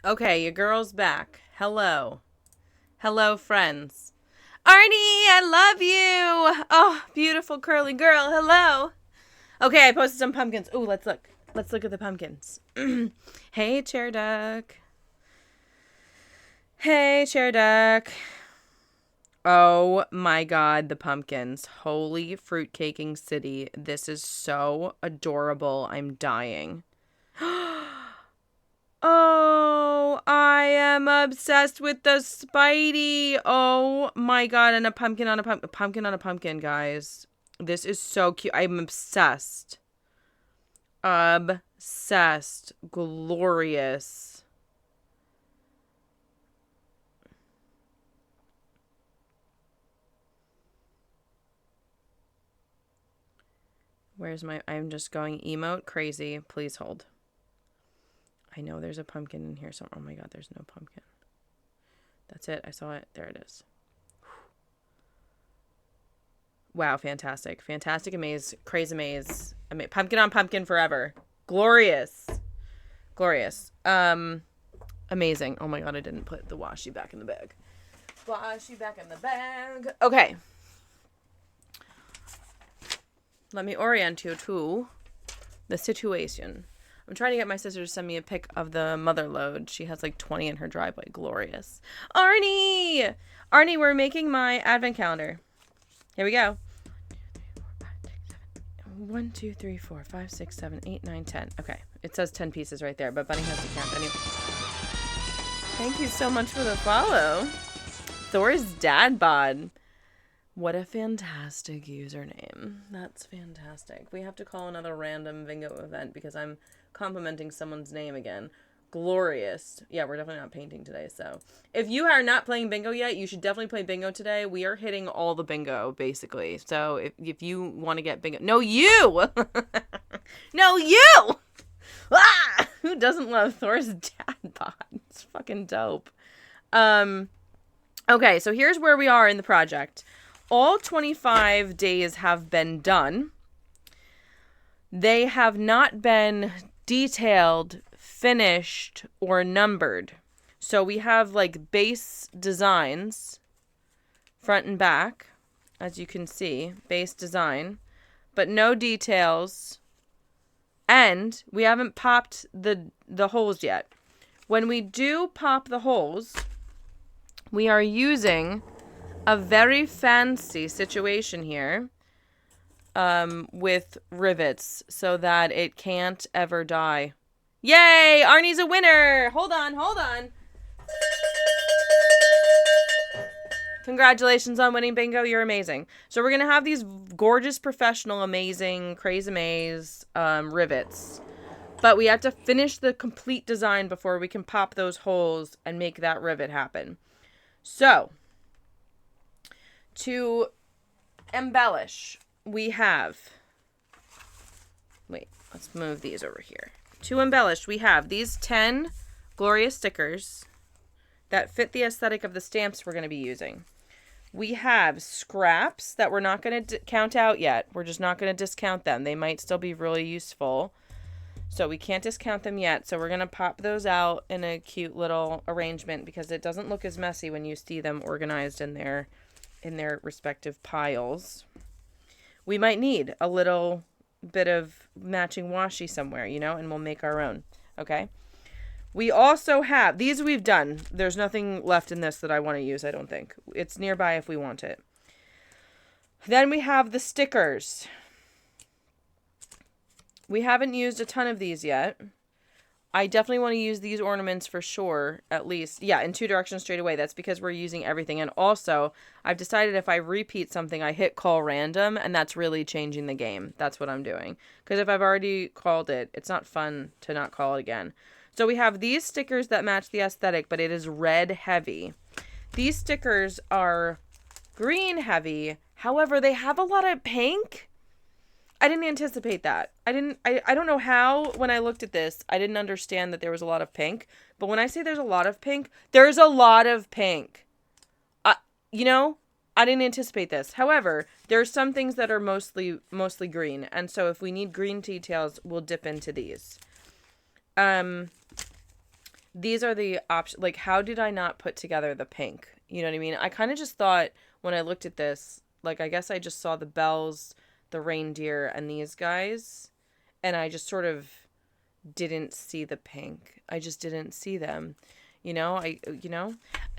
Okay, your girl's back. Hello. Hello, friends. Arnie, I love you. Oh, beautiful curly girl. Hello. Okay, I posted some pumpkins. Oh, let's look. Let's look at the pumpkins. Hey, Chair Duck. Hey, Chair Duck. Oh my god, the pumpkins. Holy fruitcaking city. This is so adorable. I'm dying. Oh, I am obsessed with the Spidey. Oh my god, and a pumpkin on a pumpkin on a pumpkin, guys. This is so cute. I'm obsessed. Obsessed. Glorious. Where's my... I'm just going emote crazy. Please hold. I know there's a pumpkin in here somewhere. Oh my god, there's no pumpkin. That's it. I saw it. There it is. Wow, fantastic. Fantastic amaze. Crazy amaze. Pumpkin on pumpkin forever. Glorious. Glorious. Amazing. Oh my god, I didn't put the washi back in the bag. Washi back in the bag. Okay. Let me orient you to the situation. I'm trying to get my sister to send me a pic of the mother load. She has like 20 in her driveway. Glorious. Arnie! Arnie, we're making my advent calendar. Here we go. 1, 2, 3, 4, 5, 6, 7, 8, 9, 10. Okay. It says 10 pieces right there, but Bunny has to count anyway. Thank you so much for the follow. Thor's dad bod. What a fantastic username. That's fantastic. We have to call another random bingo event because I'm complimenting someone's name again. Glorious. Yeah, we're definitely not painting today, so. If you are not playing bingo yet, you should definitely play bingo today. We are hitting all the bingo, basically. So if you want to get bingo... No, you! No, you! Ah! Who doesn't love Thor's dad bod? It's fucking dope. Okay, so here's where we are in the project. All 25 days have been done. They have not been detailed, finished, or numbered. So we have like base designs, front and back, as you can see, base design, but no details. And we haven't popped the holes yet. When we do pop the holes, we are using a very fancy situation here with rivets so that it can't ever die. Yay! Arnie's a winner! Hold on, hold on. Congratulations on winning bingo. You're amazing. So we're going to have these gorgeous, professional, amazing, crazy maze rivets. But we have to finish the complete design before we can pop those holes and make that rivet happen. So, to embellish, we have... Wait, let's move these over here. To embellish, we have these 10 glorious stickers that fit the aesthetic of the stamps we're going to be using. We have scraps that we're not going to count out yet. We're just not going to discount them. They might still be really useful. So we can't discount them yet. So we're going to pop those out in a cute little arrangement because it doesn't look as messy when you see them organized in their respective piles. We might need a little bit of matching washi somewhere, you know, and we'll make our own. Okay. We also have, these we've done. There's nothing left in this that I want to use, I don't think. It's nearby if we want it. Then we have the stickers. We haven't used a ton of these yet. I definitely want to use these ornaments for sure, at least. Yeah, in 2 directions straight away. That's because we're using everything. And also, I've decided if I repeat something, I hit call random, and that's really changing the game. That's what I'm doing. Because if I've already called it, it's not fun to not call it again. So we have these stickers that match the aesthetic, but it is red heavy. These stickers are green heavy. However, they have a lot of pink. I didn't anticipate that. I don't know how, when I looked at this, I didn't understand that there was a lot of pink. But when I say there's a lot of pink, there's a lot of pink. You know, I didn't anticipate this. However, there are some things that are mostly green. And so if we need green details, we'll dip into these. these are the options. Like, how did I not put together the pink? You know what I mean? I kind of just thought when I looked at this, like, I guess I just saw the bells, the reindeer, and these guys, and I just sort of didn't see the pink. I just didn't see them.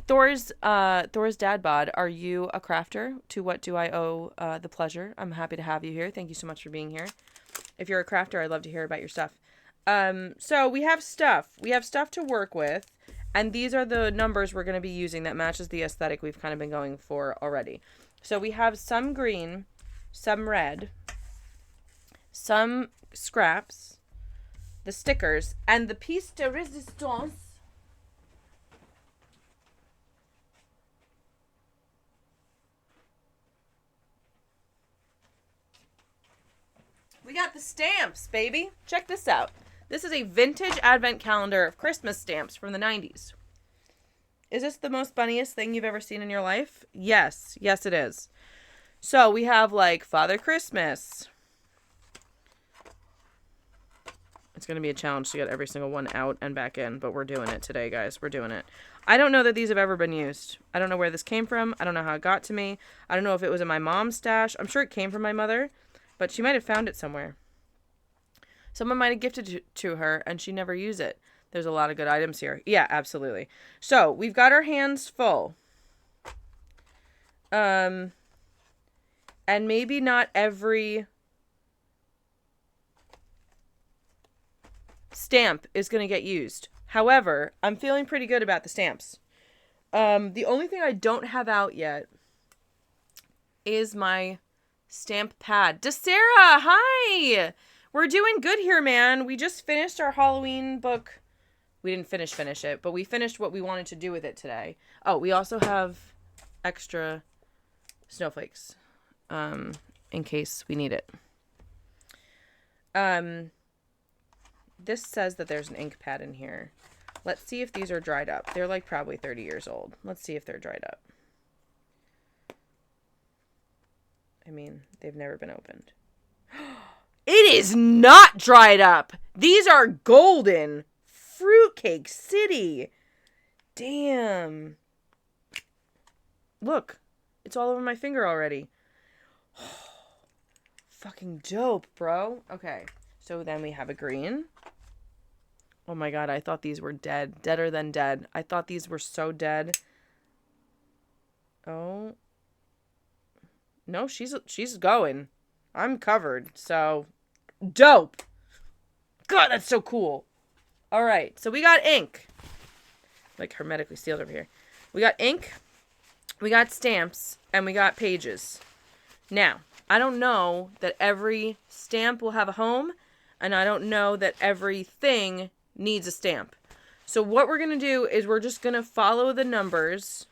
Thor's dad bod, are you a crafter? To what do I owe the pleasure? I'm happy to have you here. Thank you so much for being here. If you're a crafter, I'd love to hear about your stuff. So we have stuff. We have stuff to work with. And these are the numbers we're going to be using that matches the aesthetic we've kind of been going for already. So we have some green, some red, some scraps, the stickers, and the piece de resistance. We got the stamps, baby. Check this out. This is a vintage advent calendar of Christmas stamps from the 90s. Is this the most bunniest thing you've ever seen in your life? Yes. Yes, it is. So we have like Father Christmas. It's going to be a challenge to get every single one out and back in, but we're doing it today, guys. We're doing it. I don't know that these have ever been used. I don't know where this came from. I don't know how it got to me. I don't know if it was in my mom's stash. I'm sure it came from my mother, but she might have found it somewhere. Someone might have gifted it to her and she never used it. There's a lot of good items here. Yeah, absolutely. So we've got our hands full. And maybe not every stamp is going to get used. However, I'm feeling pretty good about the stamps. The only thing I don't have out yet is my stamp pad. DeSarah, hi! We're doing good here, man. We just finished our Halloween book. We didn't finish it, but we finished what we wanted to do with it today. Oh, we also have extra snowflakes, in case we need it. This says that there's an ink pad in here. Let's see if these are dried up. They're like probably 30 years old. Let's see if they're dried up. I mean, they've never been opened. It is not dried up. These are golden. Fruitcake City. Damn. Look. It's all over my finger already. Fucking dope, bro. Okay. So then we have a green. Oh my god, I thought these were dead. Deader than dead. I thought these were so dead. Oh. No, she's going. I'm covered, so dope. God, that's so cool. All right, so we got ink. Like hermetically sealed over here. We got ink, we got stamps, and we got pages. Now, I don't know that every stamp will have a home, and I don't know that everything needs a stamp. So what we're going to do is we're just going to follow the numbers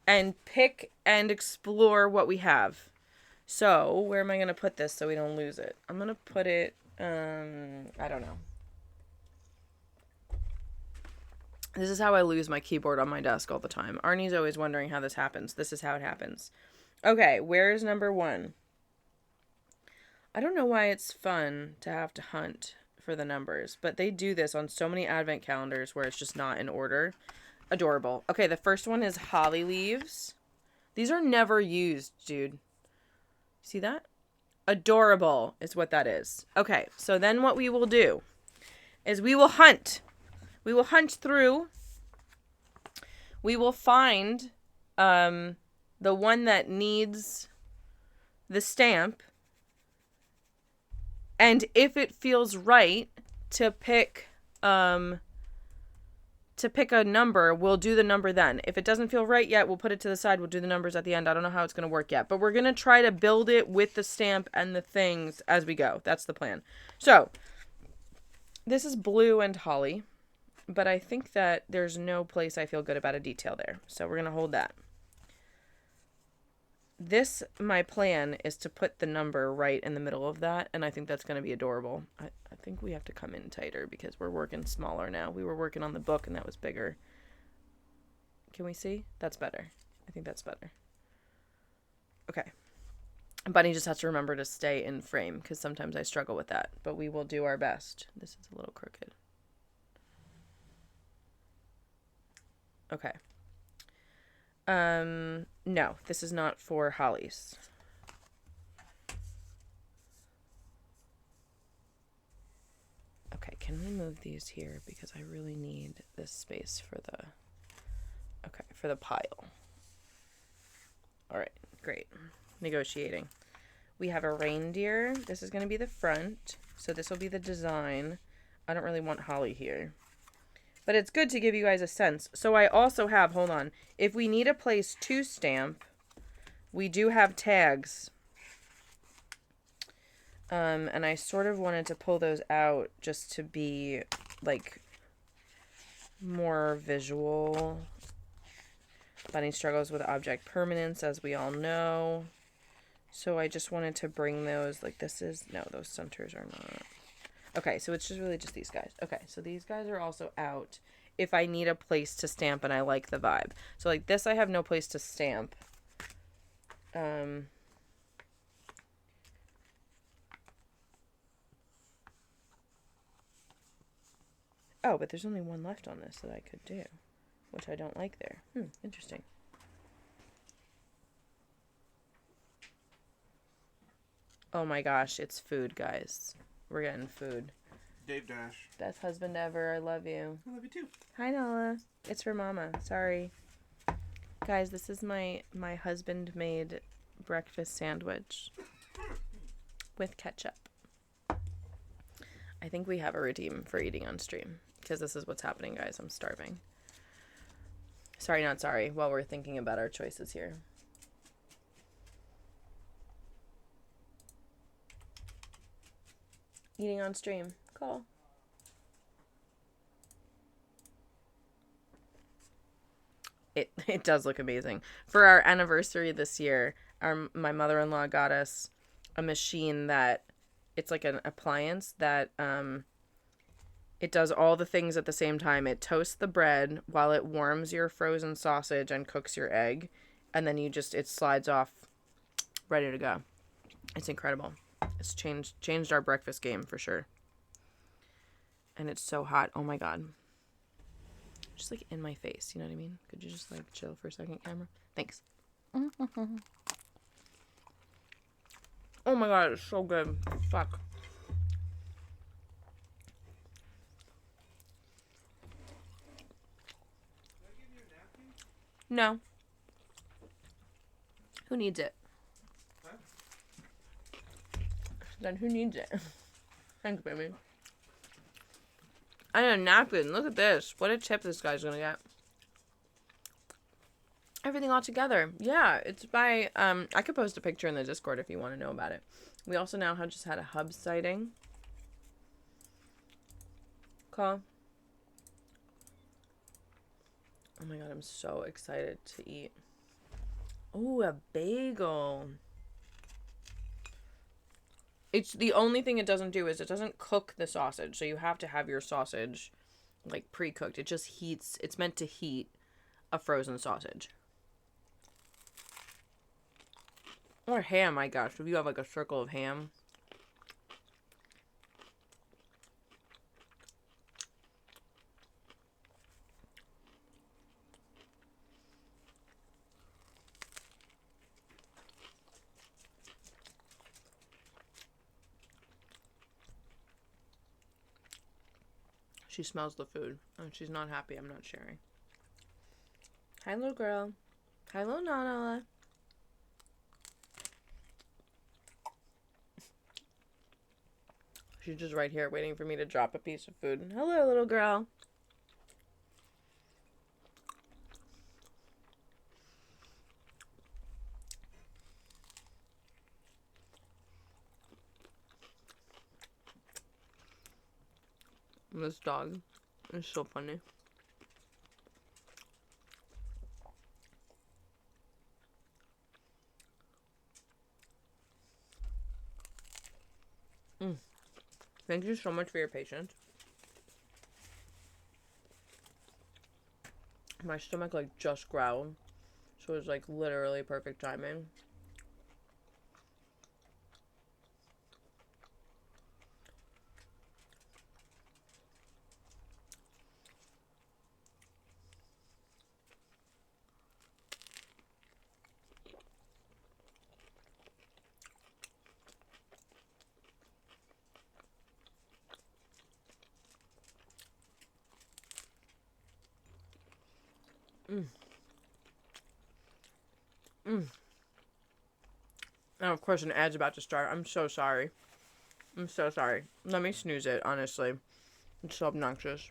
and pick and explore what we have. So, where am I going to put this so we don't lose it? I'm going to put it, I don't know. This is how I lose my keyboard on my desk all the time. Arnie's always wondering how this happens. This is how it happens. Okay, where's number 1? I don't know why it's fun to have to hunt for the numbers, but they do this on so many advent calendars where it's just not in order. Adorable. Okay, the first one is holly leaves. These are never used, dude. See that? Adorable is what that is. Okay, so then what we will do is we will hunt. We will hunt through. We will find the one that needs the stamp. And if it feels right to pick a number, we'll do the number then. If it doesn't feel right yet, we'll put it to the side. We'll do the numbers at the end. I don't know how it's going to work yet, but we're going to try to build it with the stamp and the things as we go. That's the plan. So this is blue and holly, but I think that there's no place I feel good about a detail there. So we're going to hold that. This, my plan is to put the number right in the middle of that, and I think that's going to be adorable. I think we have to come in tighter because we're working smaller now. We were working on the book, and that was bigger. Can we see? That's better. I think that's better. Okay. Bunny just has to remember to stay in frame because sometimes I struggle with that, but we will do our best. This is a little crooked. Okay. No, this is not for Hollies. Okay, can we move these here because I really need this space for the pile. All right, great. Negotiating. We have a reindeer. This is going to be the front, so this will be the design. I don't really want holly here. But it's good to give you guys a sense. So I also have, hold on, if we need a place to stamp, we do have tags. And I sort of wanted to pull those out just to be, like, more visual. Bunny struggles with object permanence, as we all know. So I just wanted to bring those, like, this is, no, those centers are not. Okay, so it's just really just these guys. Okay, so these guys are also out if I need a place to stamp and I like the vibe. So, like, this I have no place to stamp. Oh, but there's only one left on this that I could do, which I don't like there. Interesting. Oh my gosh, it's food, guys. We're getting food. Dave Dash. Best husband ever. I love you. I love you too. Hi, Nala. It's for Mama. Sorry. Guys, this is my husband-made breakfast sandwich with ketchup. I think we have a redeem for eating on stream because this is what's happening, guys. I'm starving. Sorry, not sorry. While we're thinking about our choices here. Eating on stream. Cool. It does look amazing. For our anniversary this year, my mother-in-law got us a machine that it's like an appliance that it does all the things at the same time. It toasts the bread while it warms your frozen sausage and cooks your egg, and then it slides off ready to go. It's incredible. It's changed our breakfast game for sure. And it's so hot. Oh my god. Just like in my face, you know what I mean? Could you just like chill for a second, camera? Thanks. Oh my god, it's so good. Fuck. Can I give you a napkin? No. Who needs it? Huh? Then who needs it? Thanks, baby. I need a napkin. Look at this. What a tip this guy's gonna get. Everything all together. Yeah, it's by, I could post a picture in the Discord if you want to know about it. We also now have just had a hub sighting. Call. Oh my god, I'm so excited to eat. Ooh, a bagel. It's the only thing it doesn't do is it doesn't cook the sausage. So you have to have your sausage like pre-cooked. It just heats. It's meant to heat a frozen sausage. Or ham, my gosh. If you have like a circle of ham. She smells the food. And she's not happy I'm not sharing. Hi, little girl. Hi, little Nana. She's just right here waiting for me to drop a piece of food. Hello, little girl. This dog is so funny. Thank you so much for your patience. My stomach like just growled, so it was like literally perfect timing. And of course an ad's about to start. I'm so sorry. I'm so sorry. Let me snooze it, honestly. It's so obnoxious.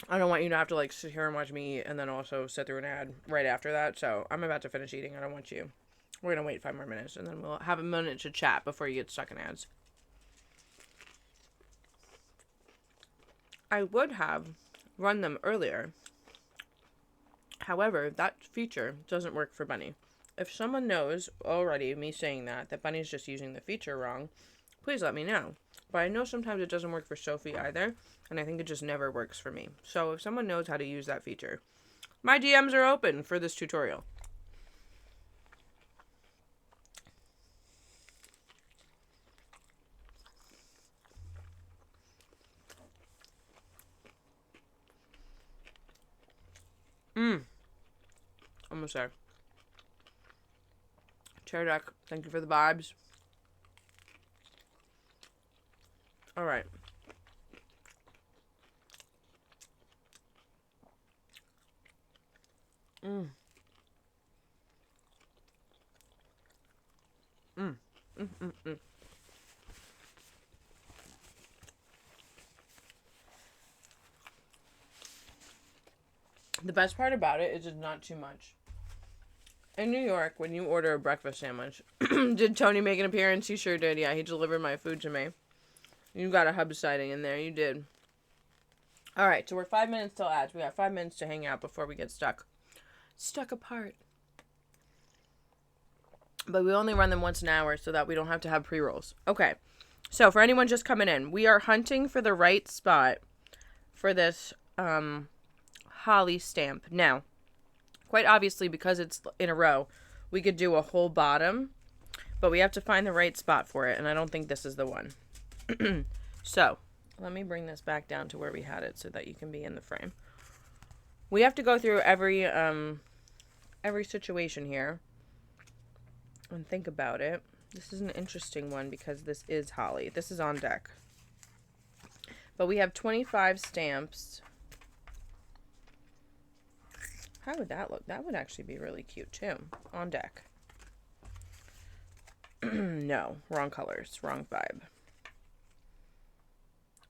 I don't want you to have to like sit here and watch me eat and then also sit through an ad right after that. So I'm about to finish eating. I don't want you. We're gonna wait 5 more minutes and then we'll have a minute to chat before you get stuck in ads. I would have run them earlier. However, that feature doesn't work for Bunny. If someone knows already, me saying that Bunny's just using the feature wrong, please let me know. But I know sometimes it doesn't work for Sophie either, and I think it just never works for me. So if someone knows how to use that feature, my DMs are open for this tutorial. Almost there. Chair deck, thank you for the vibes. Alright. The best part about it is it's not too much. In New York, when you order a breakfast sandwich, did Tony make an appearance? He sure did. Yeah, he delivered my food to me. You got a hub sighting in there. You did. All right, so we're 5 minutes till ads. We got 5 minutes to hang out before we get stuck apart. But we only run them once an hour so that we don't have to have pre-rolls. Okay, so for anyone just coming in, we are hunting for the right spot for this holly stamp. Now, quite obviously, because it's in a row, we could do a whole bottom, but we have to find the right spot for it, and I don't think this is the one. So, let me bring this back down to where we had it so that you can be in the frame. We have to go through every situation here and think about it. This is an interesting one because this is holly. This is on deck. But we have 25 stamps. How would that look? That would actually be really cute too. On deck. No, wrong colors, wrong vibe.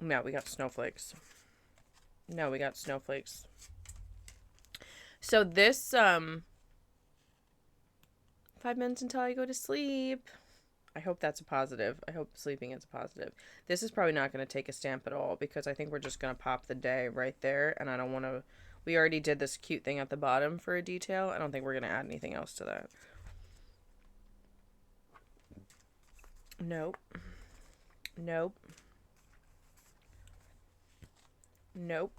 No, we got snowflakes. No, we got snowflakes. So this 5 minutes until I go to sleep. I hope that's a positive. I hope sleeping is a positive. This is probably not going to take a stamp at all because I think we're just going to pop the day right there, and I don't want to. We already did this cute thing at the bottom for a detail. I don't think we're going to add anything else to that. Nope. Nope. Nope.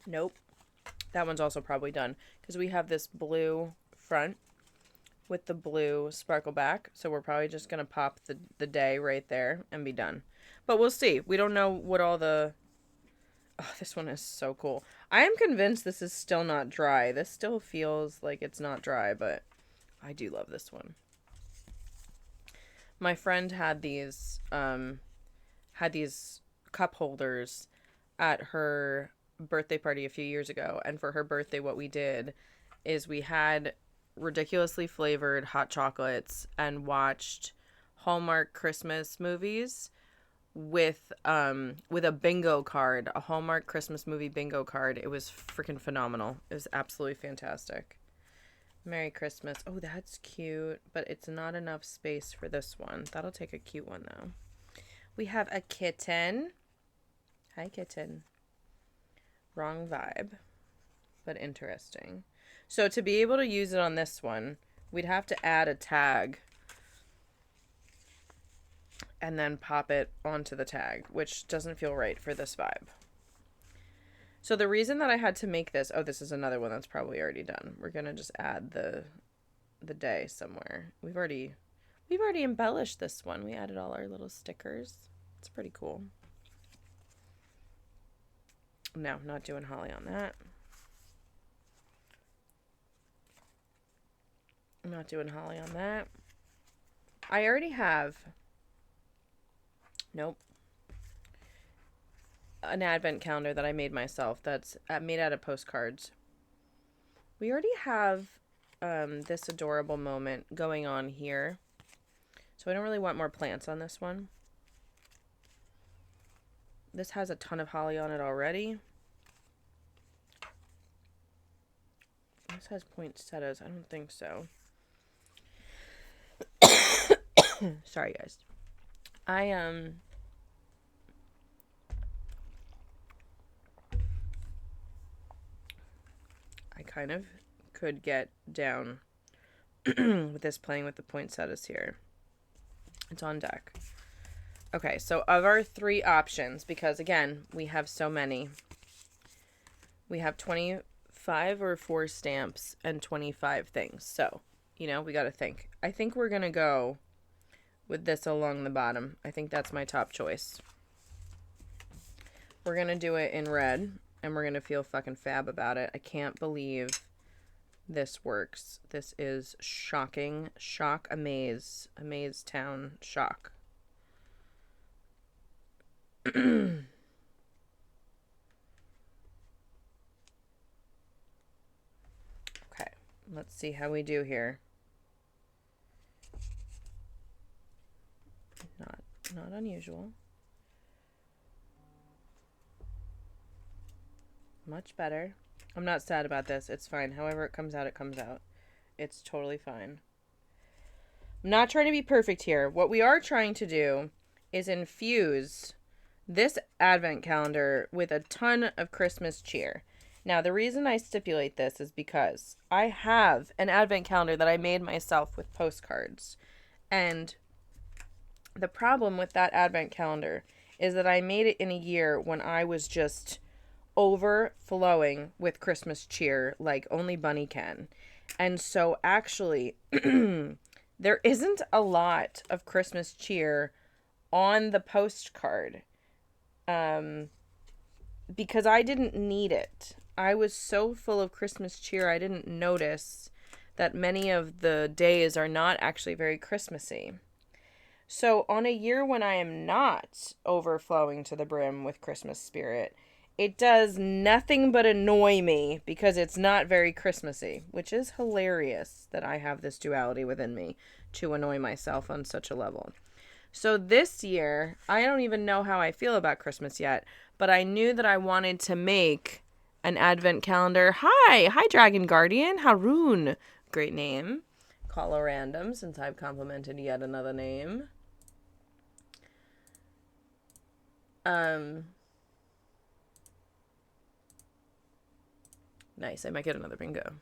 Nope. That one's also probably done because we have this blue front with the blue sparkle back. So we're probably just going to pop the day right there and be done. But we'll see. We don't know what all the... Oh, this one is so cool. I am convinced this is still not dry. This still feels like it's not dry, but I do love this one. My friend had these cup holders at her birthday party a few years ago, and for her birthday what we did is we had ridiculously flavored hot chocolates and watched Hallmark Christmas movies with a bingo card, a Hallmark Christmas movie bingo card. It was freaking phenomenal. It was absolutely fantastic. Merry Christmas. Oh, that's cute, but it's not enough space for this one. That'll take a cute one though. We have a kitten. Hi, kitten. Wrong vibe, but interesting. So to be able to use it on this one, we'd have to add a tag and then pop it onto the tag, which doesn't feel right for this vibe. So the reason that I had to make this, oh, this is another one that's probably already done. We're going to just add the day somewhere. We've already embellished this one. We added all our little stickers. It's pretty cool. No, not doing holly on that. I'm not doing holly on that. I already have... Nope. an advent calendar that I made myself that's made out of postcards. We already have this adorable moment going on here. So I don't really want more plants on this one. This has a ton of holly on it already. This has poinsettias. I don't think so. Sorry, guys. I kind of could get down with this playing with the poinsettias here. It's on deck. Okay, so of our 3 options, because again, we have so many. We have 25 or 4 stamps and 25 things. So, you know, we got to think. I think we're going to go with this along the bottom. I think that's my top choice. We're going to do it in red, and we're going to feel fucking fab about it. I can't believe this works. This is shocking. Shock, amaze. Amaze town, shock. Okay, let's see how we do here. Not unusual. Much better. I'm not sad about this. It's fine. However it comes out, it comes out. It's totally fine. I'm not trying to be perfect here. What we are trying to do is infuse this advent calendar with a ton of Christmas cheer. Now, the reason I stipulate this is because I have an advent calendar that I made myself with postcards. And the problem with that advent calendar is that I made it in a year when I was just overflowing with Christmas cheer like only Bunny can. And so actually, there isn't a lot of Christmas cheer on the postcard. Because I didn't need it. I was so full of Christmas cheer, I didn't notice that many of the days are not actually very Christmassy. So on a year when I am not overflowing to the brim with Christmas spirit, it does nothing but annoy me because it's not very Christmassy, which is hilarious that I have this duality within me to annoy myself on such a level. So this year, I don't even know how I feel about Christmas yet, but I knew that I wanted to make an advent calendar. Hi, Dragon Guardian, Haroon, great name. Call a random since I've complimented yet another name. Nice. I might get another bingo.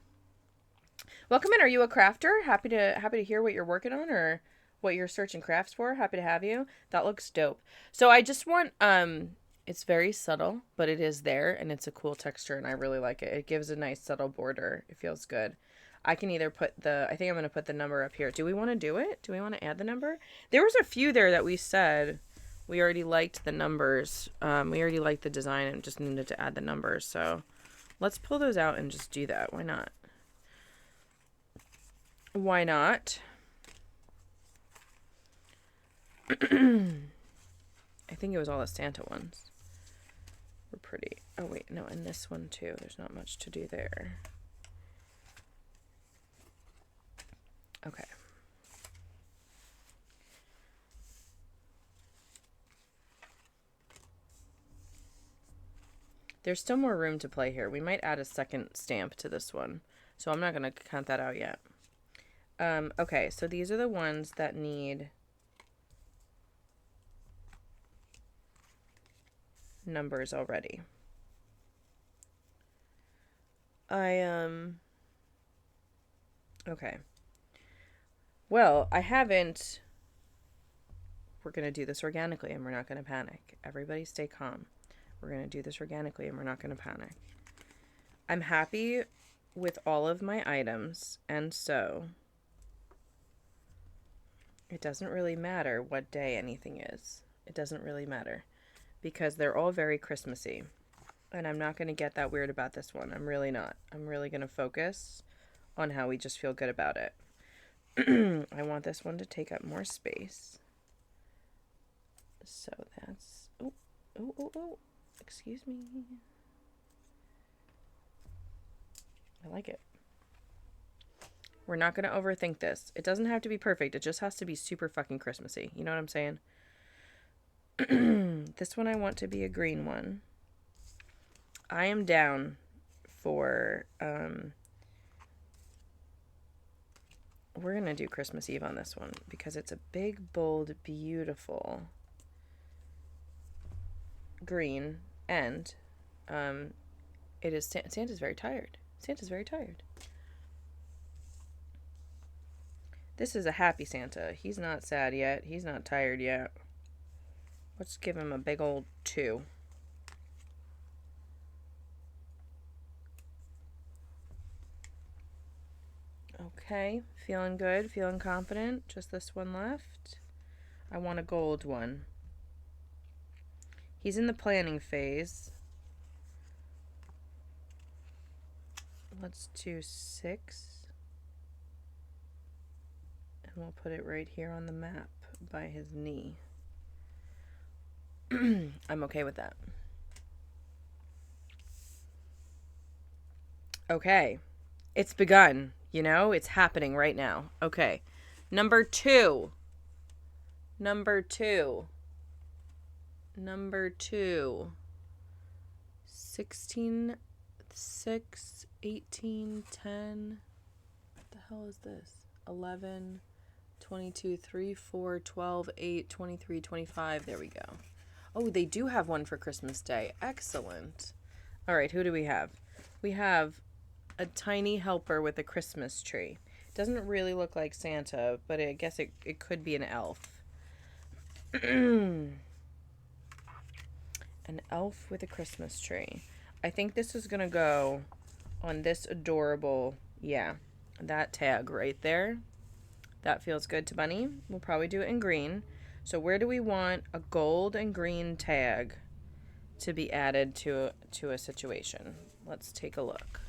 Welcome in. Are you a crafter? Happy to hear what you're working on or what you're searching crafts for. Happy to have you. That looks dope. So I just want it's very subtle, but it is there and it's a cool texture and I really like it. It gives a nice subtle border. It feels good. I can either put I think I'm going to put the number up here. Do we want to do it? Do we want to add the number? There was a few there that we said we already liked the numbers. We already liked the design and just needed to add the numbers. So let's pull those out and just do that. Why not? Why not? I think it was all the Santa ones. Were pretty. Oh wait, no, and this one too. There's not much to do there. Okay. There's still more room to play here. We might add a second stamp to this one. So I'm not going to count that out yet. Okay, so these are the ones that need numbers already. Okay. Well, I haven't. We're going to do this organically and we're not going to panic. Everybody stay calm. We're going to do this organically and we're not going to panic. I'm happy with all of my items, and so it doesn't really matter what day anything is. It doesn't really matter because they're all very Christmassy. And I'm not going to get that weird about this one. I'm really not. I'm really going to focus on how we just feel good about it. I want this one to take up more space. So that's... Oh. Excuse me. I like it. We're not going to overthink this. It doesn't have to be perfect. It just has to be super fucking Christmassy. You know what I'm saying? This one I want to be a green one. I am down for, we're going to do Christmas Eve on this one because it's a big, bold, beautiful green, and it is Santa's very tired. Santa's very tired. This is a happy Santa. He's not sad yet. He's not tired yet. Let's give him a big old 2. Okay, feeling good, feeling confident. Just this one left. I want a gold one. He's in the planning phase. Let's do 6. And we'll put it right here on the map by his knee. I'm okay with that. Okay. It's begun. You know, it's happening right now. Okay. Number 2. Number 2. Number 2. 16, 6, 18, 10. What the hell is this? 11, 22, 3, 4, 12, 8, 23, 25. There we go. Oh, they do have one for Christmas Day. Excellent. All right, who do we have? We have a tiny helper with a Christmas tree. Doesn't really look like Santa, but I guess it could be an elf. An elf with a Christmas tree. I think this is going to go on this adorable, yeah, that tag right there. That feels good to Bunny. We'll probably do it in green. So where do we want a gold and green tag to be added to a situation? Let's take a look.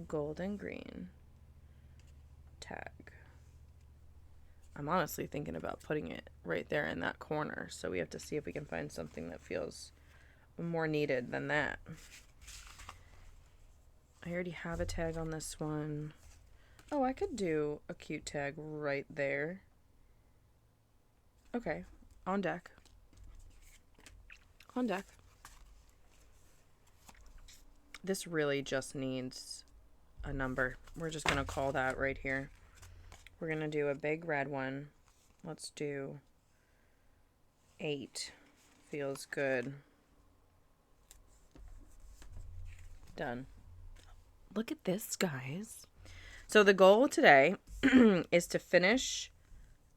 Gold and green tag. I'm honestly thinking about putting it right there in that corner. So we have to see if we can find something that feels more needed than that. I already have a tag on this one. Oh, I could do a cute tag right there. Okay, on deck. On deck. This really just needs a number. We're just going to call that right here. We're going to do a big red one. Let's do 8. Feels good. Done. Look at this, guys. So the goal today is to finish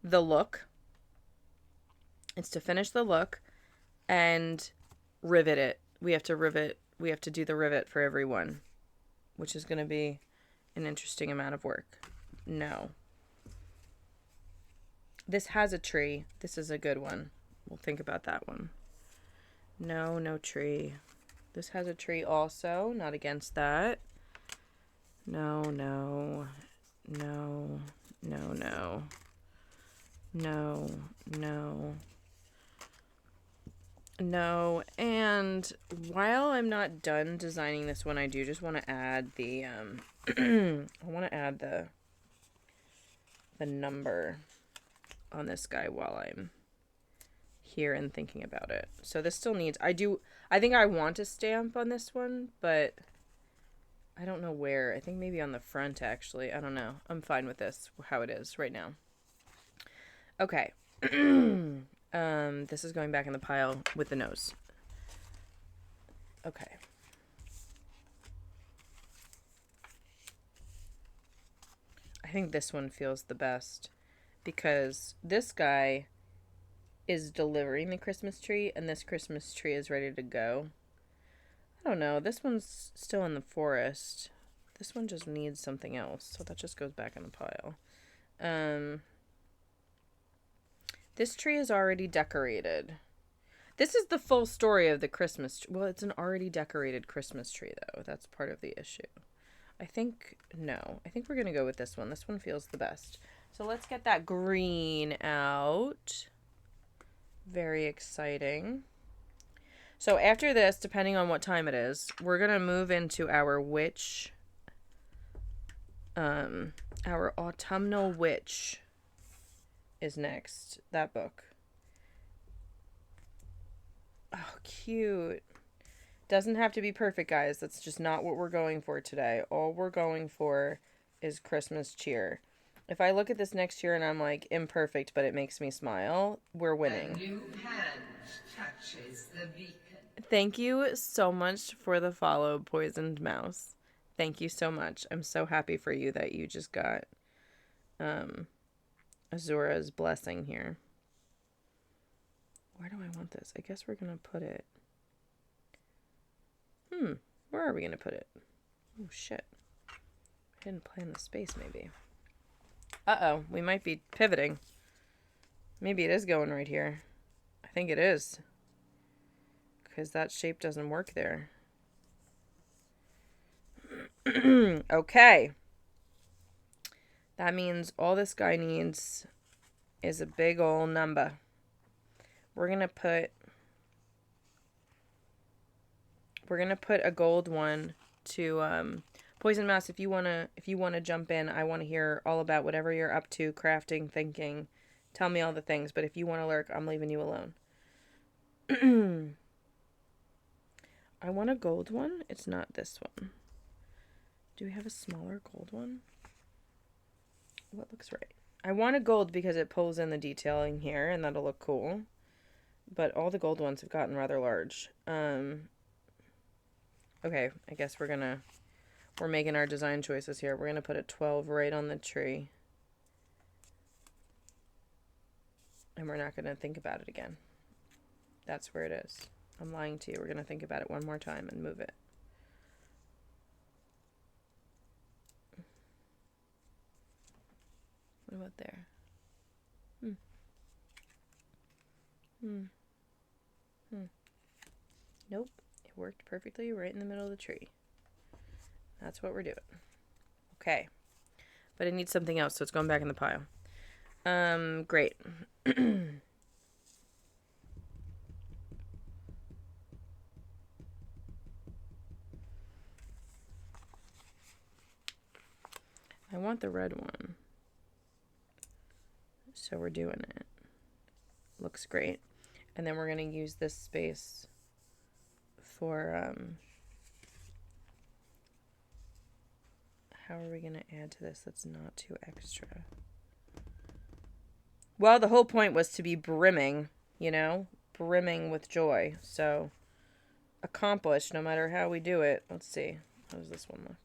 the look. It's to finish the look and rivet it. We have to rivet. We have to do the rivet for everyone, which is going to be an interesting amount of work. No. This has a tree. This is a good one. We'll think about that one. No, no tree. This has a tree also. Not against that. No, no. No. No, no. No, no. No, and while I'm not done designing this one, I do just want to add the, I want to add the number on this guy while I'm here and thinking about it. So this still needs, I think I want a stamp on this one, but I don't know where. I think maybe on the front, actually. I don't know. I'm fine with this, how it is right now. Okay. This is going back in the pile with the nose. Okay. I think this one feels the best because this guy is delivering the Christmas tree and this Christmas tree is ready to go. I don't know. This one's still in the forest. This one just needs something else, so that just goes back in the pile. This tree is already decorated. This is the full story of the Christmas tree. Well, it's an already decorated Christmas tree, though. That's part of the issue. I think we're going to go with this one. This one feels the best. So let's get that green out. Very exciting. So after this, depending on what time it is, we're going to move into our witch, our autumnal witch is next. That book. Oh, cute. Doesn't have to be perfect, guys. That's just not what we're going for today. All we're going for is Christmas cheer. If I look at this next year and I'm like imperfect, but it makes me smile, we're A winning. new hand touches the beacon. Thank you so much for the follow, Poisoned Mouse. Thank you so much. I'm so happy for you that you just got Azura's blessing here. Where do I want this? I guess we're going to put it. Where are we going to put it? Oh, shit. I didn't plan the space, maybe. Uh-oh. We might be pivoting. Maybe it is going right here. I think it is. Because that shape doesn't work there. Okay. That means all this guy needs is a big ol' number. We're going to put a gold one to Poison Mouse. If you want to jump in, I want to hear all about whatever you're up to, crafting, thinking. Tell me all the things, but if you want to lurk, I'm leaving you alone. I want a gold one. It's not this one. Do we have a smaller gold one? What looks right? I want a gold because it pulls in the detailing here, and that'll look cool. But all the gold ones have gotten rather large. Okay, I guess we're making our design choices here. We're gonna put a 12 right on the tree. And we're not gonna think about it again. That's where it is. I'm lying to you. We're gonna think about it one more time and move it. What about there? Nope. It worked perfectly right in the middle of the tree. That's what we're doing. Okay. But it needs something else, so it's going back in the pile. Great. I want the red one. So we're doing it. Looks great. And then we're going to use this space for, how are we going to add to this that's not too extra? Well, the whole point was to be brimming, you know? Brimming with joy. So, accomplished no matter how we do it. Let's see. How does this one look?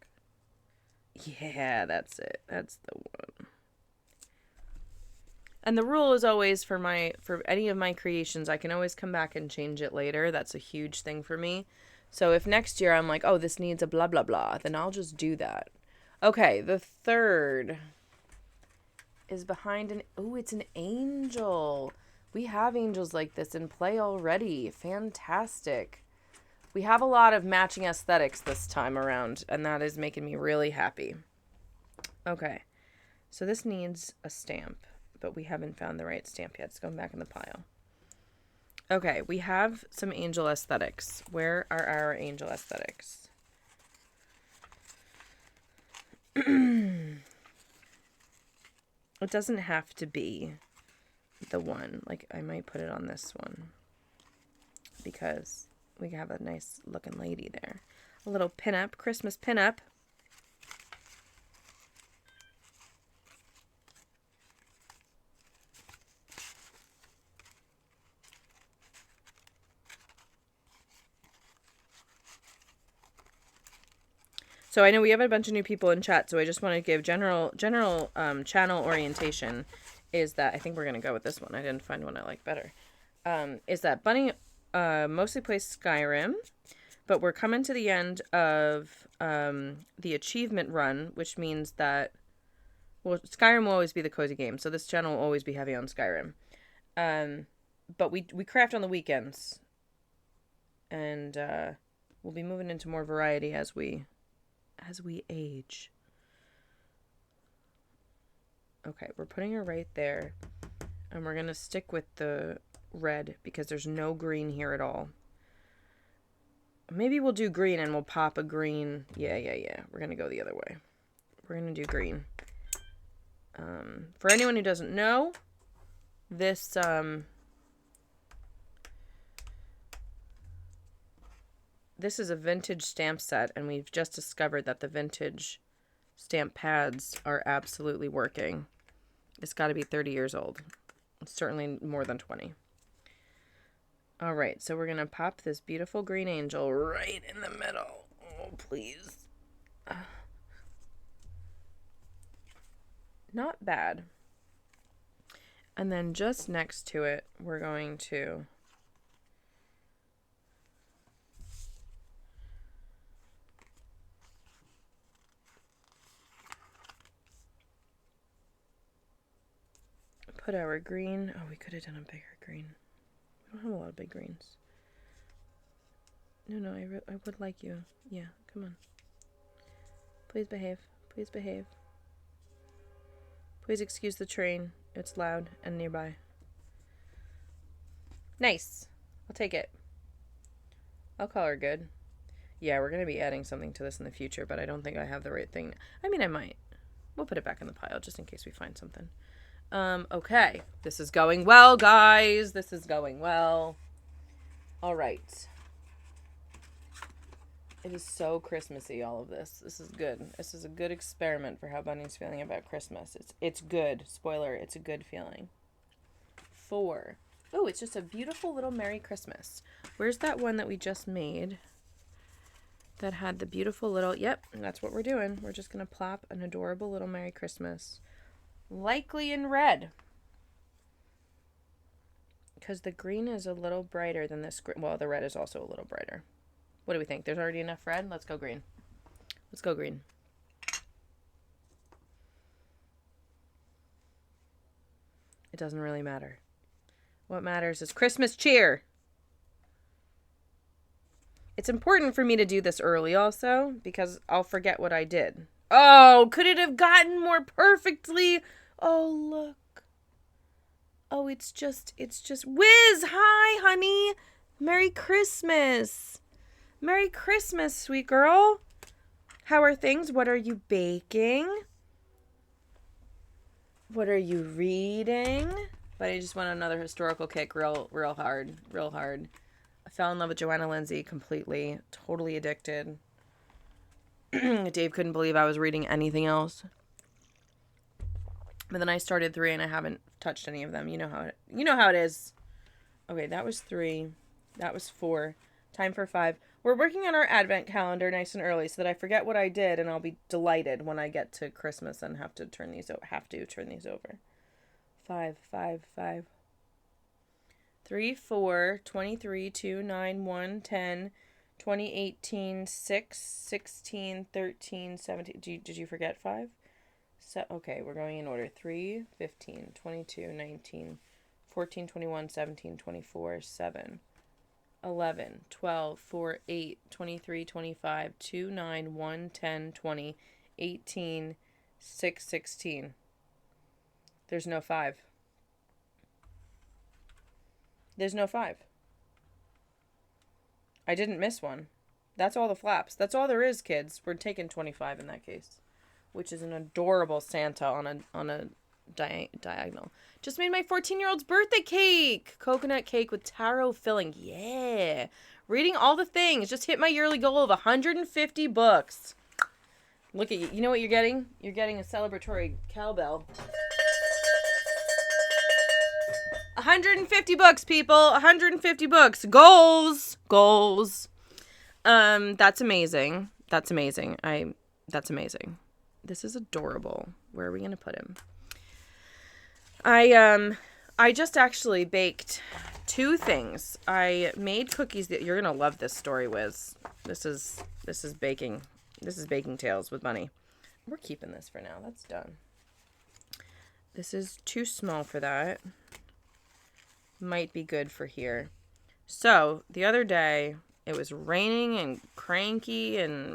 Yeah, that's it. That's the one. And the rule is always for any of my creations, I can always come back and change it later. That's a huge thing for me. So if next year I'm like, oh, this needs a blah, blah, blah, then I'll just do that. Okay, the third is behind it's an angel. We have angels like this in play already. Fantastic. We have a lot of matching aesthetics this time around, and that is making me really happy. Okay, so this needs a stamp. But we haven't found the right stamp yet. It's going back in the pile. Okay, we have some angel aesthetics. Where are our angel aesthetics? It doesn't have to be the one. Like, I might put it on this one. Because we have a nice looking lady there. A little pinup, Christmas pinup. So I know we have a bunch of new people in chat, so I just want to give general channel orientation is that I think we're going to go with this one. I didn't find one I like better. Is that Bunny mostly plays Skyrim, but we're coming to the end of the achievement run, which means that, well, Skyrim will always be the cozy game, so this channel will always be heavy on Skyrim. But we craft on the weekends, and we'll be moving into more variety as we age. Okay, we're putting her right there. And we're going to stick with the red because there's no green here at all. Maybe we'll do green and we'll pop a green. Yeah. We're going to go the other way. We're going to do green. For anyone who doesn't know, this this is a vintage stamp set, and we've just discovered that the vintage stamp pads are absolutely working. It's got to be 30 years old. It's certainly more than 20. All right, so we're going to pop this beautiful green angel right in the middle. Oh, please. Not bad. And then just next to it, we're going to put our green. Oh, we could have done a bigger green. We don't have a lot of big greens. No, I would like you. Yeah, come on. Please behave. Please behave. Please excuse the train. It's loud and nearby. Nice. I'll take it. I'll call her good. Yeah, we're going to be adding something to this in the future, but I don't think I have the right thing. I mean, I might. We'll put it back in the pile just in case we find something. Okay. This is going well, guys. This is going well. All right. It is so Christmassy, all of this. This is good. This is a good experiment for how Bunny's feeling about Christmas. It's good. Spoiler, it's a good feeling. 4. Oh, it's just a beautiful little Merry Christmas. Where's that one that we just made that had the beautiful little... Yep, that's what we're doing. We're just going to plop an adorable little Merry Christmas. Likely in red. Because the green is a little brighter than this... Well, the red is also a little brighter. What do we think? There's already enough red? Let's go green. Let's go green. It doesn't really matter. What matters is Christmas cheer. It's important for me to do this early also because I'll forget what I did. Oh, could it have gotten more perfectly? Oh, look. Oh, it's just Whiz. Hi, honey. Merry Christmas. Merry Christmas, sweet girl. How are things? What are you baking? What are you reading? But I just went on another historical kick real hard. I fell in love with Joanna Lindsay completely. Totally addicted. Dave couldn't believe I was reading anything else. But then I started 3 and I haven't touched any of them. You know how it is. Okay, that was 3. That was 4. Time for 5. We're working on our advent calendar nice and early so that I forget what I did and I'll be delighted when I get to Christmas and have to turn these over. 5. 3, 4, 23, 2, 9, 1, 10, 20, 18, 6, 16, 13, 17. Did you forget 5? So, okay, we're going in order. 3, 15, 22, 19, 14, 21, 17, 24, 7. 11, 12, 4, 8, 23, 25, 2, 9, 1, 10, 20, 18, 6, 16. There's no 5. There's no 5. I didn't miss one. That's all the flaps. That's all there is, kids. We're taking 25 in that case, which is an adorable Santa on a diagonal. Just made my 14-year-old's birthday cake. Coconut cake with taro filling. Yeah. Reading all the things. Just hit my yearly goal of 150 books. Look at you. You know what you're getting? You're getting a celebratory cowbell. 150 books, people. 150 books. Goals. That's amazing. That's amazing. This is adorable. Where are we going to put him? I just actually baked 2 things. I made cookies that you're going to love this story, Wiz. This is baking. This is Baking Tales with Bunny. We're keeping this for now. That's done. This is too small for that. Might be good for here. So, the other day, it was raining and cranky and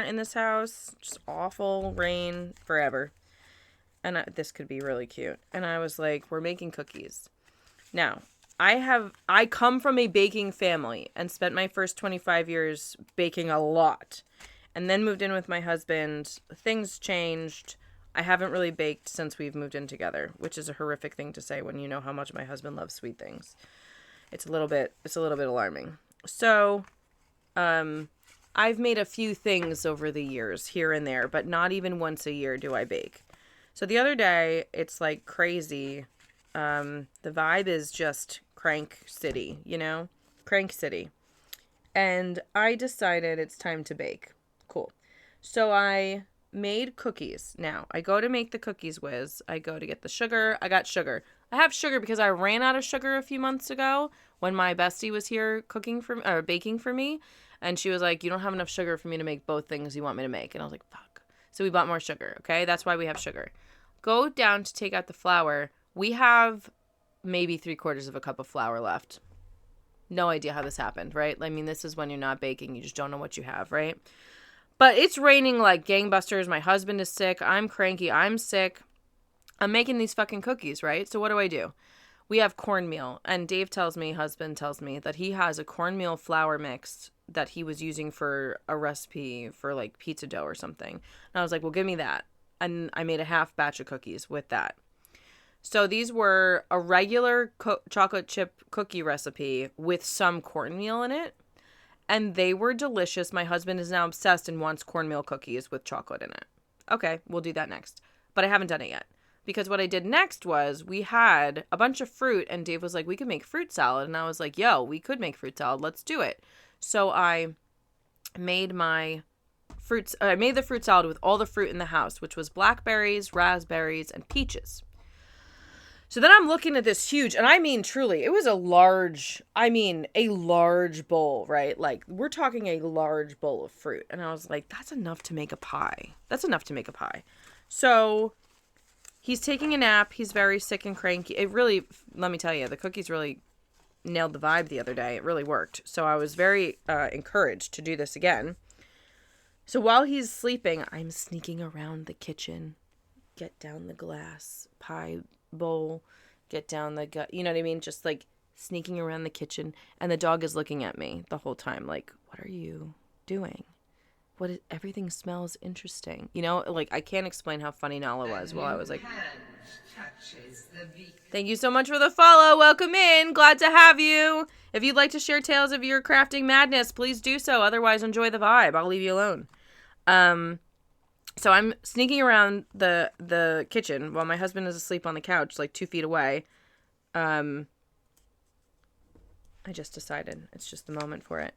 in this house. Just awful rain forever. And this could be really cute. And I was like, we're making cookies. Now, I come from a baking family and spent my first 25 years baking a lot. And then moved in with my husband. Things changed. I haven't really baked since we've moved in together, which is a horrific thing to say when you know how much my husband loves sweet things. It's a little bit alarming. So, I've made a few things over the years here and there, but not even once a year do I bake. So the other day, it's like crazy. The vibe is just crank city, crank city. And I decided it's time to bake. Cool. So I made cookies. Now, I go to make the cookies whiz. I go to get the sugar. I got sugar. I have sugar because I ran out of sugar a few months ago when my bestie was here baking for me. And she was like, you don't have enough sugar for me to make both things you want me to make. And I was like, fuck. So we bought more sugar, okay? That's why we have sugar. Go down to take out the flour. We have maybe 3/4 of a cup of flour left. No idea how this happened, right? I mean, this is when you're not baking. You just don't know what you have, right? But it's raining like gangbusters. My husband is sick. I'm cranky. I'm sick. I'm making these fucking cookies, right? So what do? We have cornmeal. And husband tells me that he has a cornmeal flour mix that he was using for a recipe for like pizza dough or something. And I was like, well, give me that. And I made a half batch of cookies with that. So these were a regular chocolate chip cookie recipe with some cornmeal in it. And they were delicious. My husband is now obsessed and wants cornmeal cookies with chocolate in it. Okay, we'll do that next. But I haven't done it yet. Because what I did next was we had a bunch of fruit and Dave was like, we could make fruit salad. And I was like, yo, we could make fruit salad. Let's do it. So I made the fruit salad with all the fruit in the house, which was blackberries, raspberries, and peaches. So then I'm looking at this huge, and I mean truly, it was a large bowl, right? Like we're talking a large bowl of fruit. And I was like, that's enough to make a pie. So he's taking a nap. He's very sick and cranky. It really, let me tell you, the cookies really nailed the vibe the other day. It really worked. So I was very encouraged to do this again. So while he's sleeping, I'm sneaking around the kitchen, get down the glass pie bowl, get down the gut, you know what I mean? Just like sneaking around the kitchen. And the dog is looking at me the whole time like, what are you doing? Everything smells interesting. Like I can't explain how funny Nala was while I was like, thank you so much for the follow. Welcome in. Glad to have you. If you'd like to share tales of your crafting madness, please do so. Otherwise, enjoy the vibe. I'll leave you alone. So I'm sneaking around the kitchen while my husband is asleep on the couch, like 2 feet away. I just decided it's just the moment for it.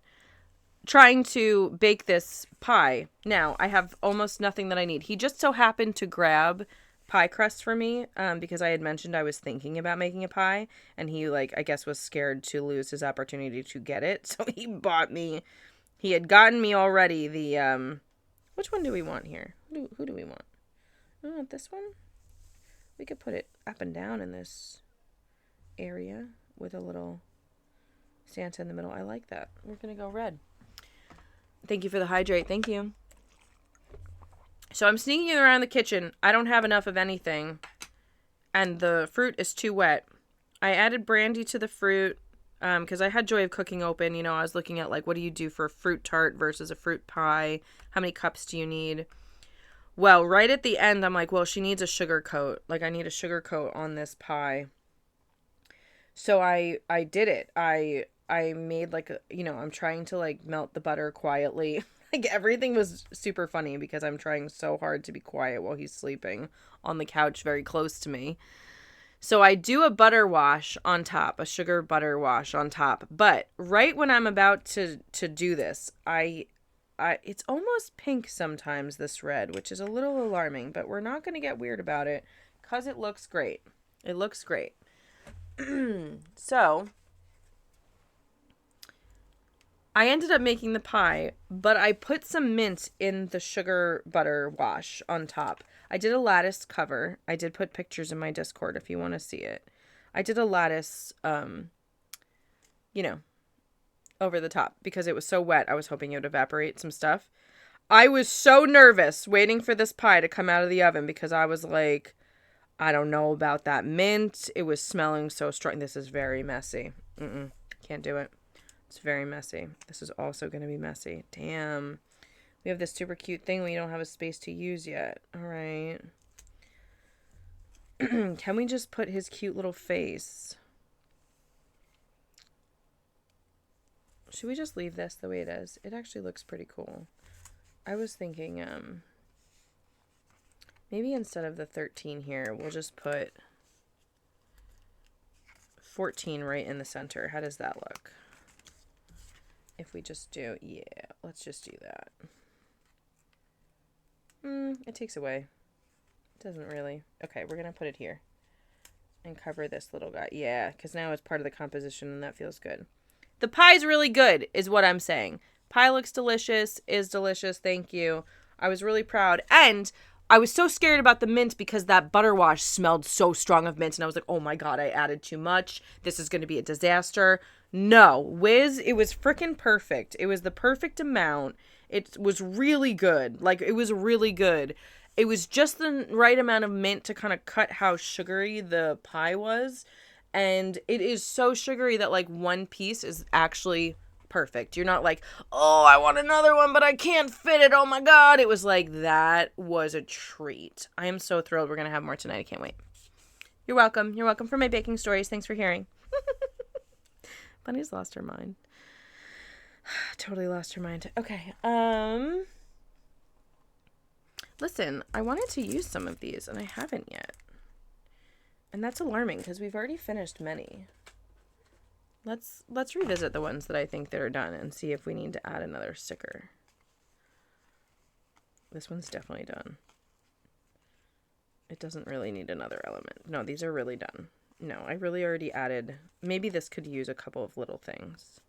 Trying to bake this pie. Now, I have almost nothing that I need. He just so happened to grab pie crust for me because I had mentioned I was thinking about making a pie, and he, like, I guess was scared to lose his opportunity to get it. So he had gotten me already the, which one do we want here? Who do we want? We want this one? We could put it up and down in this area with a little Santa in the middle. I like that. We're going to go red. Thank you for the hydrate. Thank you. So I'm sneaking around the kitchen. I don't have enough of anything. And the fruit is too wet. I added brandy to the fruit because I had Joy of Cooking open. I was looking at, like, what do you do for a fruit tart versus a fruit pie? How many cups do you need? Well, right at the end, I'm like, well, she needs a sugar coat. Like, I need a sugar coat on this pie. So I did it. I made, like, I'm trying to, like, melt the butter quietly. Like, everything was super funny because I'm trying so hard to be quiet while he's sleeping on the couch very close to me. So I do a butter wash on top, a sugar butter wash on top. But right when I'm about to do this, it's almost pink sometimes, this red, which is a little alarming, but we're not going to get weird about it because it looks great. It looks great. So I ended up making the pie, but I put some mint in the sugar butter wash on top. I did a lattice cover. I did put pictures in my Discord if you want to see it. I did a lattice, over the top because it was so wet. I was hoping it would evaporate some stuff. I was so nervous waiting for this pie to come out of the oven because I was like, I don't know about that mint. It was smelling so strong. This is very messy. Can't do it. It's very messy. This is also going to be messy. Damn. We have this super cute thing we don't have a space to use yet. All right. Can we just put his cute little face? Should we just leave this the way it is? It actually looks pretty cool. I was thinking, maybe instead of the 13 here, we'll just put 14 right in the center. How does that look? If we just do, yeah, let's just do that. It takes away. It doesn't really. Okay, we're going to put it here. And cover this little guy. Yeah, because now it's part of the composition and that feels good. The pie's really good, is what I'm saying. Pie looks delicious, is delicious, thank you. I was really proud. And I was so scared about the mint because that butter wash smelled so strong of mint. And I was like, oh my God, I added too much. This is going to be a disaster. No, Wiz, it was freaking perfect. It was the perfect amount. It was really good. Like, it was really good. It was just the right amount of mint to kind of cut how sugary the pie was. And it is so sugary that, like, one piece is actually perfect. You're not like, oh, I want another one, but I can't fit it. Oh, my God. It was like, that was a treat. I am so thrilled. We're going to have more tonight. I can't wait. You're welcome. You're welcome for my baking stories. Thanks for hearing. Bunny's lost her mind. Totally lost her mind. Okay. Listen, I wanted to use some of these, and I haven't yet. And that's alarming because we've already finished many. Let's revisit the ones that I think that are done and see if we need to add another sticker. This one's definitely done. It doesn't really need another element. No, these are really done. No, I really already added. Maybe this could use a couple of little things.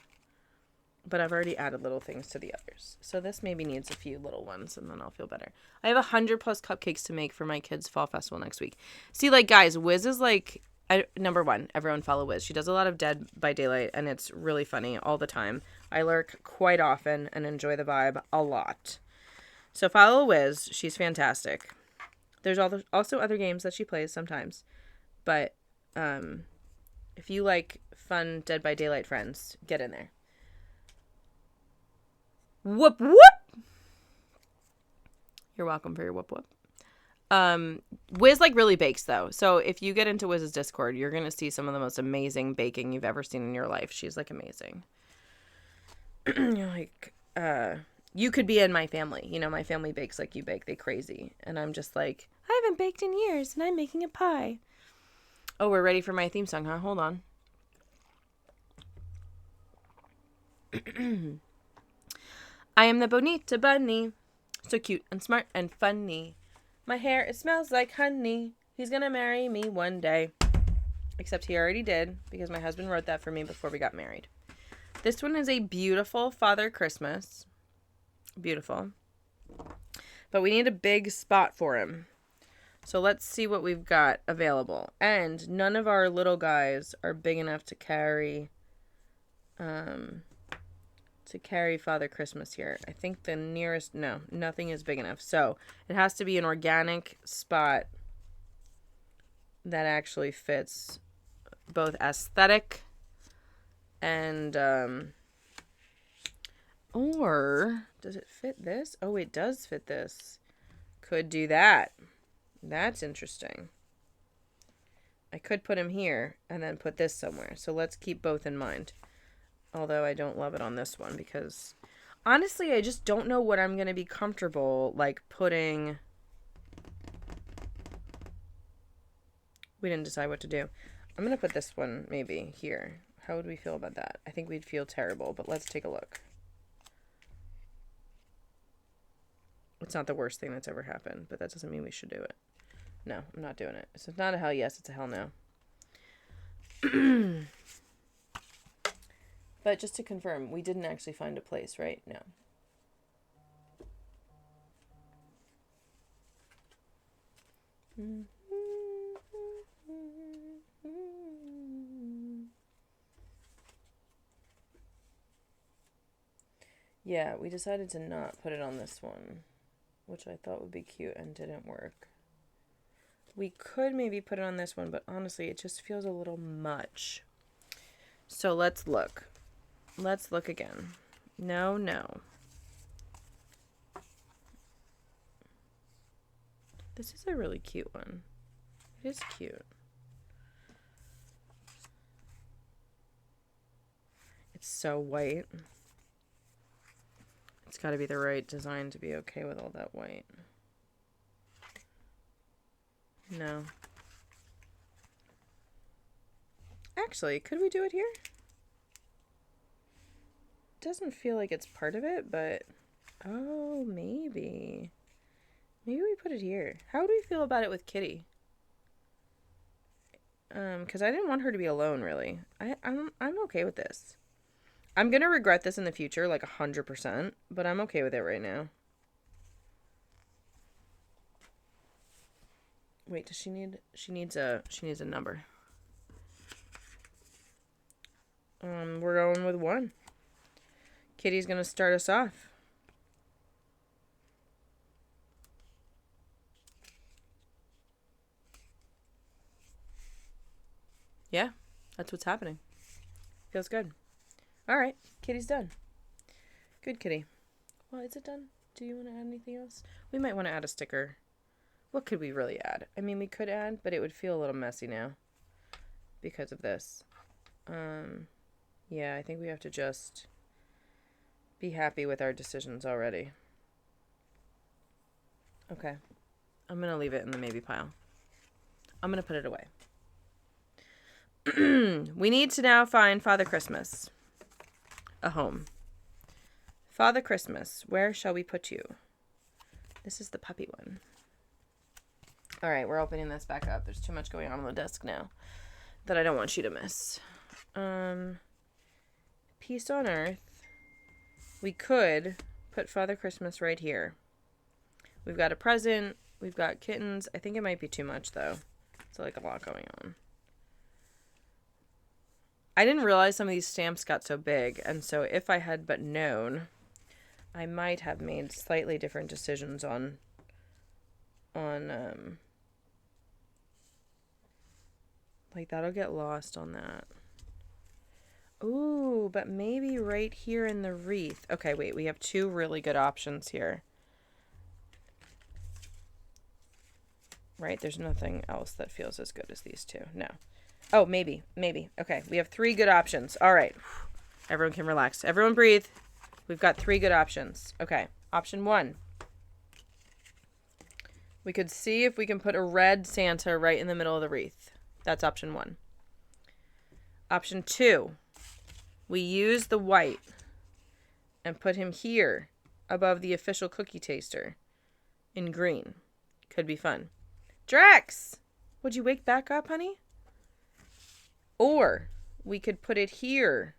But I've already added little things to the others. So this maybe needs a few little ones and then I'll feel better. I have 100+ cupcakes to make for my kids' fall festival next week. See, like, guys, Wiz is like, number one, everyone follow Wiz. She does a lot of Dead by Daylight and it's really funny all the time. I lurk quite often and enjoy the vibe a lot. So follow Wiz. She's fantastic. There's also other games that she plays sometimes. But if you like fun Dead by Daylight friends, get in there. Whoop whoop. You're welcome for your whoop whoop. Wiz like really bakes though. So if you get into Wiz's Discord, you're going to see some of the most amazing baking you've ever seen in your life. She's like amazing. You're like, you could be in my family. You know, my family bakes like you bake. They crazy. And I'm just like, I haven't baked in years and I'm making a pie. Oh, we're ready for my theme song, huh? Hold on. I am the Bonita Bunny, so cute and smart and funny. My hair, it smells like honey. He's gonna marry me one day. Except he already did, because my husband wrote that for me before we got married. This one is a beautiful Father Christmas. Beautiful. But we need a big spot for him. So let's see what we've got available. And none of our little guys are big enough to carry Father Christmas here. I think the nearest, no, nothing is big enough. So it has to be an organic spot that actually fits both aesthetic and, or does it fit this? Oh, it does fit this. Could do that. That's interesting. I could put him here and then put this somewhere. So let's keep both in mind. Although I don't love it on this one because honestly, I just don't know what I'm going to be comfortable like putting. We didn't decide what to do. I'm going to put this one maybe here. How would we feel about that? I think we'd feel terrible, but let's take a look. It's not the worst thing that's ever happened, but that doesn't mean we should do it. No, I'm not doing it. So it's not a hell yes, it's a hell no. But just to confirm, we didn't actually find a place, right? No. Yeah, we decided to not put it on this one, which I thought would be cute and didn't work. We could maybe put it on this one, but honestly, it just feels a little much. So let's look. Let's look again. No, no. This is a really cute one. It is cute. It's so white. It's got to be the right design to be okay with all that white. No. Actually, could we do it here? Doesn't feel like it's part of it, but... Oh, maybe. Maybe we put it here. How do we feel about it with Kitty? Because I didn't want her to be alone, really. I'm okay with this. I'm going to regret this in the future, like 100%, but I'm okay with it right now. Wait, does she need... She needs a number. We're going with 1. Kitty's going to start us off. Yeah, that's what's happening. Feels good. All right, Kitty's done. Good, Kitty. Well, is it done? Do you want to add anything else? We might want to add a sticker. What could we really add? I mean, we could add, but it would feel a little messy now because of this. Yeah, I think we have to just be happy with our decisions already. Okay. I'm going to leave it in the maybe pile. I'm going to put it away. We need to now find Father Christmas a home. Father Christmas, where shall we put you? This is the puppy one. All right, we're opening this back up. There's too much going on the desk now that I don't want you to miss. Peace on Earth. We could put Father Christmas right here. We've got a present. We've got kittens. I think it might be too much, though. It's like a lot going on. I didn't realize some of these stamps got so big, and so if I had but known, I might have made slightly different decisions on like that'll get lost on that. Ooh, but maybe right here in the wreath. Okay, wait, we have 2 really good options here. Right, there's nothing else that feels as good as these 2. No. Oh, maybe. Okay, we have 3 good options. All right. Everyone can relax. Everyone breathe. We've got 3 good options. Okay, option 1. We could see if we can put a red Santa right in the middle of the wreath. That's option 1. Option 2. We use the white and put him here above the official cookie taster in green. Could be fun. Drex! Would you wake back up, honey? Or we could put it here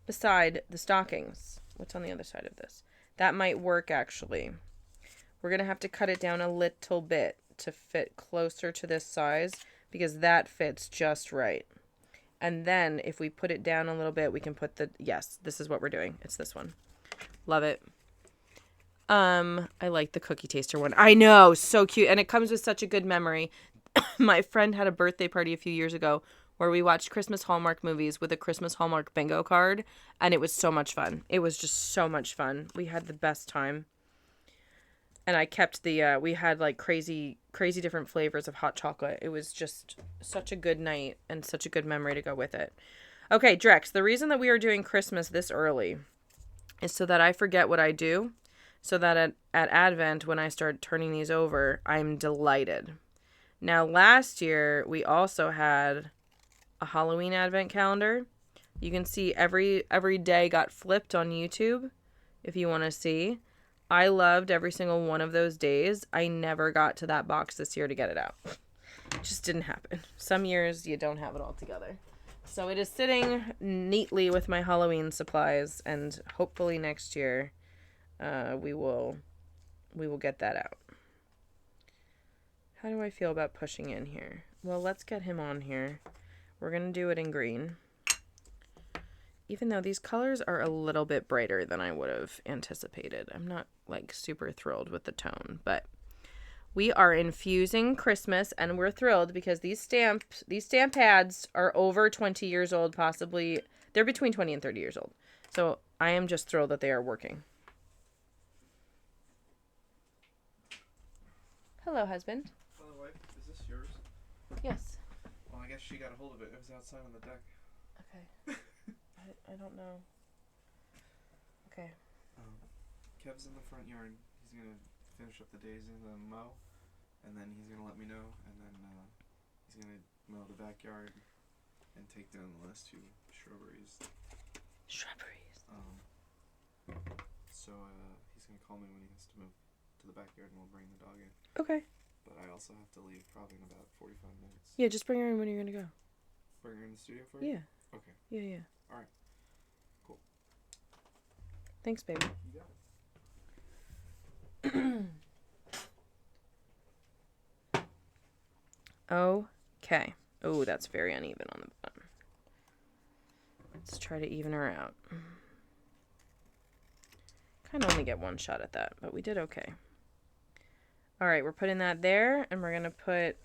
beside the stockings. What's on the other side of this? That might work, actually. We're going to have to cut it down a little bit to fit closer to this size because that fits just right. And then if we put it down a little bit, we can put the... Yes, this is what we're doing. It's this one. Love it. I like the cookie taster one. I know, so cute. And it comes with such a good memory. My friend had a birthday party a few years ago where we watched Christmas Hallmark movies with a Christmas Hallmark bingo card. And it was so much fun. It was just so much fun. We had the best time. And I kept the, we had like crazy different flavors of hot chocolate. It was just such a good night and such a good memory to go with it. Okay, Drex, the reason that we are doing Christmas this early is so that I forget what I do. So that at Advent, when I start turning these over, I'm delighted. Now, last year, we also had a Halloween Advent calendar. You can see every day got flipped on YouTube, if you want to see. I loved every single one of those days. I never got to that box this year to get it out. It just didn't happen. Some years, you don't have it all together. So it is sitting neatly with my Halloween supplies, and hopefully next year... we will get that out. How do I feel about pushing in here? Well, let's get him on here. We're going to do it in green. even though these colors are a little bit brighter than I would have anticipated. I'm not like super thrilled with the tone, but we are infusing Christmas, and we're thrilled because these stamp pads are over 20 years old, possibly. They're between 20 and 30 years old. So I am just thrilled that they are working. Hello, husband. Hello, wife. Is this yours? Yes. Well, I guess she got a hold of it. It was outside on the deck. Okay. I don't know. Okay. Kev's in the front yard. He's gonna finish up the daisies and mow, and then he's gonna let me know, and then he's gonna mow the backyard and take down the last two shrubberies. So he's gonna call me when he has to move to the backyard, and we'll bring the dog in. Okay. But I also have to leave probably in about 45 minutes. Yeah, just bring her in when you're gonna go. Bring her in the studio for you? Yeah. Okay. Yeah. All right. Cool. Thanks, baby. You got it. Okay. Oh, that's very uneven on the bottom. Let's try to even her out. Kind of only get one shot at that, but we did okay. All right, we're putting that there, and we're gonna put,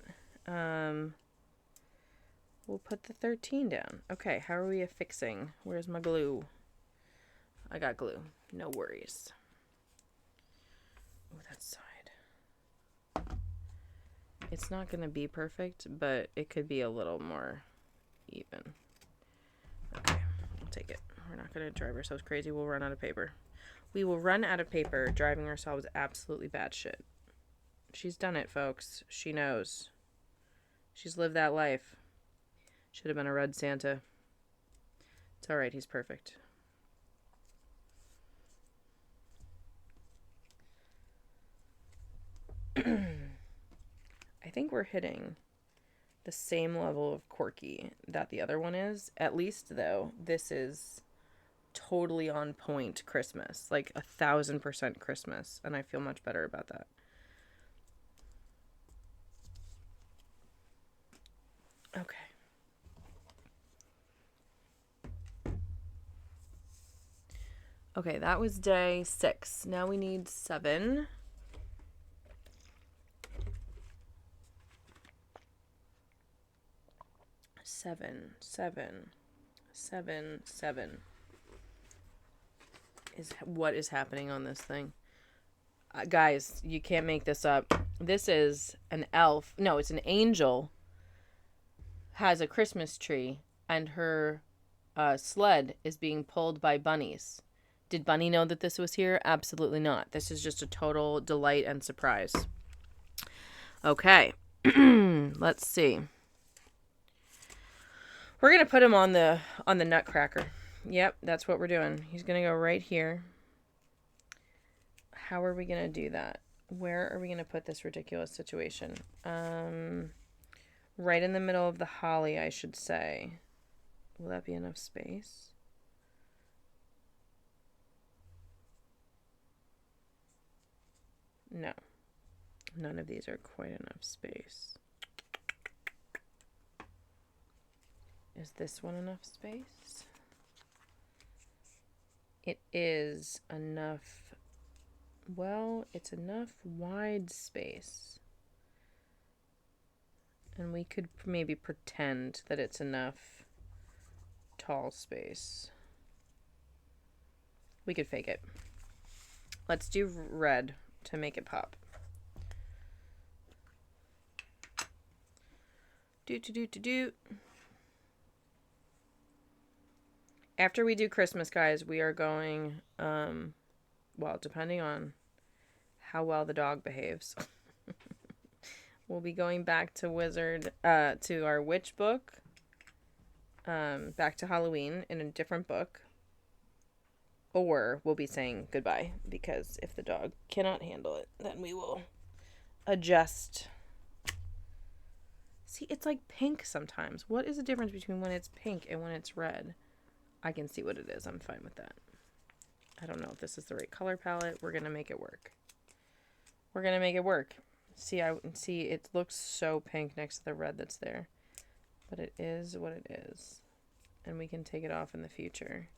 we'll put the 13 down. Okay, how are we affixing? Where's my glue? I got glue. No worries. Oh, that side. It's not going to be perfect, but it could be a little more even. Okay, I'll take it. We're not going to drive ourselves crazy. We'll run out of paper. We will run out of paper driving ourselves absolutely batshit. She's done it, folks. She knows. She's lived that life. Should have been a red Santa. It's alright, he's perfect. I think we're hitting the same level of quirky that the other one is. At least, though, this is totally on point Christmas. Like 1,000% Christmas. And I feel much better about that. Okay. Okay, that was day 6. Now we need 7. Seven is what is happening on this thing. Guys, you can't make this up. This is an elf. No, it's an angel. Has a Christmas tree, and her sled is being pulled by bunnies. Did Bunny know that this was here? Absolutely not. This is just a total delight and surprise. Okay. Let's see. We're going to put him on the nutcracker. Yep, that's what we're doing. He's going to go right here. How are we going to do that? Where are we going to put this ridiculous situation? Right in the middle of the holly, I should say. Will that be enough space? No. None of these are quite enough space. Is this one enough space? It is enough. Well, it's enough wide space. And we could maybe pretend that it's enough tall space. We could fake it. Let's do red to make it pop. Do. After we do Christmas, guys, we are going, well, depending on how well the dog behaves, we'll be going back to to our witch book, back to Halloween in a different book, or we'll be saying goodbye, because if the dog cannot handle it, then we will adjust. See, it's like pink sometimes. What is the difference between when it's pink and when it's red? I can see what it is. I'm fine with that. I don't know if this is the right color palette. We're going to make it work. We're going to make it work. See, it looks so pink next to the red that's there. But it is what it is. and we can take it off in the future.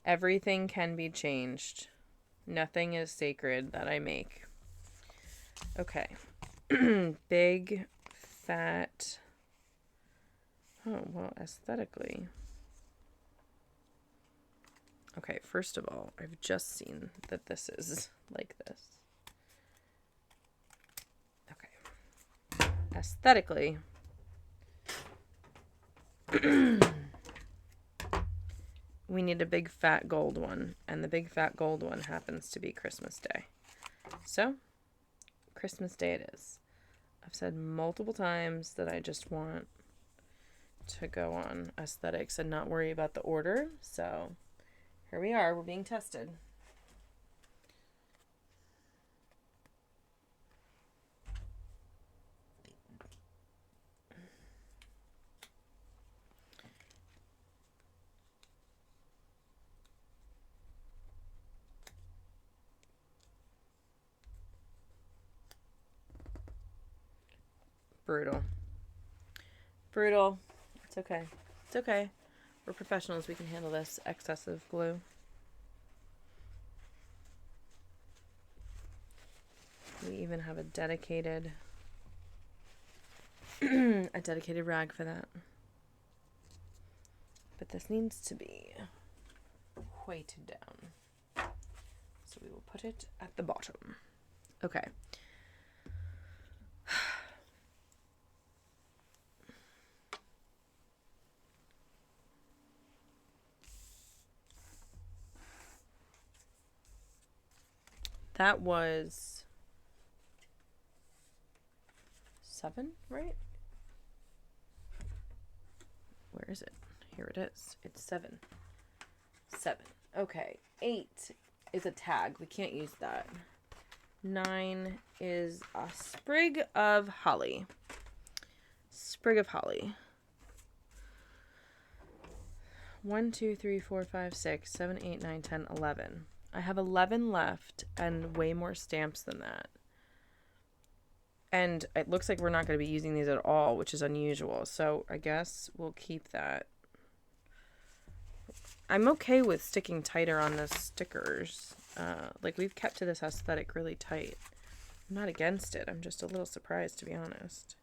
Everything can be changed. Nothing is sacred that I make. Okay. Big, fat. Oh, well, aesthetically. Okay, first of all, I've just seen that this is like this. Okay. Aesthetically. We need a big fat gold one, and the big fat gold one happens to be Christmas Day. So, Christmas Day it is. I've said multiple times that I just want to go on aesthetics and not worry about the order. So, here we are. We're being tested. Brutal. Brutal. It's okay. It's okay. We're professionals. We can handle this excessive glue. We even have a dedicated rag for that. But this needs to be weighted down. So we will put it at the bottom. Okay. That was 7, right? Where is it? Here it is. It's 7. 7. Okay. 8 is a tag. We can't use that. 9 is a sprig of holly. Sprig of holly. 1, 2, 3, 4, 5, 6, 7, 8, 9, 10, 11. I have 11 left and way more stamps than that. And it looks like we're not going to be using these at all, which is unusual. So I guess we'll keep that. I'm okay with sticking tighter on the stickers. Like we've kept to this aesthetic really tight. I'm not against it. I'm just a little surprised, to be honest.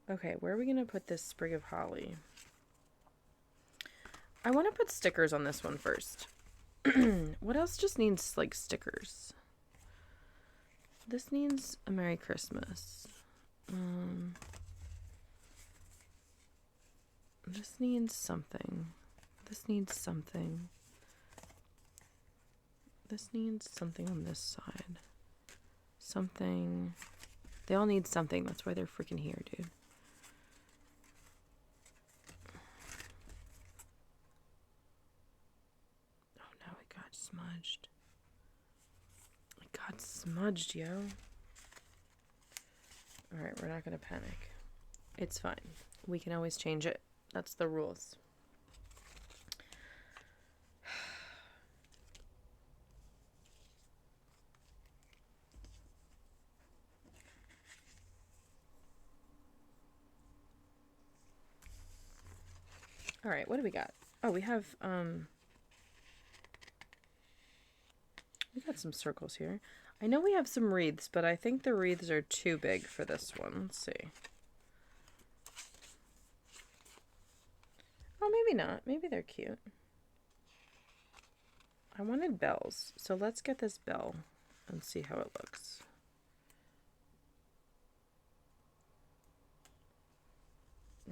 Okay, where are we going to put this sprig of holly? I want to put stickers on this one first. What else just needs, like, stickers? This needs a Merry Christmas. This needs something. This needs something. This needs something on this side. Something. They all need something. That's why they're freaking here, dude. Smudged. It got smudged, yo. Alright, we're not gonna panic. It's fine. We can always change it. That's the rules. Alright, what do we got? Oh, we have, we got some circles here. I know we have some wreaths, but I think the wreaths are too big for this one. Let's see. Oh, maybe not. Maybe they're cute. I wanted bells, so let's get this bell and see how it looks.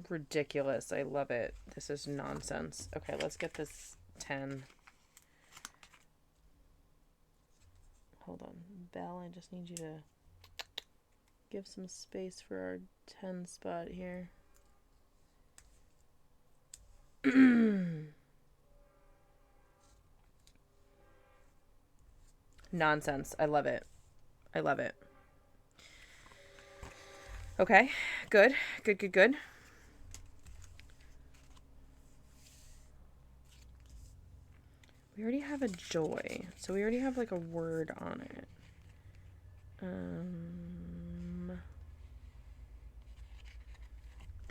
Ridiculous. I love it. This is nonsense. Okay, let's get this 10. Hold on. Belle, I just need you to give some space for our 10 spot here. Nonsense. I love it. I love it. Okay. Good. Good, good, good. We already have a joy. So we already have like a word on it.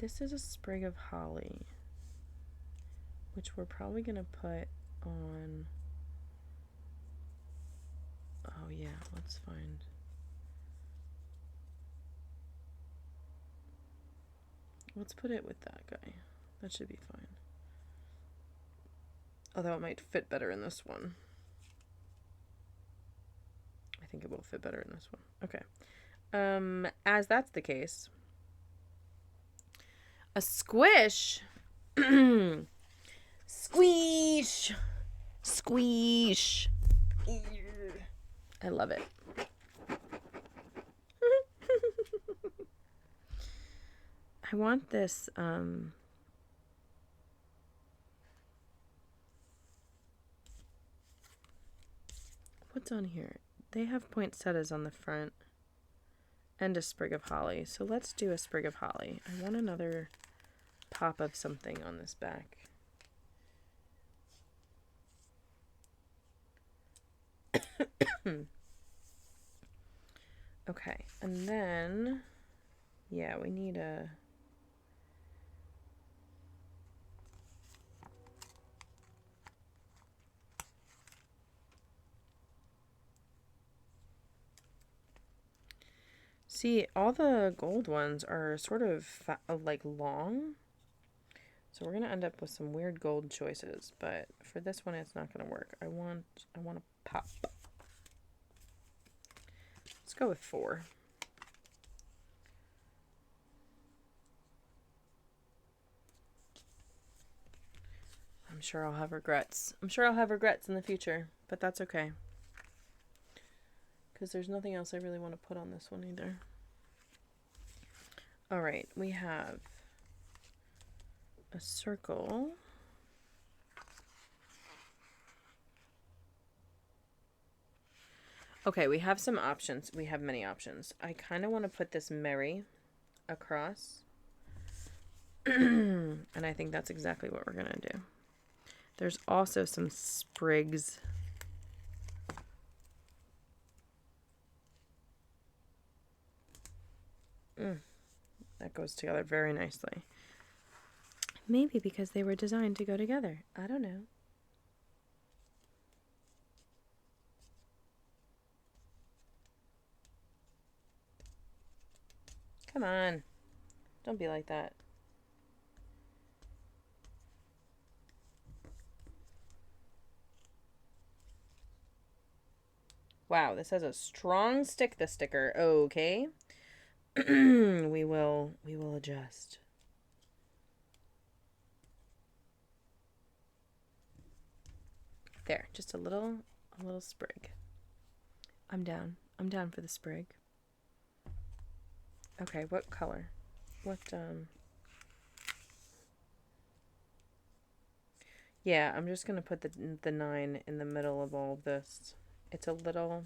this is a sprig of holly, which we're probably going to put on. Oh, yeah, let's find. Let's put it with that guy. That should be fine. Although it might fit better in this one. I think it will fit better in this one. Okay. As that's the case, a squish. Squish. Squish. I love it. I want this, what's on here? They have poinsettias on the front and a sprig of holly. So let's do a sprig of holly. I want another pop of something on this back. Okay, and then, yeah, we need a... See, all the gold ones are sort of like long. So we're going to end up with some weird gold choices, but for this one it's not going to work. I want a pop. Let's go with 4. I'm sure I'll have regrets. I'm sure I'll have regrets in the future, but that's okay. Because there's nothing else I really want to put on this one either. All right, we have a circle. Okay, we have some options. We have many options. I kind of want to put this Mary across. And I think that's exactly what we're going to do. There's also some sprigs. That goes together very nicely. Maybe because they were designed to go together. I don't know. Come on. Don't be like that. Wow, this has a strong stick, the sticker. Okay. we will adjust. There, just a little sprig. I'm down. I'm down for the sprig. Okay, what color? What Yeah, I'm just gonna put the 9 in the middle of all of this. It's a little...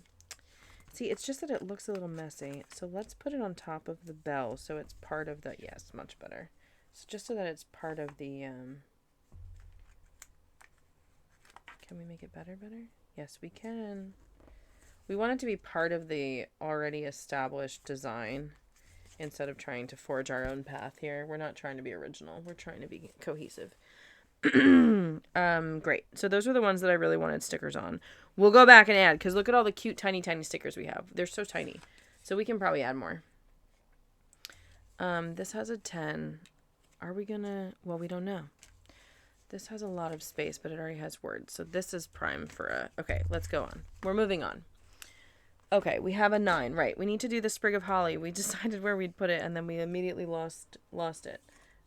See, it's just that it looks a little messy. So let's put it on top of the bell so it's part of the... Yes, much better. So just so that it's part of the... Can we make it better? Yes, we can. We want it to be part of the already established design instead of trying to forge our own path here. We're not trying to be original. We're trying to be cohesive. Great. So those are the ones that I really wanted stickers on. We'll go back and add, because look at all the cute tiny stickers we have. They're so tiny. So we can probably add more. This has a 10. Are we gonna... Well, we don't know. This has a lot of space, but it already has words. So this is prime for a... Okay, let's go on. We're moving on. Okay, we have a 9. Right, we need to do the sprig of holly. We decided where we'd put it, and then we immediately lost it.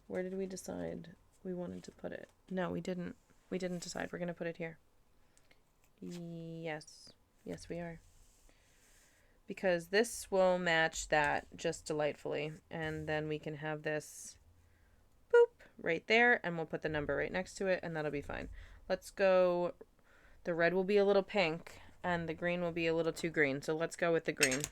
Where did we decide we wanted to put it? No, we didn't. We didn't decide. We're going to put it here. Yes. Yes, we are. Because this will match that just delightfully. And then we can have this boop right there. And we'll put the number right next to it. And that'll be fine. Let's go. The red will be a little pink. And the green will be a little too green. So let's go with the green.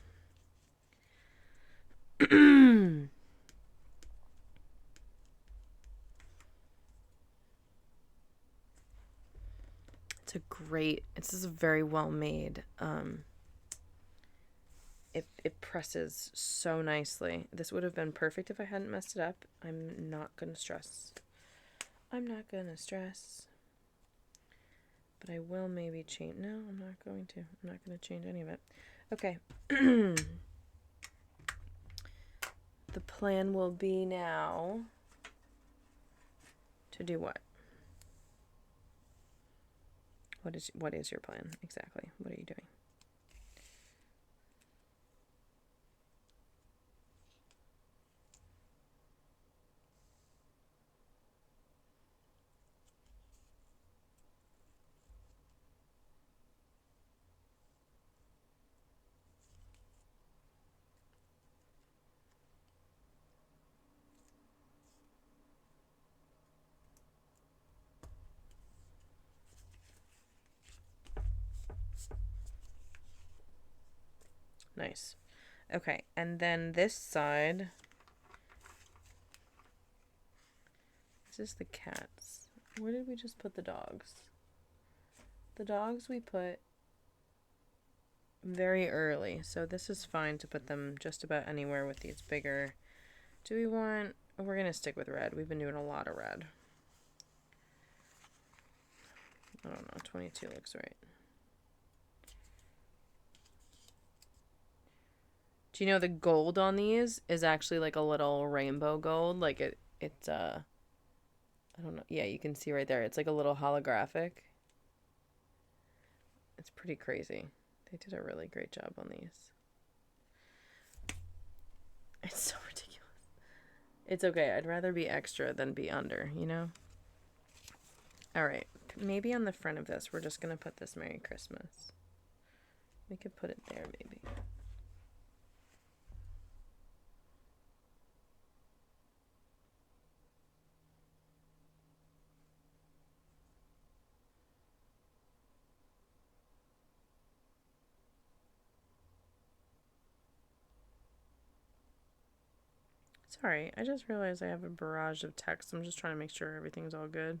This is very well made. it presses so nicely. This would have been perfect if I hadn't messed it up. I'm not gonna stress. I'm not gonna stress. But I will maybe change. No, I'm not going to. I'm not going to change any of it. Okay. The plan will be now to do what? What is your plan exactly? What are you doing? Nice. Okay, and then this side. This is the cats. Where did we just put the dogs? The dogs we put very early, so this is fine to put them just about anywhere with these bigger. Do we want... We're going to stick with red. We've been doing a lot of red. I don't know. 22 looks right. Do you know the gold on these is actually like a little rainbow gold? Like it's I don't know. Yeah, you can see right there. It's like a little holographic. It's pretty crazy. They did a really great job on these. It's so ridiculous. It's okay. I'd rather be extra than be under, you know? All right. Maybe on the front of this, we're just going to put this Merry Christmas. We could put it there, maybe. Sorry, I just realized I have a barrage of text. I'm just trying to make sure everything's all good.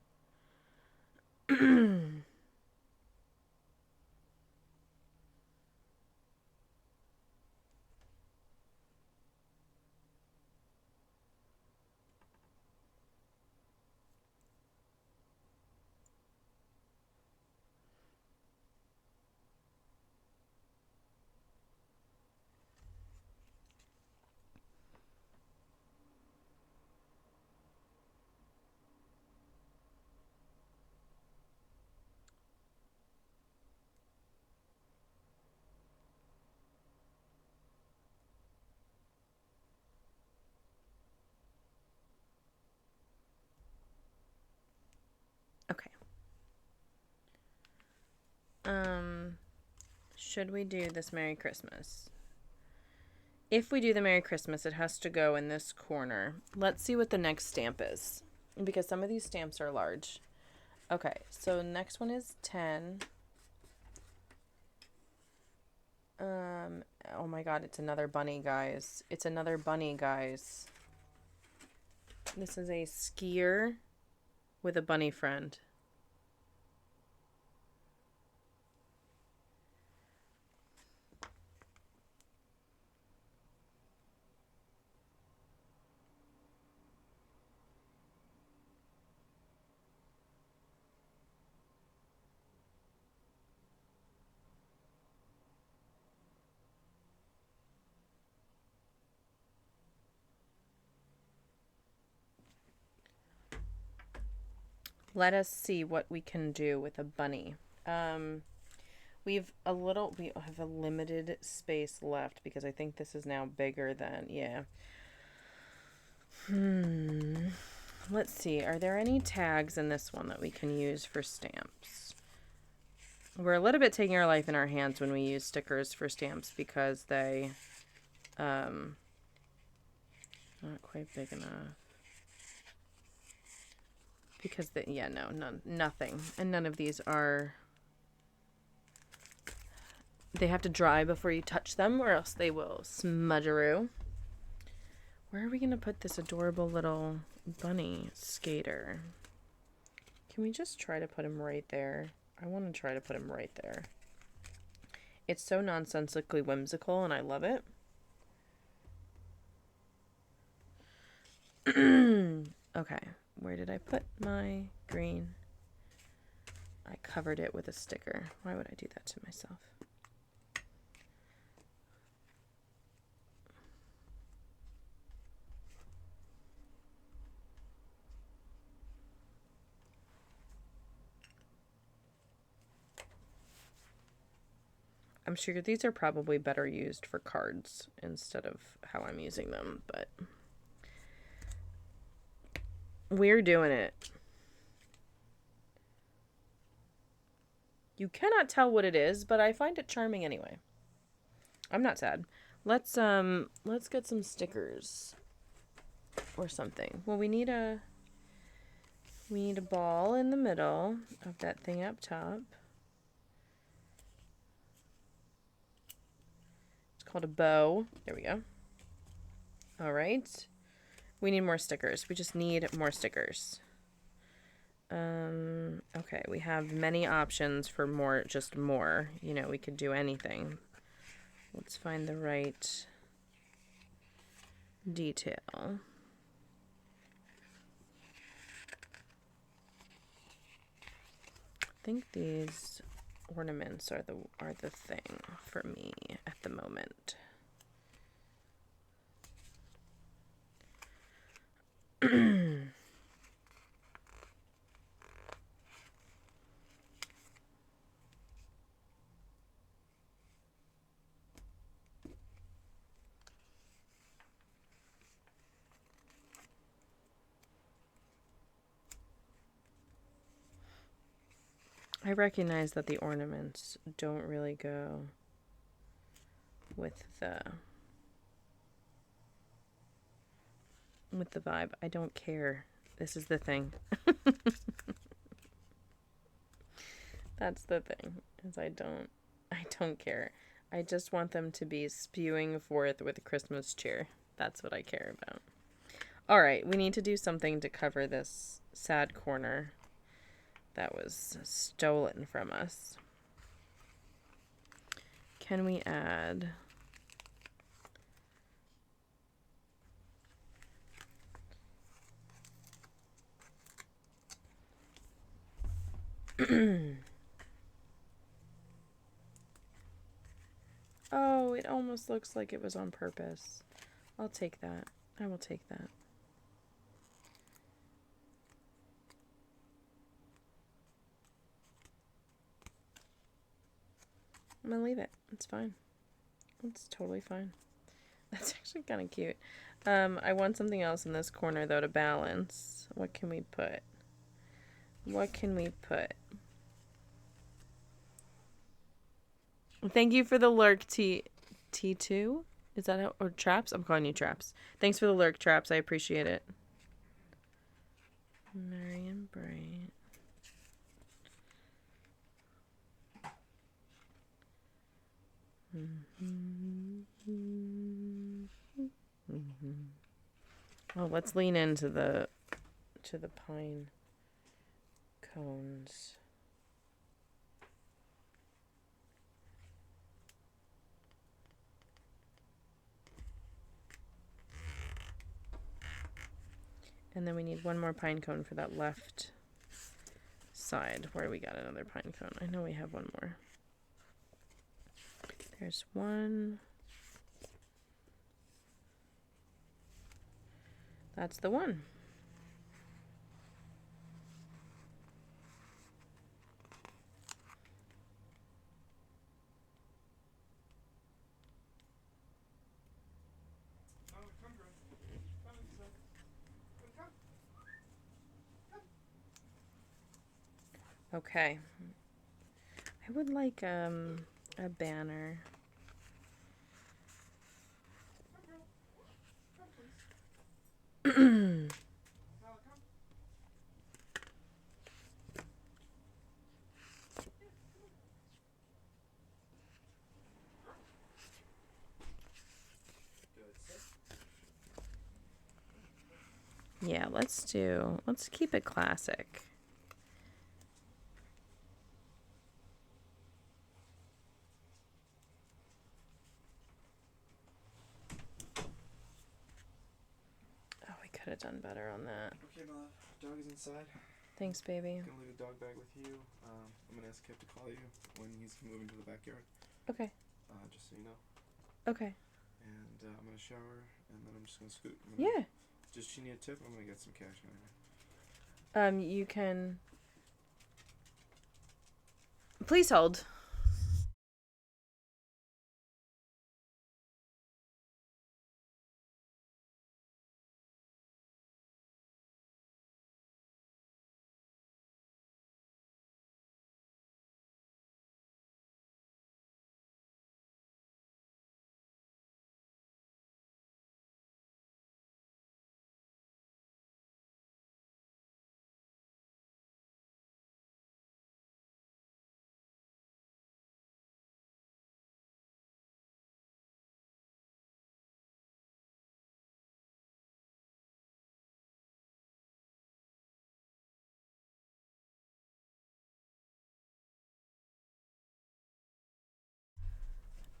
Okay. Should we do this Merry Christmas? If we do the Merry Christmas, it has to go in this corner. Let's see what the next stamp is, because some of these stamps are large. Okay, so next one is 10. Oh my god, it's another bunny, guys. It's another bunny, guys. This is a skier with a bunny friend. Let us see what we can do with a bunny. We have a limited space left because I think this is now bigger than, yeah. Let's see. Are there any tags in this one that we can use for stamps? We're a little bit taking our life in our hands when we use stickers for stamps because they, not quite big enough. Because nothing. And none of these are, they have to dry before you touch them or else they will smudgeroo. Where are we going to put this adorable little bunny skater? Can we just try to put him right there? I want to try to put him right there. It's so nonsensically whimsical, and I love it. Okay, where did I put my green? I covered it with a sticker. Why would I do that to myself? I'm sure these are probably better used for cards instead of how I'm using them, but we're doing it. You cannot tell what it is, but I find it charming anyway. I'm not sad. Let's get some stickers or something. Well, we need a ball in the middle of that thing up top. It's called a bow. There we go. All right. We need more stickers. We just need more stickers. Okay, we have many options for more, just more. You know, we could do anything. Let's find the right detail. I think these ornaments are the thing for me at the moment. I recognize that the ornaments don't really go with the vibe. I don't care. This is the thing. That's the thing. Is I don't care. I just want them to be spewing forth with Christmas cheer. That's what I care about. All right, we need to do something to cover this sad corner that was stolen from us. Can we add Oh, it almost looks like it was on purpose. I'll take that. I will take that. I'm gonna leave it. It's fine. It's totally fine. That's actually kind of cute. I want something else in this corner, though, to balance. What can we put? What can we put? Thank you for the lurk, T2? Is that how, or Traps? I'm calling you Traps. Thanks for the lurk, Traps. I appreciate it. Marion Bright. Well, let's lean into the pine cones. And then we need one more pine cone for that left side where we got another pine cone. I know we have one more. There's one. That's the one. Okay. I would like a banner. Yeah, let's keep it classic. could have done better on that. Okay, my love. Dog is inside. Thanks, baby. I'm gonna leave the dog bag with you. I'm gonna ask Kev to call you when he's moving to the backyard. Okay. Just so you know. Okay. And I'm gonna shower, and then I'm just gonna scoot. Yeah. Does she need a tip? I'm gonna get some cash out of her. You can. Please hold.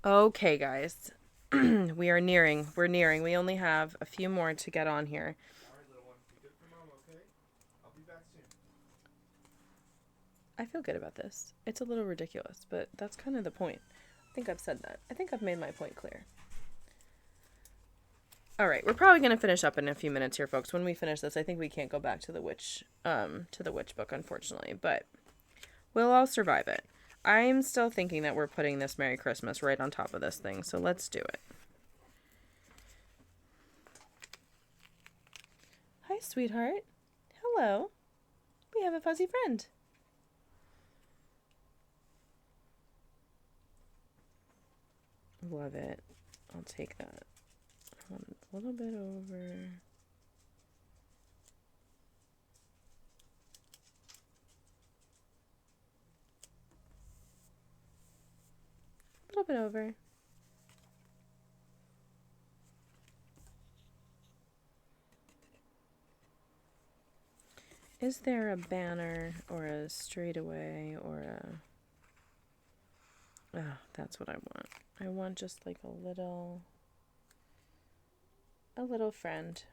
Okay, guys. We're nearing. We only have a few more to get on here. Alright, little one. Be good for mom, okay? I'll be back soon. I feel good about this. It's a little ridiculous, but that's kind of the point. I think I've said that. I think I've made my point clear. All right, we're probably going to finish up in a few minutes here, folks. When we finish this, I think we can't go back to the witch book, unfortunately, but we'll all survive it. I'm still thinking that we're putting this Merry Christmas right on top of this thing, so let's do it. Hi, sweetheart. Hello. We have a fuzzy friend. Love it. I'll take that. A little bit over. A little bit over. Is there a banner or a straightaway or a... Oh, that's what I want. I want just like a little friend.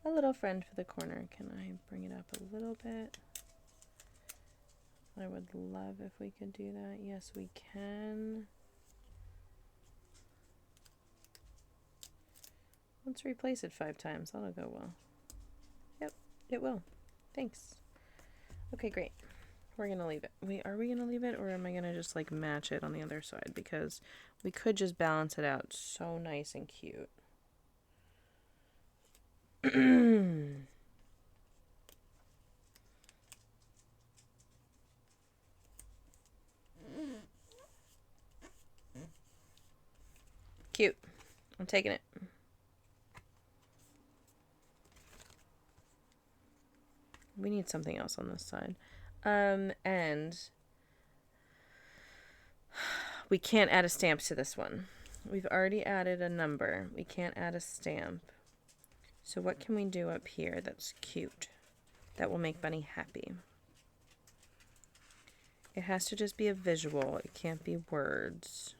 A little friend for the corner. Can I bring it up a little bit? I would love if we could do that. Yes, we can. Let's replace it 5 times. That'll go well. Yep, it will. Thanks. Okay, great. We're gonna leave it. Are we gonna leave it, or am I gonna just like match it on the other side? Because we could just balance it out so nice and cute. Cute. I'm taking it. We need something else on this side. And we can't add a stamp to this one. We've already added a number. We can't add a stamp. So what can we do up here that's cute? That will make Bunny happy. It has to just be a visual. It can't be words.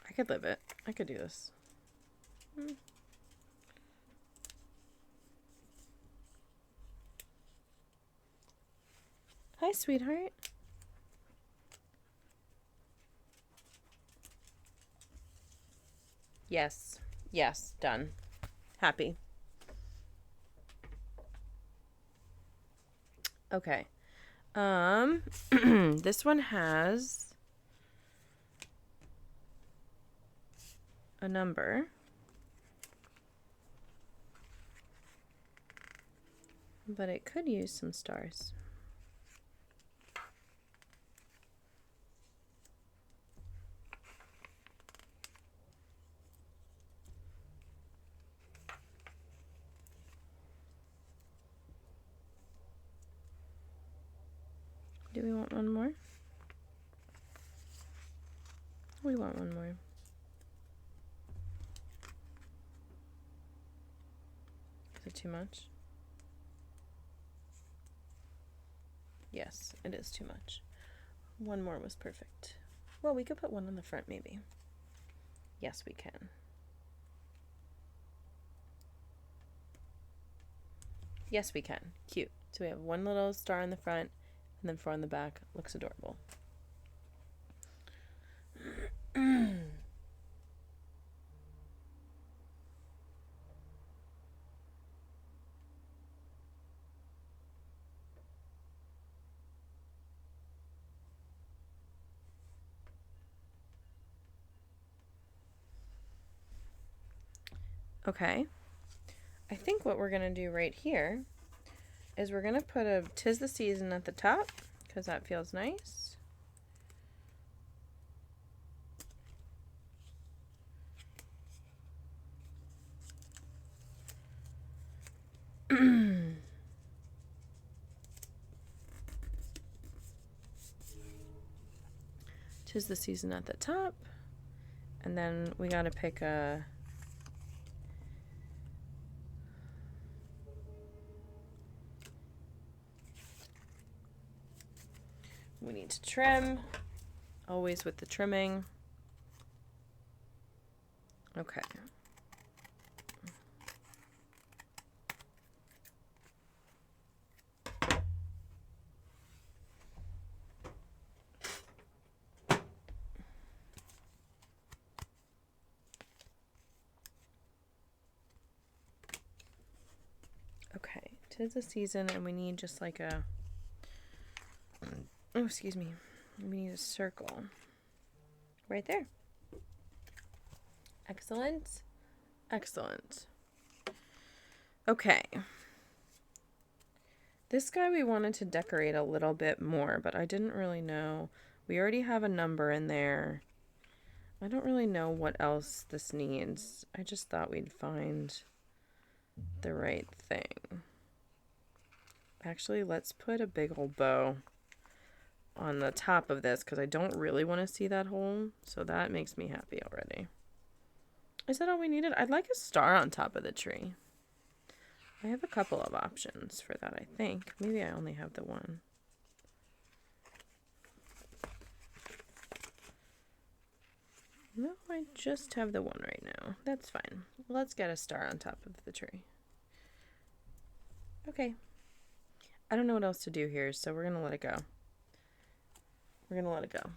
I could live it. I could do this. Hi, sweetheart. Yes. Yes, done. Happy. Okay. This one has a number. But it could use some stars. Do we want one more? We want one more. Is it too much? Yes, it is too much. One more was perfect. Well, we could put one on the front maybe. Yes, we can. Yes, we can. Cute. So we have one little star in the front and then 4 on the back. Looks adorable. Okay. I think what we're going to do right here is we're going to put a 'Tis the Season at the top because that feels nice. Tis the Season at the top. And then we got to pick a... We need to trim. Always with the trimming. Okay. Okay, 'tis the season, and we need just like a... Oh, excuse me. We need a circle. Right there. Excellent. Excellent. Okay. This guy we wanted to decorate a little bit more, but I didn't really know. We already have a number in there. I don't really know what else this needs. I just thought we'd find the right thing. Actually, let's put a big old bow on the top of this because I don't really want to see that hole. So that makes me happy already. Is that all we needed? I'd like a star on top of the tree. I have a couple of options for that, I think. Maybe I only have the one. No, I just have the one right now. That's fine. Let's get a star on top of the tree. Okay. I don't know what else to do here, so we're going to let it go. We're going to let it go.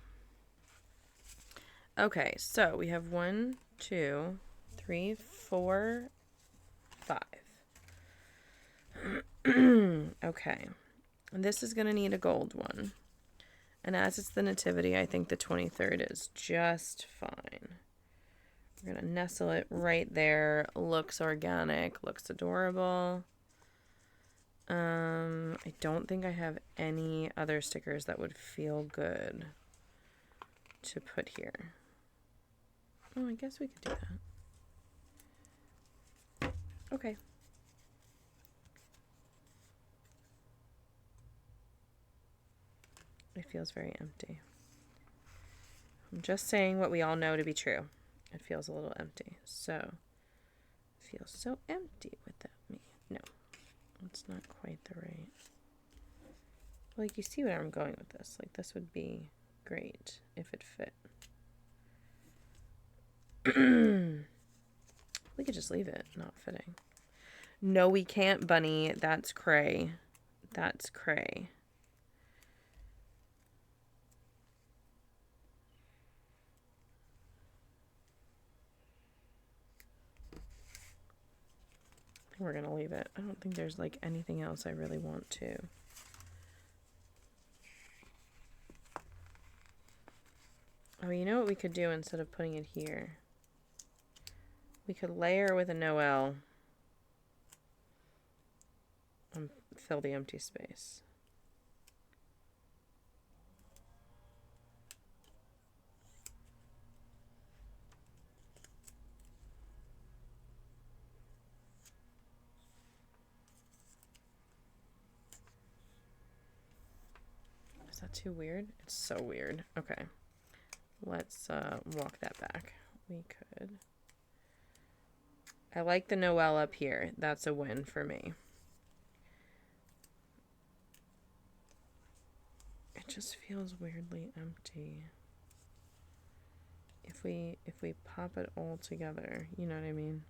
Okay, so we have 1, 2, 3, 4, 5. Okay. And this is going to need a gold one. And as it's the nativity, I think the 23rd is just fine. We're going to nestle it right there. Looks organic. Looks adorable. I don't think I have any other stickers that would feel good to put here. Oh, I guess we could do that. Okay. It feels very empty. I'm just saying what we all know to be true. It feels a little empty. So, it feels so empty without me. No, it's not quite the right. Like, you see where I'm going with this. Like, this would be great if it fit. We could just leave it not fitting. No, we can't, Bunny. That's cray. That's cray. We're gonna leave it. I don't think there's like anything else I really want to. Oh, you know what we could do instead of putting it here? We could layer with a Noel and fill the empty space. that too weird? It's so weird. Okay. Let's walk that back. We could. I like the Noel up here. That's a win for me. It just feels weirdly empty. If we pop it all together, you know what I mean?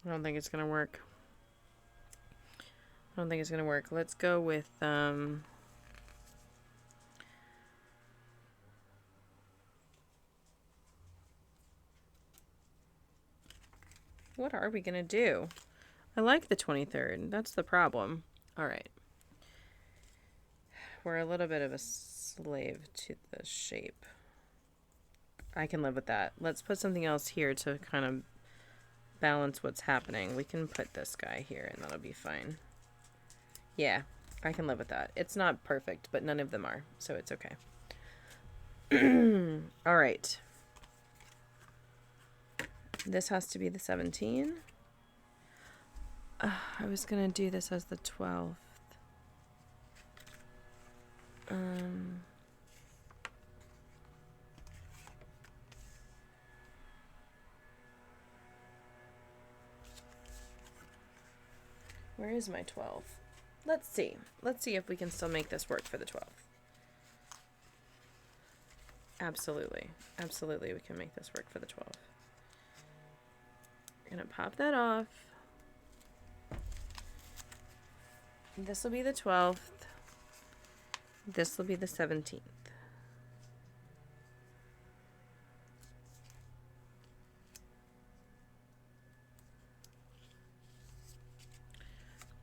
I don't think it's gonna work. I don't think it's gonna work. Let's go with what are we gonna do? I like the 23rd. That's the problem. All right. We're a little bit of a slave to the shape. I can live with that. Let's put something else here to kind of balance what's happening. We can put this guy here and that'll be fine. Yeah, I can live with that. It's not perfect, but none of them are, so it's okay. All right. This has to be the 17th. I was gonna do this as the 12th. Where is my 12th? Let's see. Let's see if we can still make this work for the 12th. Absolutely. Absolutely, we can make this work for the 12th. I'm gonna pop that off. This will be the 12th. This will be the 17th.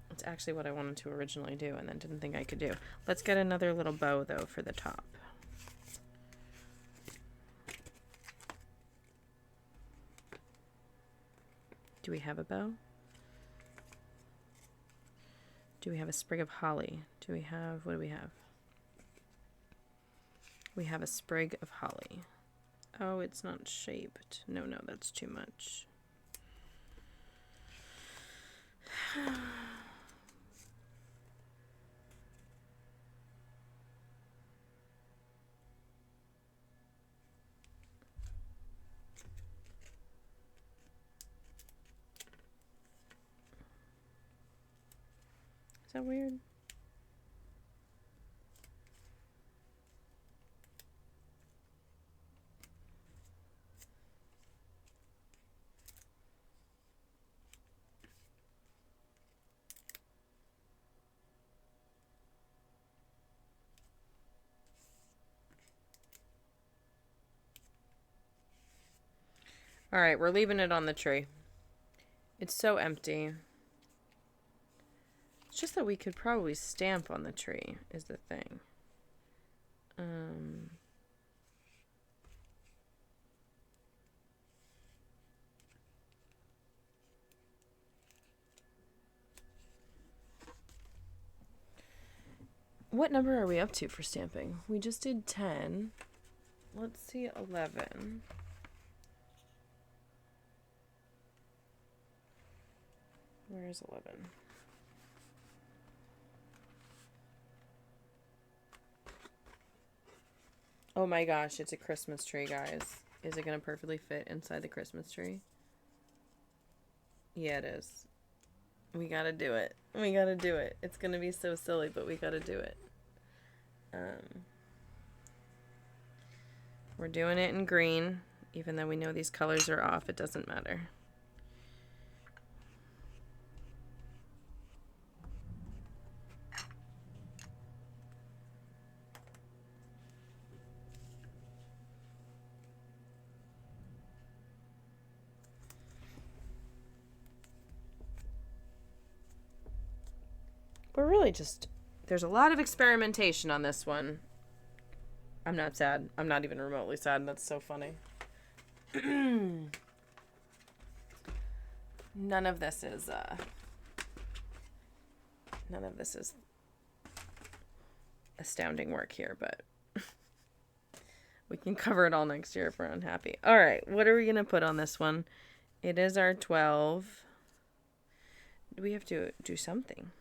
It's actually what I wanted to originally do and then didn't think I could do. Let's get another little bow though for the top. Do we have a bow? Do we have a sprig of holly? Do we have, what do we have? We have a sprig of holly. Oh, it's not shaped. No, that's too much. Is that weird? All right, we're leaving it on the tree. It's so empty. It's just that we could probably stamp on the tree is the thing. What number are we up to for stamping? We just did 10. Let's see 11. Where's 11? Oh my gosh, it's a Christmas tree, guys. Is it gonna perfectly fit inside the Christmas tree? Yeah, it is. We gotta do it. We gotta do it. It's gonna be so silly, but we gotta do it. We're doing it in green. Even though we know these colors are off, it doesn't matter. We're really just, there's a lot of experimentation on this one. I'm not sad. I'm not even remotely sad. That's so funny. None of this is astounding work here, but we can cover it all next year if we're unhappy. All right, what are we going to put on this one? It is our 12. We have to do something.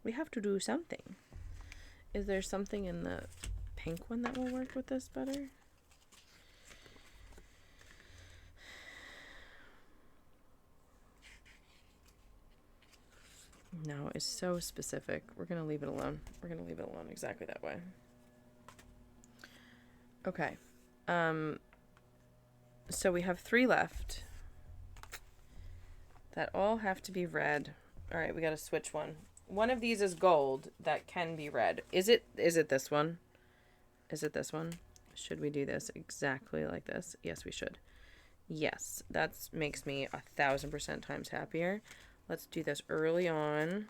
We have to do something. Is there something in the pink one that will work with this better? No, it's so specific. We're going to leave it alone. We're going to leave it alone exactly that way. Okay. So we have 3 left. That all have to be red. All right, we got to switch one. One of these is gold that can be red. Is it this one? Is it this one? Should we do this exactly like this? Yes, we should. Yes, that makes me 1,000% times happier. Let's do this early on.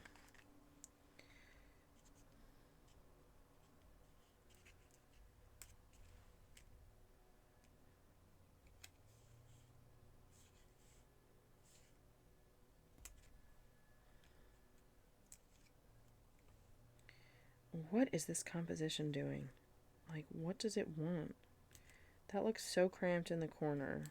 What is this composition doing? Like, what does it want? That looks so cramped in the corner.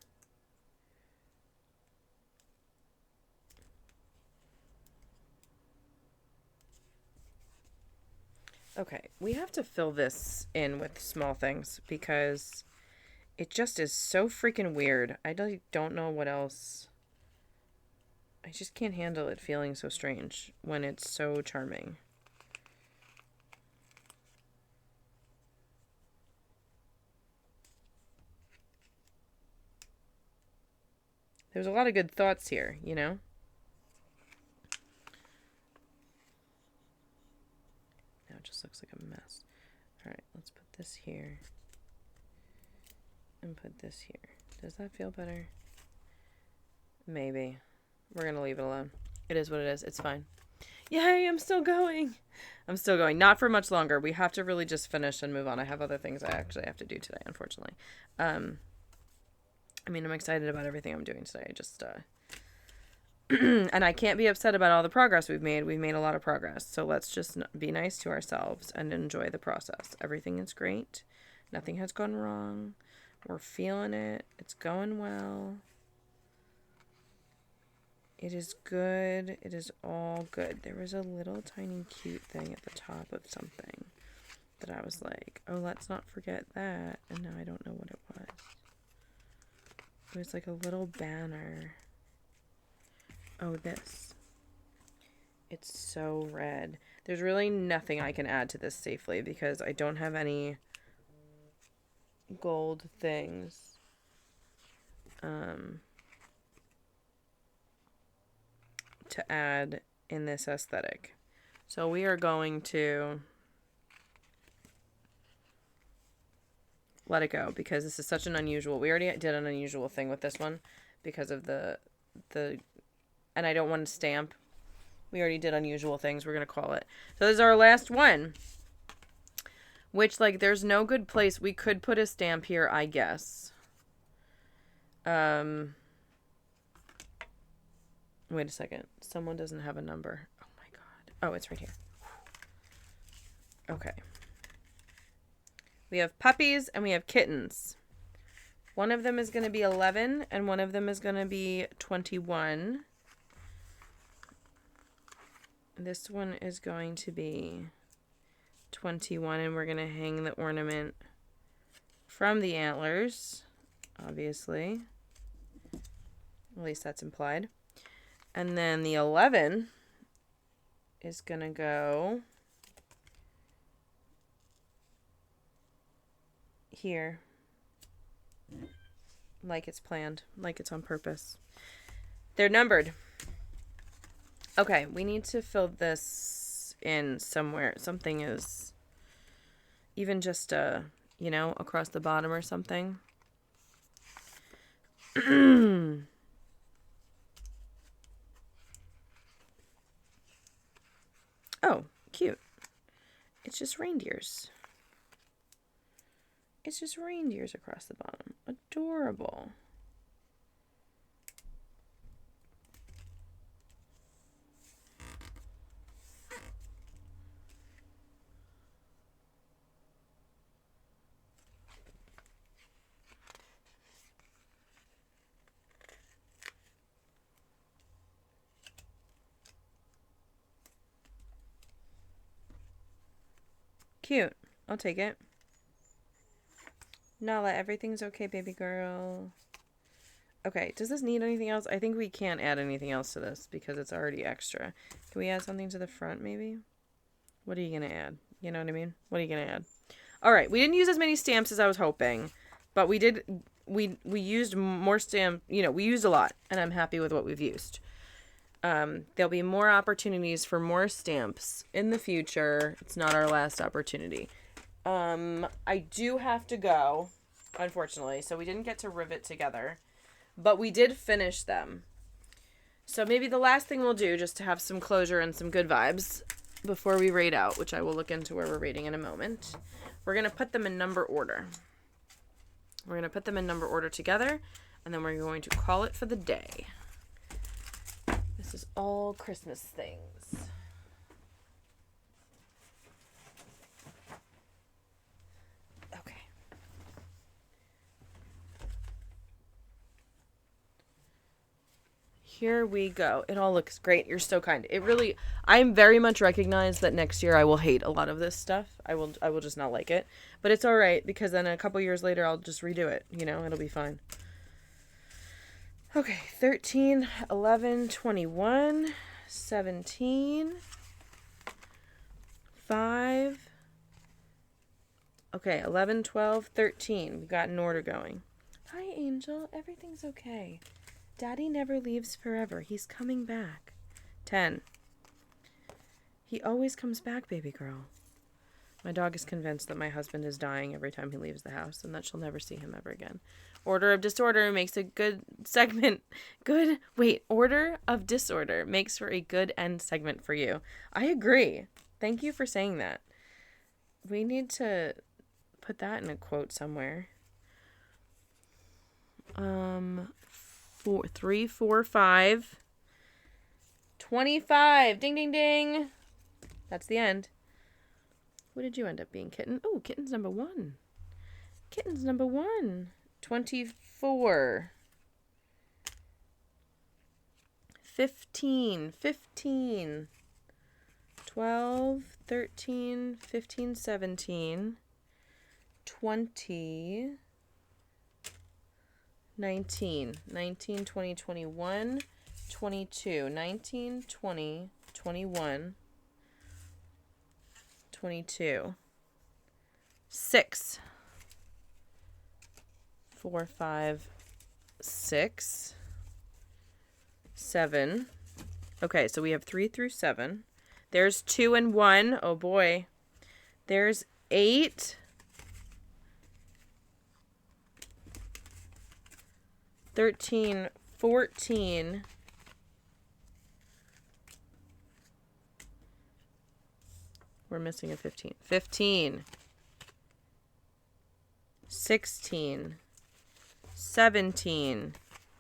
Okay, we have to fill this in with small things because it just is so freaking weird. I don't know what else. I just can't handle it feeling so strange when it's so charming. There's a lot of good thoughts here, you know? Now it just looks like a mess. All right, let's put this here. And put this here. Does that feel better? Maybe. We're going to leave it alone. It is what it is. It's fine. Yay, I'm still going. I'm still going. Not for much longer. We have to really just finish and move on. I have other things I actually have to do today, unfortunately. I mean, I'm excited about everything I'm doing today. I just, and I can't be upset about all the progress we've made. We've made a lot of progress. So let's just be nice to ourselves and enjoy the process. Everything is great. Nothing has gone wrong. We're feeling it. It's going well. It is good. It is all good. There was a little tiny cute thing at the top of something that I was like, oh, let's not forget that. And now I don't know what it was. It was like a little banner. Oh, this. It's so red. There's really nothing I can add to this safely because I don't have any gold things. To add in this aesthetic. So we are going to let it go because this is such an unusual. We already did an unusual thing with this one because of the and I don't want to stamp. We already did unusual things. We're going to call it. So this is our last one. Which, like, there's no good place. We could put a stamp here, I guess. Wait a second. Someone doesn't have a number. Oh my god. Oh, it's right here. Okay. We have puppies and we have kittens. One of them is going to be 11 and one of them is going to be 21. This one is going to be 21 and we're going to hang the ornament from the antlers, obviously. At least that's implied. And then the 11 is going to go here. Like it's planned. Like it's on purpose. They're numbered. Okay, we need to fill this in somewhere. Something is even just, you know, across the bottom or something. Oh, cute. It's just reindeers. It's just reindeers across the bottom. Adorable. Cute. I'll take it. Nala, everything's okay, baby girl. Okay, does this need anything else? I think we can't add anything else to this because it's already extra. Can we add something to the front, maybe? What are you going to add? You know what I mean? What are you going to add? All right, we didn't use as many stamps as I was hoping, but we did. We used more stamp. You know, we used a lot, and I'm happy with what we've used. There'll be more opportunities for more stamps in the future. It's not our last opportunity. I do have to go, unfortunately, so we didn't get to rivet together, but we did finish them. So maybe the last thing we'll do, just to have some closure and some good vibes before we rate out, which I will look into where we're rating in a moment, we're going to put them in number order. We're going to put them in number order together, and then we're going to call it for the day. This is all Christmas things. Okay. Here we go. It all looks great. You're so kind. It really, I'm very much recognize that next year I will hate a lot of this stuff. I will just not like it. But it's all right because then a couple years later I'll just redo it. You know, it'll be fine. Okay, 13, 11, 21, 17, 5. Okay, 11, 12, 13. We've got an order going. Hi, Angel. Everything's okay. Daddy never leaves forever. He's coming back. 10. He always comes back, baby girl. My dog is convinced that my husband is dying every time he leaves the house and that she'll never see him ever again. Order of Disorder makes a good segment. Order of Disorder makes for a good end segment for you. I agree. Thank you for saying that. We need to put that in a quote somewhere. 3, 4, 5. 25. Ding, ding, ding. That's the end. What did you end up being, Kitten? Oh, Kitten's number 1. Kitten's number 1. 24. 15. 15. 12, 13, 15, 17. 20. 19. 19, 20, 21. 22. 19, 20, 21. 22. 6. 4, 5, 6. 7. Okay, so we have 3 through 7. There's 2 and 1. Oh boy. There's 8. 13, 14. We're missing a 15. 15. 16. 17.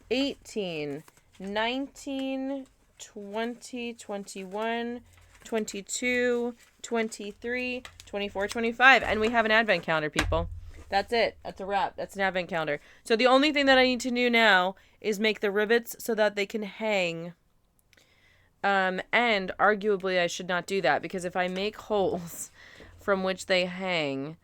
18. 19. 20. 21. 22. 23. 24. 25. And we have an advent calendar, people. That's it. That's a wrap. That's an advent calendar. So the only thing that I need to do now is make the rivets so that they can hang. And arguably I should not do that because if I make holes from which they hang,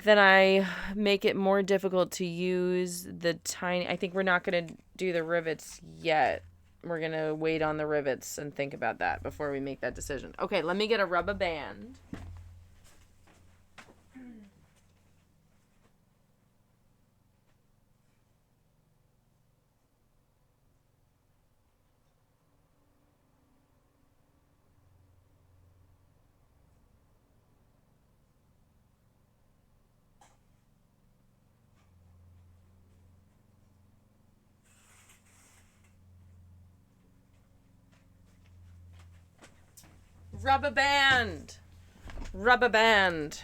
then I make it more difficult to use the tiny... I think we're not going to do the rivets yet. We're going to wait on the rivets and think about that before we make that decision. Okay, let me get a rubber band. Rubber band. Rubber band.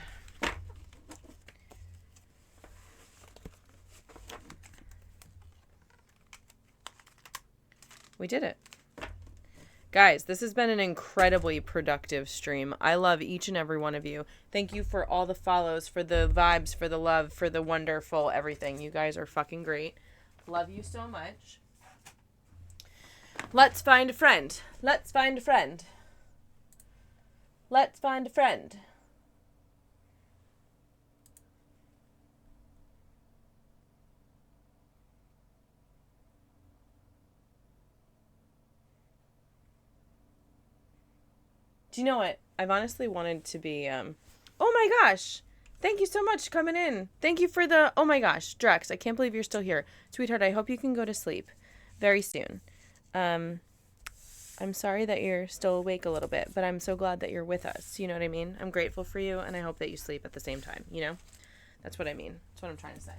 We did it. Guys, this has been an incredibly productive stream. I love each and every one of you. Thank you for all the follows, for the vibes, for the love, for the wonderful everything. You guys are fucking great. Love you so much. Let's find a friend. Let's find a friend. Let's find a friend. Do you know what? I've honestly wanted to be, oh my gosh. Thank you so much for coming in. Thank you for the, oh my gosh, Drex, I can't believe you're still here. Sweetheart, I hope you can go to sleep very soon. I'm sorry that you're still awake a little bit, but I'm so glad that you're with us. You know what I mean? I'm grateful for you, and I hope that you sleep at the same time, you know? That's what I mean. That's what I'm trying to say.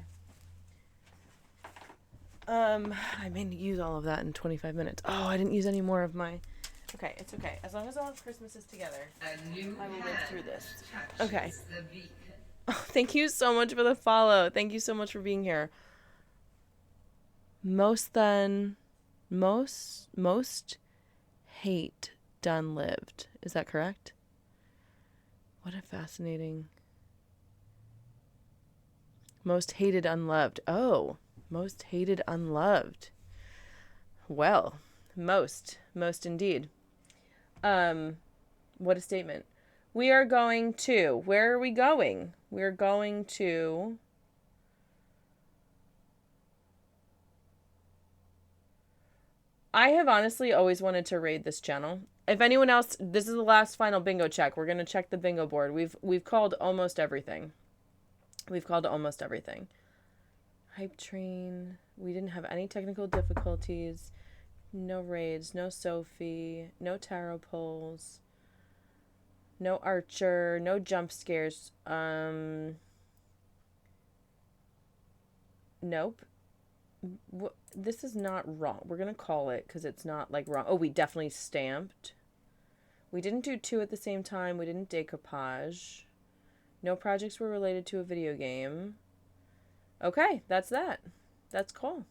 I may use all of that in 25 minutes. Oh, I didn't use any more of my... Okay, it's okay. As long as all of Christmas is together, I will live through this. Okay. Oh, thank you so much for the follow. Thank you so much for being here. Most hate done lived. Is that correct? What a fascinating... Most hated unloved. Oh, most hated unloved. Well, most indeed. What a statement. We are going to, where are we going? We're going to, I have honestly always wanted to raid this channel. If anyone else, this is the last final bingo check. We're going to check the bingo board. We've called almost everything. Hype train. We didn't have any technical difficulties. No raids, no Sophie, no tarot pulls, no Archer, no jump scares. Nope. This is not wrong. We're going to call it because it's not like wrong. Oh, we definitely stamped. We didn't do 2 at the same time. We didn't decoupage. No projects were related to a video game. Okay, that's that. That's cool.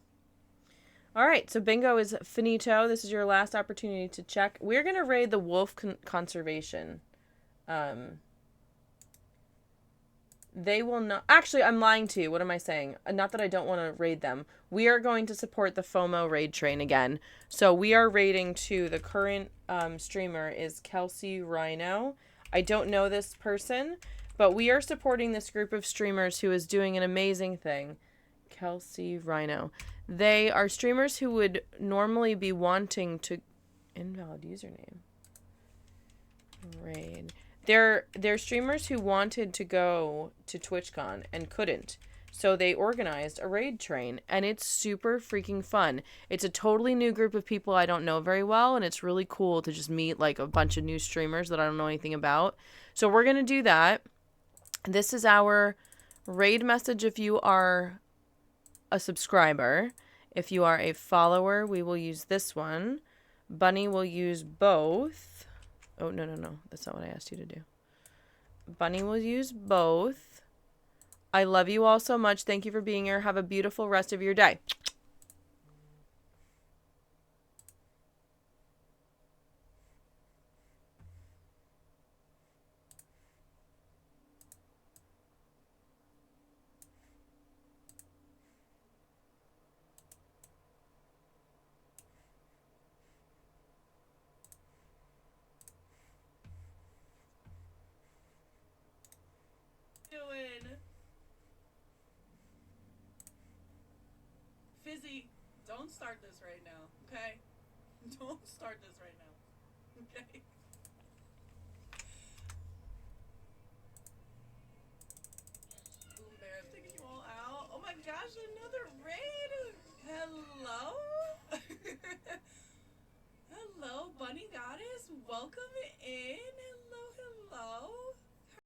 All right, so bingo is finito. This is your last opportunity to check. We're going to raid the wolf conservation. They will not... Actually, I'm lying to you. What am I saying? Not that I don't want to raid them. We are going to support the FOMO raid train again. So we are raiding to the current streamer is Kelsey Rhino. I don't know this person, but we are supporting this group of streamers who is doing an amazing thing. Kelsey Rhino. They are streamers who would normally be wanting to... Invalid username. Raid. They're streamers who wanted to go to TwitchCon and couldn't. So they organized a raid train, and it's super freaking fun. It's a totally new group of people I don't know very well, and it's really cool to just meet like a bunch of new streamers that I don't know anything about. So we're going to do that. This is our raid message if you are a subscriber. If you are a follower, we will use this one. Bunny will use both. Oh, no. That's not what I asked you to do. Bunny will use both. I love you all so much. Thank you for being here. Have a beautiful rest of your day. Fizzy, don't start this right now, okay? Don't start this right now, okay? Boom Bear, I'm taking you all out. Oh my gosh, another raid! Hello? Hello, Bunny Goddess. Welcome in. Hello.